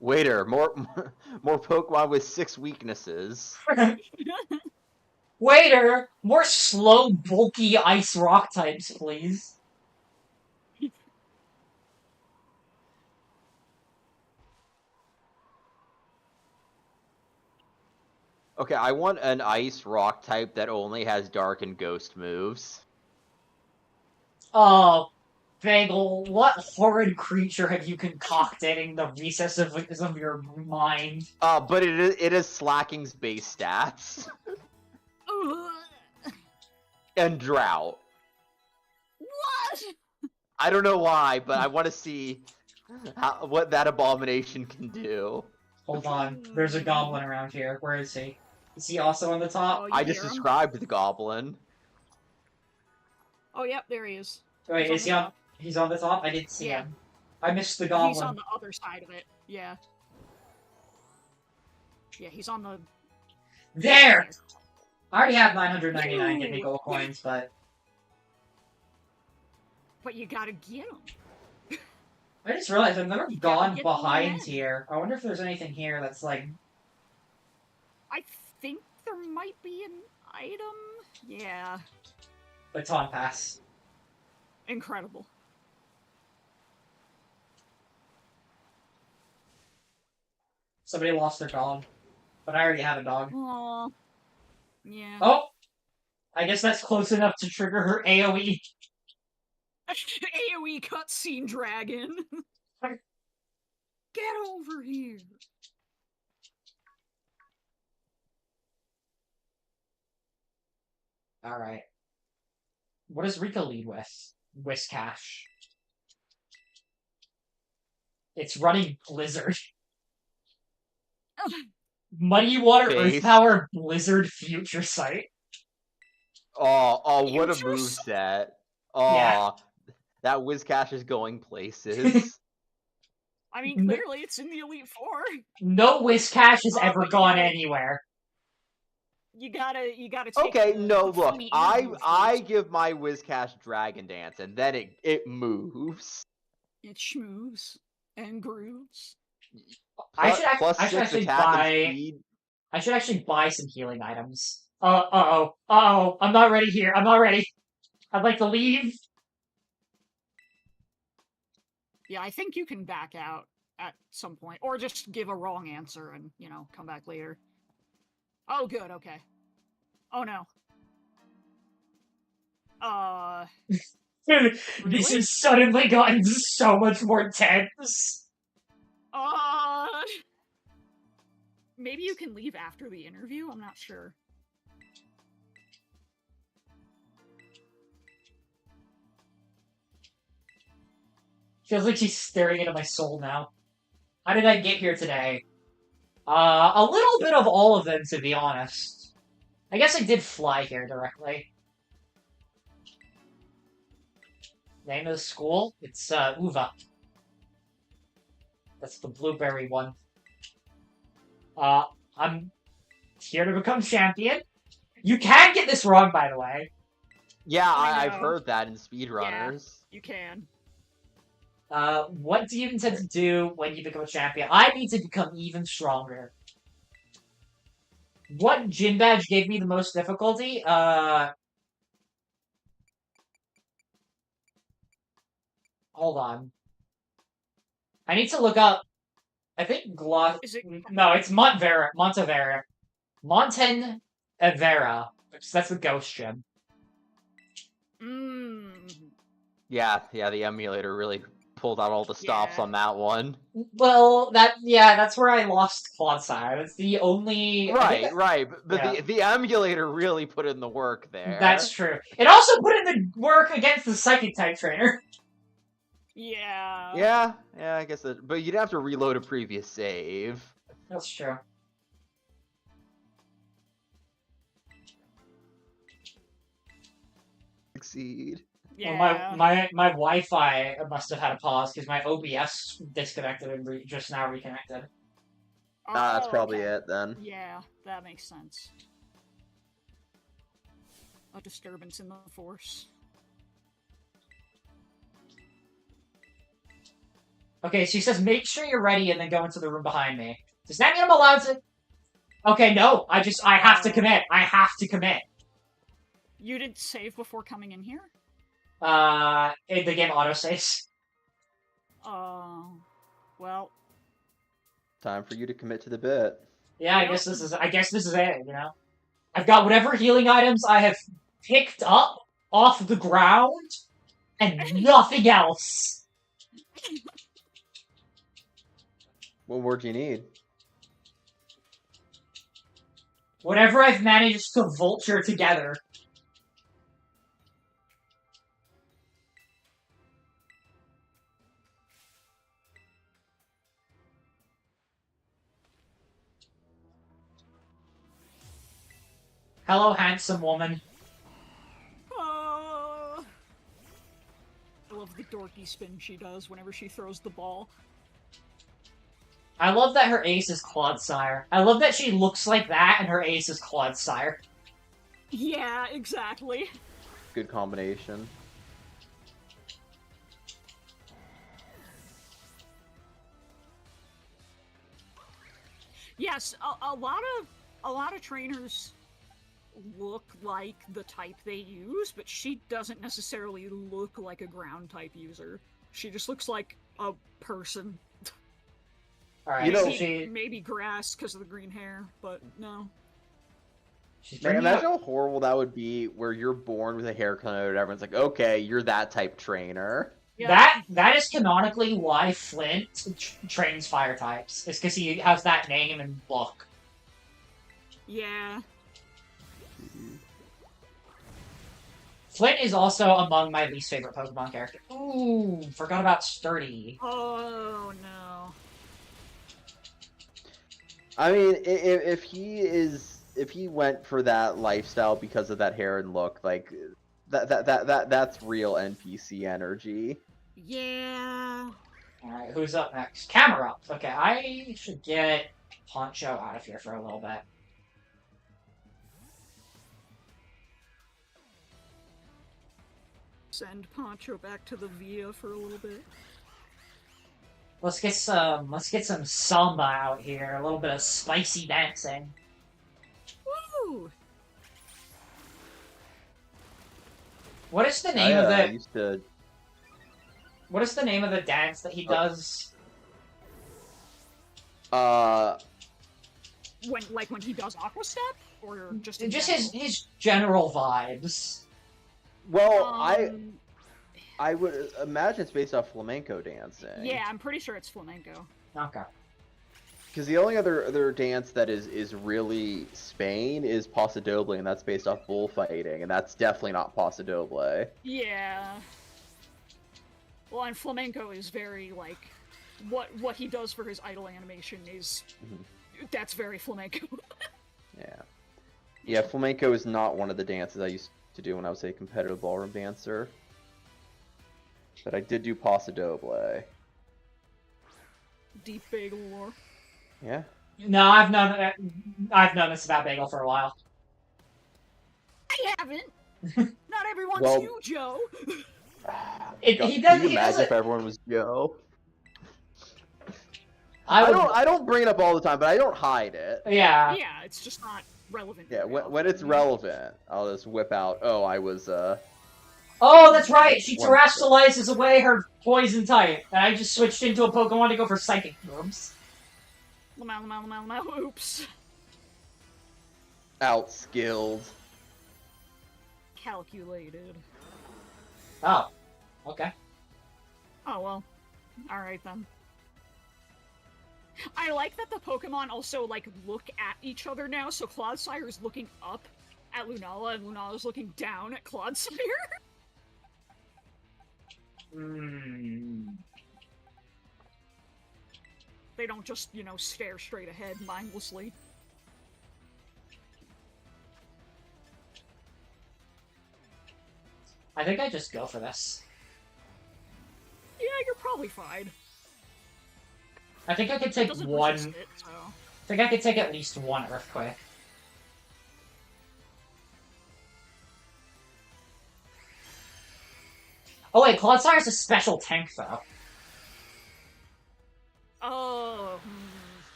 Waiter, more Pokemon with 6 weaknesses. Waiter, more slow, bulky ice rock types, please. Okay, I want an ice rock type that only has dark and ghost moves. Oh, Bagel, what horrid creature have you concocted in the recesses of your mind? But it is Slacking's base stats. And drought. What? I don't know why, but I want to see what that abomination can do. Hold on, there's a goblin around here. Where is he? Is he also on the top? Oh, I just described the goblin. Oh, yep, there he is. Wait, is he on? He's on the top? I didn't see him. I missed the goblin. He's on the other side of it. Yeah. Yeah, he's on the... There! I already have 999 Hippie gold coins, but... But you gotta get them. I just realized I've never gone behind here. I wonder if there's anything here that's like... I think there might be an item. Yeah. Baton Pass. Incredible. Somebody lost their dog. But I already have a dog. Aww. Yeah. Oh! I guess that's close enough to trigger her AoE. AoE cutscene dragon. Get over here. Alright. What does Rika lead with? Whiskash. It's running Blizzard. Muddy Water, Earth Power, Blizzard, Future Sight. Oh, what a move set. Oh, yeah. That Whiskash is going places. I mean, clearly it's in the Elite Four. No Whiskash has ever gone anywhere. You gotta take okay, no, look, I give my Whiskash Dragon Dance, and then it moves. It schmoves and grooves. I should actually buy some healing items. Uh-oh, I'm not ready here, I'm not ready. I'd like to leave. Yeah, I think you can back out at some point, or just give a wrong answer and, come back later. Oh, good, okay. Oh, no. Really? This has suddenly gotten so much more tense. Maybe you can leave after the interview? I'm not sure. Feels like she's staring into my soul now. How did I get here today? A little bit of all of them, to be honest. I guess I did fly here directly. Name of the school? It's, Uva. That's the blueberry one. I'm here to become champion. You can get this wrong, by the way. Yeah, I I've know. heard that in speedrunners. You can. What do you intend to do when you become a champion? I need to become even stronger. What gym badge gave me the most difficulty? Hold on. I need to look up. I think Is it? No, it's Montevera. Montenevera. That's the ghost gym. Yeah, the emulator really pulled out all the stops on that one. Well, that's where I lost Clodsire. That's the only... Right, but the emulator really put in the work there. That's true. It also put in the work against the Psychic type trainer. Yeah, I guess that... But you'd have to reload a previous save. That's true. Succeed. Yeah. Well, my Wi-Fi must have had a pause because my OBS disconnected and just now reconnected. That's probably okay. it then. Yeah, that makes sense. A disturbance in the force. Okay, she says, make sure you're ready and then go into the room behind me. Does that mean I'm allowed to? Okay, no. I have to commit. I have to commit. You didn't save before coming in here? The game autosaves. Well. Time for you to commit to the bit. Yeah, I guess this is it, you know? I've got whatever healing items I have picked up off the ground, and nothing else. What word do you need? Whatever I've managed to vulture together. Hello, handsome woman. I love the dorky spin she does whenever she throws the ball. I love that her ace is Clodsire. I love that she looks like that and her ace is Clodsire. Yeah, exactly. Good combination. Yes, a lot of trainers look like the type they use, but she doesn't necessarily look like a ground type user. She just looks like a person. Alright, maybe grass because of the green hair, but no. Imagine how horrible that would be where you're born with a haircut and everyone's like, okay, you're that type trainer. Yeah. That is canonically why Flint trains fire types. It's because he has that name and look. Yeah. Flint is also among my least favorite Pokemon characters. Ooh, forgot about Sturdy. Oh no. I mean, if he went for that lifestyle because of that hair and look, like that's real NPC energy. Yeah. Alright, who's up next? Camerupt. Okay, I should get Poncho out of here for a little bit. Send Poncho back to the Via for a little bit. Let's get some samba out here. A little bit of spicy dancing. Woo! What is the name of the? Used to... What is the name of the dance that he does? When he does Aqua Step, or just his general vibes. Well, Um, I would imagine it's based off flamenco dancing. Yeah, I'm pretty sure it's flamenco. Okay. Because the only other dance that is really Spain is Paso Doble, and that's based off bullfighting, and that's definitely not Paso Doble. Yeah. Well, and flamenco is very, like, what he does for his idol animation is, that's very flamenco. Yeah. Yeah, flamenco is not one of the dances I used to do when I was a competitive ballroom dancer. But I did do Paso Doble. Deep bagel lore. Yeah. No, I've known this about Bagel for a while. I haven't! Not everyone's Well- you, Joe! He Can does. you He imagine doesn't. if everyone was Joe? I don't bring it up all the time, but I don't hide it. Yeah. Yeah, it's just not relevant. Yeah, very when it's often. relevant, I'll just whip out, oh, I was, Oh, that's right. She One terrestrializes away her poison type, and I just switched into a Pokemon to go for psychic moves. Lamau, oops. outskilled. Calculated. Oh. Okay. Oh, well. Alright then. I like that the Pokemon also, like, look at each other now, so Clodsire is looking up at Lunala, and Lunala's looking down at Clodsire. They don't just, you know, stare straight ahead mindlessly. I think I just go for this. Yeah, you're probably fine. I think I could It take doesn't one. resist it, so... I think I could take at least one Earthquake. Oh wait, Clodsire's a special tank though. Oh,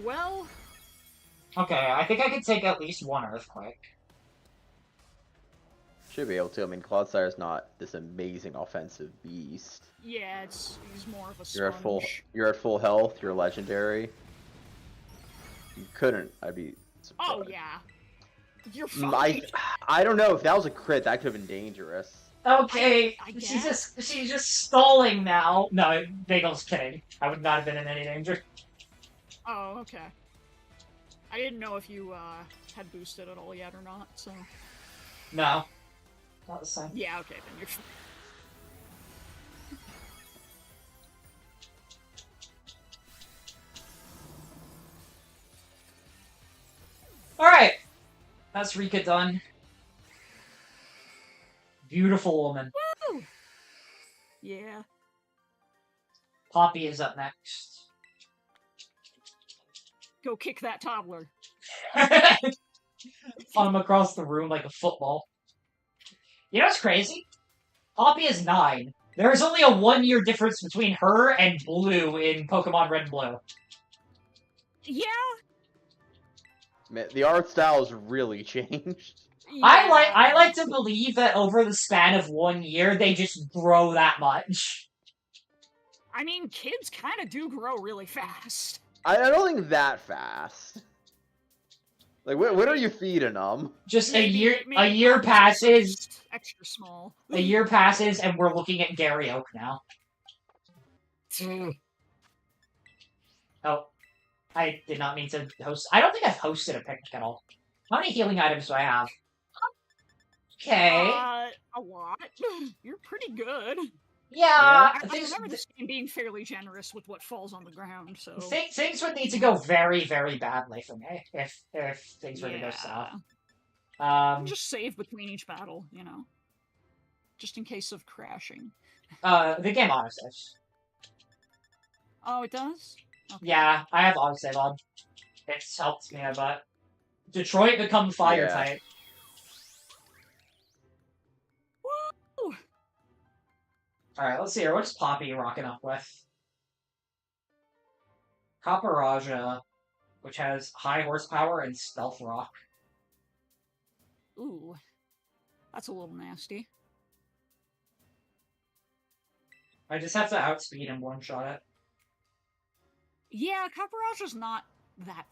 Well... Okay, I think I could take at least one Earthquake. Should be able to. I mean, Clodsire's not this amazing offensive beast. Yeah, he's more of a sponge. You're at full health. You're legendary. You couldn't. I'd be surprised. Oh yeah, you're fine. I don't know if that was a crit. That could have been dangerous. Okay, I she's just stalling now. No, Bagel's kidding. I would not have been in any danger. Oh, okay. I didn't know if you had boosted at all yet or not. So. No, not the same. Yeah. Okay, then you're. Alright! That's Rika done. Beautiful woman. Woo! Yeah. Poppy is up next. Go kick that toddler. On him across the room like a football. You know what's crazy? Poppy is 9. There is only a 1-year difference between her and Blue in Pokemon Red and Blue. Yeah. Man, the art style has really changed. Yeah. I like to believe that over the span of 1 year, they just grow that much. I mean, kids kind of do grow really fast. I don't think that fast. Like, what are you feeding them? Just Maybe a year passes. Extra small. A year passes, and we're looking at Gary Oak now. Oh, I did not mean to host. I don't think I've hosted a picnic at all. How many healing items do I have? Okay. A lot. You're pretty good. Yeah, I things, remember this game being fairly generous with what falls on the ground, so... things would need to go very, very badly for me if things were to go south. Just save between each battle, you know. Just in case of crashing. The game autosaves. Oh, it does? Okay. Yeah, I have autosave on. It's helped me a lot. Detroit become fire type. Woo! Alright, let's see here. What's Poppy rocking up with? Copper which has high horsepower and stealth rock. Ooh. That's a little nasty. I just have to outspeed and one-shot it. Yeah, Caparaja's not that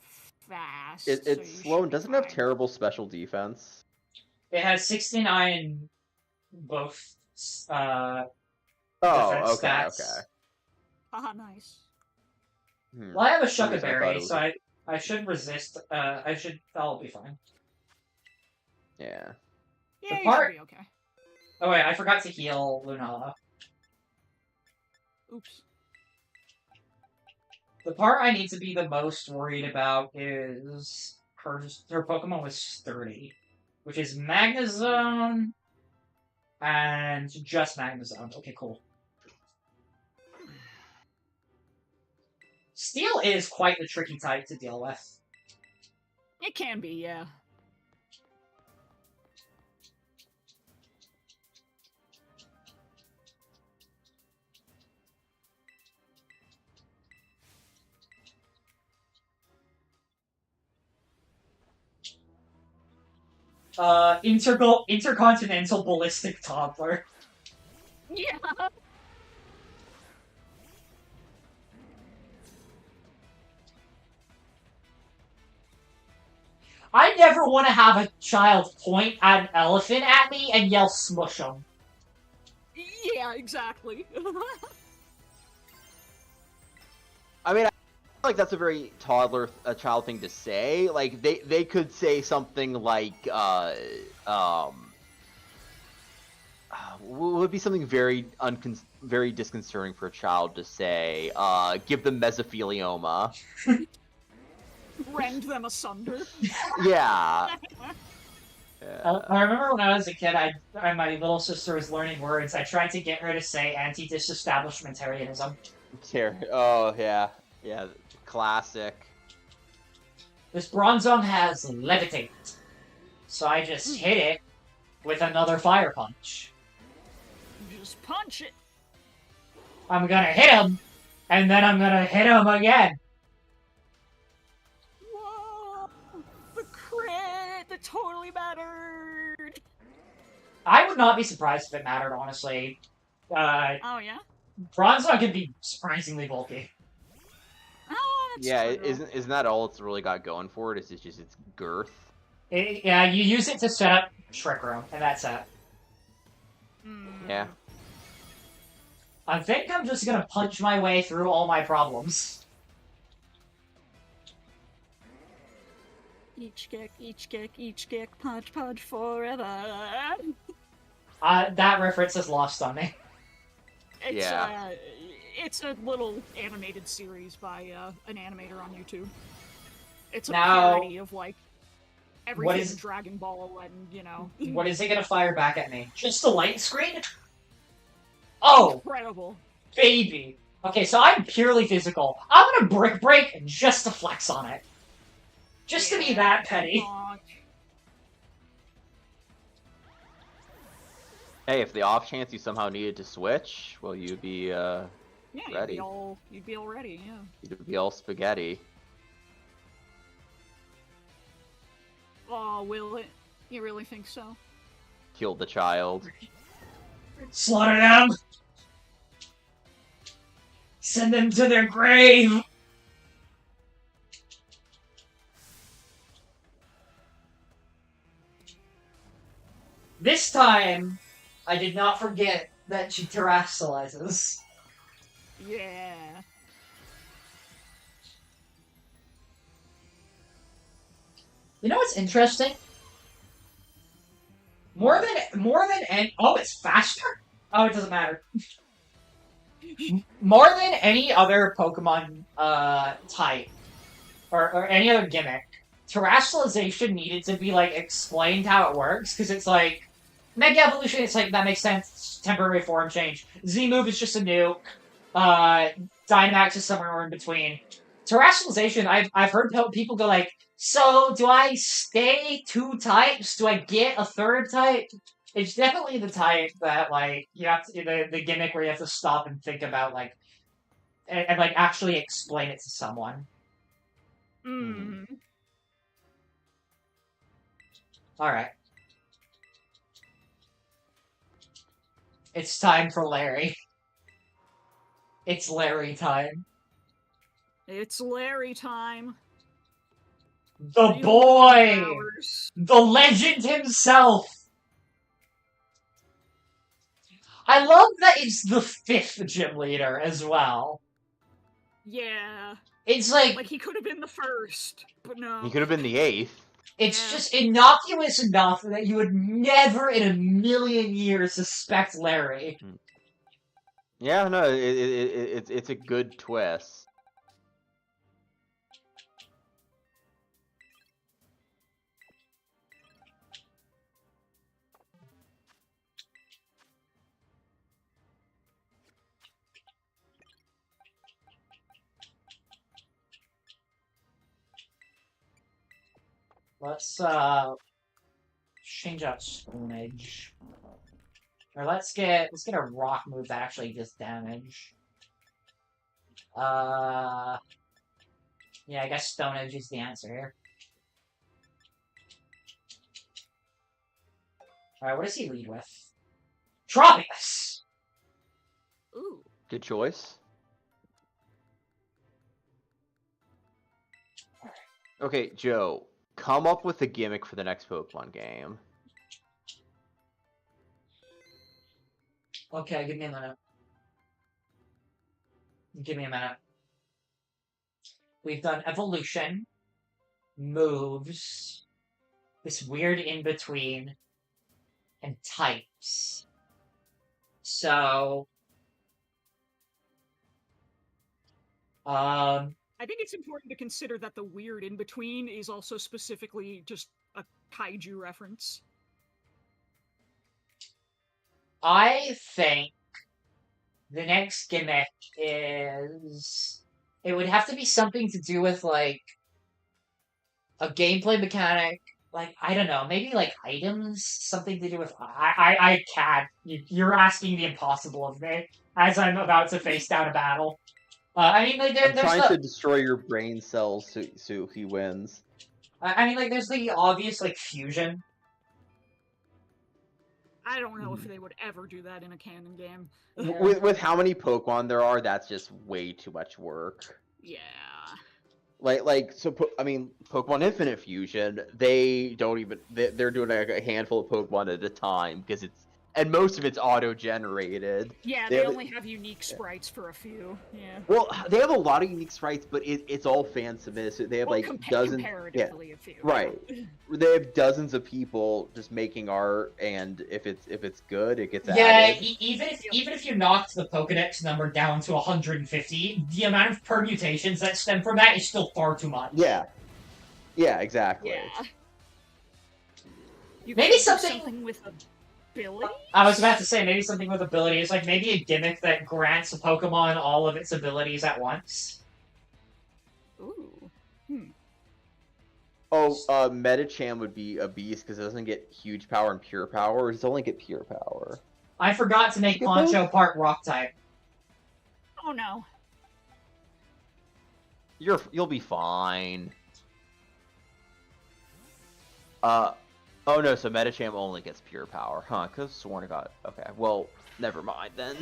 fast. It's so slow and doesn't have fine. terrible special defense. It has 69 both Oh, defense okay, stats. okay. Haha, nice. Well, I have a For some reason I thought Shuckaberry, it was so I should resist. That'll be fine. Yeah. Yeah, you part- should be okay. Oh wait, I forgot to heal Lunala. Oops. The part I need to be the most worried about is her Pokemon was sturdy, which is Magnezone and just Magnezone. Okay, cool. Steel is quite the tricky type to deal with. It can be, yeah. Intercontinental ballistic toddler. Yeah. I never want to have a child point at an elephant at me and yell "smush 'em." Yeah, exactly. I mean, I feel like that's a very child thing to say. Like, they could say something like, would be something very very disconcerting for a child to say. Give them mesothelioma. Rend them asunder. Yeah. I remember when I was a kid, my little sister was learning words. I tried to get her to say anti-disestablishmentarianism. Oh, yeah. Yeah, classic. This Bronzong has levitate, so I just hit it with another fire punch. Just punch it. I'm gonna hit him, and then I'm gonna hit him again. Whoa! The crit! That totally mattered! I would not be surprised if it mattered, honestly. Oh, yeah? Bronzong can be surprisingly bulky. Oh, that's Yeah, true. isn't that all it's really got going for it? It's just its girth. Yeah, you use it to set up Trick Room, and that's it. Yeah. I think I'm just gonna punch my way through all my problems. Each kick, punch forever. That reference is lost on me. It's a little animated series by an animator on YouTube. It's a Now, parody of, like, everything in Dragon Ball and, you know... What is it gonna fire back at me? Just a light screen? Oh! Incredible. Baby! Okay, so I'm purely physical. I'm gonna Brick Break just to flex on it. Just to be that petty. Hey, if the off chance you somehow needed to switch, well, you'd be, ready. You'd be all ready, yeah. You'd be all spaghetti. Oh, will it? You really think so? Killed the child. Slaughter them! Send them to their grave! This time, I did not forget that she terrestrializes. Yeah. You know what's interesting? More than any... Oh, it's faster? Oh, it doesn't matter. More than any other Pokemon type, or any other gimmick, terrestrialization needed to be, like, explained how it works, because it's like, Mega Evolution, it's like, that makes sense, temporary form change. Z-Move is just a nuke, Dynamax is somewhere in between. Terrestrialization, I've heard people go like, so, do I stay 2 types? Do I get a 3rd type? It's definitely the type that, like, you have to, the gimmick where you have to stop and think about, like, and like, actually explain it to someone. Alright. It's time for Larry. It's Larry time. It's Larry time. The boy! The legend himself! I love that it's the 5th gym leader as well. Yeah. It's like he could have been the first, but no. He could have been the 8th. It's just innocuous enough that you would never in a million years suspect Larry. Yeah, no, it's a good twist. Let's change out Stone Edge. Or let's get a rock move that actually does damage. Yeah, I guess Stone Edge is the answer here. Alright, what does he lead with? Tropius! Ooh. Good choice. Okay, Joe, come up with a gimmick for the next Pokemon game. Okay, give me a minute. Give me a minute. We've done evolution, moves, this weird in-between, and types. So... I think it's important to consider that the weird in-between is also specifically just a kaiju reference. I think the next gimmick is... It would have to be something to do with, like, a gameplay mechanic. Like, I don't know, maybe, like, items? Something to do with... I can't. You're asking the impossible of me as I'm about to face down a battle. I mean, like, I'm trying to destroy your brain cells so he wins. I mean, like, there's the obvious, like, fusion. I don't know if they would ever do that in a canon game. With how many Pokemon there are, that's just way too much work. Yeah. I mean, Pokemon Infinite Fusion, they don't even... They're doing a handful of Pokemon at a time, because it's... And most of it's auto-generated. Yeah, they only have unique sprites for a few. Yeah. Well, they have a lot of unique sprites, but it's all fan submitted. They have dozens. Comparatively a few. Right. They have dozens of people just making art, and if it's good, it gets added. Even if you knocked the Pokedex number down to 150, the amount of permutations that stem from that is still far too much. Yeah. Yeah, exactly. Yeah. Maybe something with abilities? I was about to say, maybe something with abilities. Like, maybe a gimmick that grants a Pokemon all of its abilities at once. Ooh. Oh, Medicham would be a beast, because it doesn't get huge power and pure power. It does only get pure power. I forgot to make Poncho part Rock-type. Oh, no. You'll be fine. Oh no, so Medicham only gets pure power, huh? Because Sworn got... Okay, well, never mind then.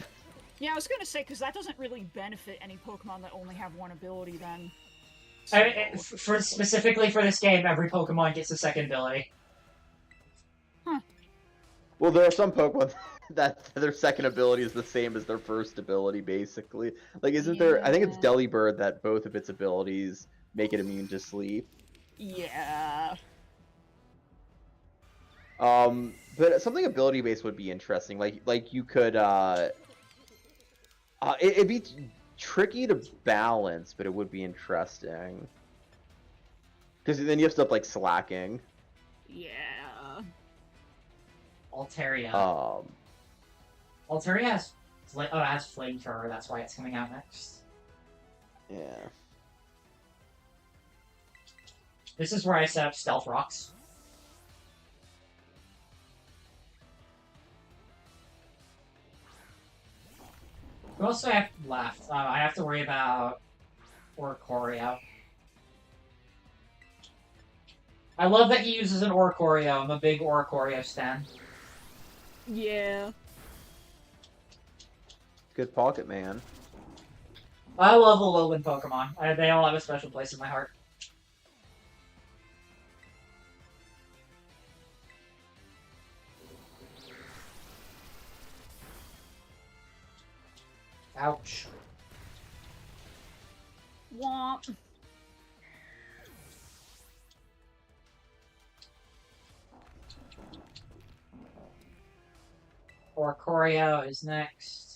Yeah, I was gonna say, because that doesn't really benefit any Pokemon that only have one ability then. So... I mean, specifically for this game, every Pokemon gets a second ability. Huh. Well, there are some Pokemon that their second ability is the same as their first ability, basically. Like, isn't there... I think it's Delibird that both of its abilities make it immune to sleep. Yeah... But something ability-based would be interesting. Like you could, it'd be tricky to balance, but it would be interesting. Because then you have stuff like slacking. Yeah. Altaria. Altaria has Flamethrower, that's why it's coming out next. Yeah. This is where I set up Stealth Rocks. Who else do I have left? I have to worry about Oricorio. I love that he uses an Oricorio. I'm a big Oricorio stan. Yeah. Good pocket, man. I love the Alolan Pokemon. They all have a special place in my heart. Ouch. Womp. Orcorio is next.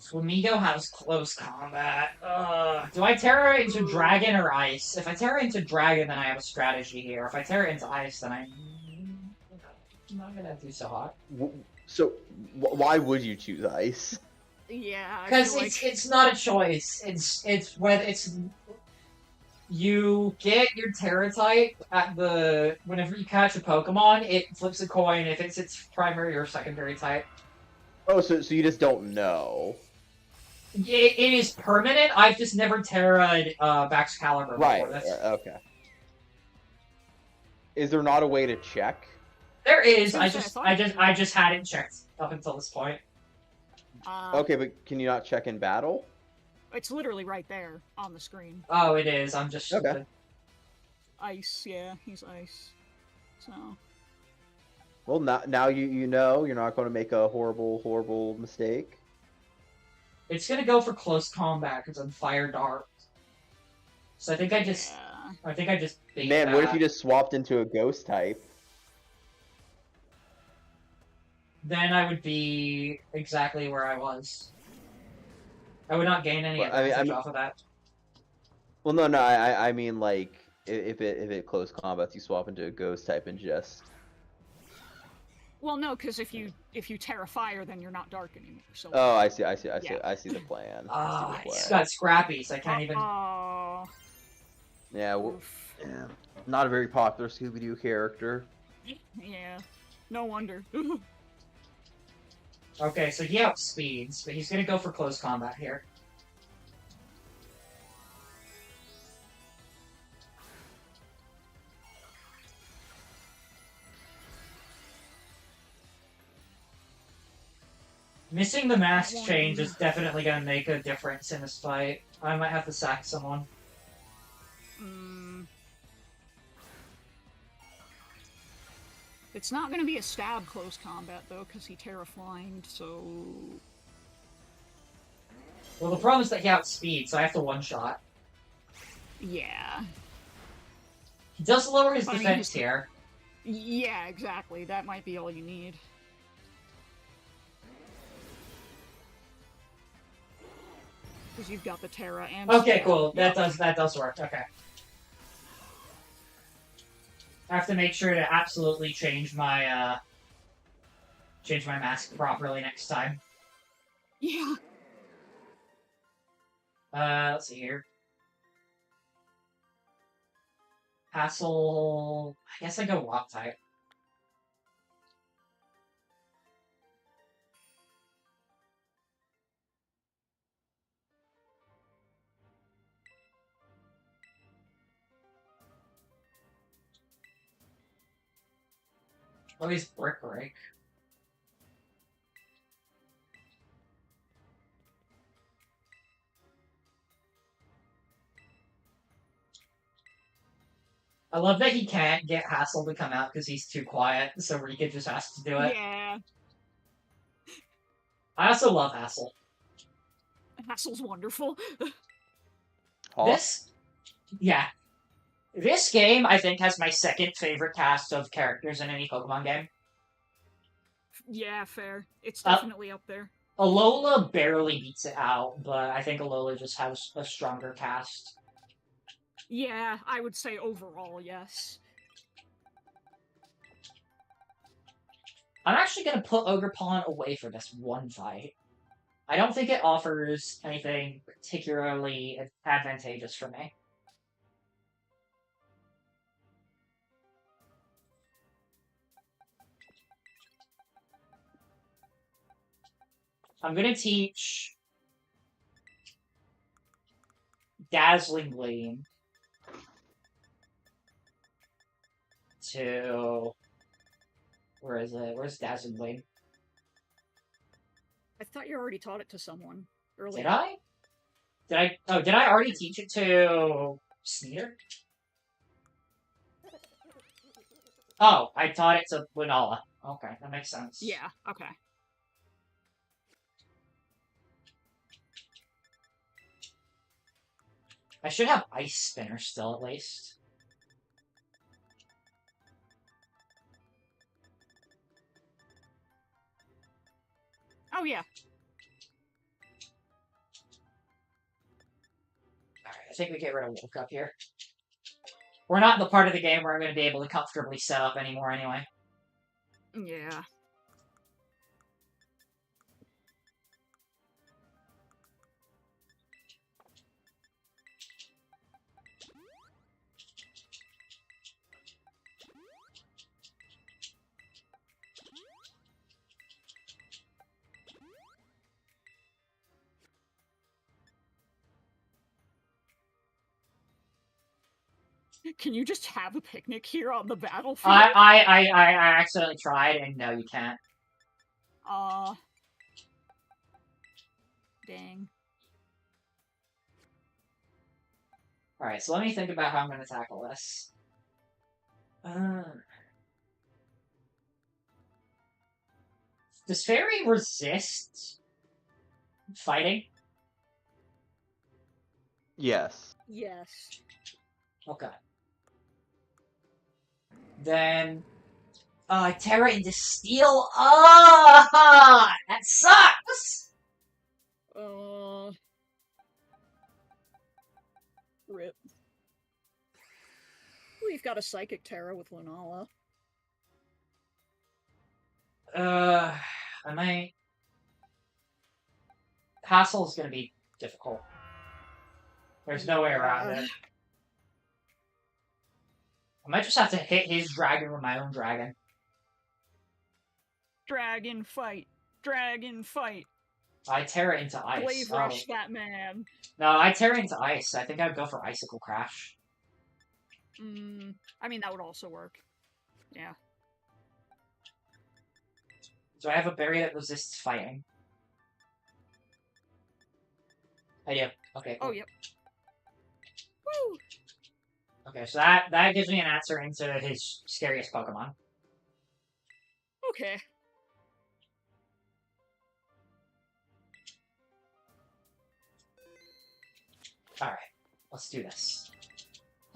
Flamigo has close combat. Do I tear it into Dragon or Ice? If I tear it into Dragon, then I have a strategy here. If I tear it into Ice, then I'm not gonna do so hot. So, why would you choose Ice? Yeah, Because like... it's not a choice. It's when it's you get your Terra type at the whenever you catch a Pokemon, it flips a coin if it's its primary or secondary type. Oh, so you just don't know. It is permanent. I've just never Terra'd Baxcalibur before. Right. That's... Okay. Is there not a way to check? There is. I Seriously, just hadn't checked up until this point. Okay, but can you not check in battle? It's literally right there on the screen. Oh, it is. I'm just Okay. stupid. Ice, yeah, he's Ice. So... Well, now you know you're not going to make a horrible mistake. It's gonna go for close combat because I'm Fire Dart. So I think I just bait Man, what if that. you just swapped into a ghost type? Then I would be exactly where I was. I would not gain any Well, advantage off of that. Well, no, I mean like if it close combats, you swap into a ghost type and just. Well, no, because if you Terra Fire, then you're not dark anymore. So... Oh, I see Yeah. the plan. Ah, I see the it's plan. got scrappy, so I can't even. Yeah, yeah, not a very popular Scooby-Doo character. Yeah, no wonder. Okay, so he outspeeds, but he's gonna go for close combat here. Missing the mask change is definitely gonna make a difference in this fight. I might have to sack someone. It's not going to be a stab close combat, though, because he Terra-flyinged, so... Well, the problem is that he outspeeds, so I have to one-shot. Yeah. He does lower his I mean, defense here. Yeah, exactly. That might be all you need. Because you've got the Terra and... Okay, cool. That does work. Okay. I have to make sure to absolutely change my mask properly next time. Yeah. Let's see here. Hassle... I guess I go Rock type. Oh, he's Brick Break. I love that he can't get Hassel to come out because he's too quiet, so Rika just has to do it. Yeah. I also love Hassel. Hassel's wonderful. This game, I think, has my second favorite cast of characters in any Pokemon game. Yeah, fair. It's definitely up there. Alola barely beats it out, but I think Alola just has a stronger cast. Yeah, I would say overall, yes. I'm actually going to put Ogerpon away for this one fight. I don't think it offers anything particularly advantageous for me. I'm going to teach Dazzling Gleam to... Where is it? Where's Dazzling Gleam? I thought you already taught it to someone earlier. Did I? Did I already teach it to Sneeder? Oh, I taught it to Winala. Okay, that makes sense. Yeah, okay. I should have Ice Spinner still, at least. Oh, yeah. Alright, I think we get rid of Woke Up here. We're not in the part of the game where I'm going to be able to comfortably set up anymore anyway. Yeah. Can you just have a picnic here on the battlefield? I accidentally tried, and no, you can't. Dang. Alright, so let me think about how I'm going to tackle this. Does Fairy resist fighting? Yes. Yes. Okay. Then, Terra into Steel. Ah, that sucks. Rip. We've got a Psychic Terra with Lunala. I might. Castle's gonna be difficult. There's no way around it. I might just have to hit his dragon with my own dragon. Dragon fight. Dragon fight. I Terra into Ice. Glaive rush that man. No, I Terra into Ice. I think I'd go for Icicle Crash. I mean, that would also work. Yeah. Do I have a berry that resists fighting? I do. Okay. Cool. Oh, yep. Woo! Okay, so that gives me an answer into his scariest Pokemon. Okay. Alright, let's do this.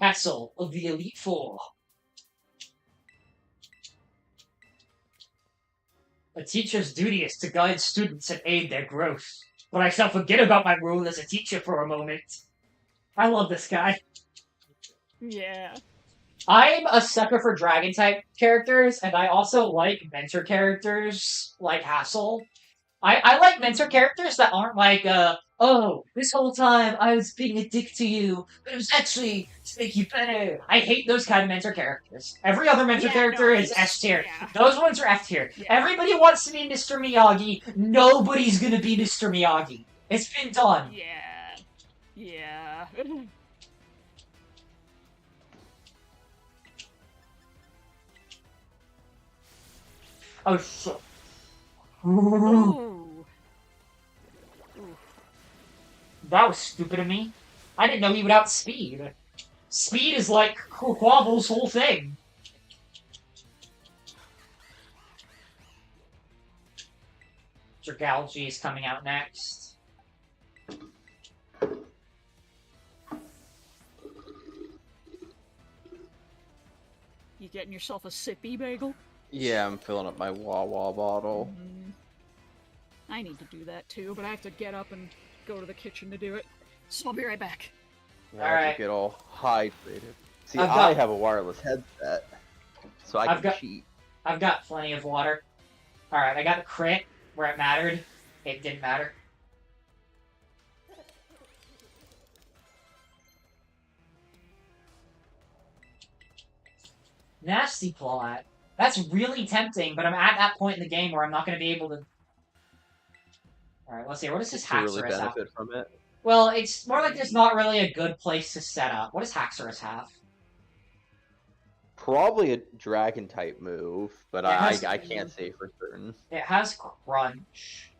Castle of the Elite Four. A teacher's duty is to guide students and aid their growth. But I shall forget about my role as a teacher for a moment. I love this guy. Yeah. I'm a sucker for Dragon-type characters, and I also like mentor characters like Hassel. I like mentor characters that aren't like, oh, this whole time I was being a dick to you, but it was actually to make you better. I hate those kind of mentor characters. Every other mentor character is S tier. Yeah. Those ones are F tier. Yeah. Everybody wants to be Mr. Miyagi. Nobody's gonna be Mr. Miyagi. It's been done. Yeah. Yeah. Oh shit. Ooh. That was stupid of me. I didn't know he would outspeed. Speed is like Quabble's whole thing. Dragalge is coming out next. You getting yourself a sippy bagel? Yeah, I'm filling up my Wawa bottle. I need to do that too, but I have to get up and go to the kitchen to do it. So I'll be right back. Yeah, Alright. Get all hydrated. See, I've I got- have a wireless headset, so I I've can got- cheat. I've got plenty of water. Alright, I got the crit where it mattered. It didn't matter. Nasty plot. That's really tempting, but I'm at that point in the game where I'm not going to be able to... Alright, let's see. What does this To really Haxorus have? benefit from it. Well, it's more like there's not really a good place to set up. What does Haxorus have? Probably a dragon type move, but It has- I can't say for certain. It has Crunch.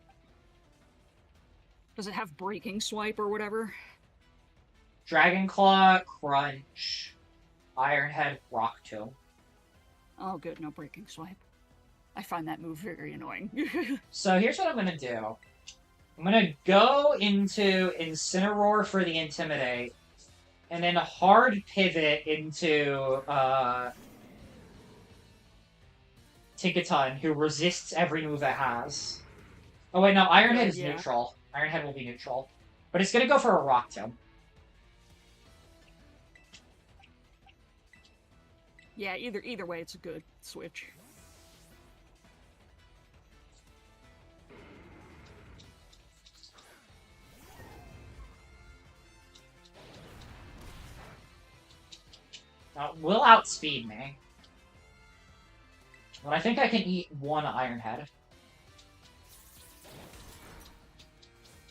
Does it have breaking swipe or whatever? Dragon Claw, Crunch, Ironhead, Rock Tomb. Oh, good, no breaking swipe. I find that move very annoying. So here's what I'm gonna do. I'm gonna go into Incineroar for the Intimidate, and then a hard pivot into Tinkaton, who resists every move it has. Oh wait, no, Ironhead is neutral. Ironhead will be neutral. But it's gonna go for a Rock Tomb. Yeah, either way, it's a good switch. Will outspeed me. But I think I can eat one Ironhead.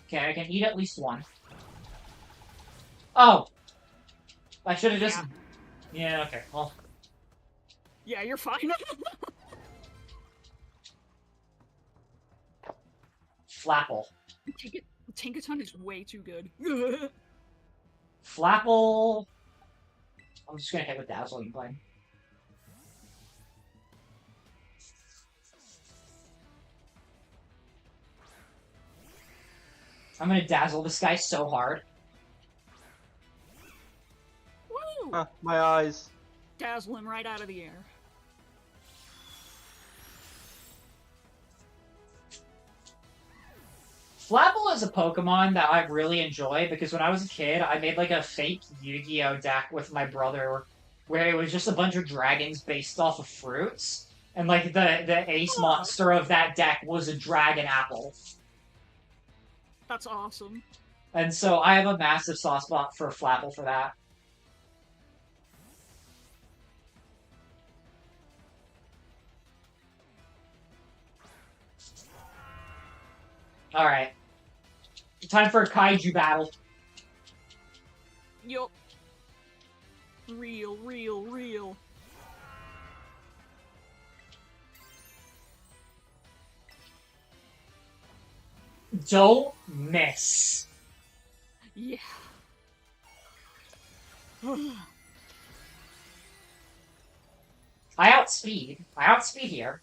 Okay, I can eat at least one. Oh! I should have just... Yeah, okay, well... Yeah, you're fine. Flapple. Tinkaton is way too good. Flapple... I'm just gonna hit with Dazzle and play. I'm gonna Dazzle this guy so hard. Woo! My eyes. Dazzle him right out of the air. Flapple is a Pokemon that I really enjoy because when I was a kid, I made like a fake Yu-Gi-Oh deck with my brother where it was just a bunch of dragons based off of fruits. And like the ace monster of that deck was a dragon apple. That's awesome. And so I have a massive soft spot for Flapple for that. Alright. Time for a kaiju battle. Yup. Real. Don't miss. Yeah. I outspeed here.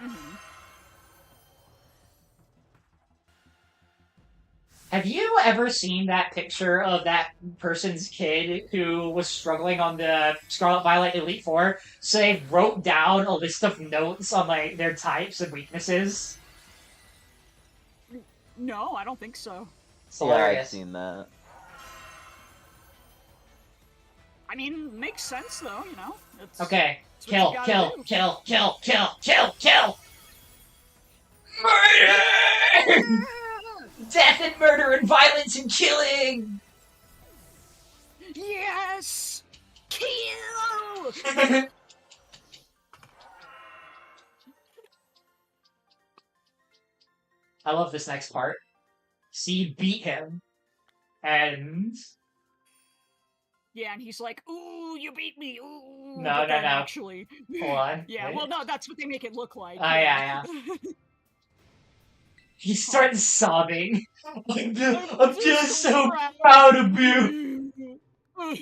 Mm-hmm. Have you ever seen that picture of that person's kid who was struggling on the Scarlet Violet Elite Four? So they wrote down a list of notes on like their types and weaknesses. No, I don't think so. It's hilarious. Yeah, I've seen that. I mean, makes sense though, you know? It's, Okay. it's what you gotta do. Kill! Murder! Death and murder and violence and killing! Yes! Kill! I love this next part. See, beat him. And... Yeah, and he's like, ooh, you beat me, ooh. No. Actually... Hold on. Yeah, wait. well, no, that's what they make it look like. Oh, yeah. He starts sobbing. I'm just so proud of you.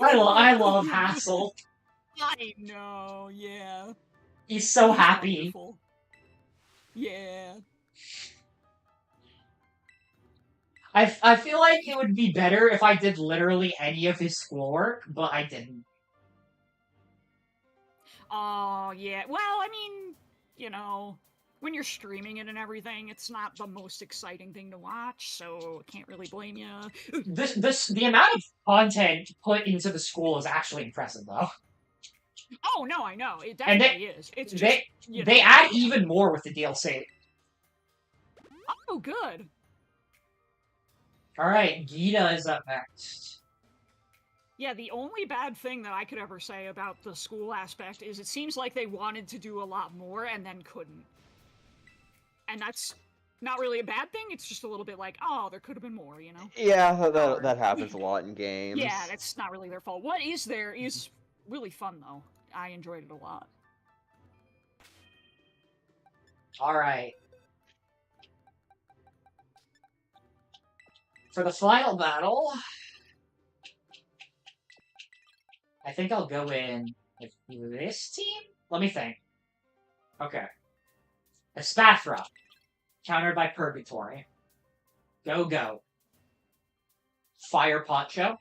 I love Hassel. I know, yeah. He's so happy. Wonderful. Yeah. I feel like it would be better if I did literally any of his schoolwork, but I didn't. Oh, yeah. Well, I mean, you know, when you're streaming it and everything, it's not the most exciting thing to watch, so can't really blame you. The amount of content put into the school is actually impressive, though. Oh, no, I know. It definitely is. It's just, they add even more with the DLC. Oh, good. Alright, Gita is up next. Yeah, the only bad thing that I could ever say about the school aspect is it seems like they wanted to do a lot more and then couldn't. And that's not really a bad thing, it's just a little bit like, oh, there could have been more, you know? Yeah, that happens a lot in games. Yeah, that's not really their fault. What is there is really fun, though. I enjoyed it a lot. Alright. For the final battle, I think I'll go in with this team? Let me think. Okay. Espathra, countered by Purgatory. Go. Fire Poncho?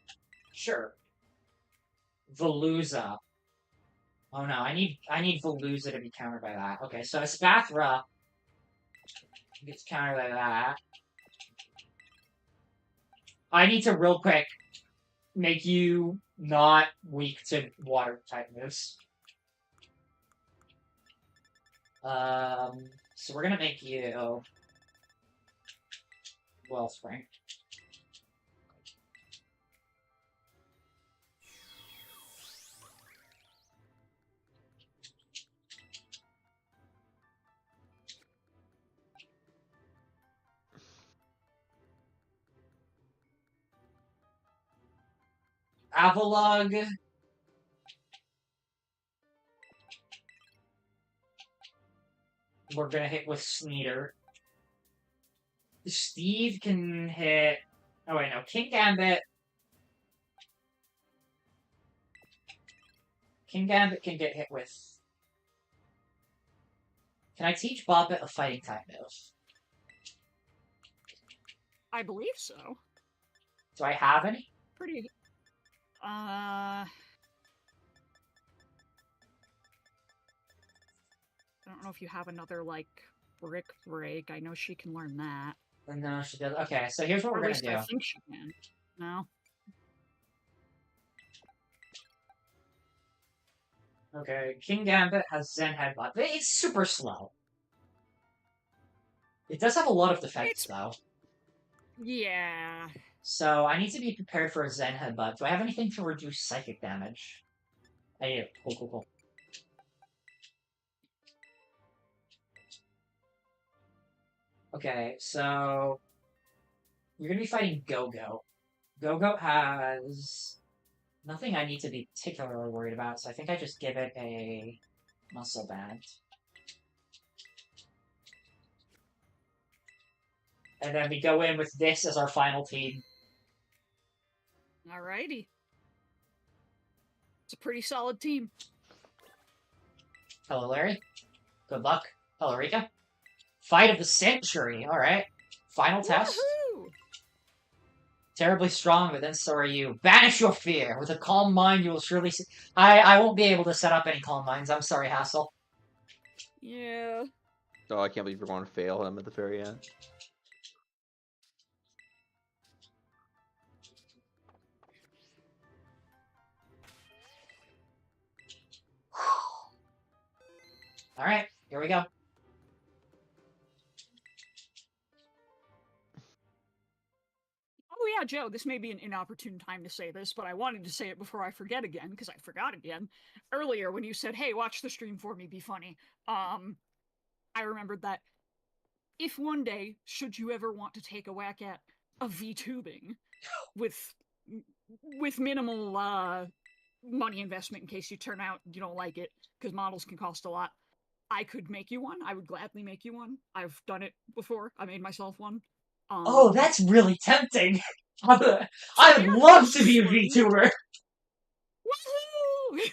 Sure. Veluza. Oh no, I need Veluza to be countered by that. Okay, so Espathra gets countered by that. I need to real quick make you not weak to water type moves. So we're gonna make you Wellspring. Avalog. We're gonna hit with Sneeder. Steve can hit... Oh wait, no. King Gambit. King Gambit can get hit with... Can I teach Bobbit a fighting type move? I believe so. Do I have any? Pretty... I don't know if you have another, like, Brick Break. I know she can learn that. No, she does. Okay, so here's what we're gonna do. I think she can. No? Okay, King Gambit has Zen Headbutt. It's super slow. It does have a lot of defense, though. Yeah. So I need to be prepared for a Zen Headbutt. Do I have anything to reduce psychic damage? I do. Cool. Okay, so you're gonna be fighting Go-Go. Go-Go has nothing I need to be particularly worried about, so I think I just give it a muscle band. And then we go in with this as our final team. Alrighty. It's a pretty solid team. Hello, Larry. Good luck. Hello, Rika. Fight of the century. Alright. Final test. Woohoo! Terribly strong, but then so are you. Banish your fear. With a calm mind, you will surely see... I won't be able to set up any calm minds. I'm sorry, Hassel. Yeah. Oh, I can't believe you're going to fail him at the very end. Alright, here we go. Oh yeah, Joe, this may be an inopportune time to say this, but I wanted to say it before I forget again, because I forgot again. Earlier, when you said, hey, watch the stream for me, be funny, I remembered that if one day, should you ever want to take a whack at a VTubing with minimal, money investment in case you turn out you don't like it, because models can cost a lot, I could make you one. I would gladly make you one. I've done it before. I made myself one. Oh, that's really tempting. I would love to be a VTuber. Woohoo!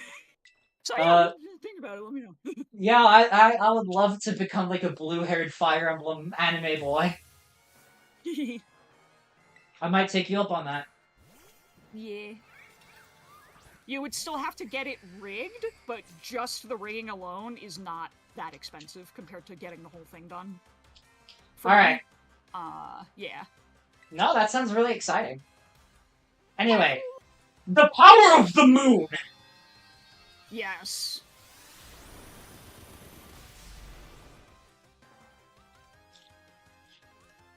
So yeah, think about it. Let me know. Yeah, I would love to become like a blue-haired Fire Emblem anime boy. I might take you up on that. Yeah. You would still have to get it rigged, but just the rigging alone is not that expensive compared to getting the whole thing done. Alright. Yeah. No, that sounds really exciting. Anyway, the power of the moon! Yes.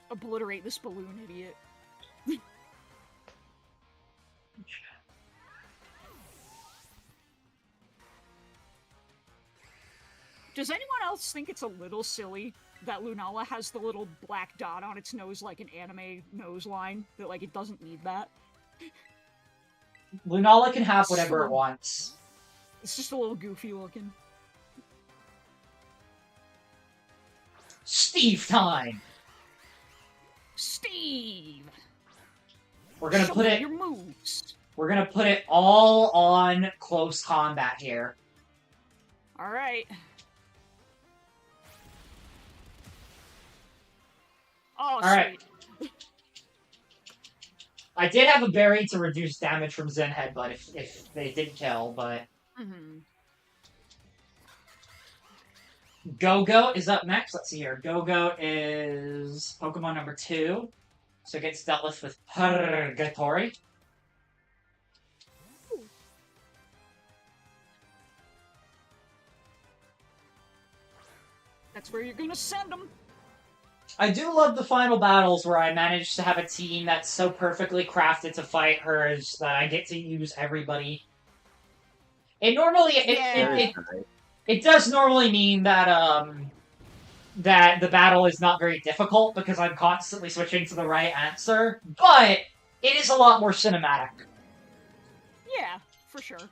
Obliterate this balloon idiot. Does anyone else think it's a little silly that Lunala has the little black dot on its nose like an anime nose line? That, like, it doesn't need that? Lunala can have whatever it wants. It's just a little goofy looking. Steve time! Steve! We're gonna Show put me it. your moves. We're gonna put it all on close combat here. All right. Oh, All right. I did have a berry to reduce damage from Zen Headbutt if they did kill, but... Go-Go is up next. Let's see here. Go-Go is Pokemon number 2. So it gets dealt with Purgatory. That's where you're gonna send them. I do love the final battles where I manage to have a team that's so perfectly crafted to fight hers that I get to use everybody. It normally it does normally mean that that the battle is not very difficult because I'm constantly switching to the right answer, but it is a lot more cinematic. Yeah, for sure.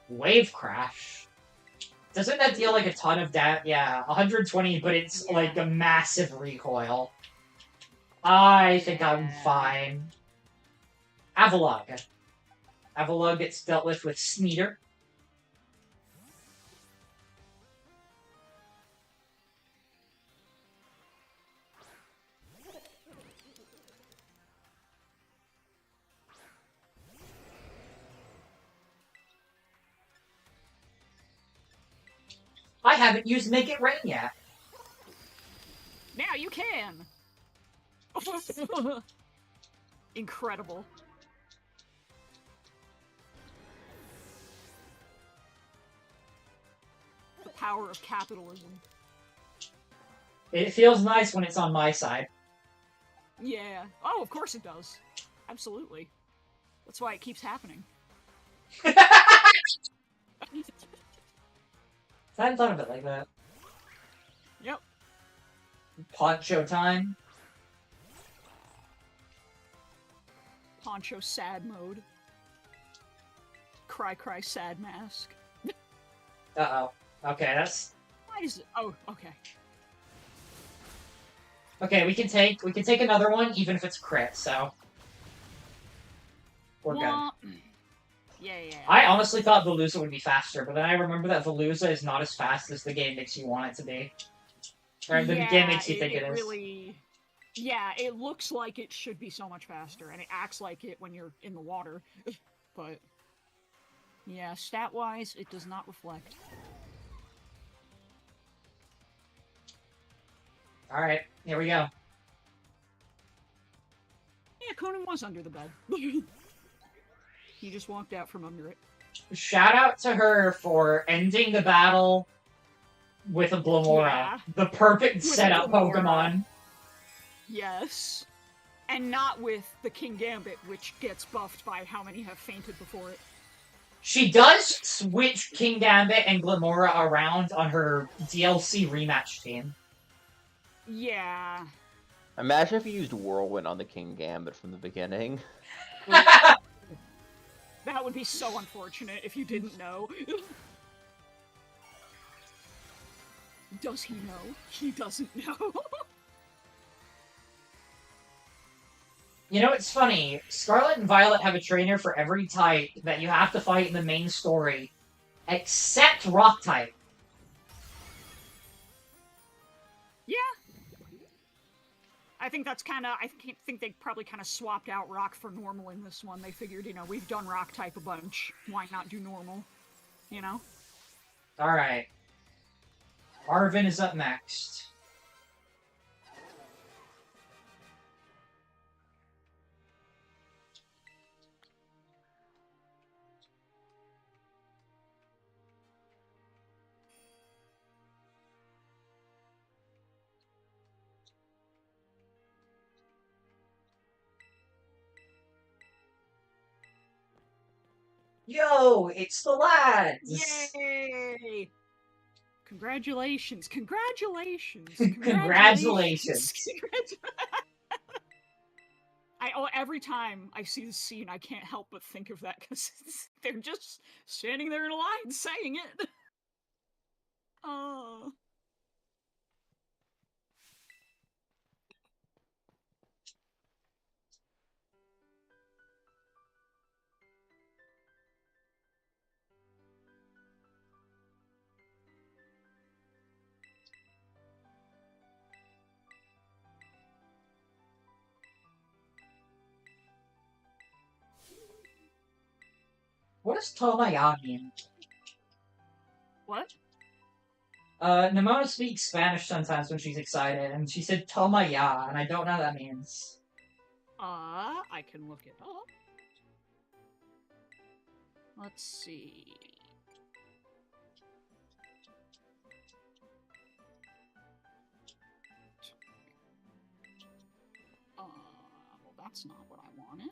Wave Crash. Doesn't that deal like a ton of damage? Yeah, 120, but it's like a massive recoil. I think I'm fine. Avalugg. Avalugg gets dealt with Sneeder. I haven't used Make It Rain yet. Now you can! Incredible. The power of capitalism. It feels nice when it's on my side. Yeah. Oh, of course it does. Absolutely. That's why it keeps happening. I hadn't thought of it like that. Yep. Poncho time. Poncho sad mode. Cry cry sad mask. Uh-oh. Okay, that's... Why is it? Oh, okay. Okay, we can take another one, even if it's crit, so... We're good. Yeah. I honestly thought Veluza would be faster, but then I remember that Veluza is not as fast as the game makes you want it to be. Or the game makes you think it is. Really... Yeah, it looks like it should be so much faster, and it acts like it when you're in the water. But... yeah, stat-wise, it does not reflect. Alright, here we go. Yeah, Conan was under the bed. He just walked out from under it. Shout out to her for ending the battle with a Blomora. Yeah. The perfect setup Pokemon. Yes. And not with the King Gambit, which gets buffed by how many have fainted before it. She does switch King Gambit and Glamora around on her DLC rematch team. Yeah. Imagine if you used Whirlwind on the King Gambit from the beginning. That would be so unfortunate if you didn't know. Does he know? He doesn't know. You know, it's funny. Scarlet and Violet have a trainer for every type that you have to fight in the main story, except Rock type. Yeah. I think that's kind of... I think they probably kind of swapped out Rock for normal in this one. They figured, you know, we've done Rock type a bunch. Why not do normal? You know? Alright. Arvin is up next. Yo, it's the lads! Yay! Congratulations! Congratulations! Congratulations! Every time I see this scene, I can't help but think of that, because they're just standing there in a line saying it. Oh. What does Tomaya mean? What? Nimona speaks Spanish sometimes when she's excited, and she said Tomaya, and I don't know what that means. I can look it up. Let's see. Well, that's not what I wanted.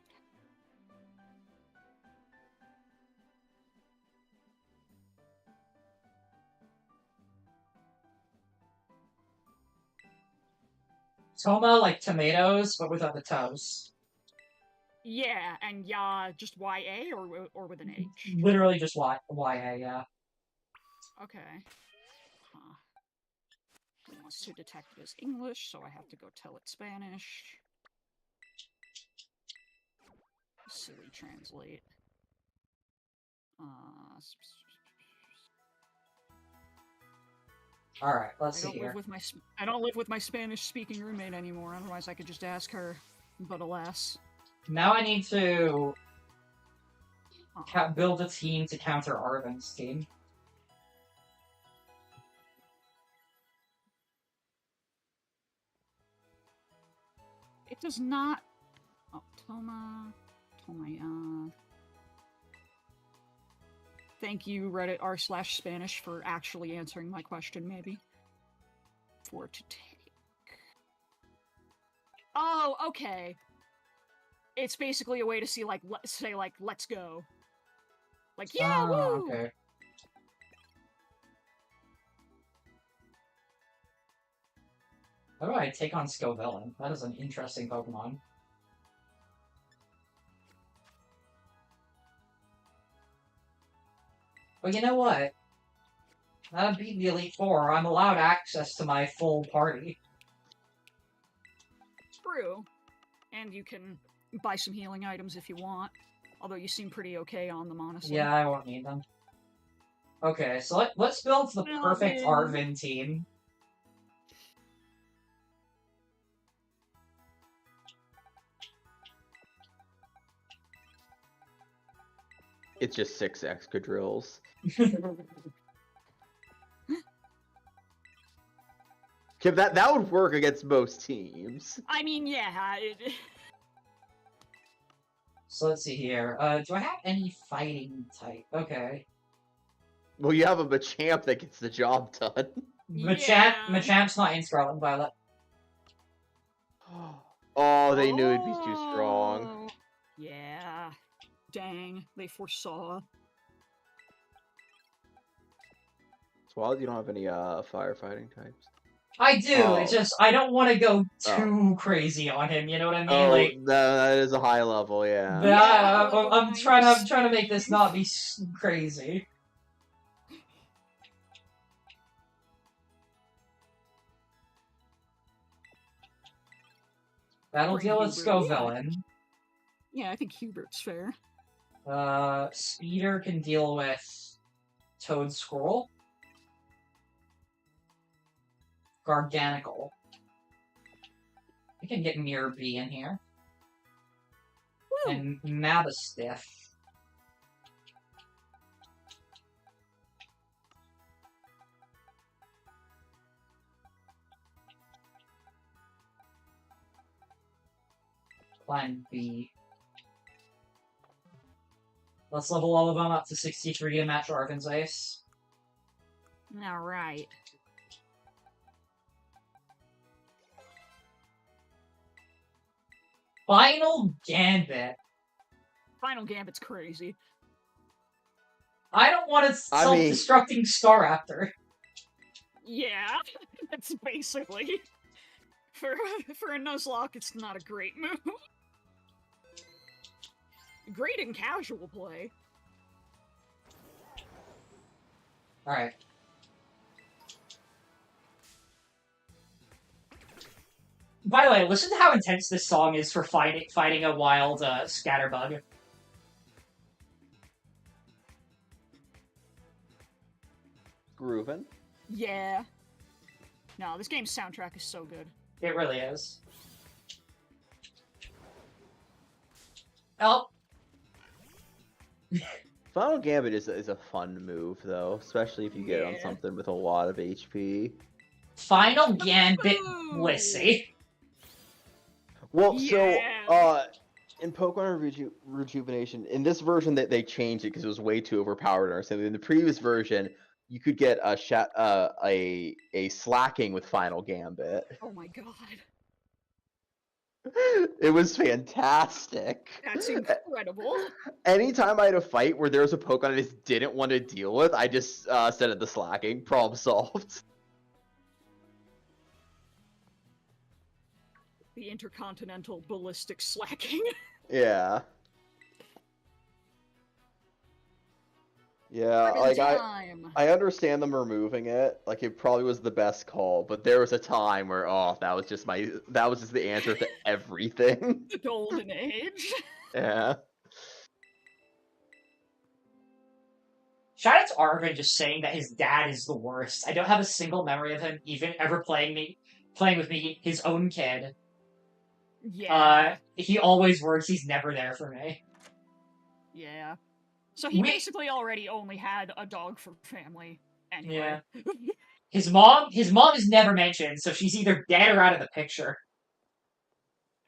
Toma like tomatoes, but without the toes. Yeah, and ya just YA or with an H? Literally just YA, yeah. Okay. Huh. It wants to detect it as English, so I have to go tell it Spanish. Silly translate. Alright, let's see here. I don't live with my Spanish-speaking roommate anymore, otherwise I could just ask her, but alas. Now I need to build a team to counter Arvin's team. It does not... Oh, Tomaya... Thank you, Reddit r/Spanish, for actually answering my question, maybe. For to take... Oh, okay. It's basically a way to see, like, say, like, let's go. Like, yeah, woo! Okay. How do I take on Scovillain? That is an interesting Pokemon. But you know what? Now I beat the Elite Four, I'm allowed access to my full party. True. And you can buy some healing items if you want. Although you seem pretty okay on them, honestly. Yeah, I won't need them. Okay, so let's build the perfect Arvin team. It's just 6 Excadrills. That would work against most teams. I mean, yeah. So let's see here. Do I have any fighting type? Okay. Well, you have a Machamp that gets the job done. Machamp's not in Scarlet Violet. Oh, they knew it'd be too strong. Yeah. Dang, they foresaw. Swallow, you don't have any firefighting types? I do, it's just, I don't want to go too crazy on him, you know what I mean? Oh, like, that is a high level, yeah. I'm trying to make this not be crazy. Battle deal with Scovillain. Yeah, I think Hubert's fair. Speeder can deal with Toad Squirrel. Garganical. We can get Mirror B in here. Woo. And Mabastiff. Plan B. Let's level all of them up to 63 and match Arvin's Ace. Alright. Final Gambit. Final Gambit's crazy. I don't want a self-destructing Staraptor. Yeah, that's basically... For a Nuzlocke, it's not a great move. Great in casual play. Alright. By the way, listen to how intense this song is for fighting a wild Scatterbug. Groovin'. Yeah. No, this game's soundtrack is so good. It really is. Oh. Final Gambit is a fun move though, especially if you get it on Yeah. something with a lot of HP. Final Gambit Ooh. Blissey. Well, Yeah. in Pokemon Rejuvenation, in this version that they changed it because it was way too overpowered. Or something. In the previous version, you could get a slacking with Final Gambit. Oh my god. It was fantastic. That's incredible. Anytime I had a fight where there was a Pokemon I just didn't want to deal with, I just set it to slacking. Problem solved. The intercontinental ballistic slacking. Yeah. Yeah, Ribbon like time. I understand them removing it. Like it probably was the best call, but there was a time where that was just the answer to everything. The golden age. Yeah. Shout out to Arvin just saying that his dad is the worst. I don't have a single memory of him even ever playing with me, his own kid. Yeah. He always works, he's never there for me. Yeah. So he basically already only had a dog for family anyway. Yeah. His mom is never mentioned, so she's either dead or out of the picture.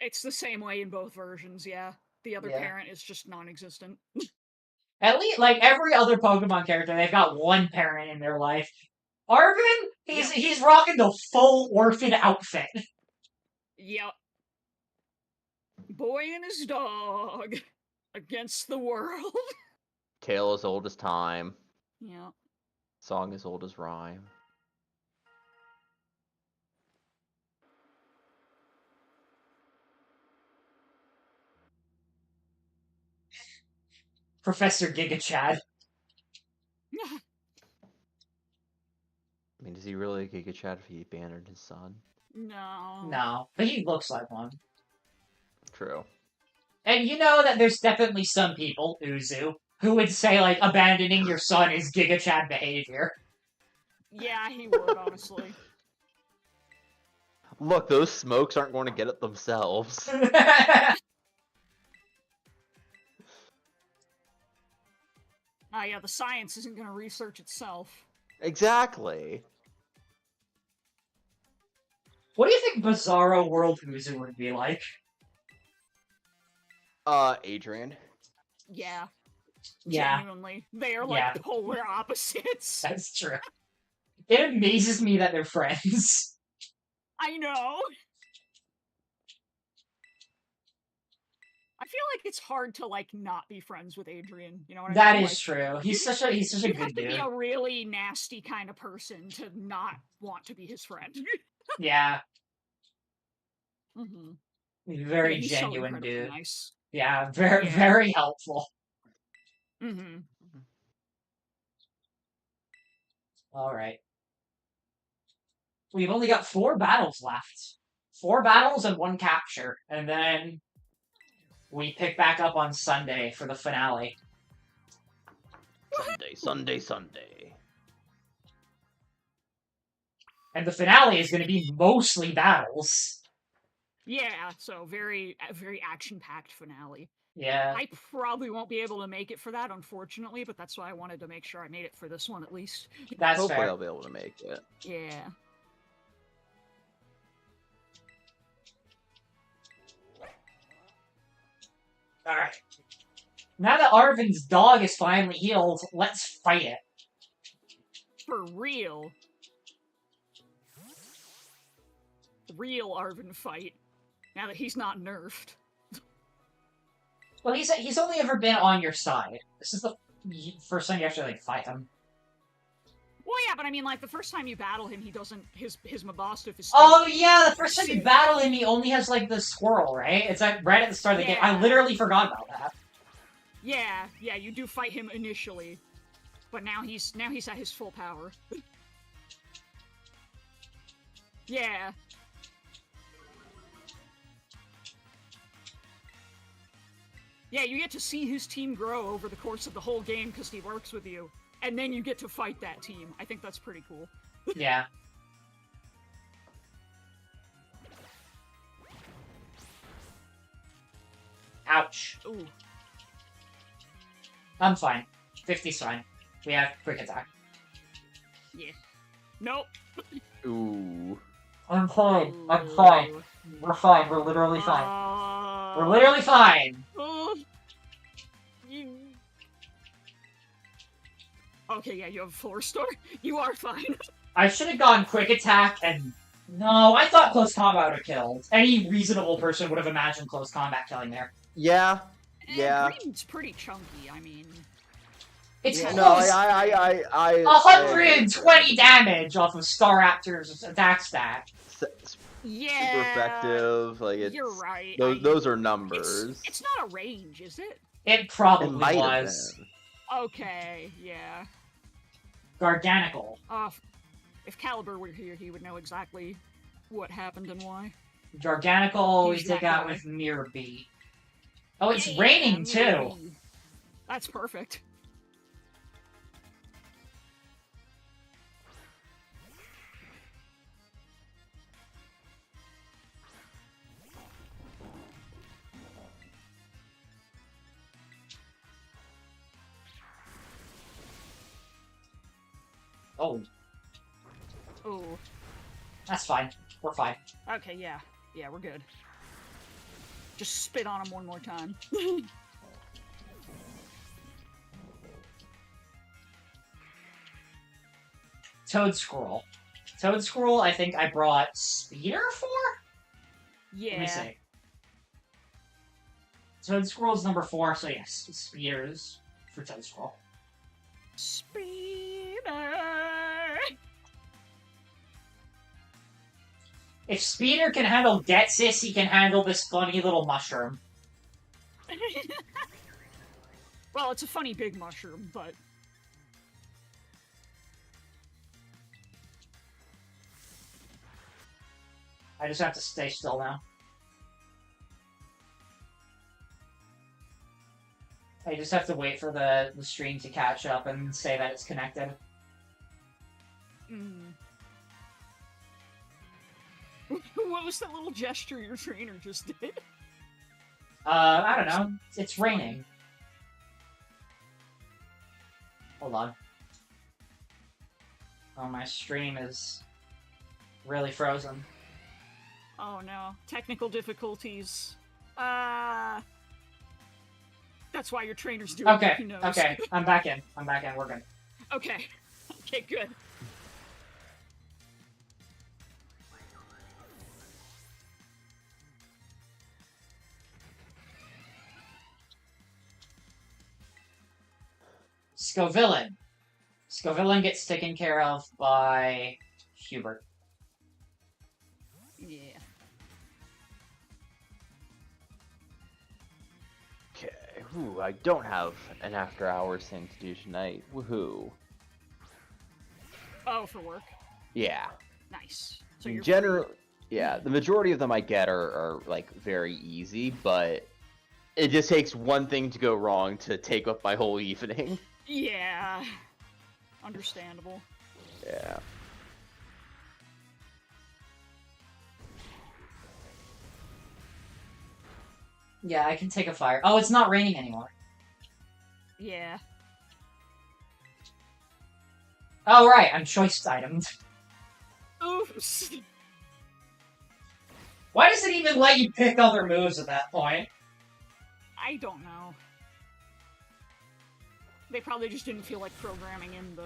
It's the same way in both versions, yeah. The other parent is just non-existent. At least, like every other Pokemon character, they've got one parent in their life. Arvin, he's rocking the full orphan outfit. Yep. Boy and his dog against the world. Tale as old as time. Yeah. Song as old as rhyme. Professor Giga Chad. I mean, is he really a Giga Chad if he abandoned his son? No. No, but he looks like one. True. And you know that there's definitely some people, Uzu, who would say, like, abandoning your son is Giga Chad behavior. Yeah, he would, honestly. Look, those smokes aren't going to get it themselves. Yeah, the science isn't going to research itself. Exactly. What do you think Bizarro World Uzu would be like? Adrian. Yeah. Yeah. Genuinely. They are like polar opposites. That's true. It amazes me that they're friends. I know. I feel like it's hard to like not be friends with Adrian. You know what I mean? That is like, true. He's such a you good have to dude. be a really nasty kind of person to not want to be his friend. Yeah. Mm-hmm. Very he's genuine so dude. Nice. Yeah, very helpful. Mm-hmm. Alright. We've only got 4 battles left. 4 battles and 1 capture. And then we pick back up on Sunday for the finale. Sunday. And the finale is going to be mostly battles. Yeah, so very action-packed finale. Yeah. I probably won't be able to make it for that, unfortunately, but that's why I wanted to make sure I made it for this one at least. That's Hopefully fair. I'll be able to make it. Yeah. Alright. Now that Arvin's dog is finally healed, let's fight it. For real. Real Arvin fight. Now that he's not nerfed. Well, he's only ever been on your side. This is the first time you actually, like, fight him. Well, yeah, but I mean, like, the first time you battle him, he doesn't... His Mabostuff is... Oh, yeah, the first time you battle him, he only has, like, the squirrel, right? It's like right at the start of the game. I literally forgot about that. Yeah, you do fight him initially. But now he's at his full power. Yeah. Yeah, you get to see his team grow over the course of the whole game because he works with you. And then you get to fight that team. I think that's pretty cool. Yeah. Ouch. Ooh. I'm fine. 50's fine. We have quick attack. Yeah. Nope. Ooh. I'm fine. I'm fine. We're fine. We're literally fine. We're literally fine. Okay, yeah, you have a 4-star. You are fine. I should have gone quick attack and... No, I thought close combat would have killed. Any reasonable person would have imagined close combat killing there. Yeah. Yeah. Green's pretty chunky, I mean... It's close! No, I 120 damage off of Staraptor's attack stat. Yeah. Super effective. Like it's, you're right. Those are numbers. It's not a range, is it? It probably It might have was. been. Okay, yeah. Garganical. If Caliber were here, he would know exactly what happened and why. Garganical we He's take that out guy. with Mirror Beat. Oh, it's Yeah, raining too! That's perfect. Oh, Oh, that's fine. We're fine. okay, yeah. Yeah, we're good. Just spit on him one more time. Toad Scroll. Toad Scroll, I think I brought Speeder for? Yeah. Let me see. Toad Scroll's number 4, so yes, Speeders for Toad Scroll. Speeder. If Speeder can handle Getsis, he can handle this funny little mushroom. Well, it's a funny big mushroom, but... I just have to stay still now. I just have to wait for the stream to catch up and say that it's connected. Mm. What was that little gesture your trainer just did? I don't know. It's raining. Hold on. Oh, my stream is really frozen. Oh no. Technical difficulties. That's why your trainer's doing it. Who knows? Okay. I'm back in. We're good. Okay. Okay, good. Scovillain. Scovillain gets taken care of by Hubert. Yeah. Okay. Ooh, I don't have an after-hours thing to do tonight. Woohoo. Oh, for work. Yeah. Nice. So you're yeah, the majority of them I get are like very easy, but it just takes one thing to go wrong to take up my whole evening. Yeah. Understandable. Yeah. Yeah, I can take a fire. Oh, it's not raining anymore. Yeah. Oh, right, I'm choice itemed. Oops. Why does it even let you pick other moves at that point? I don't know. They probably just didn't feel like programming in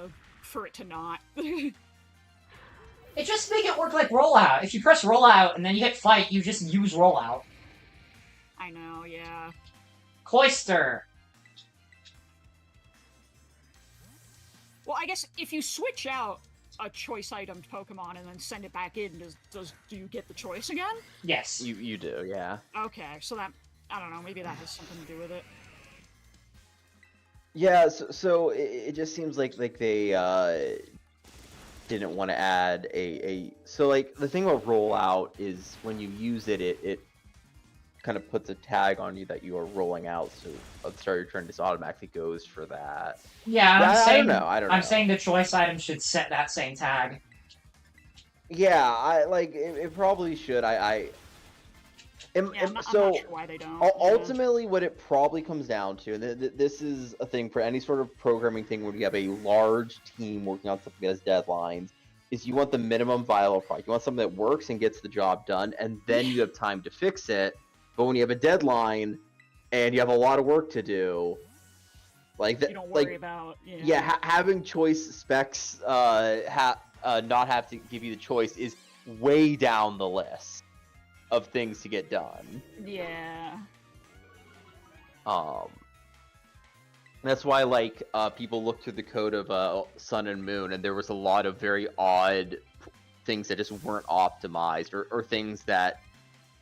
for it to not. It just make it work like rollout. If you press rollout and then you hit fight, you just use rollout. I know, yeah. Cloister. Well, I guess if you switch out a choice item Pokemon and then send it back in, do you get the choice again? Yes. You do, yeah. Okay, so that, I don't know, maybe that has something to do with it. Yeah, so it just seems like they didn't want to add so like the thing about rollout is when you use it kind of puts a tag on you that you are rolling out, so at the start of your turn this automatically goes for that. Yeah, I don't know. I'm saying the choice item should set that same tag. Yeah, it probably should. I'm not So sure why they don't. ultimately, what it probably comes down to, and this is a thing for any sort of programming thing when you have a large team working on something that has deadlines, is you want the minimum viable product. You want something that works and gets the job done, and then you have time to fix it. But when you have a deadline and you have a lot of work to do, like that, you don't worry about having choice specs not have to give you the choice is way down the list of things to get done. Yeah. That's why like people look through the code of Sun and Moon, and there was a lot of very odd things that just weren't optimized, or things that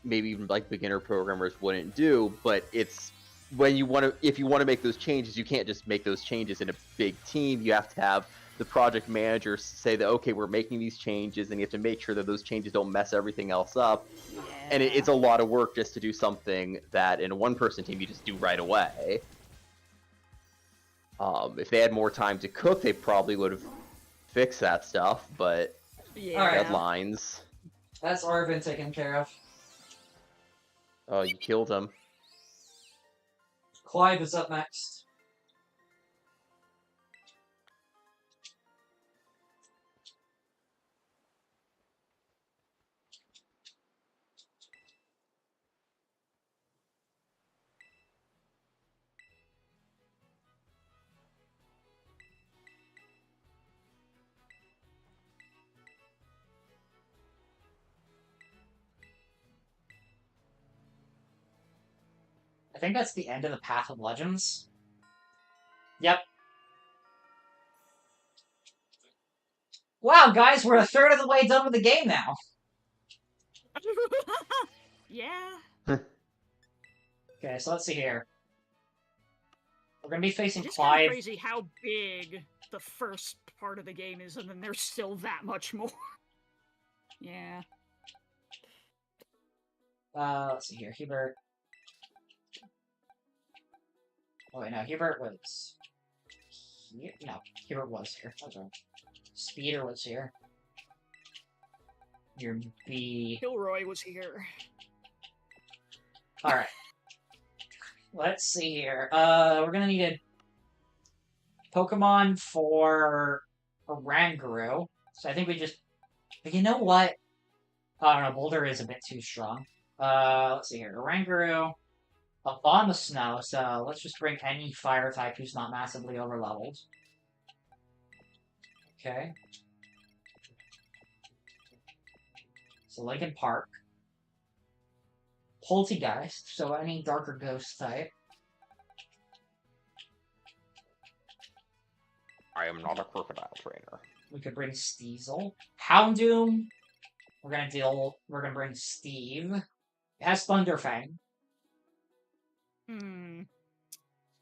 maybe even like beginner programmers wouldn't do. But it's when if you want to make those changes, you can't just make those changes in a big team. You have to have the project manager say that, okay, we're making these changes, and you have to make sure that those changes don't mess everything else up. Yeah. And it's a lot of work just to do something that in a one-person team you just do right away. If they had more time to cook, they probably would have fixed that stuff, but deadlines. That's already been taken care of. Oh, you killed him. Clive is up next. I think that's the end of the Path of Legends. Yep. Wow, guys, we're a third of the way done with the game now. Yeah. Okay, so let's see here. We're gonna be facing It's Clive. kind of crazy how big the first part of the game is, and then there's still that much more. Yeah. Let's see here. Hubert. Oh wait, no, Hubert was here. No, Hubert was here. That's right. Speeder was here. Your B. Kilroy was here. Alright. Let's see here. We're gonna need a Pokemon for Oranguru. So I think we just... But you know what? I don't know, Boulder is a bit too strong. Let's see here. Oranguru. Abomasnow, so let's just bring any fire type who's not massively overleveled. Okay. So Lincoln Park. Poltegeist, so any darker ghost type. I am not a crocodile trainer. We could bring Steezel. Houndoom. We're gonna bring Steve. It has Thunderfang.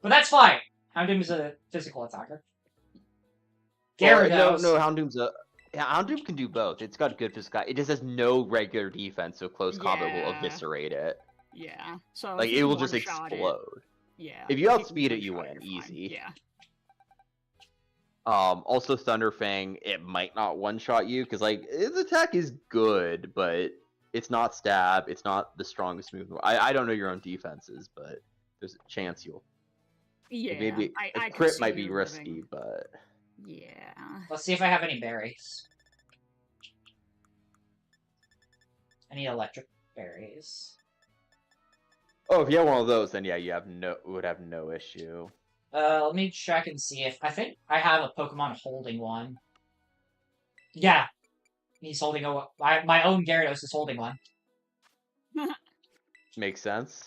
But that's fine. Houndoom is a physical attacker. Gyarados. No, Houndoom can do both. It's got good physical. It just has no regular defense, so close combat will eviscerate it. Yeah. So like it will just explode. Yeah. If you outspeed it, you win easy. Yeah. Also Thunderfang, it might not one-shot you because like its attack is good, but it's not stab. It's not the strongest move. I don't know your own defenses, but there's a chance you'll. Yeah. Maybe I a crit might be risky, but. Yeah. Let's see if I have any berries. I need electric berries. Oh, if you have one of those, then yeah, you would have no issue. Let me check and see if... I think I have a Pokemon holding one. Yeah. He's holding a... my own Gyarados is holding one. Makes sense.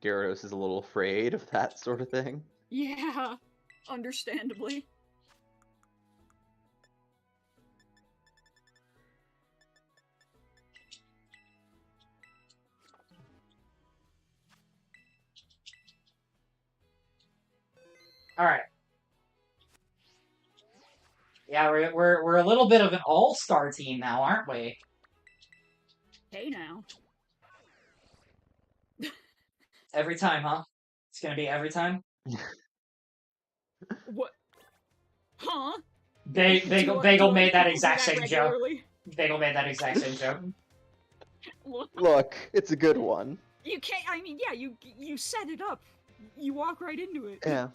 Gyarados is a little afraid of that sort of thing. Yeah. Understandably. Alright. Yeah, we're a little bit of an all-star team now, aren't we? Hey now. Every time, huh? It's gonna be every time? What? Huh? Bagel made that exact same joke. Bagel made that exact same joke. Look, it's a good one. You can't. I mean, yeah, you set it up. You walk right into it. Yeah.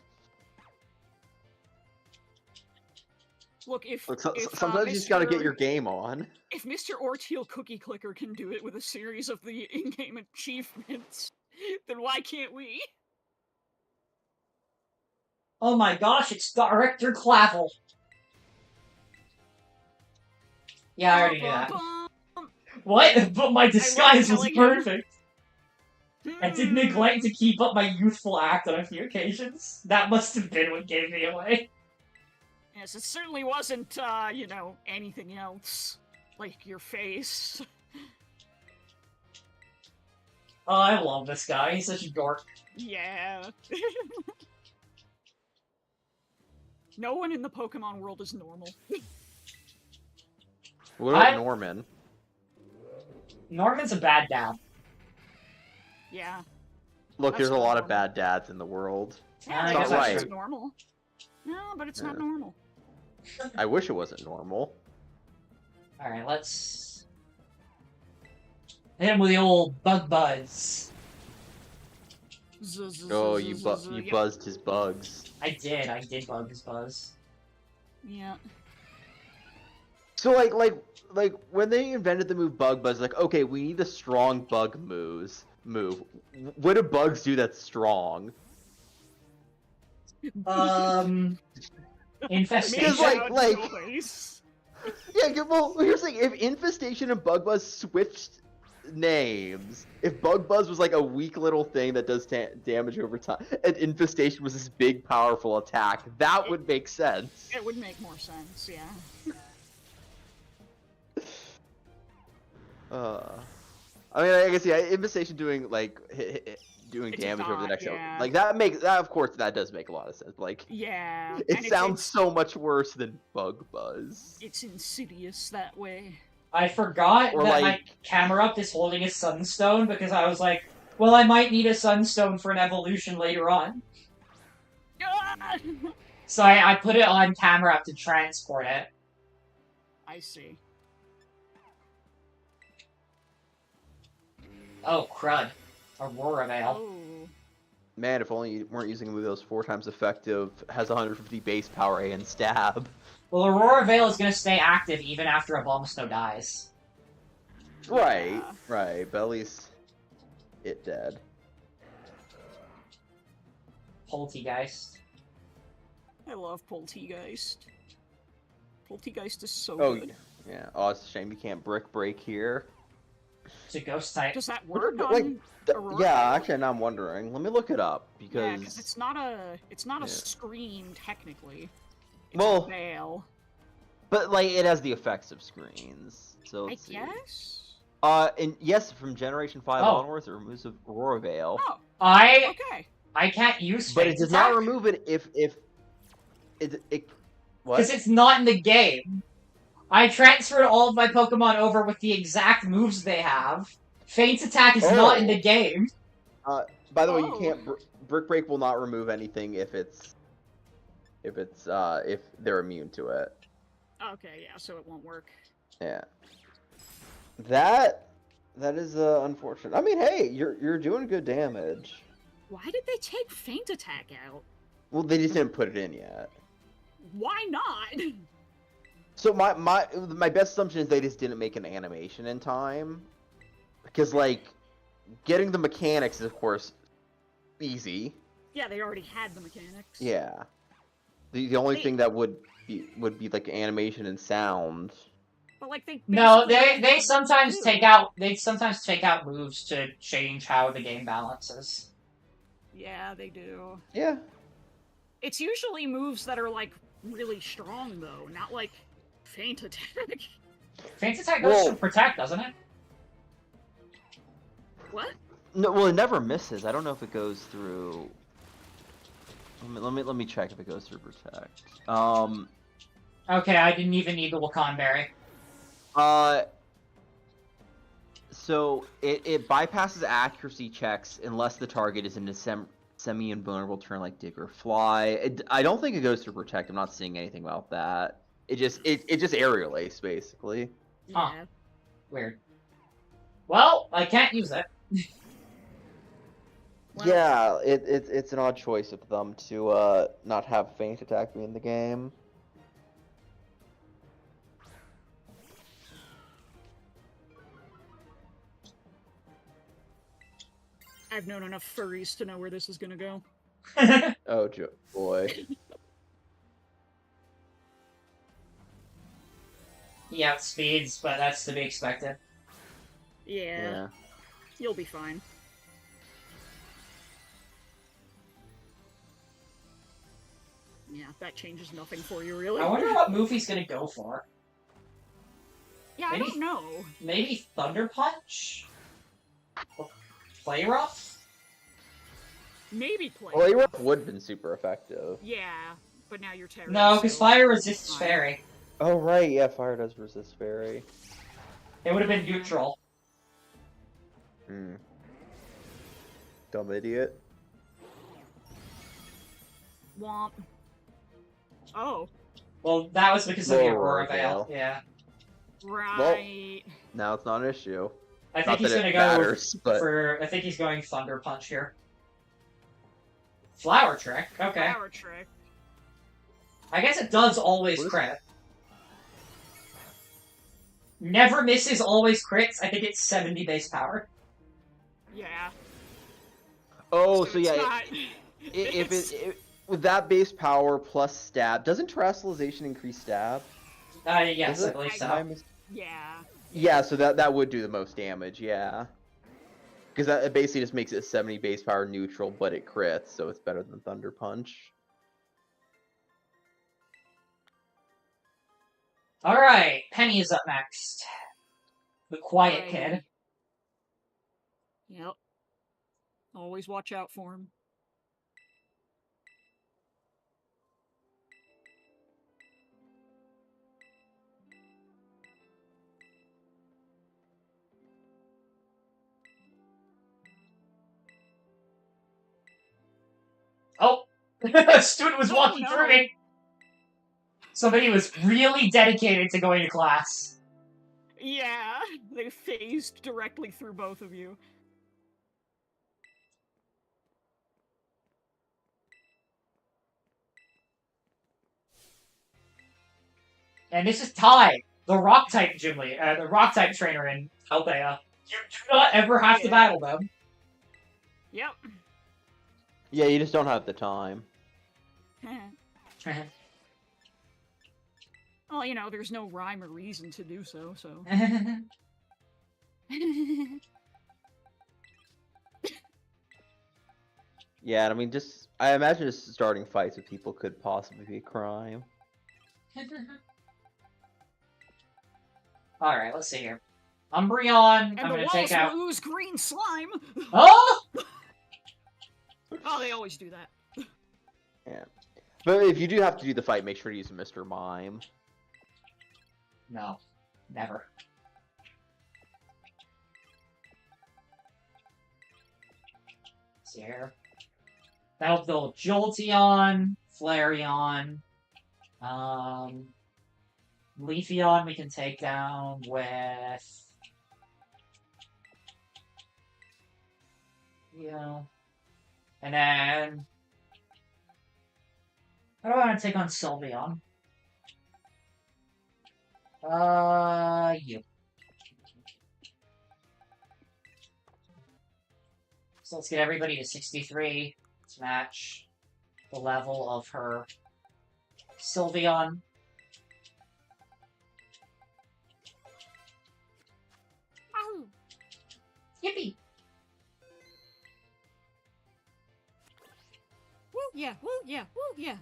Look, if sometimes you just gotta get your game on. If Mr. Orteal Cookie Clicker can do it with a series of the in-game achievements, then why can't we? Oh my gosh, it's Director Clavel. Yeah, I already knew that. What? But my disguise was perfect. I did neglect to keep up my youthful act on a few occasions. That must have been what gave me away. Yes, it certainly wasn't, you know, anything else. Like your face. Oh, I love this guy. He's such a dork. Yeah. No one in the Pokemon world is normal. What about Norman? Norman's a bad dad. Yeah. Look, That's there's a not lot normal. of bad dads in the world. Yeah, I I guess guess that's that's right. normal. No, but it's not normal. I wish it wasn't normal. Alright, let's... hit him with the old bug buzz. Oh, you buzzed his bugs. I did bug his buzz. Yeah. So like when they invented the move Bug Buzz, like, okay, we need a strong bug move. What do bugs do that's strong? Infestation. Because, Yeah, well, here's the thing: if Infestation and Bug Buzz switched names, if Bug Buzz was like a weak little thing that does damage over time, and Infestation was this big, powerful attack, that would make sense. it would make more sense, yeah. I mean, I guess yeah, Infestation doing like doing It's damage over the next yeah. like that. Of course, that does make a lot of sense. Like, Yeah. it and sounds so much worse than Bug Buzz. It's insidious that way. I forgot Or that like- my Camerupt is holding a Sunstone because I was like, well, I might need a Sunstone for an evolution later on. Ah! So I put it on Camerupt to transport it. I see. Oh, crud. Aurora Veil. Oh. Man, if only you weren't using a move that was 4 times effective, has 150 base power and stab. Well, Aurora Veil is going to stay active even after a Bombsnow dies. Right, Yeah. right, but at least it dead. Poltegeist. I love Poltegeist. Poltegeist is so Oh, good. yeah. Oh, it's a shame you can't brick break here. It's a ghost type. Does that work Wait, on Aurora? Yeah, actually, now I'm wondering. Let me look it up Yeah, because. because it's not a Yeah. screen technically. It's Well, a veil. but like it has the effects of screens. So I let's see. guess. And yes, from Generation 5 Oh. onwards, it removes Aurora Veil. Oh, I okay. can't use But it Fate's does not attack remove it if it what? because it's not in the game. I transferred all of my Pokemon over with the exact moves they have. Fate's attack is not in the game. By the way, you Oh. can't brick break will not remove anything if they're immune to it. Okay, yeah, so it won't work. Yeah. That is unfortunate. I mean, hey, you're doing good damage. Why did they take Feint Attack out? Well, they just didn't put it in yet. Why not? So my best assumption is they just didn't make an animation in time, because like getting the mechanics is of course easy. Yeah, they already had the mechanics. Yeah. The only thing that would be like animation and sound. But like they No, basically they sometimes do. take out moves to change how the game balances. Yeah, they do. Yeah. It's usually moves that are like really strong though, not like Feint Attack. Fate's attack goes Well- to protect, doesn't it? What? No, well, it never misses. I don't know if it goes through. Let me check if it goes through protect. Okay, I didn't even need the Wakan Berry. So it bypasses accuracy checks unless the target is in a semi-invulnerable turn like Dig or Fly. I don't think it goes through protect. I'm not seeing anything about that. It just aerial ace basically. Huh. Yeah. Weird. Well, I can't use it. Well, Yeah, it's an odd choice of them to not have Feint Attack be in the game. I've known enough furries to know where this is gonna go. Oh boy. He outspeeds, but that's to be expected. Yeah. You'll be fine. Yeah, that changes nothing for you, really. I wonder what move he's gonna go for. Yeah, Maybe- I don't know. Maybe Thunder Punch? Or Play Rough? Maybe play. Well, A-Rough would have been super effective. Yeah, but now you're Terra. No, because so Fire resists fine. Fairy. Oh right, yeah, Fire does resist Fairy. It would have been neutral. Hmm. Dumb idiot. Womp. Oh, Well, that was because of the Lower Aurora Veil. Veil. Yeah. right. Now it's not an issue. I Not think he's that gonna it go matters, but for. I think he's going Thunder Punch here. Flower Trick. Okay. Power trick. I guess it does always What is- crit. Never misses, always crits. I think it's 70 base power. Yeah. oh, so it's yeah, not- if it's- it with that base power plus stab, doesn't Terrestrialization increase stab? Yes, Does I it? believe I- so. Yeah. Yeah, so that would do the most damage, yeah. Because that it basically just makes it 70 base power neutral, but it crits, so it's better than Thunder Punch. Alright, Penny is up next. The quiet Right. kid. Yep. Always watch out for him. Oh! A student was Oh, walking no. through me! Somebody was really dedicated to going to class. Yeah, they phased directly through both of you. And this is Ty, the rock type gym lead, the rock type trainer in Althea. You do not ever have to Yeah. battle them. Yep. Yeah, you just don't have the time. Well, you know, there's no rhyme or reason to do so, so. Yeah, I mean, I imagine just starting fights with people could possibly be a crime. Alright, let's see here. Umbreon, And I'm the gonna walls take out. will ooze green slime! Oh! Oh, they always do that. But if you do have to do the fight, make sure to use Mr. Mime. No, never. Let's see here. That'll build Jolteon, Flareon, Leafeon we can take down with... And then... How do I want to take on Sylveon? You. So let's get everybody to 63 to match the level of her Sylveon. Ow! Yippee! Woo, yeah, woo, yeah, woo, yeah.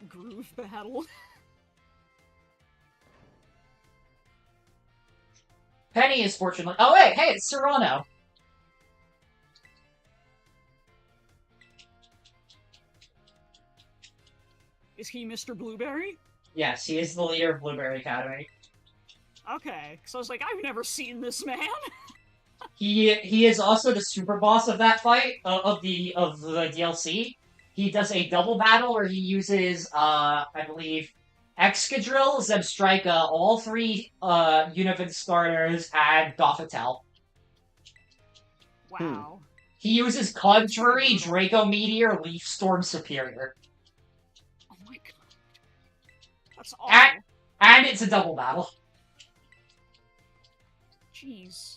Groove battle. Penny is fortunately. Oh wait, hey, it's Serrano. Is he Mr. Blueberry? Yes, he is the leader of Blueberry Academy. Okay, so I was like, I've never seen this man. He is also the super boss of that fight of the DLC. He does a double battle where he uses I believe Excadrill, Zebstrika, all 3 Univin starters add Gothitelle. Wow. He uses Contrary, Draco Meteor, Leaf Storm Superior. Oh my god. That's awful. And it's a double battle. Jeez.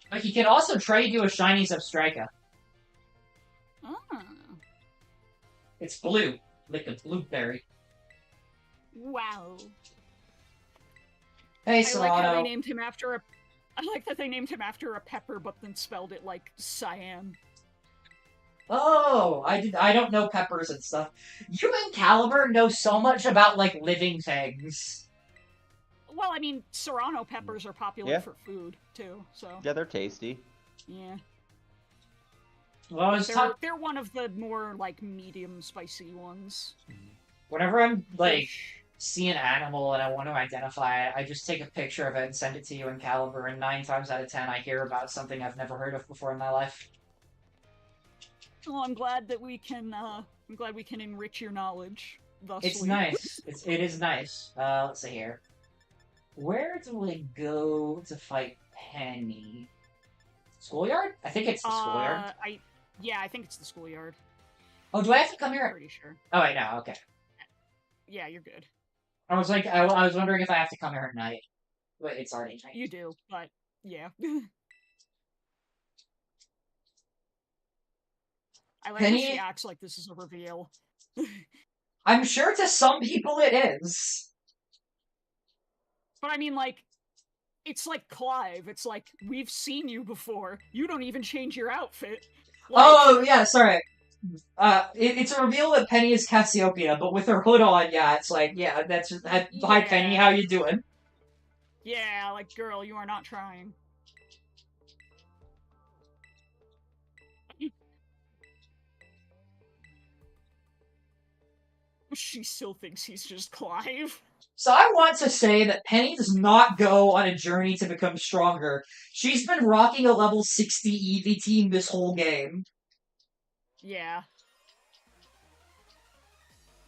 But he can also trade you a shiny Zebstrika. Ah. It's blue. Like a blueberry. Wow. Hey, I Serrano. like how they named him after a... I like that they named him after a pepper, but then spelled it like cyan. Oh, I don't know peppers and stuff. You and Caliber know so much about, like, living things. Well, I mean, Serrano peppers are popular for food, too, so... Yeah, they're tasty. Yeah. Well, they're one of the more, like, medium spicy ones. Whenever I'm, like, see an animal and I want to identify it, I just take a picture of it and send it to you in Caliber, and 9 times out of 10 I hear about something I've never heard of before in my life. Well, I'm glad that we can, enrich your knowledge thusly. It's nice. It is nice. Let's see here. Where do I go to fight Penny? Schoolyard? I think it's the schoolyard. Yeah, I think it's the schoolyard. Oh, do I have to come here? I'm pretty sure. Oh, wait, no, okay. Yeah, you're good. I was like, I was wondering if I have to come here at night. But it's already night. You do, but, yeah. I like Penny... how she acts like this is a reveal. I'm sure to some people it is. But I mean, like, it's like Clive. It's like, we've seen you before. You don't even change your outfit. Like... Oh, yeah, sorry. It's a reveal that Penny is Cassiopeia, but with her hood on, yeah, it's like, yeah, that's just... Hi, Penny, how you doing? Yeah, like, girl, you are not trying. She still thinks he's just Clive. So I want to say that Penny does not go on a journey to become stronger. She's been rocking a level 60 Eevee team this whole game. Yeah.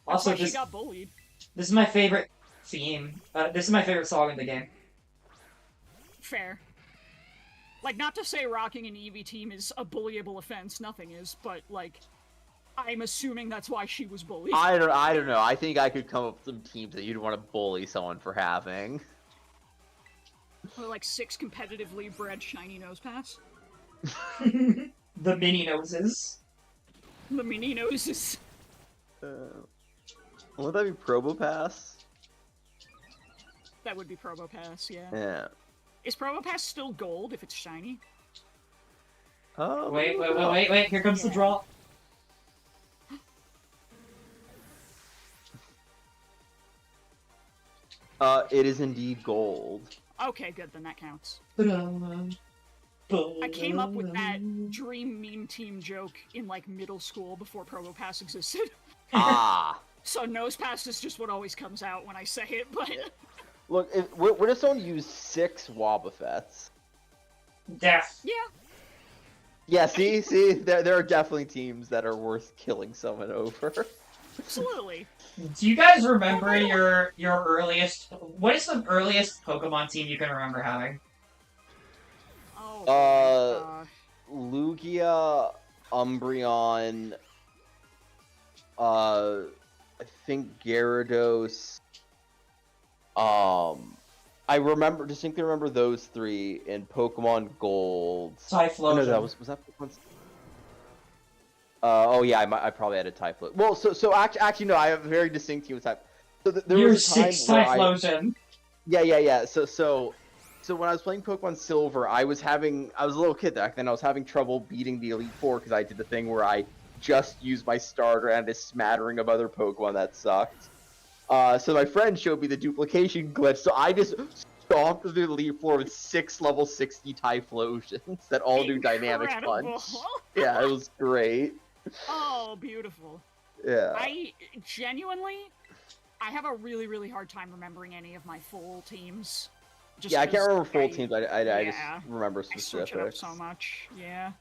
Also, she got bullied. This is my favorite theme. This is my favorite song in the game. Fair. Like, not to say rocking an Eevee team is a bullyable offense, nothing is, but, like... I'm assuming that's why she was bullied. I don't know. I think I could come up with some teams that you'd want to bully someone for having. Or like 6 competitively bred shiny Nosepass. The mini noses. The mini noses. Would that be Probopass? That would be Probopass, yeah. Yeah. Is Probopass still gold if it's shiny? Oh. Wait. Here comes the draw. It is indeed gold. Okay, good, then that counts. I came up with that dream meme team joke in, like, middle school before Probopass existed. Ah. So Nosepass is just what always comes out when I say it, but... Look, what if someone used 6 Wobbuffets? Death. Yeah. Yeah, see? There are definitely teams that are worth killing someone over. Absolutely. Do you guys remember your earliest... What is the earliest Pokemon team you can remember having? Oh, Lugia, Umbreon, I think Gyarados, I distinctly remember those 3 in Pokemon Gold. Typhlosion. No, was that Pokemon... oh yeah, I probably had a Typhlosion. Well, so actually no, I have a very distinct team with Typhlosion. So there was a time where Typhlosion. Yeah. So when I was playing Pokemon Silver, I was a little kid back then. I was having trouble beating the Elite Four because I did the thing where I just used my starter and a smattering of other Pokemon that sucked. So my friend showed me the duplication glitch, so I just stomped through the Elite Four with 6 level 60 Typhlosions that all do Dynamic Punch. Yeah, it was great. Oh, beautiful. Yeah. I have a really, really hard time remembering any of my full teams. I can't remember full teams. I just remember specifics. I switch it up so much. Yeah.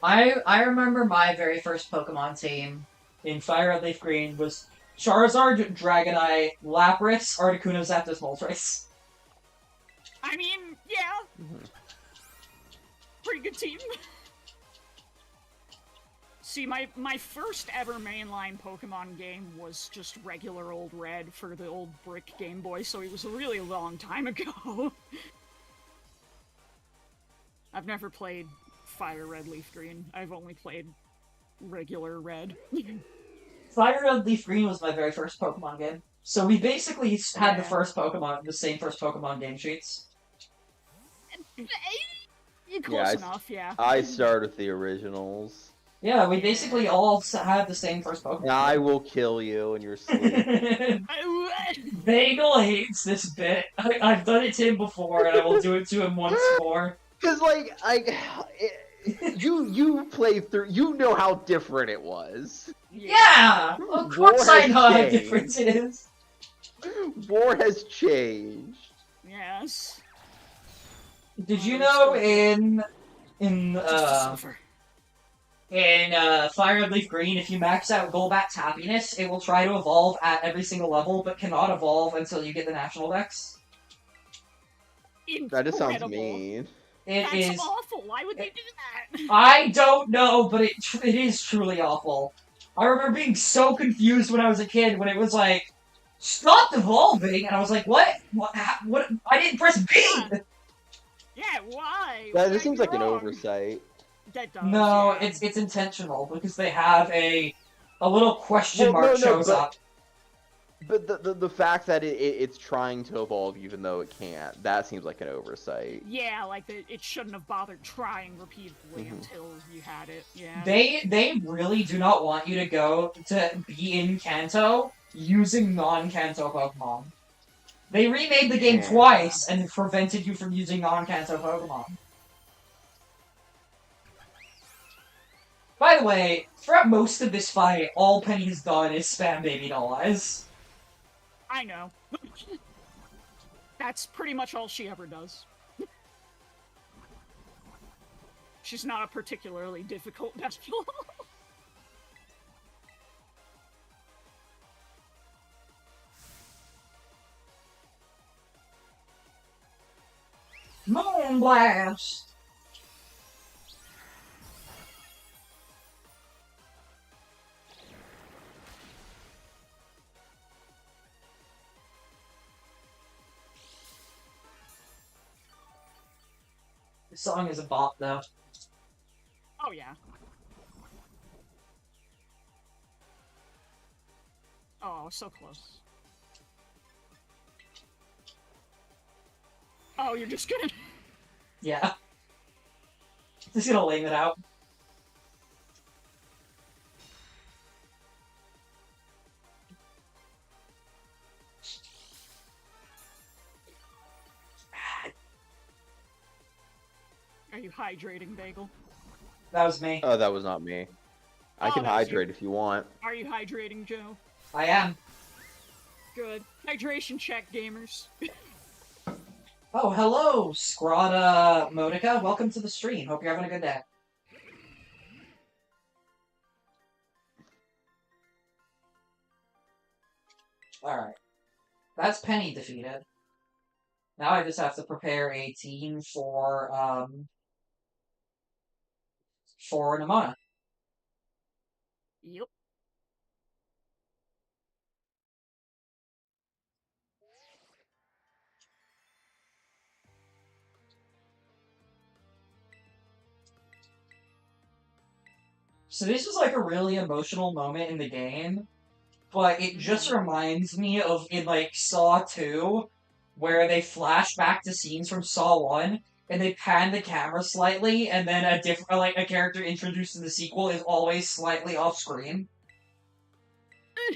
I remember my very first Pokemon team in Fire Red Leaf Green was Charizard, Dragonite, Lapras, Articuno, Zapdos, Moltres. I mean, yeah. Pretty good team. See, my first ever mainline Pokemon game was just regular old Red for the old brick Game Boy, so it was a really long time ago. I've never played Fire Red, Leaf Green. I've only played regular Red. Fire Red, Leaf Green was my very first Pokemon game. So we basically had the same first Pokemon game sheets. Close enough, yeah. I started with the originals. Yeah, we basically all had the same first Pokemon. I will kill you in your sleep. Bagel hates this bit. I've done it to him before, and I will do it to him once more. Because, like, you played through, you know how different it was. Yeah! Of course I know how different it is. War has changed. Yes. Did you know in Fire Red Leaf Green, if you max out Golbat's happiness, it will try to evolve at every single level, but cannot evolve until you get the National Dex? That just sounds mean. That's awful. Why would they do that? I don't know, but it is truly awful. I remember being so confused when I was a kid when it was like, stop evolving, and I was like, what? What? I didn't press B! Yeah, why? That seems like an oversight. That does, No, yeah. it's intentional, because they have a little question mark shows up. But the fact that it's trying to evolve even though it can't, that seems like an oversight. Yeah, like it shouldn't have bothered trying repeatedly until you had it, yeah. They really do not want you to go to be in Kanto using non-Kanto Pokemon. They remade the game twice and prevented you from using non-Kanto Pokemon. By the way, throughout most of this fight, all Penny's done is spam Baby Doll Eyes. I know. That's pretty much all she ever does. She's not a particularly difficult battle. Moon Blast! This song is a bop, though. Oh, yeah. Oh, so close. Oh, you're just gonna... Yeah. Just gonna lame it out. Are you hydrating, Bagel? That was me. Oh, that was not me. I can hydrate if you want. Are you hydrating, Joe? I am. Good. Hydration check, gamers. Oh, hello, Scrata Modica. Welcome to the stream. Hope you're having a good day. Alright. That's Penny defeated. Now I just have to prepare a team for Nimona. Yep. So this was like a really emotional moment in the game, but it just reminds me of in like Saw 2, where they flash back to scenes from Saw 1, and they pan the camera slightly, and then a character introduced in the sequel is always slightly off screen.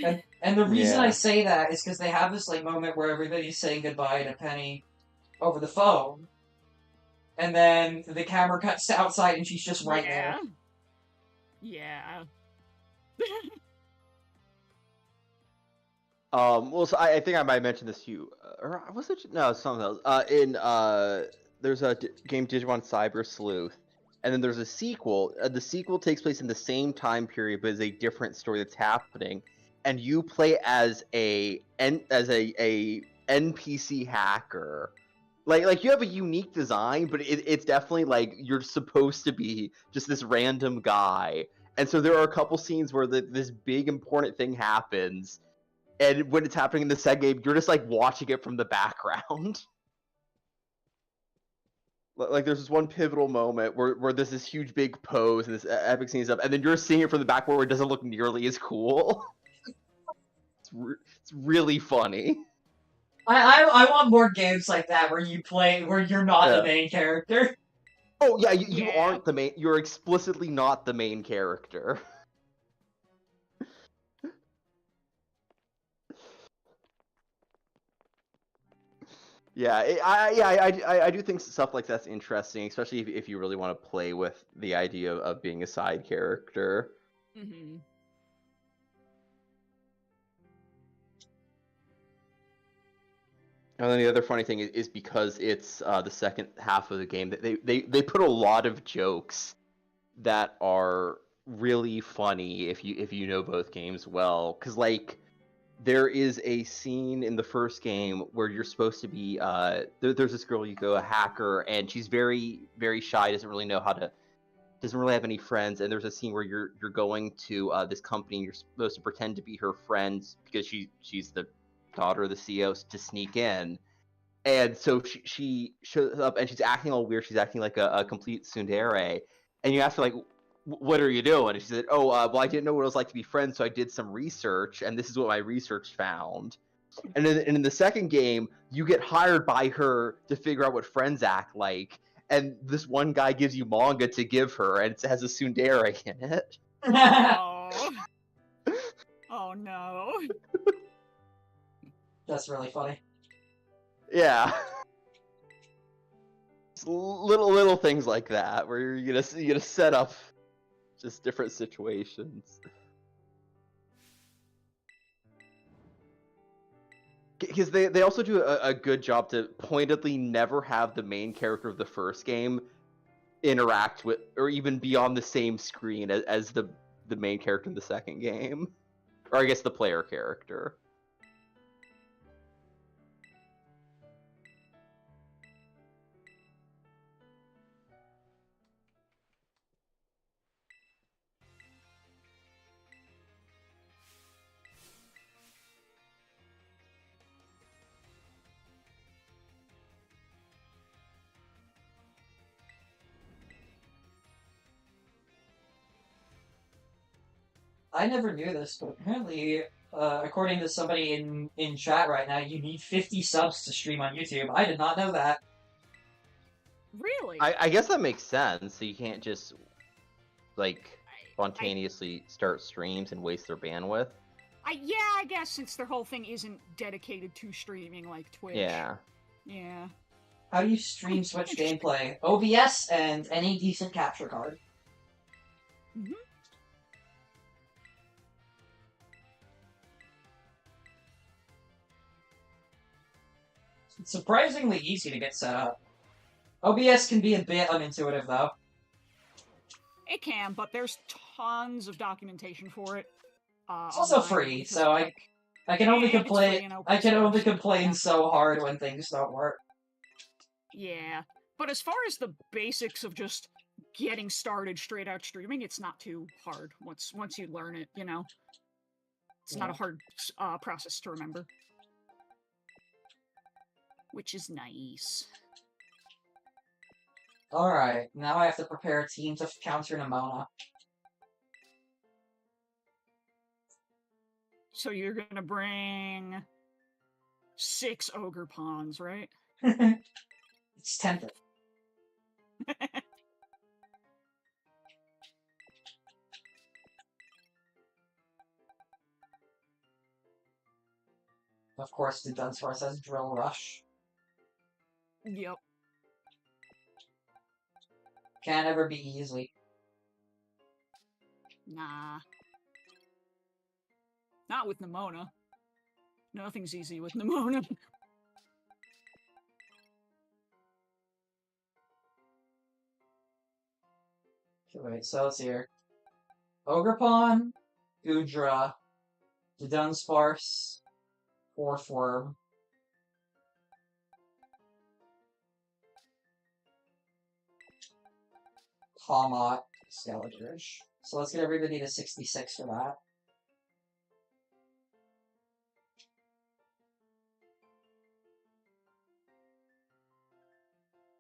And the reason I say that is because they have this like moment where everybody's saying goodbye to Penny over the phone, and then the camera cuts to outside and she's just right there. Yeah. Well, so I think I might mention this to you, or was it? No, something else. There's a game Digimon Cyber Sleuth, and then there's a sequel. The sequel takes place in the same time period, but is a different story that's happening. and you play as a NPC hacker. Like you have a unique design, but it's definitely like you're supposed to be just this random guy. And so there are a couple scenes where this big important thing happens, and when it's happening in the second game, you're just like watching it from the background. Like there's this one pivotal moment where there's this huge big pose and this epic scene stuff, and then you're seeing it from the back where it doesn't look nearly as cool. It's really funny. I want more games like that where you're not the main character. Oh yeah, you aren't the main. You're explicitly not the main character. I do think stuff like that's interesting, especially if you really want to play with the idea of being a side character. Mm-hmm. And then the other funny thing is because it's the second half of the game, that they put a lot of jokes that are really funny if you know both games well. Because like there is a scene in the first game where you're supposed to be there's this girl, you go, a hacker, and she's very, very shy, doesn't really have any friends, and there's a scene where you're going to this company, and you're supposed to pretend to be her friend because she's the daughter of the CEO, to sneak in. And so she shows up and she's acting all weird. She's acting like a complete tsundere. And you ask her, like, what are you doing? And she said, oh, well, I didn't know what it was like to be friends, so I did some research, and this is what my research found. And in the second game, you get hired by her to figure out what friends act like. And this one guy gives you manga to give her, and it has a tsundere in it. Oh. Oh no. That's really funny. Yeah. It's little things like that where you're gonna set up just different situations. Because they also do a good job to pointedly never have the main character of the first game interact with or even be on the same screen as the main character in the second game. Or I guess the player character. I never knew this, but apparently, according to somebody in chat right now, you need 50 subs to stream on YouTube. I did not know that. Really? I guess that makes sense. So you can't just like spontaneously start streams and waste their bandwidth. I guess since their whole thing isn't dedicated to streaming like Twitch. Yeah. Yeah. How do you stream Switch gameplay? OBS and any decent capture card. Mm-hmm. It's surprisingly easy to get set up. OBS can be a bit unintuitive, though. It can, but there's tons of documentation for it. It's also free, so I can only complain. I can only complain so hard when things don't work. Yeah, but as far as the basics of just getting started straight out streaming, it's not too hard once you learn it. You know, it's not a hard process to remember, which is nice. Alright, now I have to prepare a team to counter Nimona. So you're gonna bring 6 ogre pawns, right? It's tempting. Of course, the Dunsparce has Drill Rush. Yep. Can't ever be easy. Nah. Not with Nimona. Nothing's easy with Nimona. Okay, wait, so let's see here. Ogre Pawn, Udra, The Dunsparce, Orthworm. Palmot, Skeletorge. So let's get everybody to 66 for that.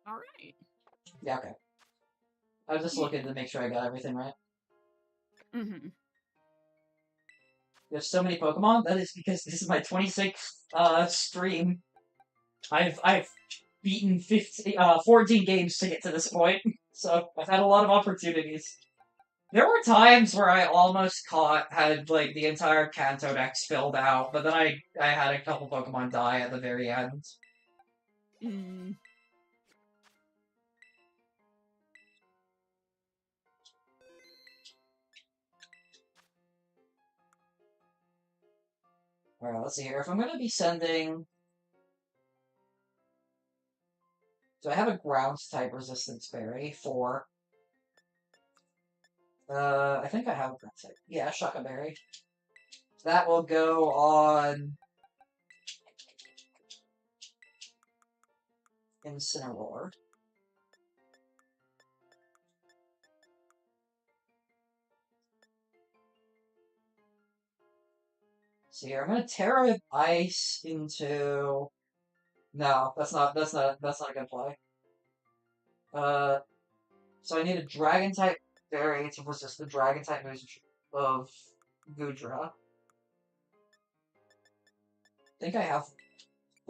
Alright. Yeah, okay. I was just looking to make sure I got everything right. Mm-hmm. There's so many Pokemon. That is because this is my 26th stream. I've beaten 14 games to get to this point, so I've had a lot of opportunities. There were times where I almost had like the entire Kanto Dex filled out, but then I had a couple Pokemon die at the very end. Mm. Alright, let's see here. If I'm gonna be sending... Do I have a ground type resistance berry? 4. I think I have a ground type. Yeah, Shaka Berry. That will go on... Incineroar. So here, I'm gonna Terra Ice into... No, that's not a good play. So I need a Dragon type berry to resist the Dragon type moves of Goodra. I think I have...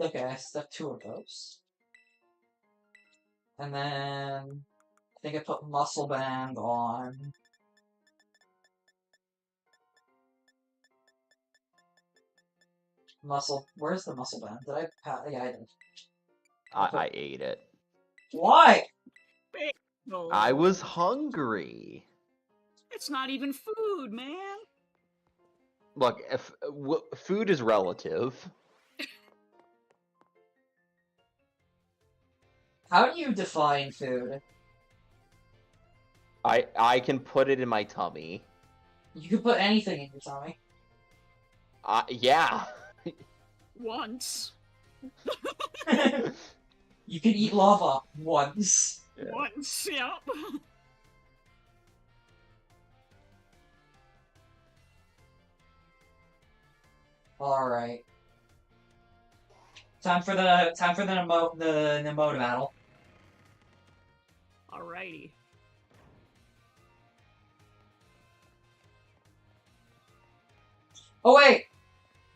Okay, I have 2 of those. And then... I think I put Muscle Band on... Where's the Muscle Band? Did I... Yeah, I did. I ate it. Why? No. I was hungry. It's not even food, man. Look, food is relative. How do you define food? I can put it in my tummy. You can put anything in your tummy. Yeah. Once. You can eat lava once. Yeah. Once, yep. All right. Time for the Nemota battle. Alrighty. Oh wait,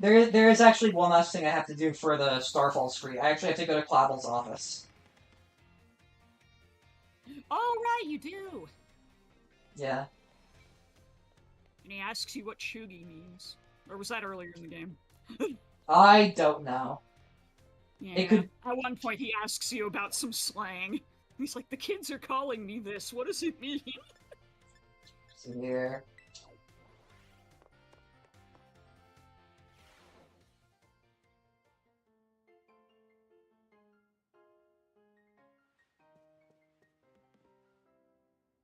there is actually one last thing I have to do for the Starfall spree. I actually have to go to Clavel's office. Oh right, you do. Yeah. And he asks you what Shugi means, or was that earlier in the game? I don't know. Yeah. It could. At one point, he asks you about some slang. He's like, "The kids are calling me this. What does it mean?" So here.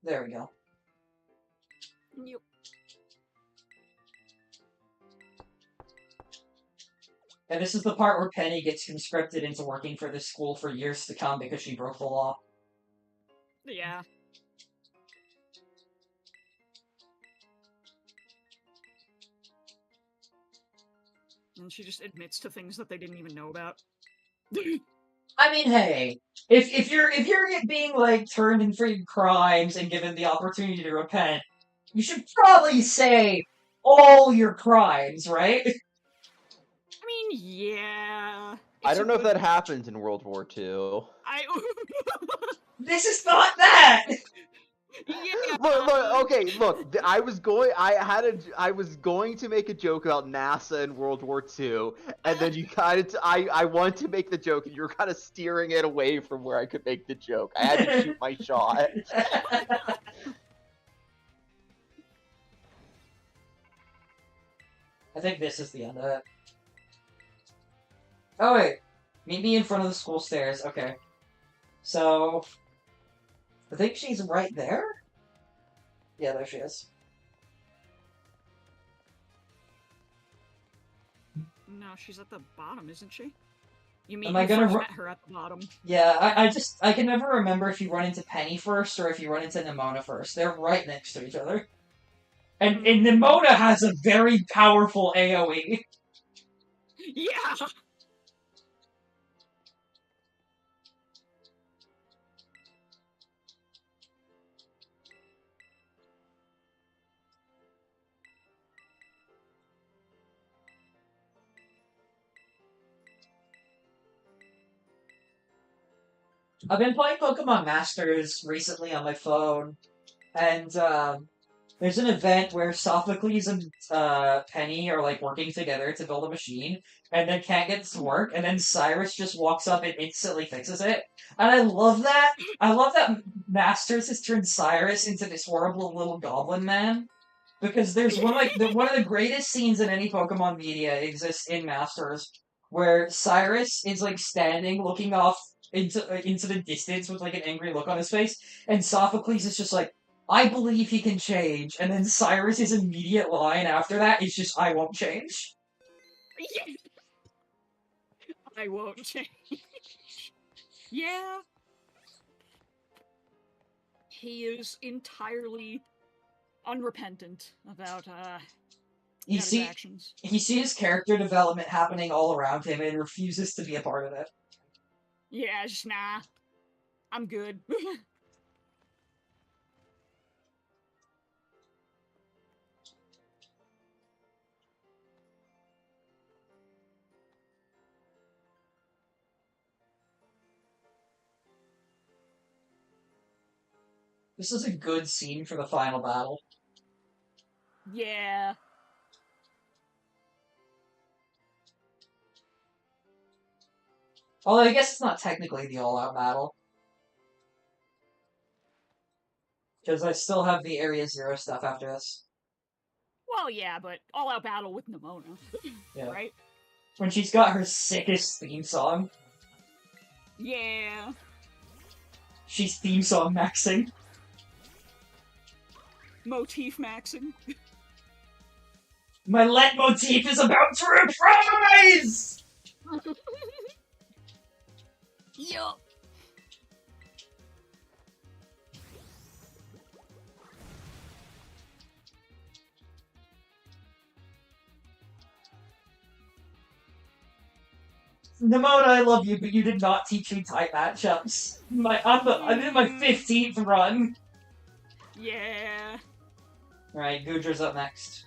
There we go. Yep. And this is the part where Penny gets conscripted into working for this school for years to come because she broke the law. Yeah. And she just admits to things that they didn't even know about. I mean, hey, if you're being like turned in for crimes and given the opportunity to repent, you should probably say all your crimes, right? I mean, yeah. I don't know if that happens in World War II. This is not that. Yeah. Look. I was going to make a joke about NASA in World War II, and then you I wanted to make the joke, and you were kind of steering it away from where I could make the joke. I had to shoot my shot. I think this is the end of it. Oh wait, meet me in front of the school stairs. Okay, so I think she's right there. Yeah, there she is. No, she's at the bottom, isn't she? You mean Am I you gonna first met her at the bottom? Yeah, I can never remember if you run into Penny first or if you run into Nimona first. They're right next to each other. And Nimona has a very powerful AoE. Yeah! I've been playing Pokemon Masters recently on my phone, and there's an event where Sophocles and Penny are like working together to build a machine, and then can't get it to work, and then Cyrus just walks up and instantly fixes it. And I love that. I love that Masters has turned Cyrus into this horrible little goblin man. Because there's one of the greatest scenes in any Pokemon media exists in Masters, where Cyrus is like standing looking off into the distance with like an angry look on his face, and Sophocles is just like, I believe he can change, and then Cyrus's immediate line after that is just, I won't change. I won't change. Yeah. He is entirely unrepentant about his actions. He sees character development happening all around him and refuses to be a part of it. Yeah, just nah. I'm good. This is a good scene for the final battle. Yeah. Although I guess it's not technically the all-out battle. Because I still have the Area Zero stuff after this. Well, yeah, but all-out battle with Nimona. Yeah. Right? When she's got her sickest theme song. Yeah. She's theme song maxing. Motif maxing. My leitmotif is about to reprise! Yup. Nimona, I love you, but you did not teach me tight matchups. I'm in my 15th run. Yeah. Alright, Goodra's up next.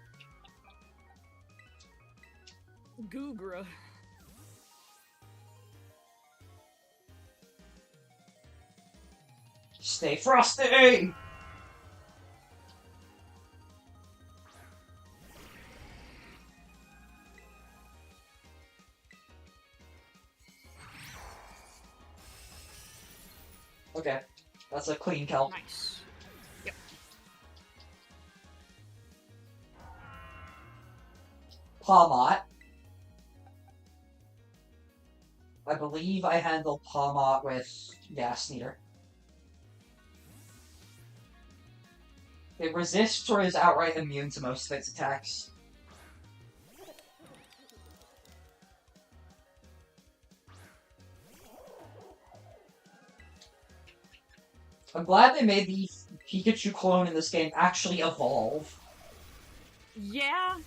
Googra. Stay frosty! Okay, that's a clean kelp. Nice. Yep. Pawmot. I believe I handled Pawmot with Gas Neater. It resists or is outright immune to most of its attacks. I'm glad they made the Pikachu clone in this game actually evolve. Yeah.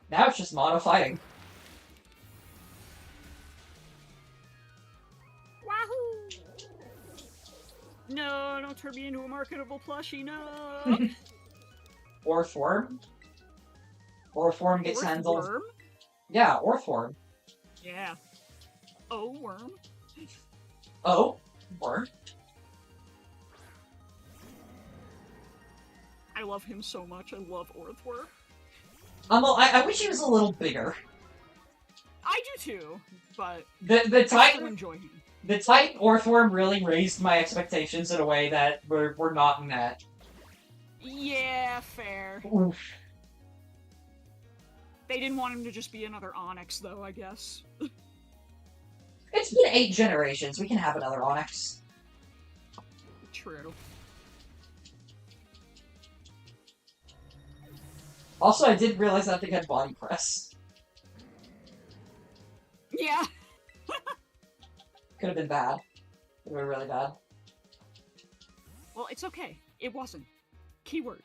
Now it's just modifying. Wahoo! No, don't turn me into a marketable plushie, no! Orthworm. Orthworm gets handled. Worm? Yeah, Orthworm. Yeah. Oh, worm. Oh, worm. I love him so much. I love Orthworm. I wish he was a little bigger. I do too, but The I still Titan enjoy him. the Titan Orthworm really raised my expectations in a way that were not met. Yeah, fair. Oof. They didn't want him to just be another Onyx, though, I guess. It's been 8 generations. We can have another Onyx. True. Also, I didn't realize that thing had body press. Yeah. Could have been bad. Could have been really bad. Well, it's okay. It wasn't. Keyword.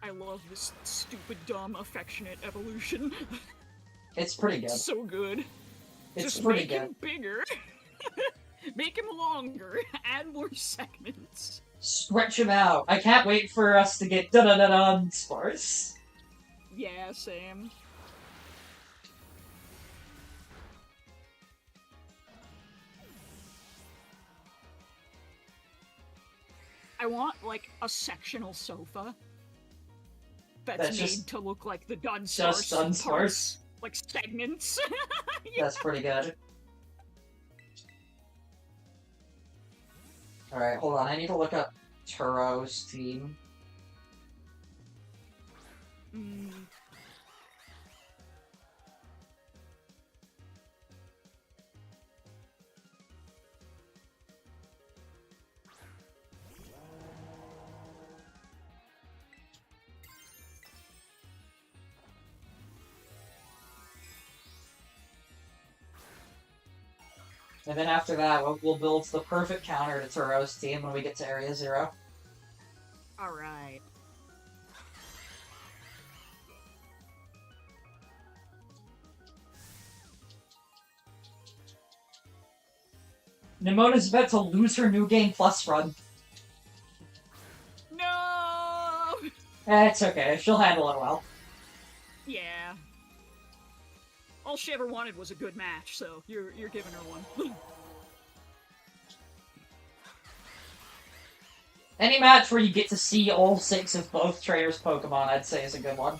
I love this stupid, dumb, affectionate evolution. It's pretty good. So good. It's Just pretty make good. him bigger. Make him longer. Add more segments. Stretch him out. I can't wait for us to get da-da-da-da sparse. Yeah, same. I want, like, a sectional sofa that's made just- to look like the Dunsparce Just Dunsparce. parts, like segments. Yeah. That's pretty good. Alright, hold on. I need to look up Turo's team. Mm. And then after that, we'll build the perfect counter to Turo's team when we get to Area 0. Alright. Nimona's about to lose her New Game Plus run. No! It's okay. She'll handle it well. Yeah. All she ever wanted was a good match, so you're giving her one. Any match where you get to see all 6 of both trainers' Pokemon, I'd say is a good one.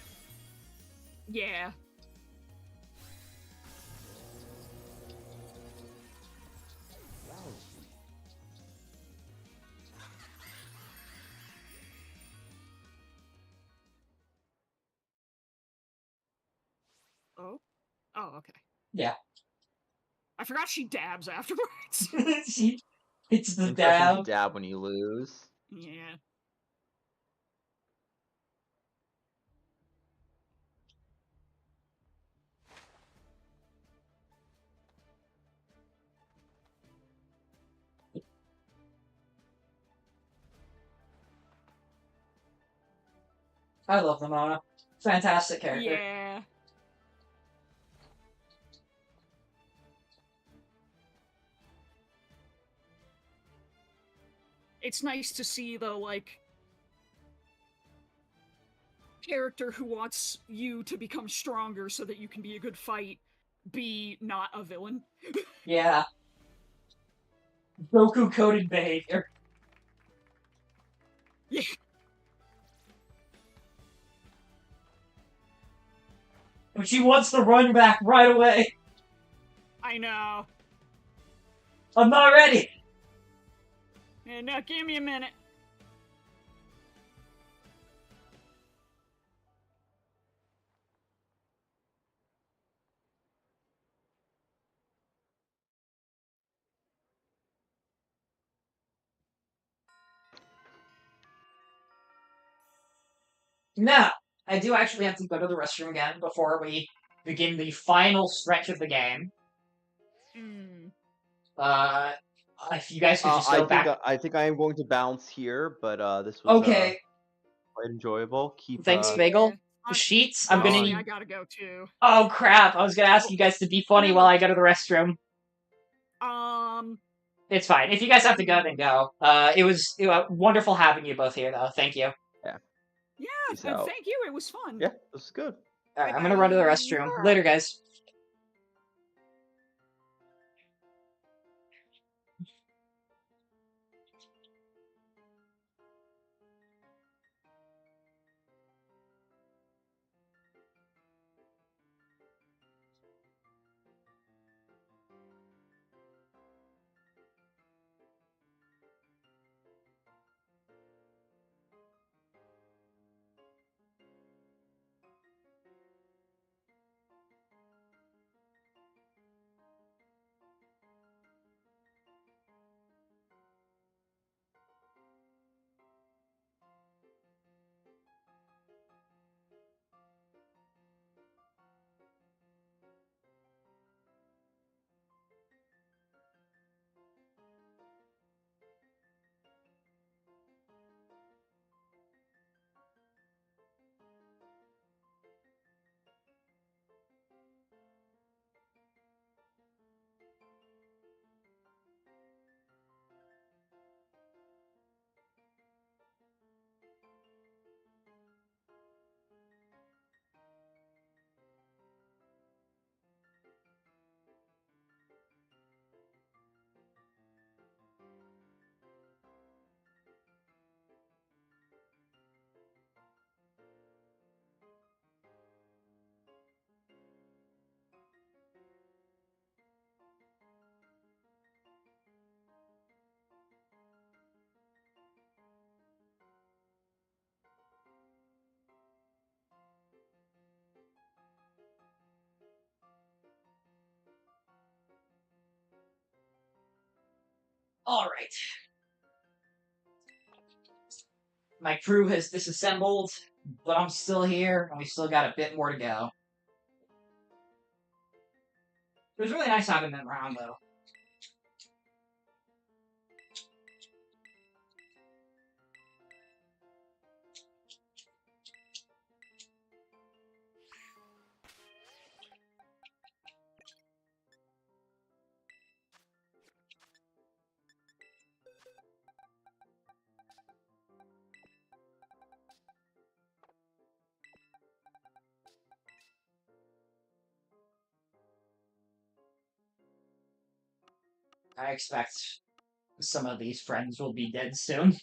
Yeah. Oh? Oh, okay. Yeah. I forgot she dabs afterwards. It's the Impression dab. to dab when you lose. Yeah. I love Nimona. Fantastic character. Yeah. It's nice to see the, like, character who wants you to become stronger so that you can be a good fight be not a villain. Yeah. Goku-coded behavior. Yeah. But she wants to run back right away. I know. I'm not ready. And now give me a minute. Now, I do actually have to go to the restroom again before we begin the final stretch of the game. Mm. If you guys could just go back. I think I am going to bounce here, but this was Okay. quite enjoyable. Thanks, Yeah. Bagel. The sheets. I'm gonna Honestly, need. I gotta go too. Oh crap! I was gonna ask you guys to be funny while I go to the restroom. It's fine. If you guys have to go, then go. It was wonderful having you both here, though. Thank you. Yeah, Peace out. thank you. It was fun. Yeah, this is good. All right, I'm gonna run to the restroom. Later, guys. Alright. My crew has disassembled, but I'm still here, and we still got a bit more to go. It was really nice having them around, though. I expect some of these friends will be dead soon.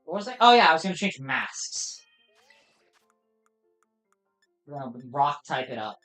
What was I? Oh yeah, I was gonna change masks. We're gonna rock type it up.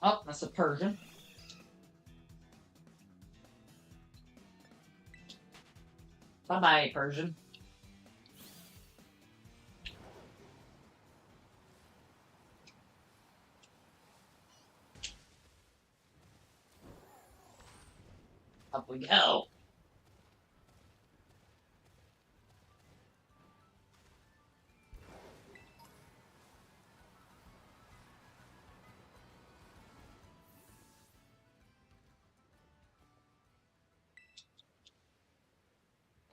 Oh, that's a Persian. Bye-bye, Persian. Up we go.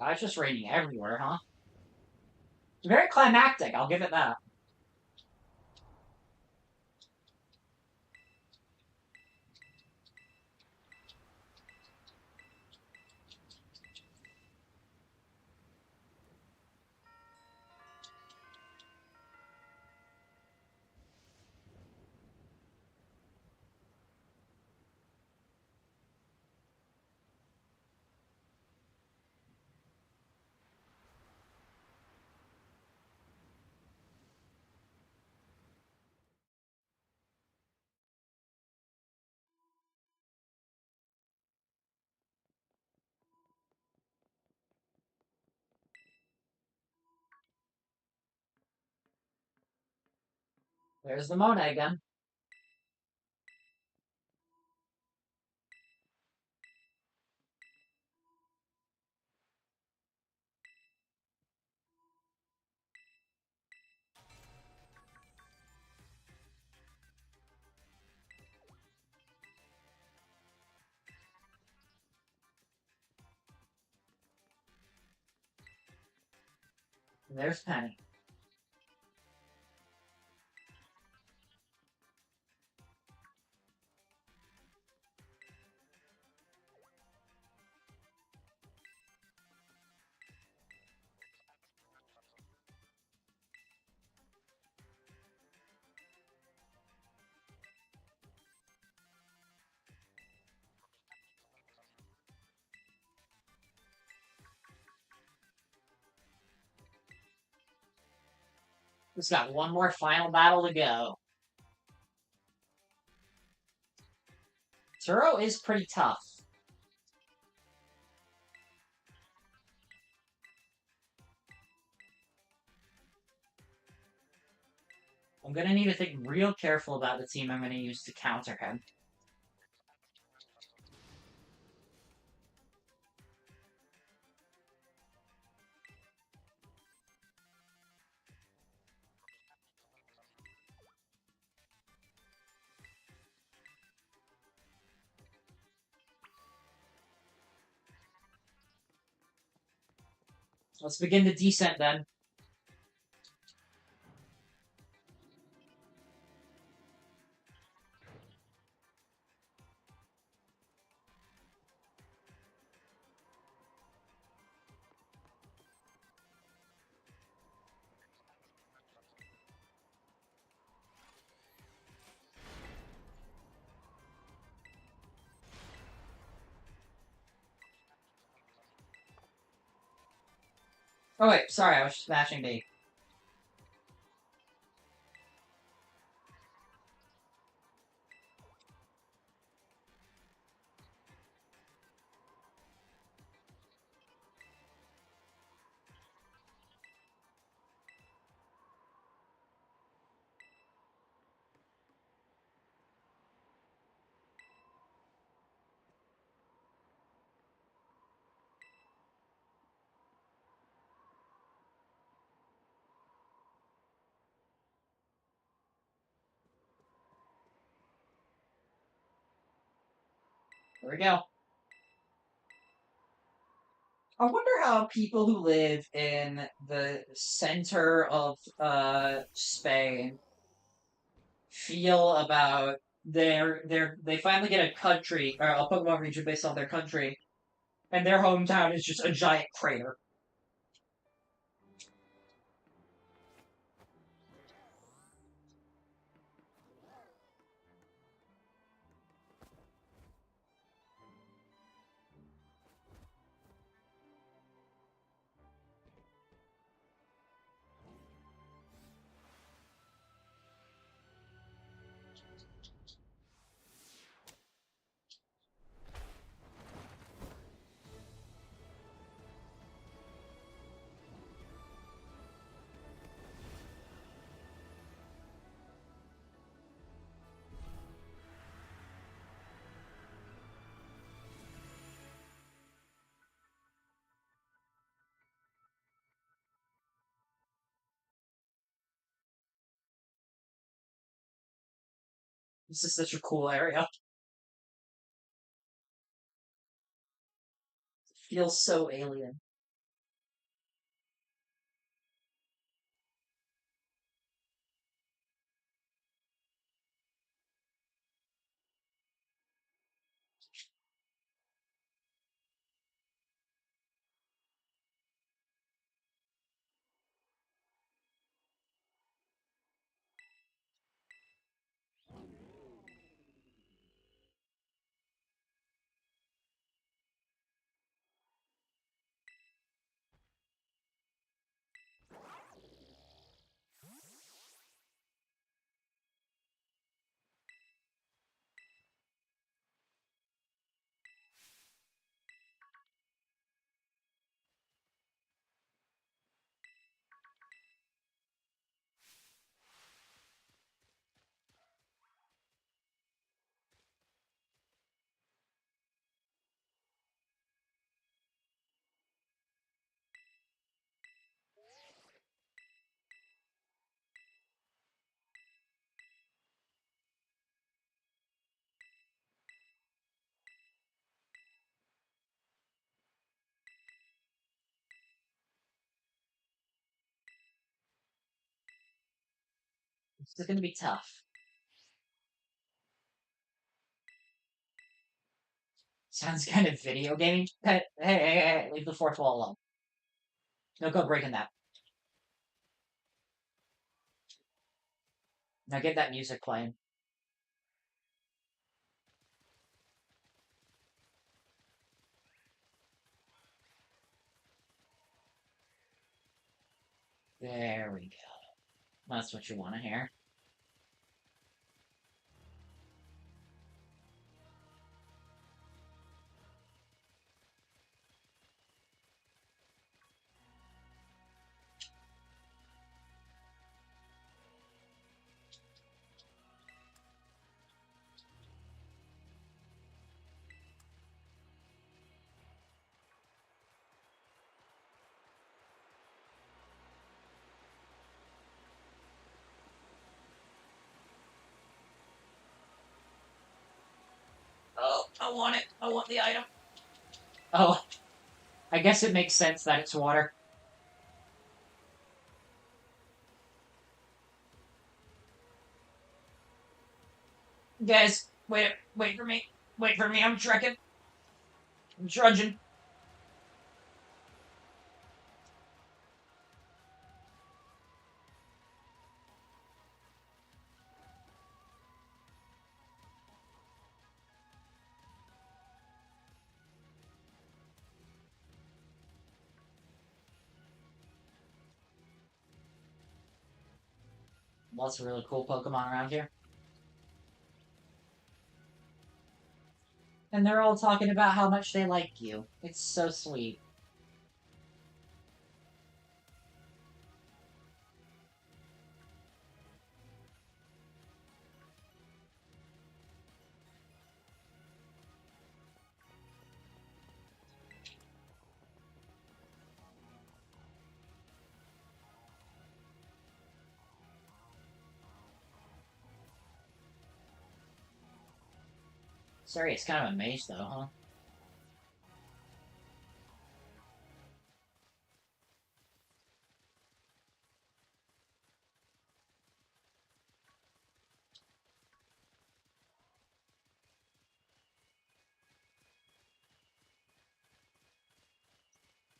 I was just raining everywhere, huh? Very climactic, I'll give it that. There's the Mona again. There's Penny. It's got one more final battle to go. Turo is pretty tough. I'm gonna need to think real careful about the team I'm gonna use to counter him. Let's begin the descent then. Oh wait, sorry, I was smashing the... There we go. I wonder how people who live in the center of Spain feel about they finally get a country or a Pokemon region based on their country, and their hometown is just a giant crater. This is such a cool area. It feels so alien. This is gonna be tough. Sounds kind of video gaming. Hey, leave the fourth wall alone. No go breaking that. Now get that music playing. There we go. That's what you want to hear. don't want it. I want the item. Oh, I guess it makes sense that it's water. Guys, wait for me. Wait for me, I'm trekking. I'm trudging. Lots of really cool Pokemon around here. And they're all talking about how much they like you. It's so sweet. Sorry, it's kind of a maze though, huh?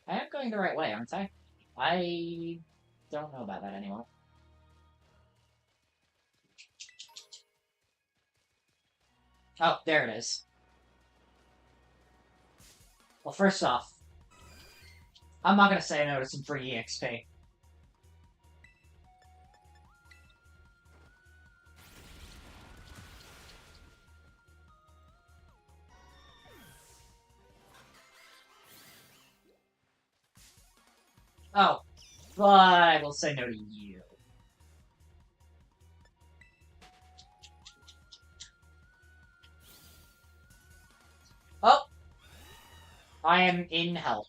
I am going the right way, aren't I? I don't know about that anymore. Oh, there it is. Well, first off, I'm not gonna say no to some free EXP. Oh, but I will say no to you. Oh! I am in hell.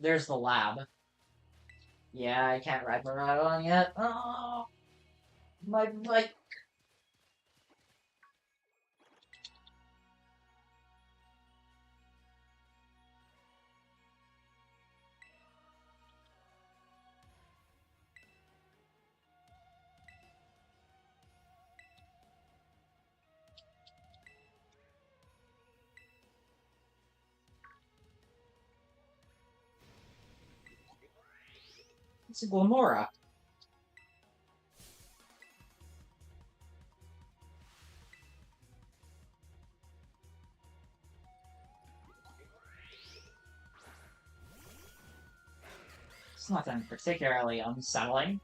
There's the lab. Yeah, I can't ride my Rhydon yet. Oh, my bike. It's a Glamora. It's nothing particularly unsettling.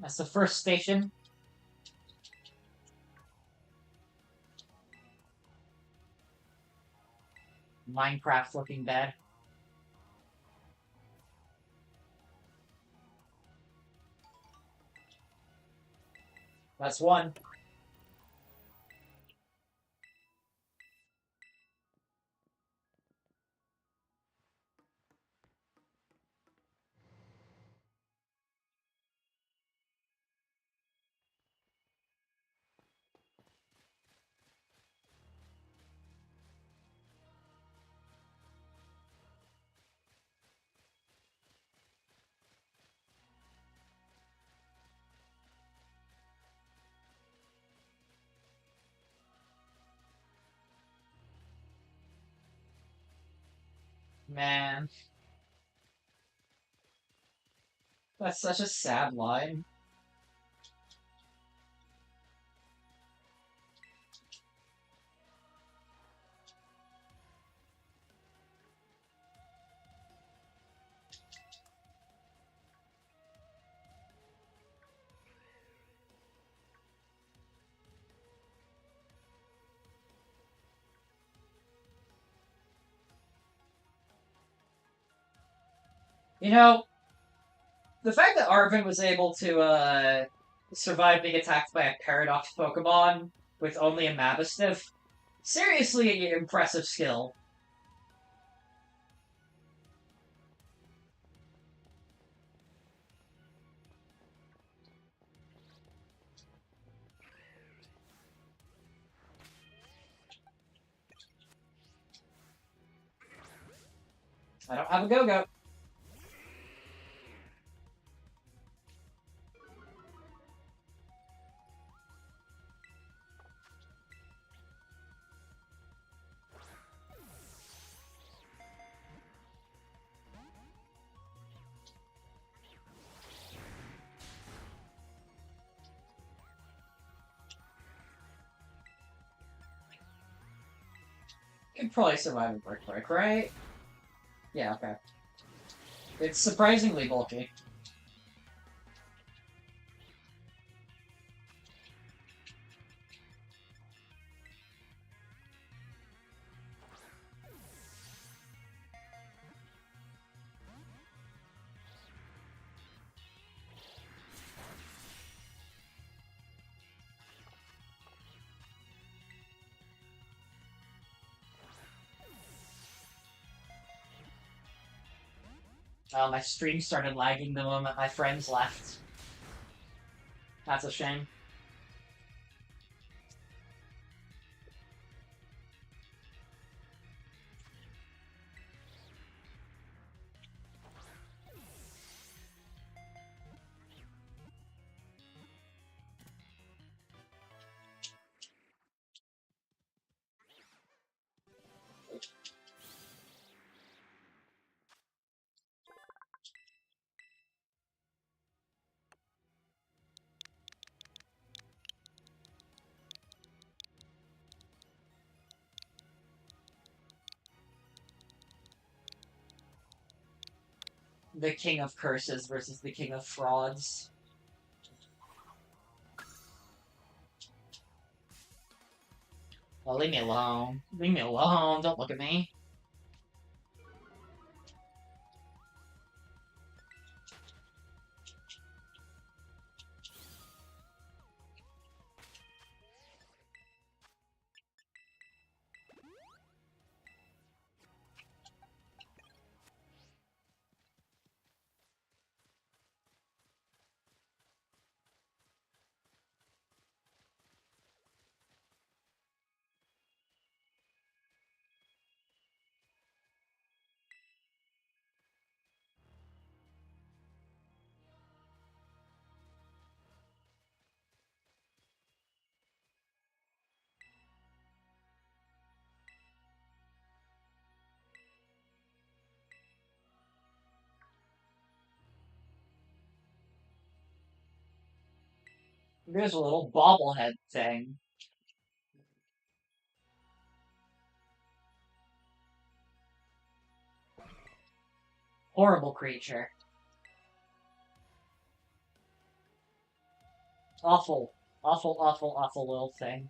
That's the first station. Minecraft looking bed. That's one. Man. That's such a sad line. You know, the fact that Arvin was able to survive being attacked by a Paradox Pokemon with only a Mastiff, seriously impressive skill. I don't have a Go-Go. Could probably survive a Brick Break, right? Yeah, okay. It's surprisingly bulky. My stream started lagging the moment my friends left. That's a shame. The King of Curses versus the King of Frauds. Well, leave me alone. Leave me alone. Don't look at me. There's a little bobblehead thing. Horrible creature. Awful, awful, awful, awful little thing.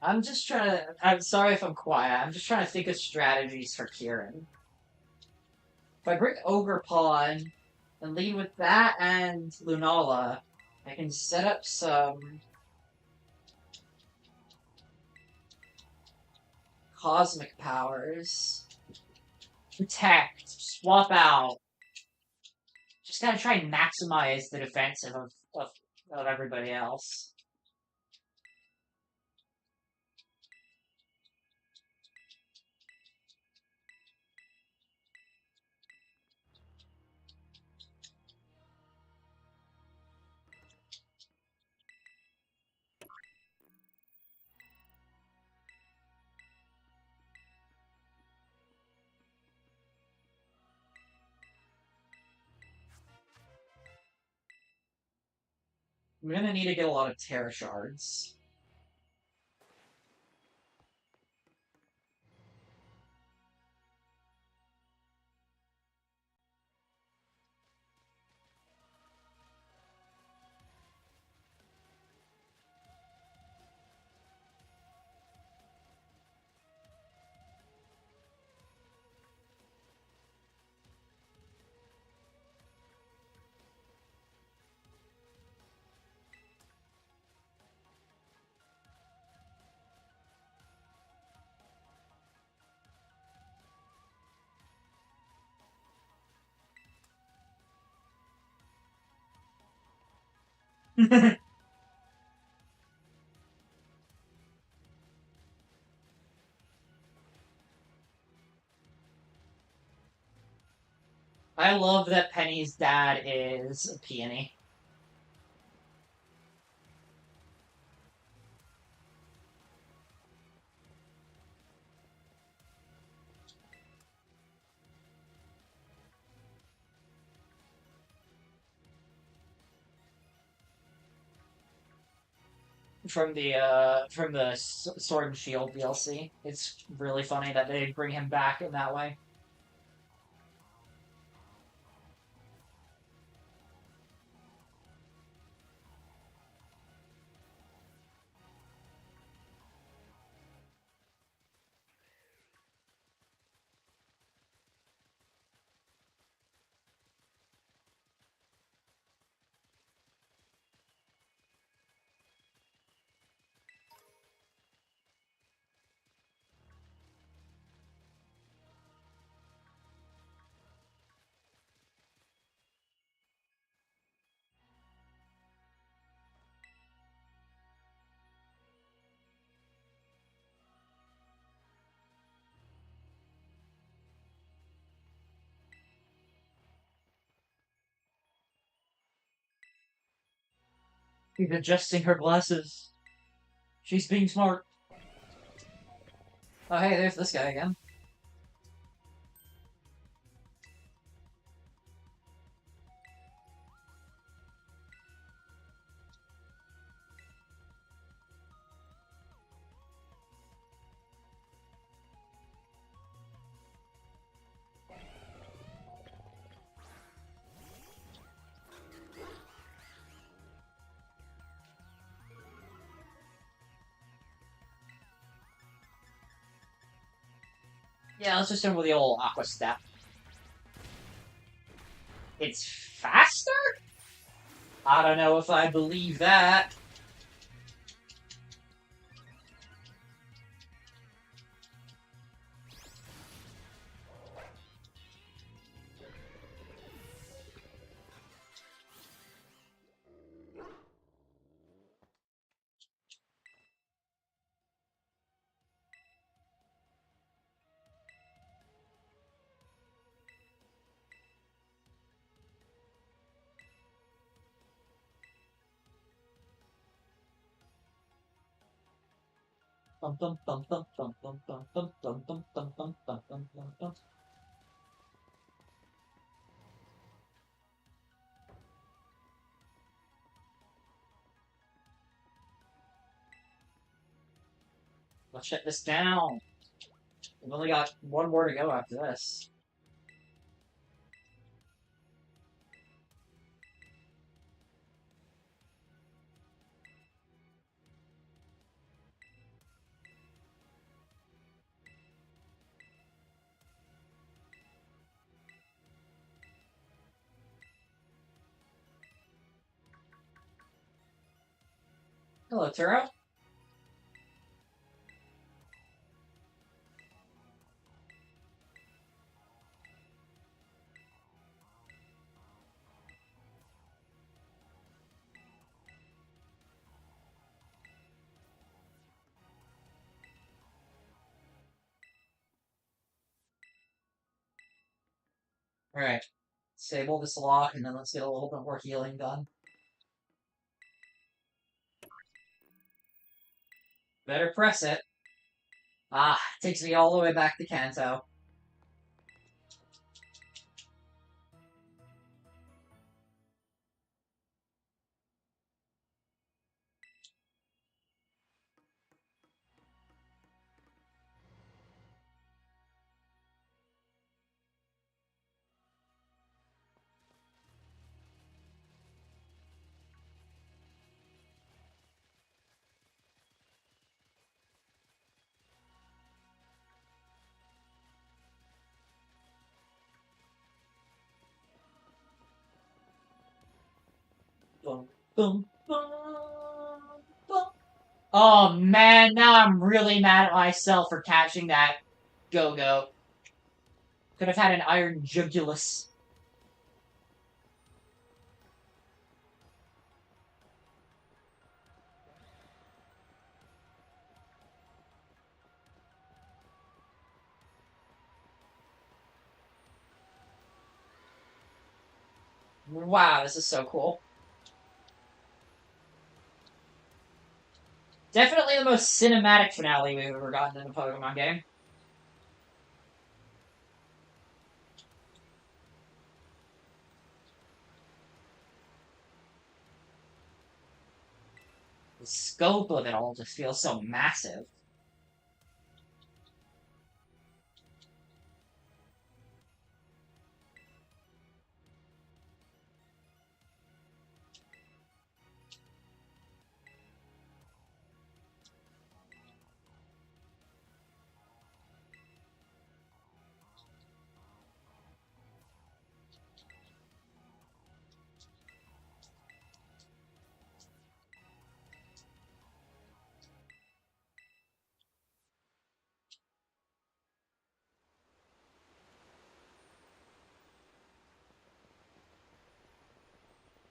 I'm just trying to. I'm sorry if I'm quiet. I'm just trying to think of strategies for Kieran. If I bring Ogre Pawn and lead with that and Lunala, I can set up some cosmic powers. Protect, swap out. Just gotta try and maximize the defensive of everybody else. I'm gonna need to get a lot of Terra Shards. I love that Penny's dad is a peony. From the Sword and Shield DLC. It's really funny that they bring him back in that way. She's adjusting her glasses. She's being smart. Oh, hey, there's this guy again. Yeah, let's just with the old Aqua Step. It's faster? I don't know if I believe that. Bum, bum, bum, bum, bum, bum, bum, bum, bum, bum, bum, bum, bum, bum, bum, bum. Let's shut this down. We've only got one more to go after this. Hello, Turo. Alright. Disable this lock, and then let's get a little bit more healing done. Better press it. Ah, takes me all the way back to Kanto. Boom, boom, boom, boom. Oh man, now I'm really mad at myself for catching that go-go. Could have had an iron jugulus. Wow, this is so cool. Definitely the most cinematic finale we've ever gotten in a Pokemon game. The scope of it all just feels so massive.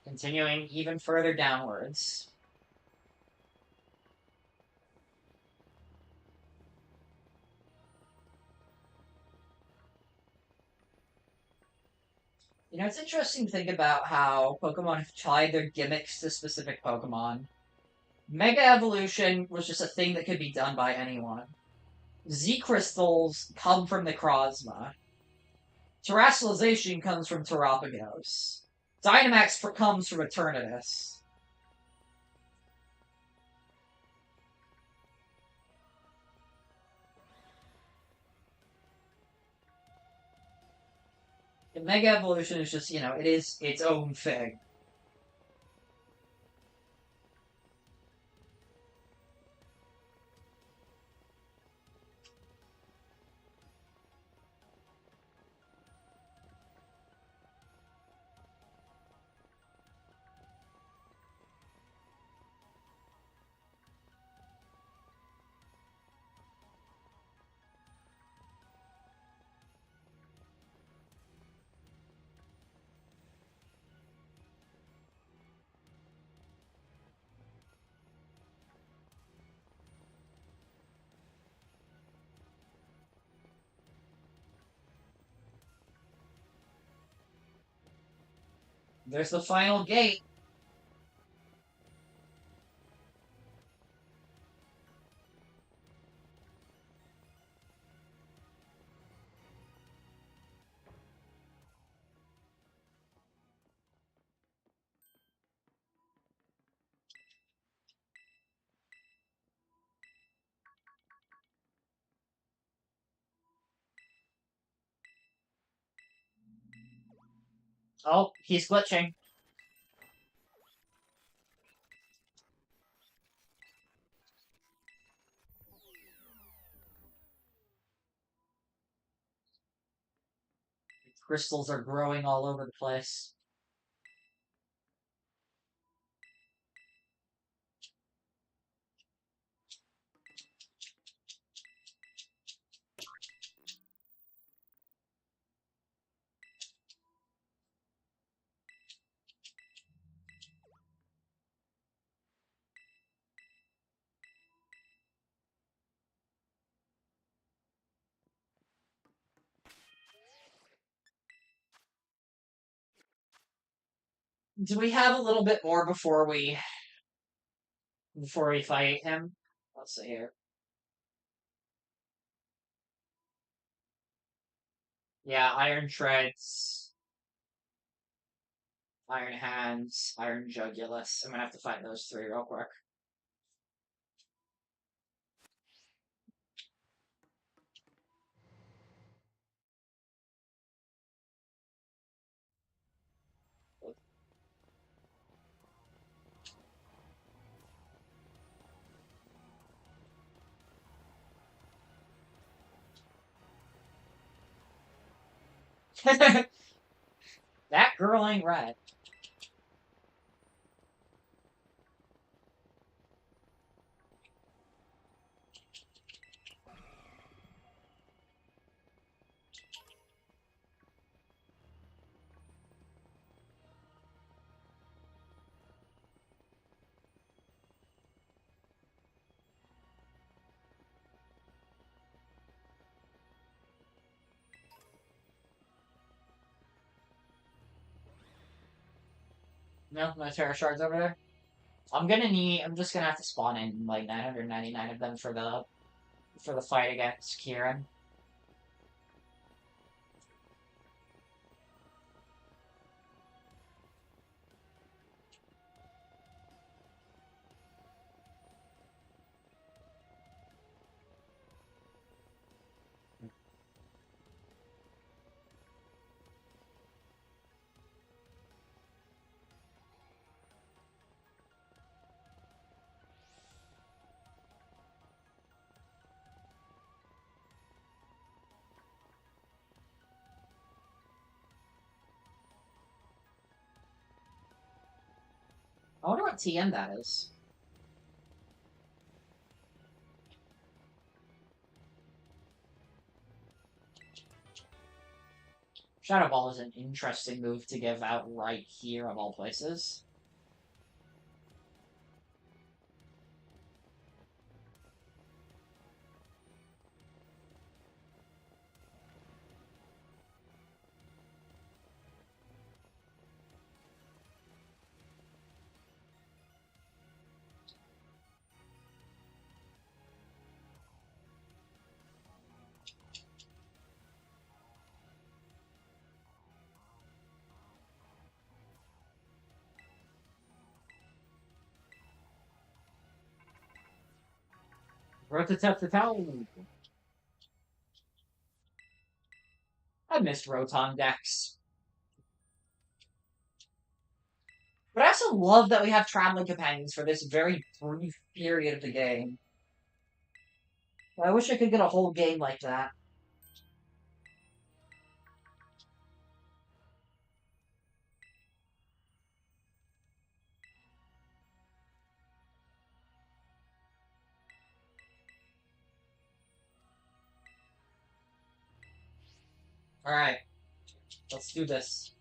Continuing even further downwards. You know, it's interesting to think about how Pokemon have tied their gimmicks to specific Pokemon. Mega Evolution was just a thing that could be done by anyone. Z-Crystals come from the Necrozma. Terrestrialization comes from Terapagos. Dynamax comes from Eternatus. And Mega Evolution is just, you know, it is its own thing. There's the final gate. Oh, he's glitching. Crystals are growing all over the place. Do we have a little bit more before we fight him? Let's see here. Yeah, Iron Treads, Iron Hands, Iron Jugulus. I'm gonna have to fight those three real quick. That girl ain't right. No Terra Shards over there. I'm just gonna have to spawn in like 999 of them for the fight against Kieran. I wonder what TM that is. Shadow Ball is an interesting move to give out right here of all places. Rototetao. I missed Rotom decks. But I also love that we have traveling companions for this very brief period of the game. I wish I could get a whole game like that. Alright, let's do this.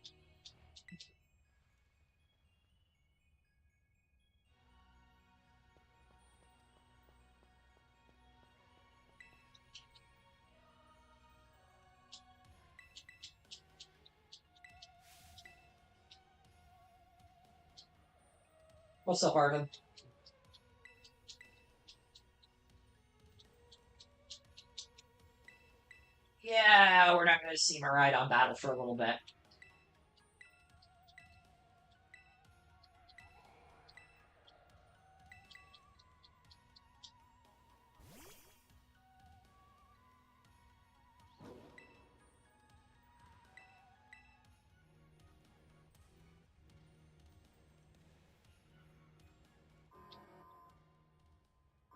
What's up, Arvin? Yeah, we're not going to see Miraidon battle for a little bit.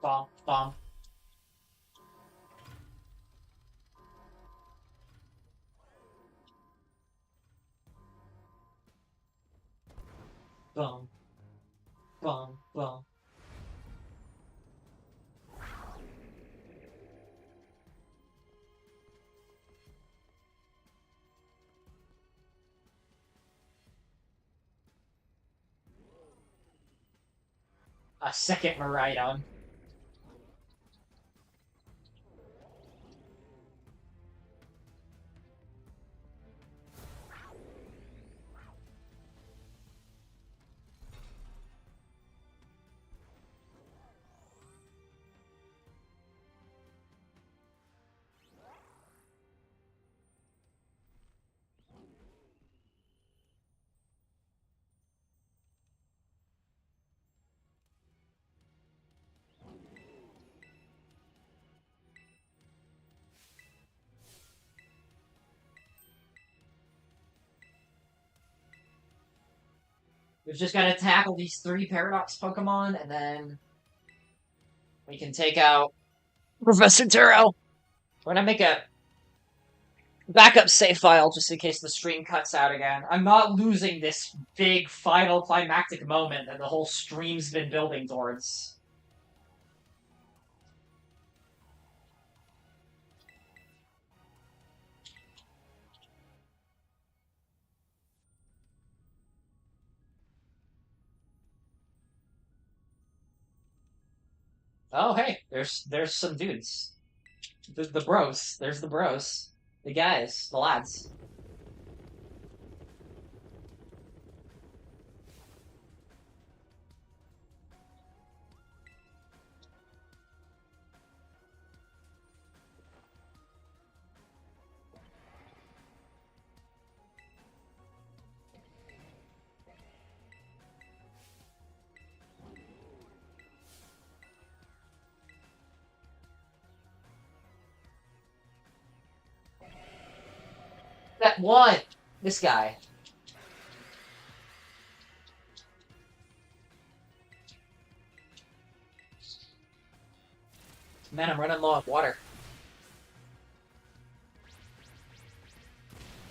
Bomb, bomb. Boom. Boom, boom. A second Miraidon. We've just got to tackle these 3 Paradox Pokemon, and then we can take out Professor Turo. We're gonna make a backup save file just in case the stream cuts out again. I'm not losing this big final climactic moment that the whole stream's been building towards. Oh, hey, there's some dudes. The bros. There's the bros. The guys. The lads. That one! This guy. Man, I'm running low on water.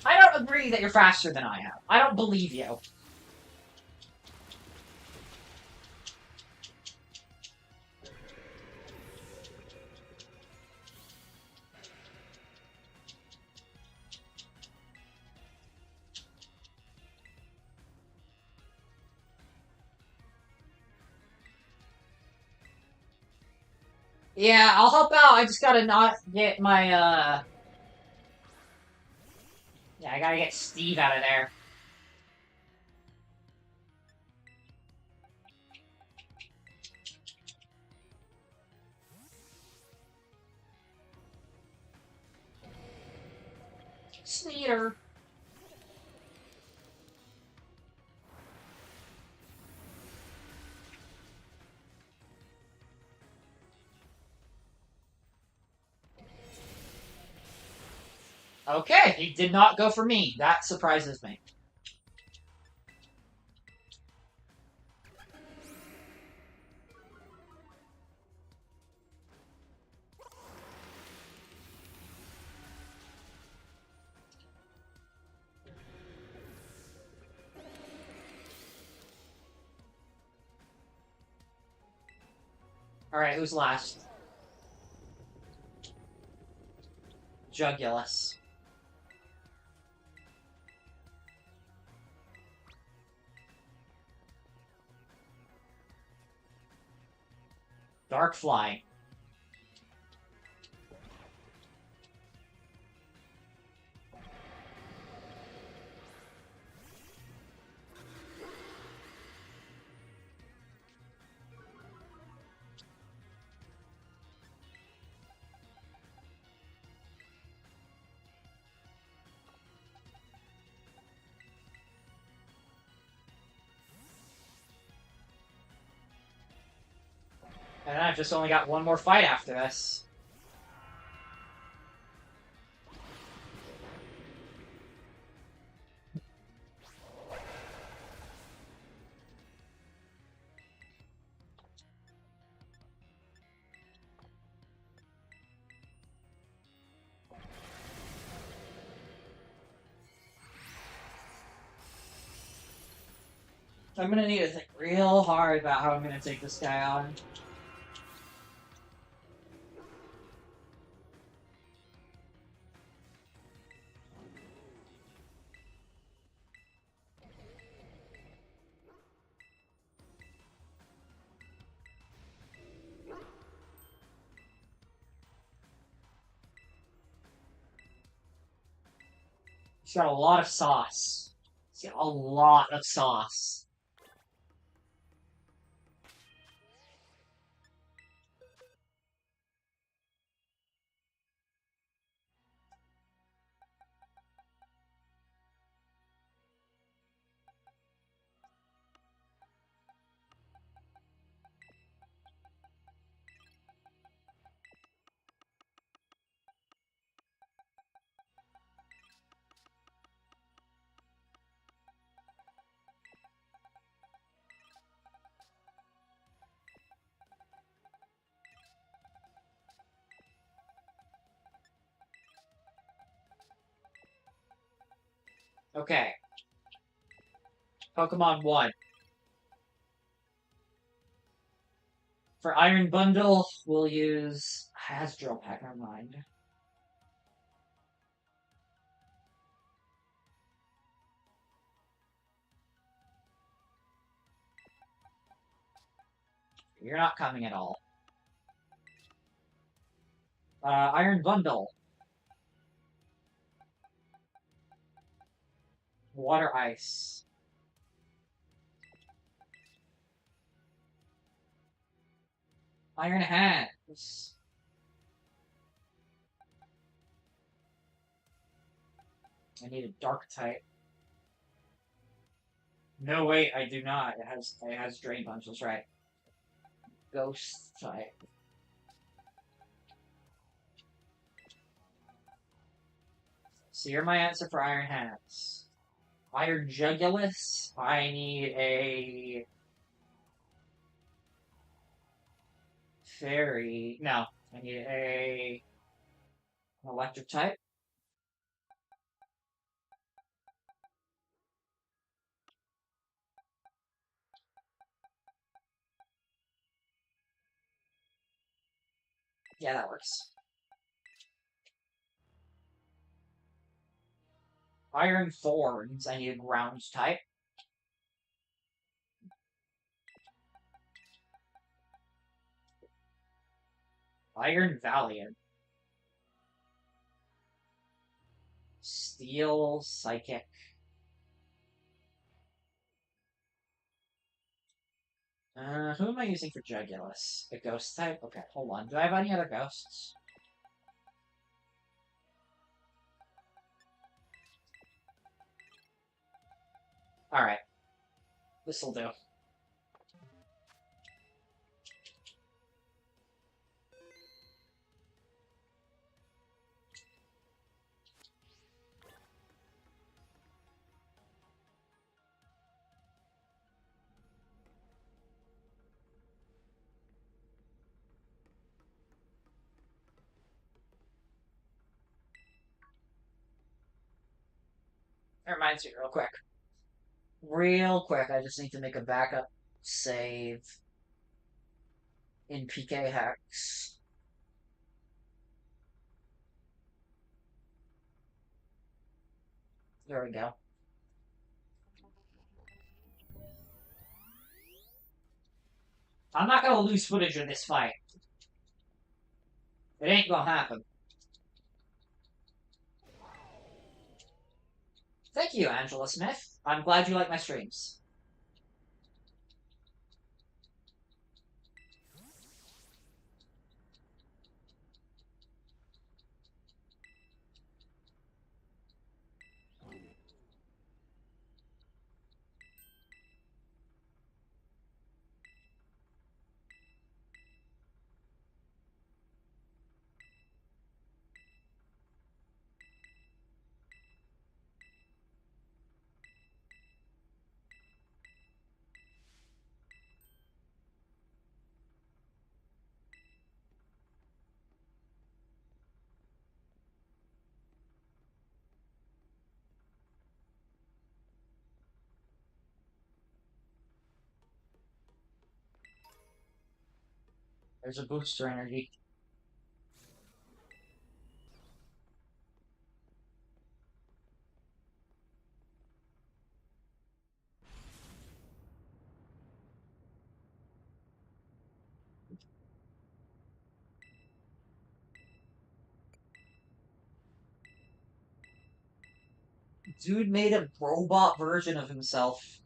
I don't agree that you're faster than I am. I don't believe you. Yeah, I'll help out. I just gotta not get my, Yeah, I gotta get Steve out of there. Sneeder. Okay, he did not go for me. That surprises me. Alright, who's last? Jugulus. Darkfly. And I've just only got one more fight after this. I'm gonna need to think real hard about how I'm gonna take this guy on. He's got a lot of sauce. He's got a lot of sauce. Okay. Pokemon 1. For Iron Bundle, we'll use... Has Drill Pack, never mind. You're not coming at all. Iron Bundle. Water Ice. Iron Hands. I need a Dark type. No, wait, I do not. It has Drain Punch, that's right. Ghost type. So you're my answer for Iron Hands. Iron Jugulus. I need a... Fairy. No, I need an electric type. Yeah, that works. Iron Thorns. I need a ground type. Iron Valiant. Steel Psychic. Who am I using for Jugulus? A ghost type? Okay, hold on. Do I have any other ghosts? Alright. This'll do. That reminds me real quick. Real quick, I just need to make a backup save in PK Hex. There we go. I'm not gonna lose footage of this fight. It ain't gonna happen. Thank you, Angela Smith. I'm glad you like my streams. There's a booster energy. Dude made a robot version of himself.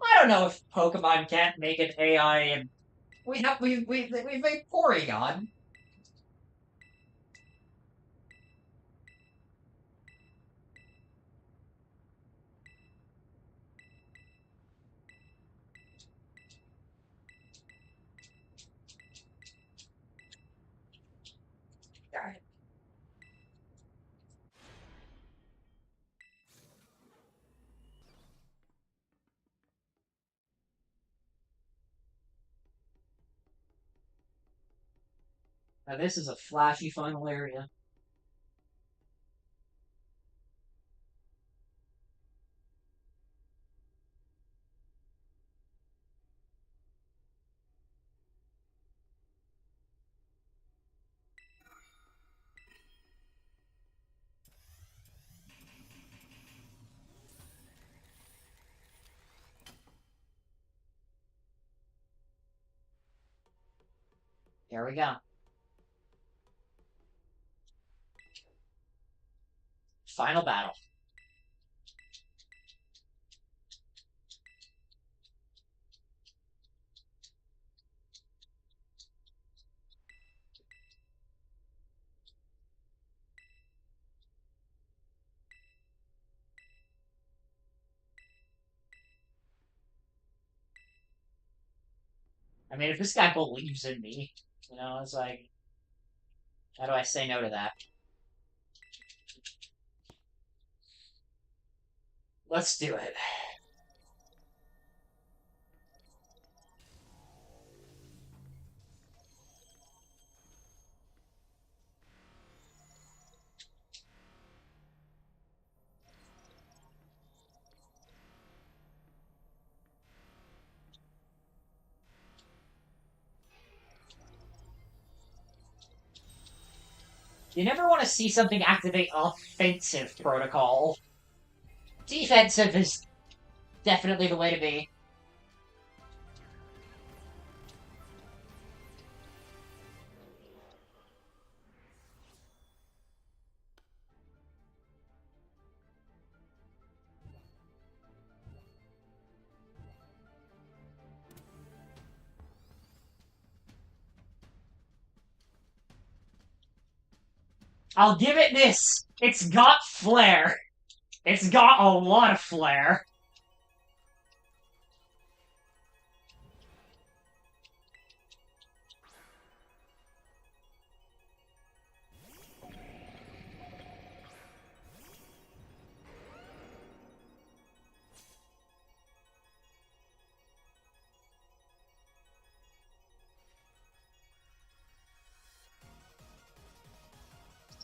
I don't know if Pokemon can't make an AI, and we've made Porygon. Alright. Now this is a flashy final area. Here we go. Final battle. I mean, if this guy believes in me, you know, it's like, how do I say no to that? Let's do it. You never want to see something activate offensive protocol. Defensive is definitely the way to be. I'll give it this. It's got flair. It's got a lot of flair.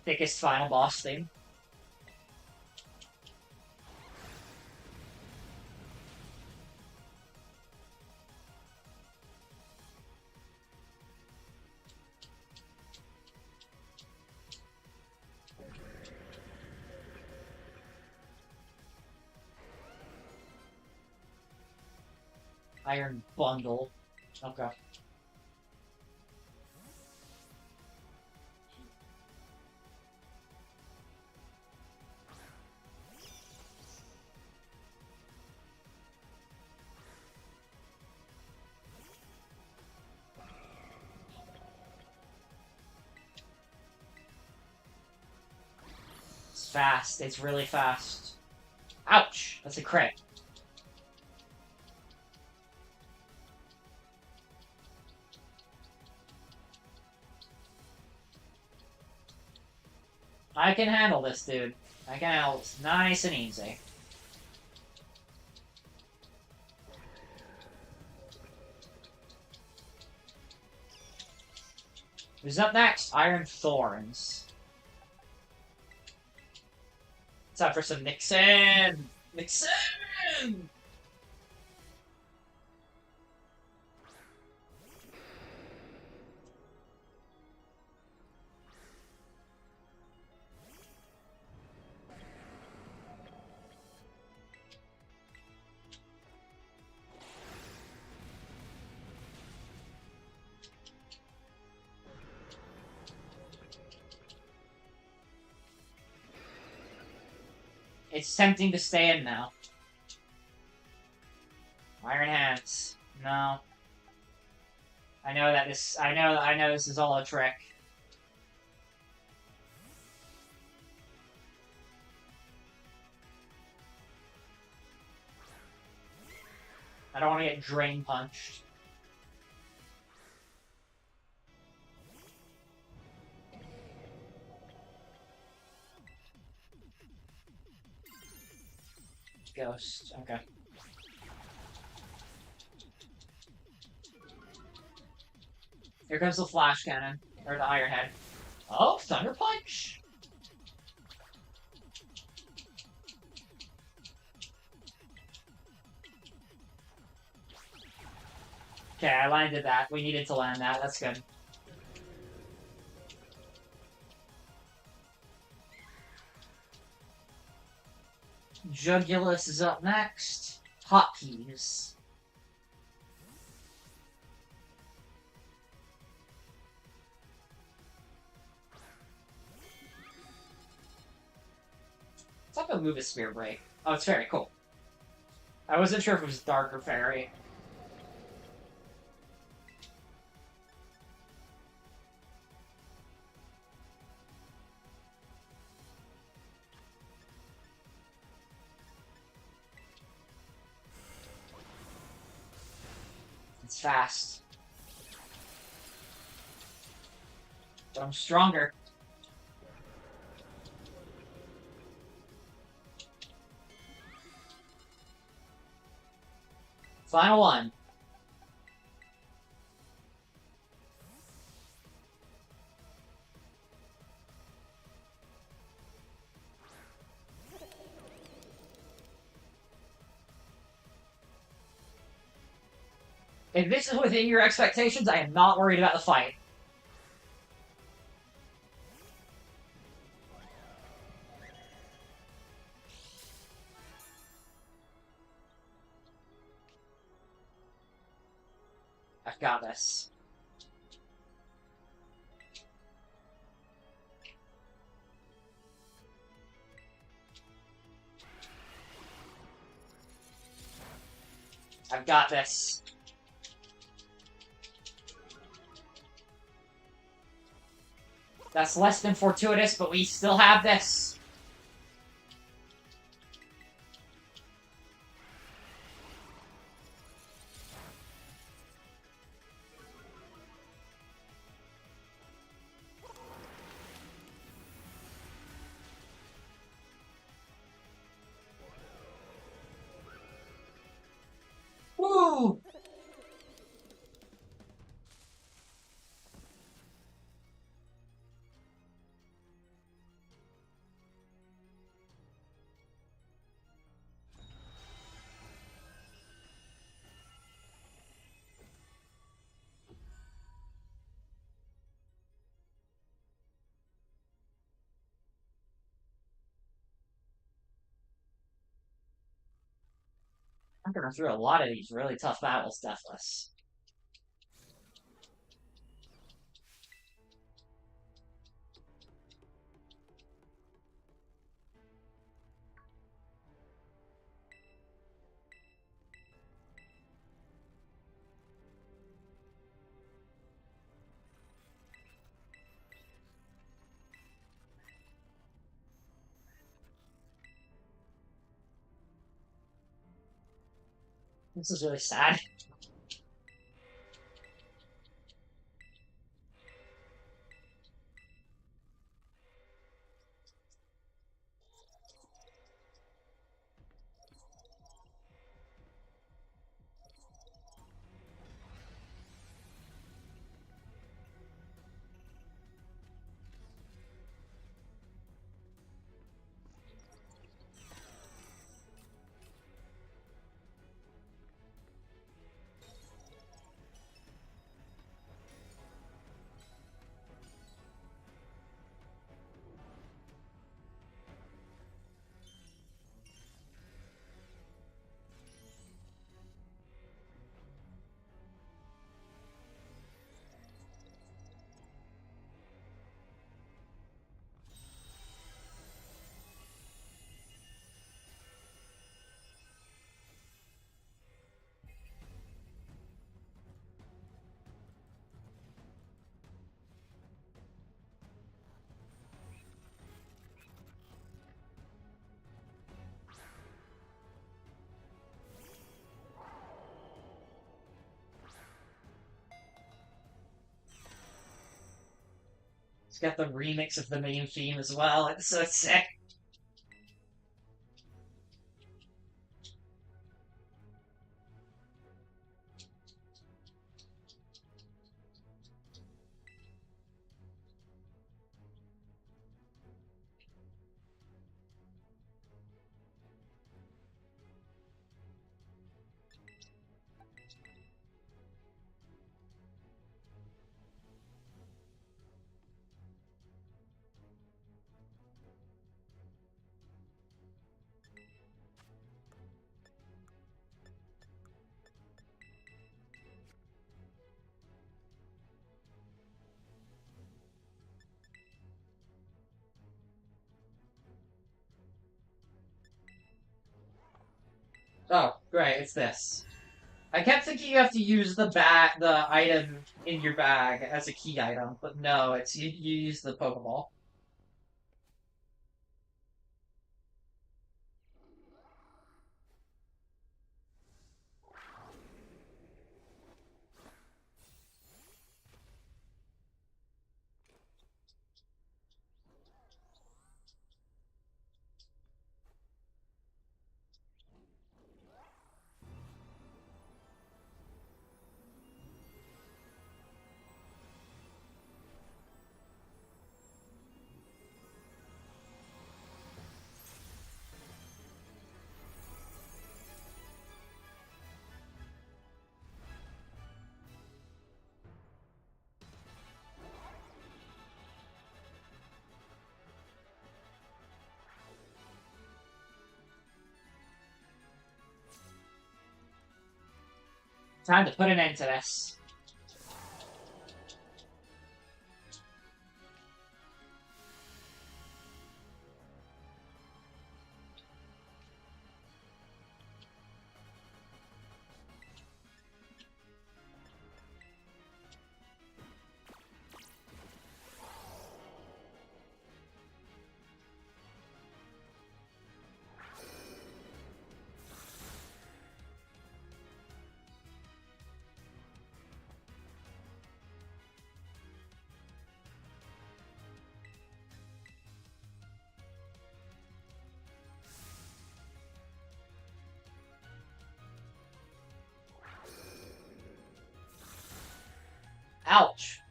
Thickest final boss thing. Iron bundle. Okay. It's fast. It's really fast. Ouch! That's a crit. I can handle this, dude. I can handle this nice and easy. Who's up next? Iron Thorns. Time for some Nixon! Nixon! It's tempting to stay in now. Iron Hands. No. I know this is all a trick. I don't want to get drain punched. Ghost. Okay. Here comes the flash cannon. Or the Ironhead. Oh, Thunder Punch! Okay, I landed that. We needed to land that. That's good. Jugulus is up next. Hotkeys. What type of move is Spear Break? Oh, it's Fairy. Cool. I wasn't sure if it was Dark or Fairy. It's fast. But I'm stronger. Final one. If this is within your expectations, I am not worried about the fight. I've got this. I've got this. That's less than fortuitous, but we still have this. Woo! I'm going through a lot of these really tough battles deathless. This is really sad. It's got the remix of the main theme as well. It's so sick. Oh, great, it's this. I kept thinking you have to use the item in your bag as a key item, but no, it's you use the Pokeball. Time to put an end to this. Ouch.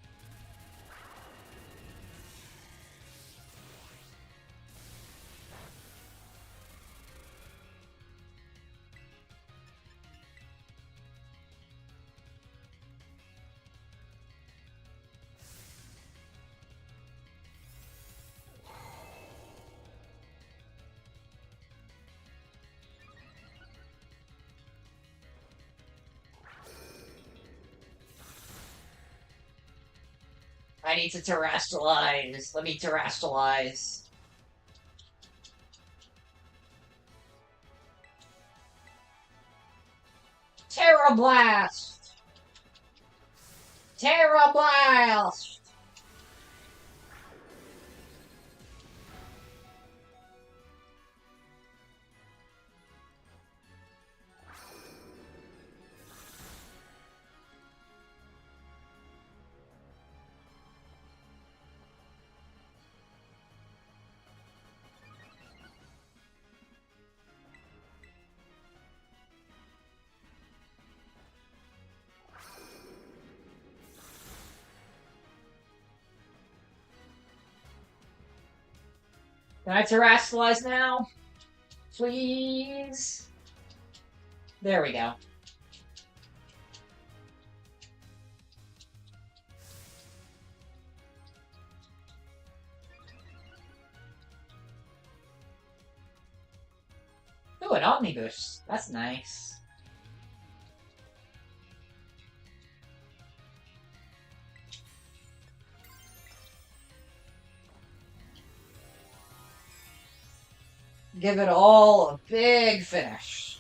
I need to terrestrialize. Let me terrestrialize. Terra Blast! Terra Blast! Can I terrestrialize now? Please? There we go. Ooh, an omnibus. That's nice. Give it all a big finish.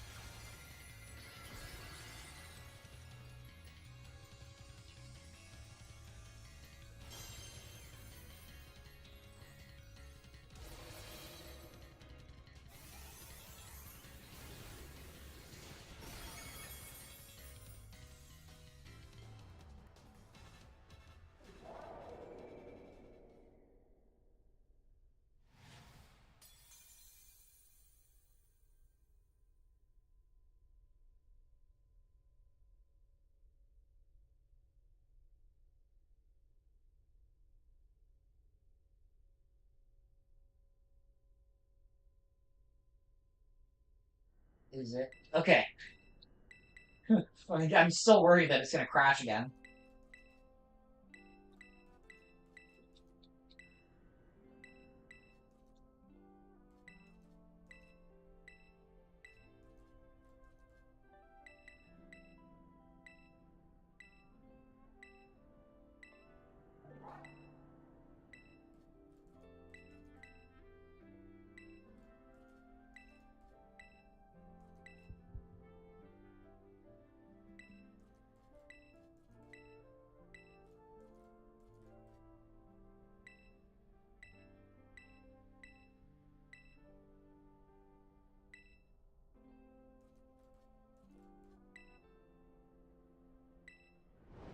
Is it? Okay. I'm still worried that it's gonna crash again.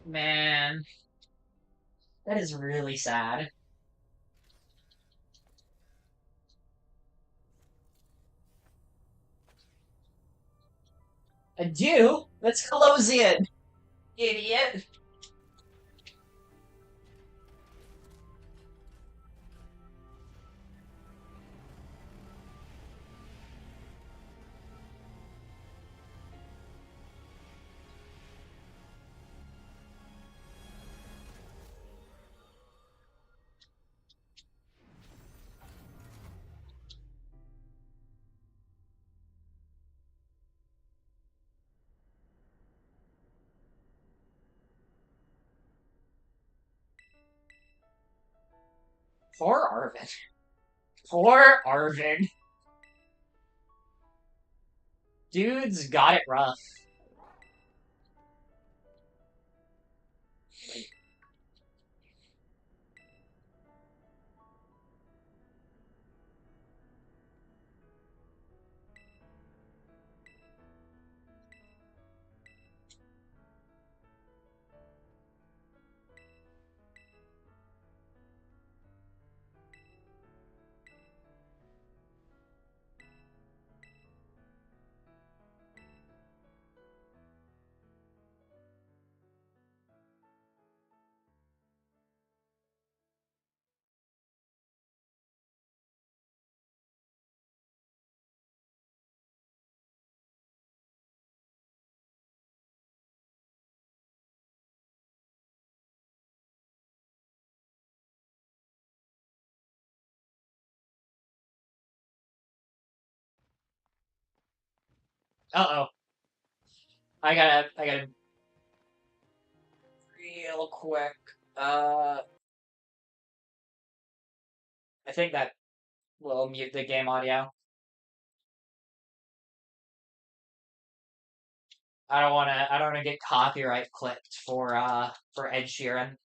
Man, that is really sad. Adieu? That's Colossian, idiot. Poor Arvin. Poor Arvin. Dude's got it rough. Uh-oh. I gotta real quick. I think that will mute the game audio. I don't wanna get copyright clipped for Ed Sheeran.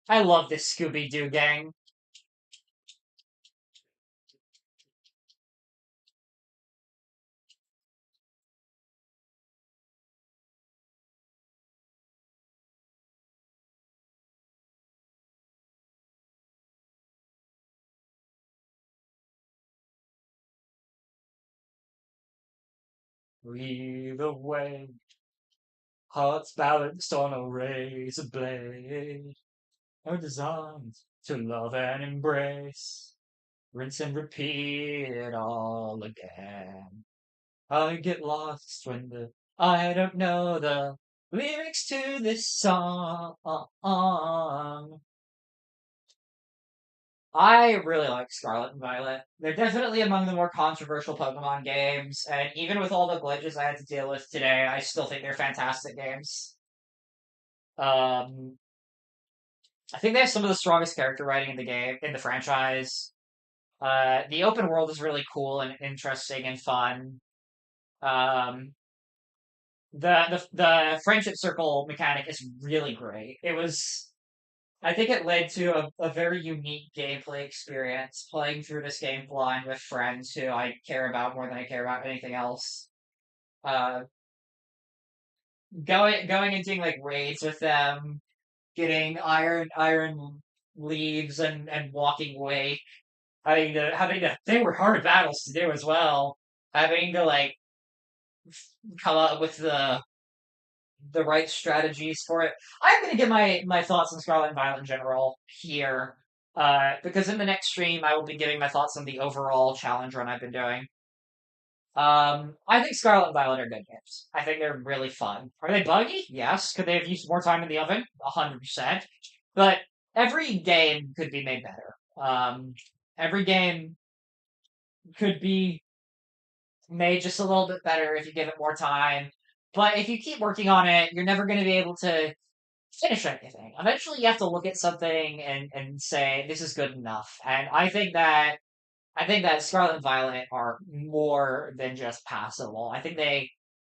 I love this Scooby-Doo gang. Lead the way, hearts balanced on a razor blade, are designed to love and embrace, rinse and repeat it all again. I get lost I don't know the lyrics to this song. I really like Scarlet and Violet. They're definitely among the more controversial Pokemon games, and even with all the glitches I had to deal with today, I still think they're fantastic games. Um, I think they have some of the strongest character writing in the game, in the franchise. The open world is really cool and interesting and fun. Um, the friendship circle mechanic is really great. I think it led to a very unique gameplay experience playing through this game blind with friends who I care about more than I care about anything else. Uh, going and doing like raids with them, getting iron leaves and walking away, having to they were hard battles to do as well. Having to like come up with the right strategies for it. I'm going to give my thoughts on Scarlet and Violet in general here, because in the next stream I will be giving my thoughts on the overall challenge run I've been doing. I think Scarlet and Violet are good games. I think they're really fun. Are they buggy? Yes. Could they have used more time in the oven? 100%. But every game could be made better. Every game could be made just a little bit better if you give it more time. But if you keep working on it, you're never going to be able to finish anything. Eventually, you have to look at something and say this is good enough. And I think that Scarlet and Violet are more than just passable. I think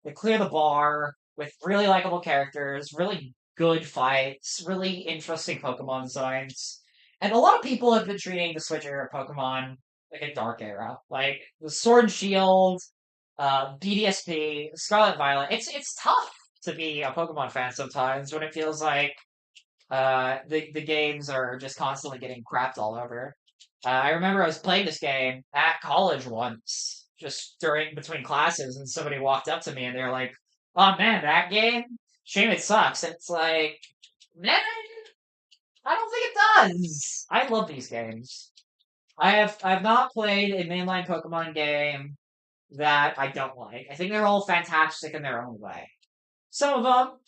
They clear the bar with really likable characters, really good fights, really interesting Pokemon designs. And a lot of people have been treating the Switch era Pokemon like a dark era. Like the Sword and Shield, BDSP, Scarlet Violet. It's tough to be a Pokemon fan sometimes when it feels like the games are just constantly getting crapped all over. I remember I was playing this game at college once, just during between classes, and somebody walked up to me and they were like, "Oh man, that game? Shame it sucks." And it's like, man, I don't think it does. I love these games. I've not played a mainline Pokemon game that I don't like. I think they're all fantastic in their own way. Some of them,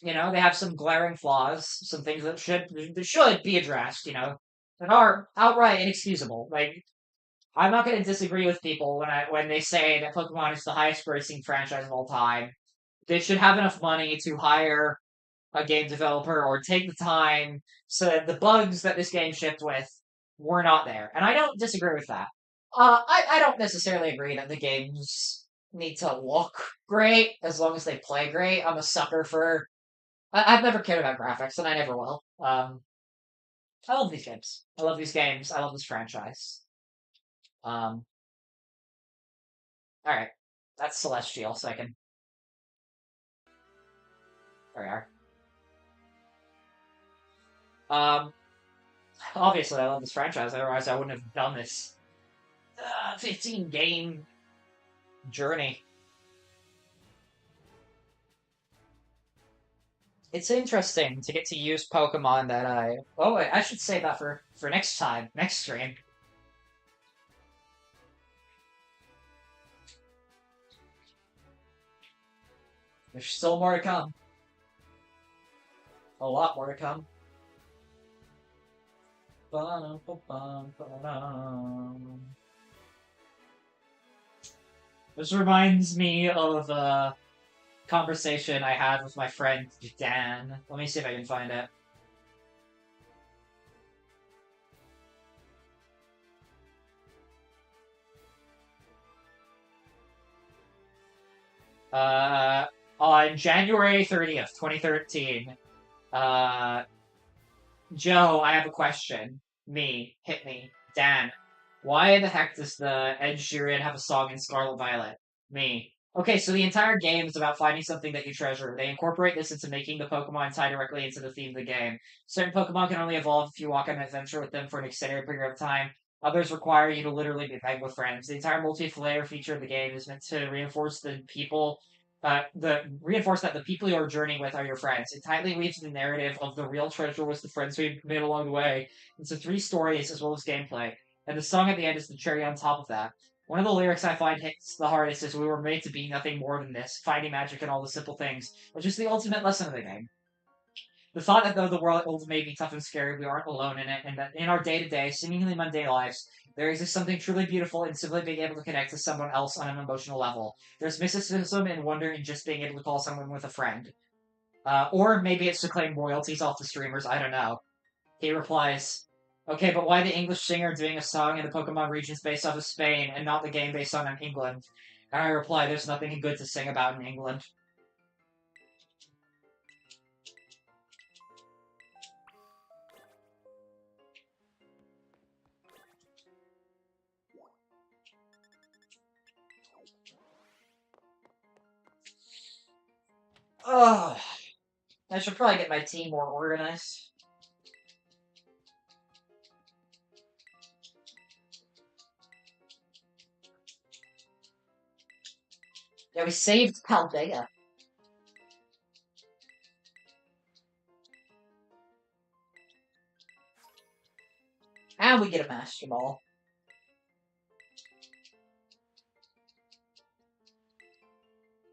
they have some glaring flaws, some things that should be addressed, that are outright inexcusable. Like, I'm not going to disagree with people when they say that Pokemon is the highest grossing franchise of all time. They should have enough money to hire a game developer or take the time so that the bugs that this game shipped with were not there. And I don't disagree with that. I don't necessarily agree that the games need to look great as long as they play great. I'm a sucker for. I've never cared about graphics, and I never will. I love these games. I love these games. I love this franchise. All right, that's Celestial. So I can. There we are. Obviously, I love this franchise. Otherwise, I wouldn't have done this 15 game journey. It's interesting to get to use Pokemon that I. Oh, wait, I should save that for next time, next stream. There's still more to come. A lot more to come. This reminds me of a conversation I had with my friend Dan. Let me see if I can find it. On January 30th, 2013, Joe, I have a question. Hit me. Dan, why the heck does the Ed Sheeran have a song in Scarlet Violet? Me. Okay, so the entire game is about finding something that you treasure. They incorporate this into making the Pokemon tie directly into the theme of the game. Certain Pokemon can only evolve if you walk on an adventure with them for an extended period of time. Others require you to literally be pegged with friends. The entire multiplayer feature of the game is meant to reinforce that the people you are journeying with are your friends. It tightly weaves the narrative of the real treasure was the friends we made along the way into 3 stories as well as gameplay. And the song at the end is the cherry on top of that. One of the lyrics I find hits the hardest is "We were made to be nothing more than this, finding magic in all the simple things," which is the ultimate lesson of the game. The thought that though the world may be tough and scary, we aren't alone in it, and that in our day-to-day, seemingly mundane lives, there exists something truly beautiful in simply being able to connect to someone else on an emotional level. There's mysticism and wonder in just being able to call someone with a friend. Or maybe it's to claim royalties off the streamers, I don't know. He replies, "Okay, but why the English singer doing a song in the Pokemon regions based off of Spain and not the game based on England?" And I reply, "There's nothing good to sing about in England." Ugh. I should probably get my team more organized. Yeah, we saved Paldea. And we get a Master Ball.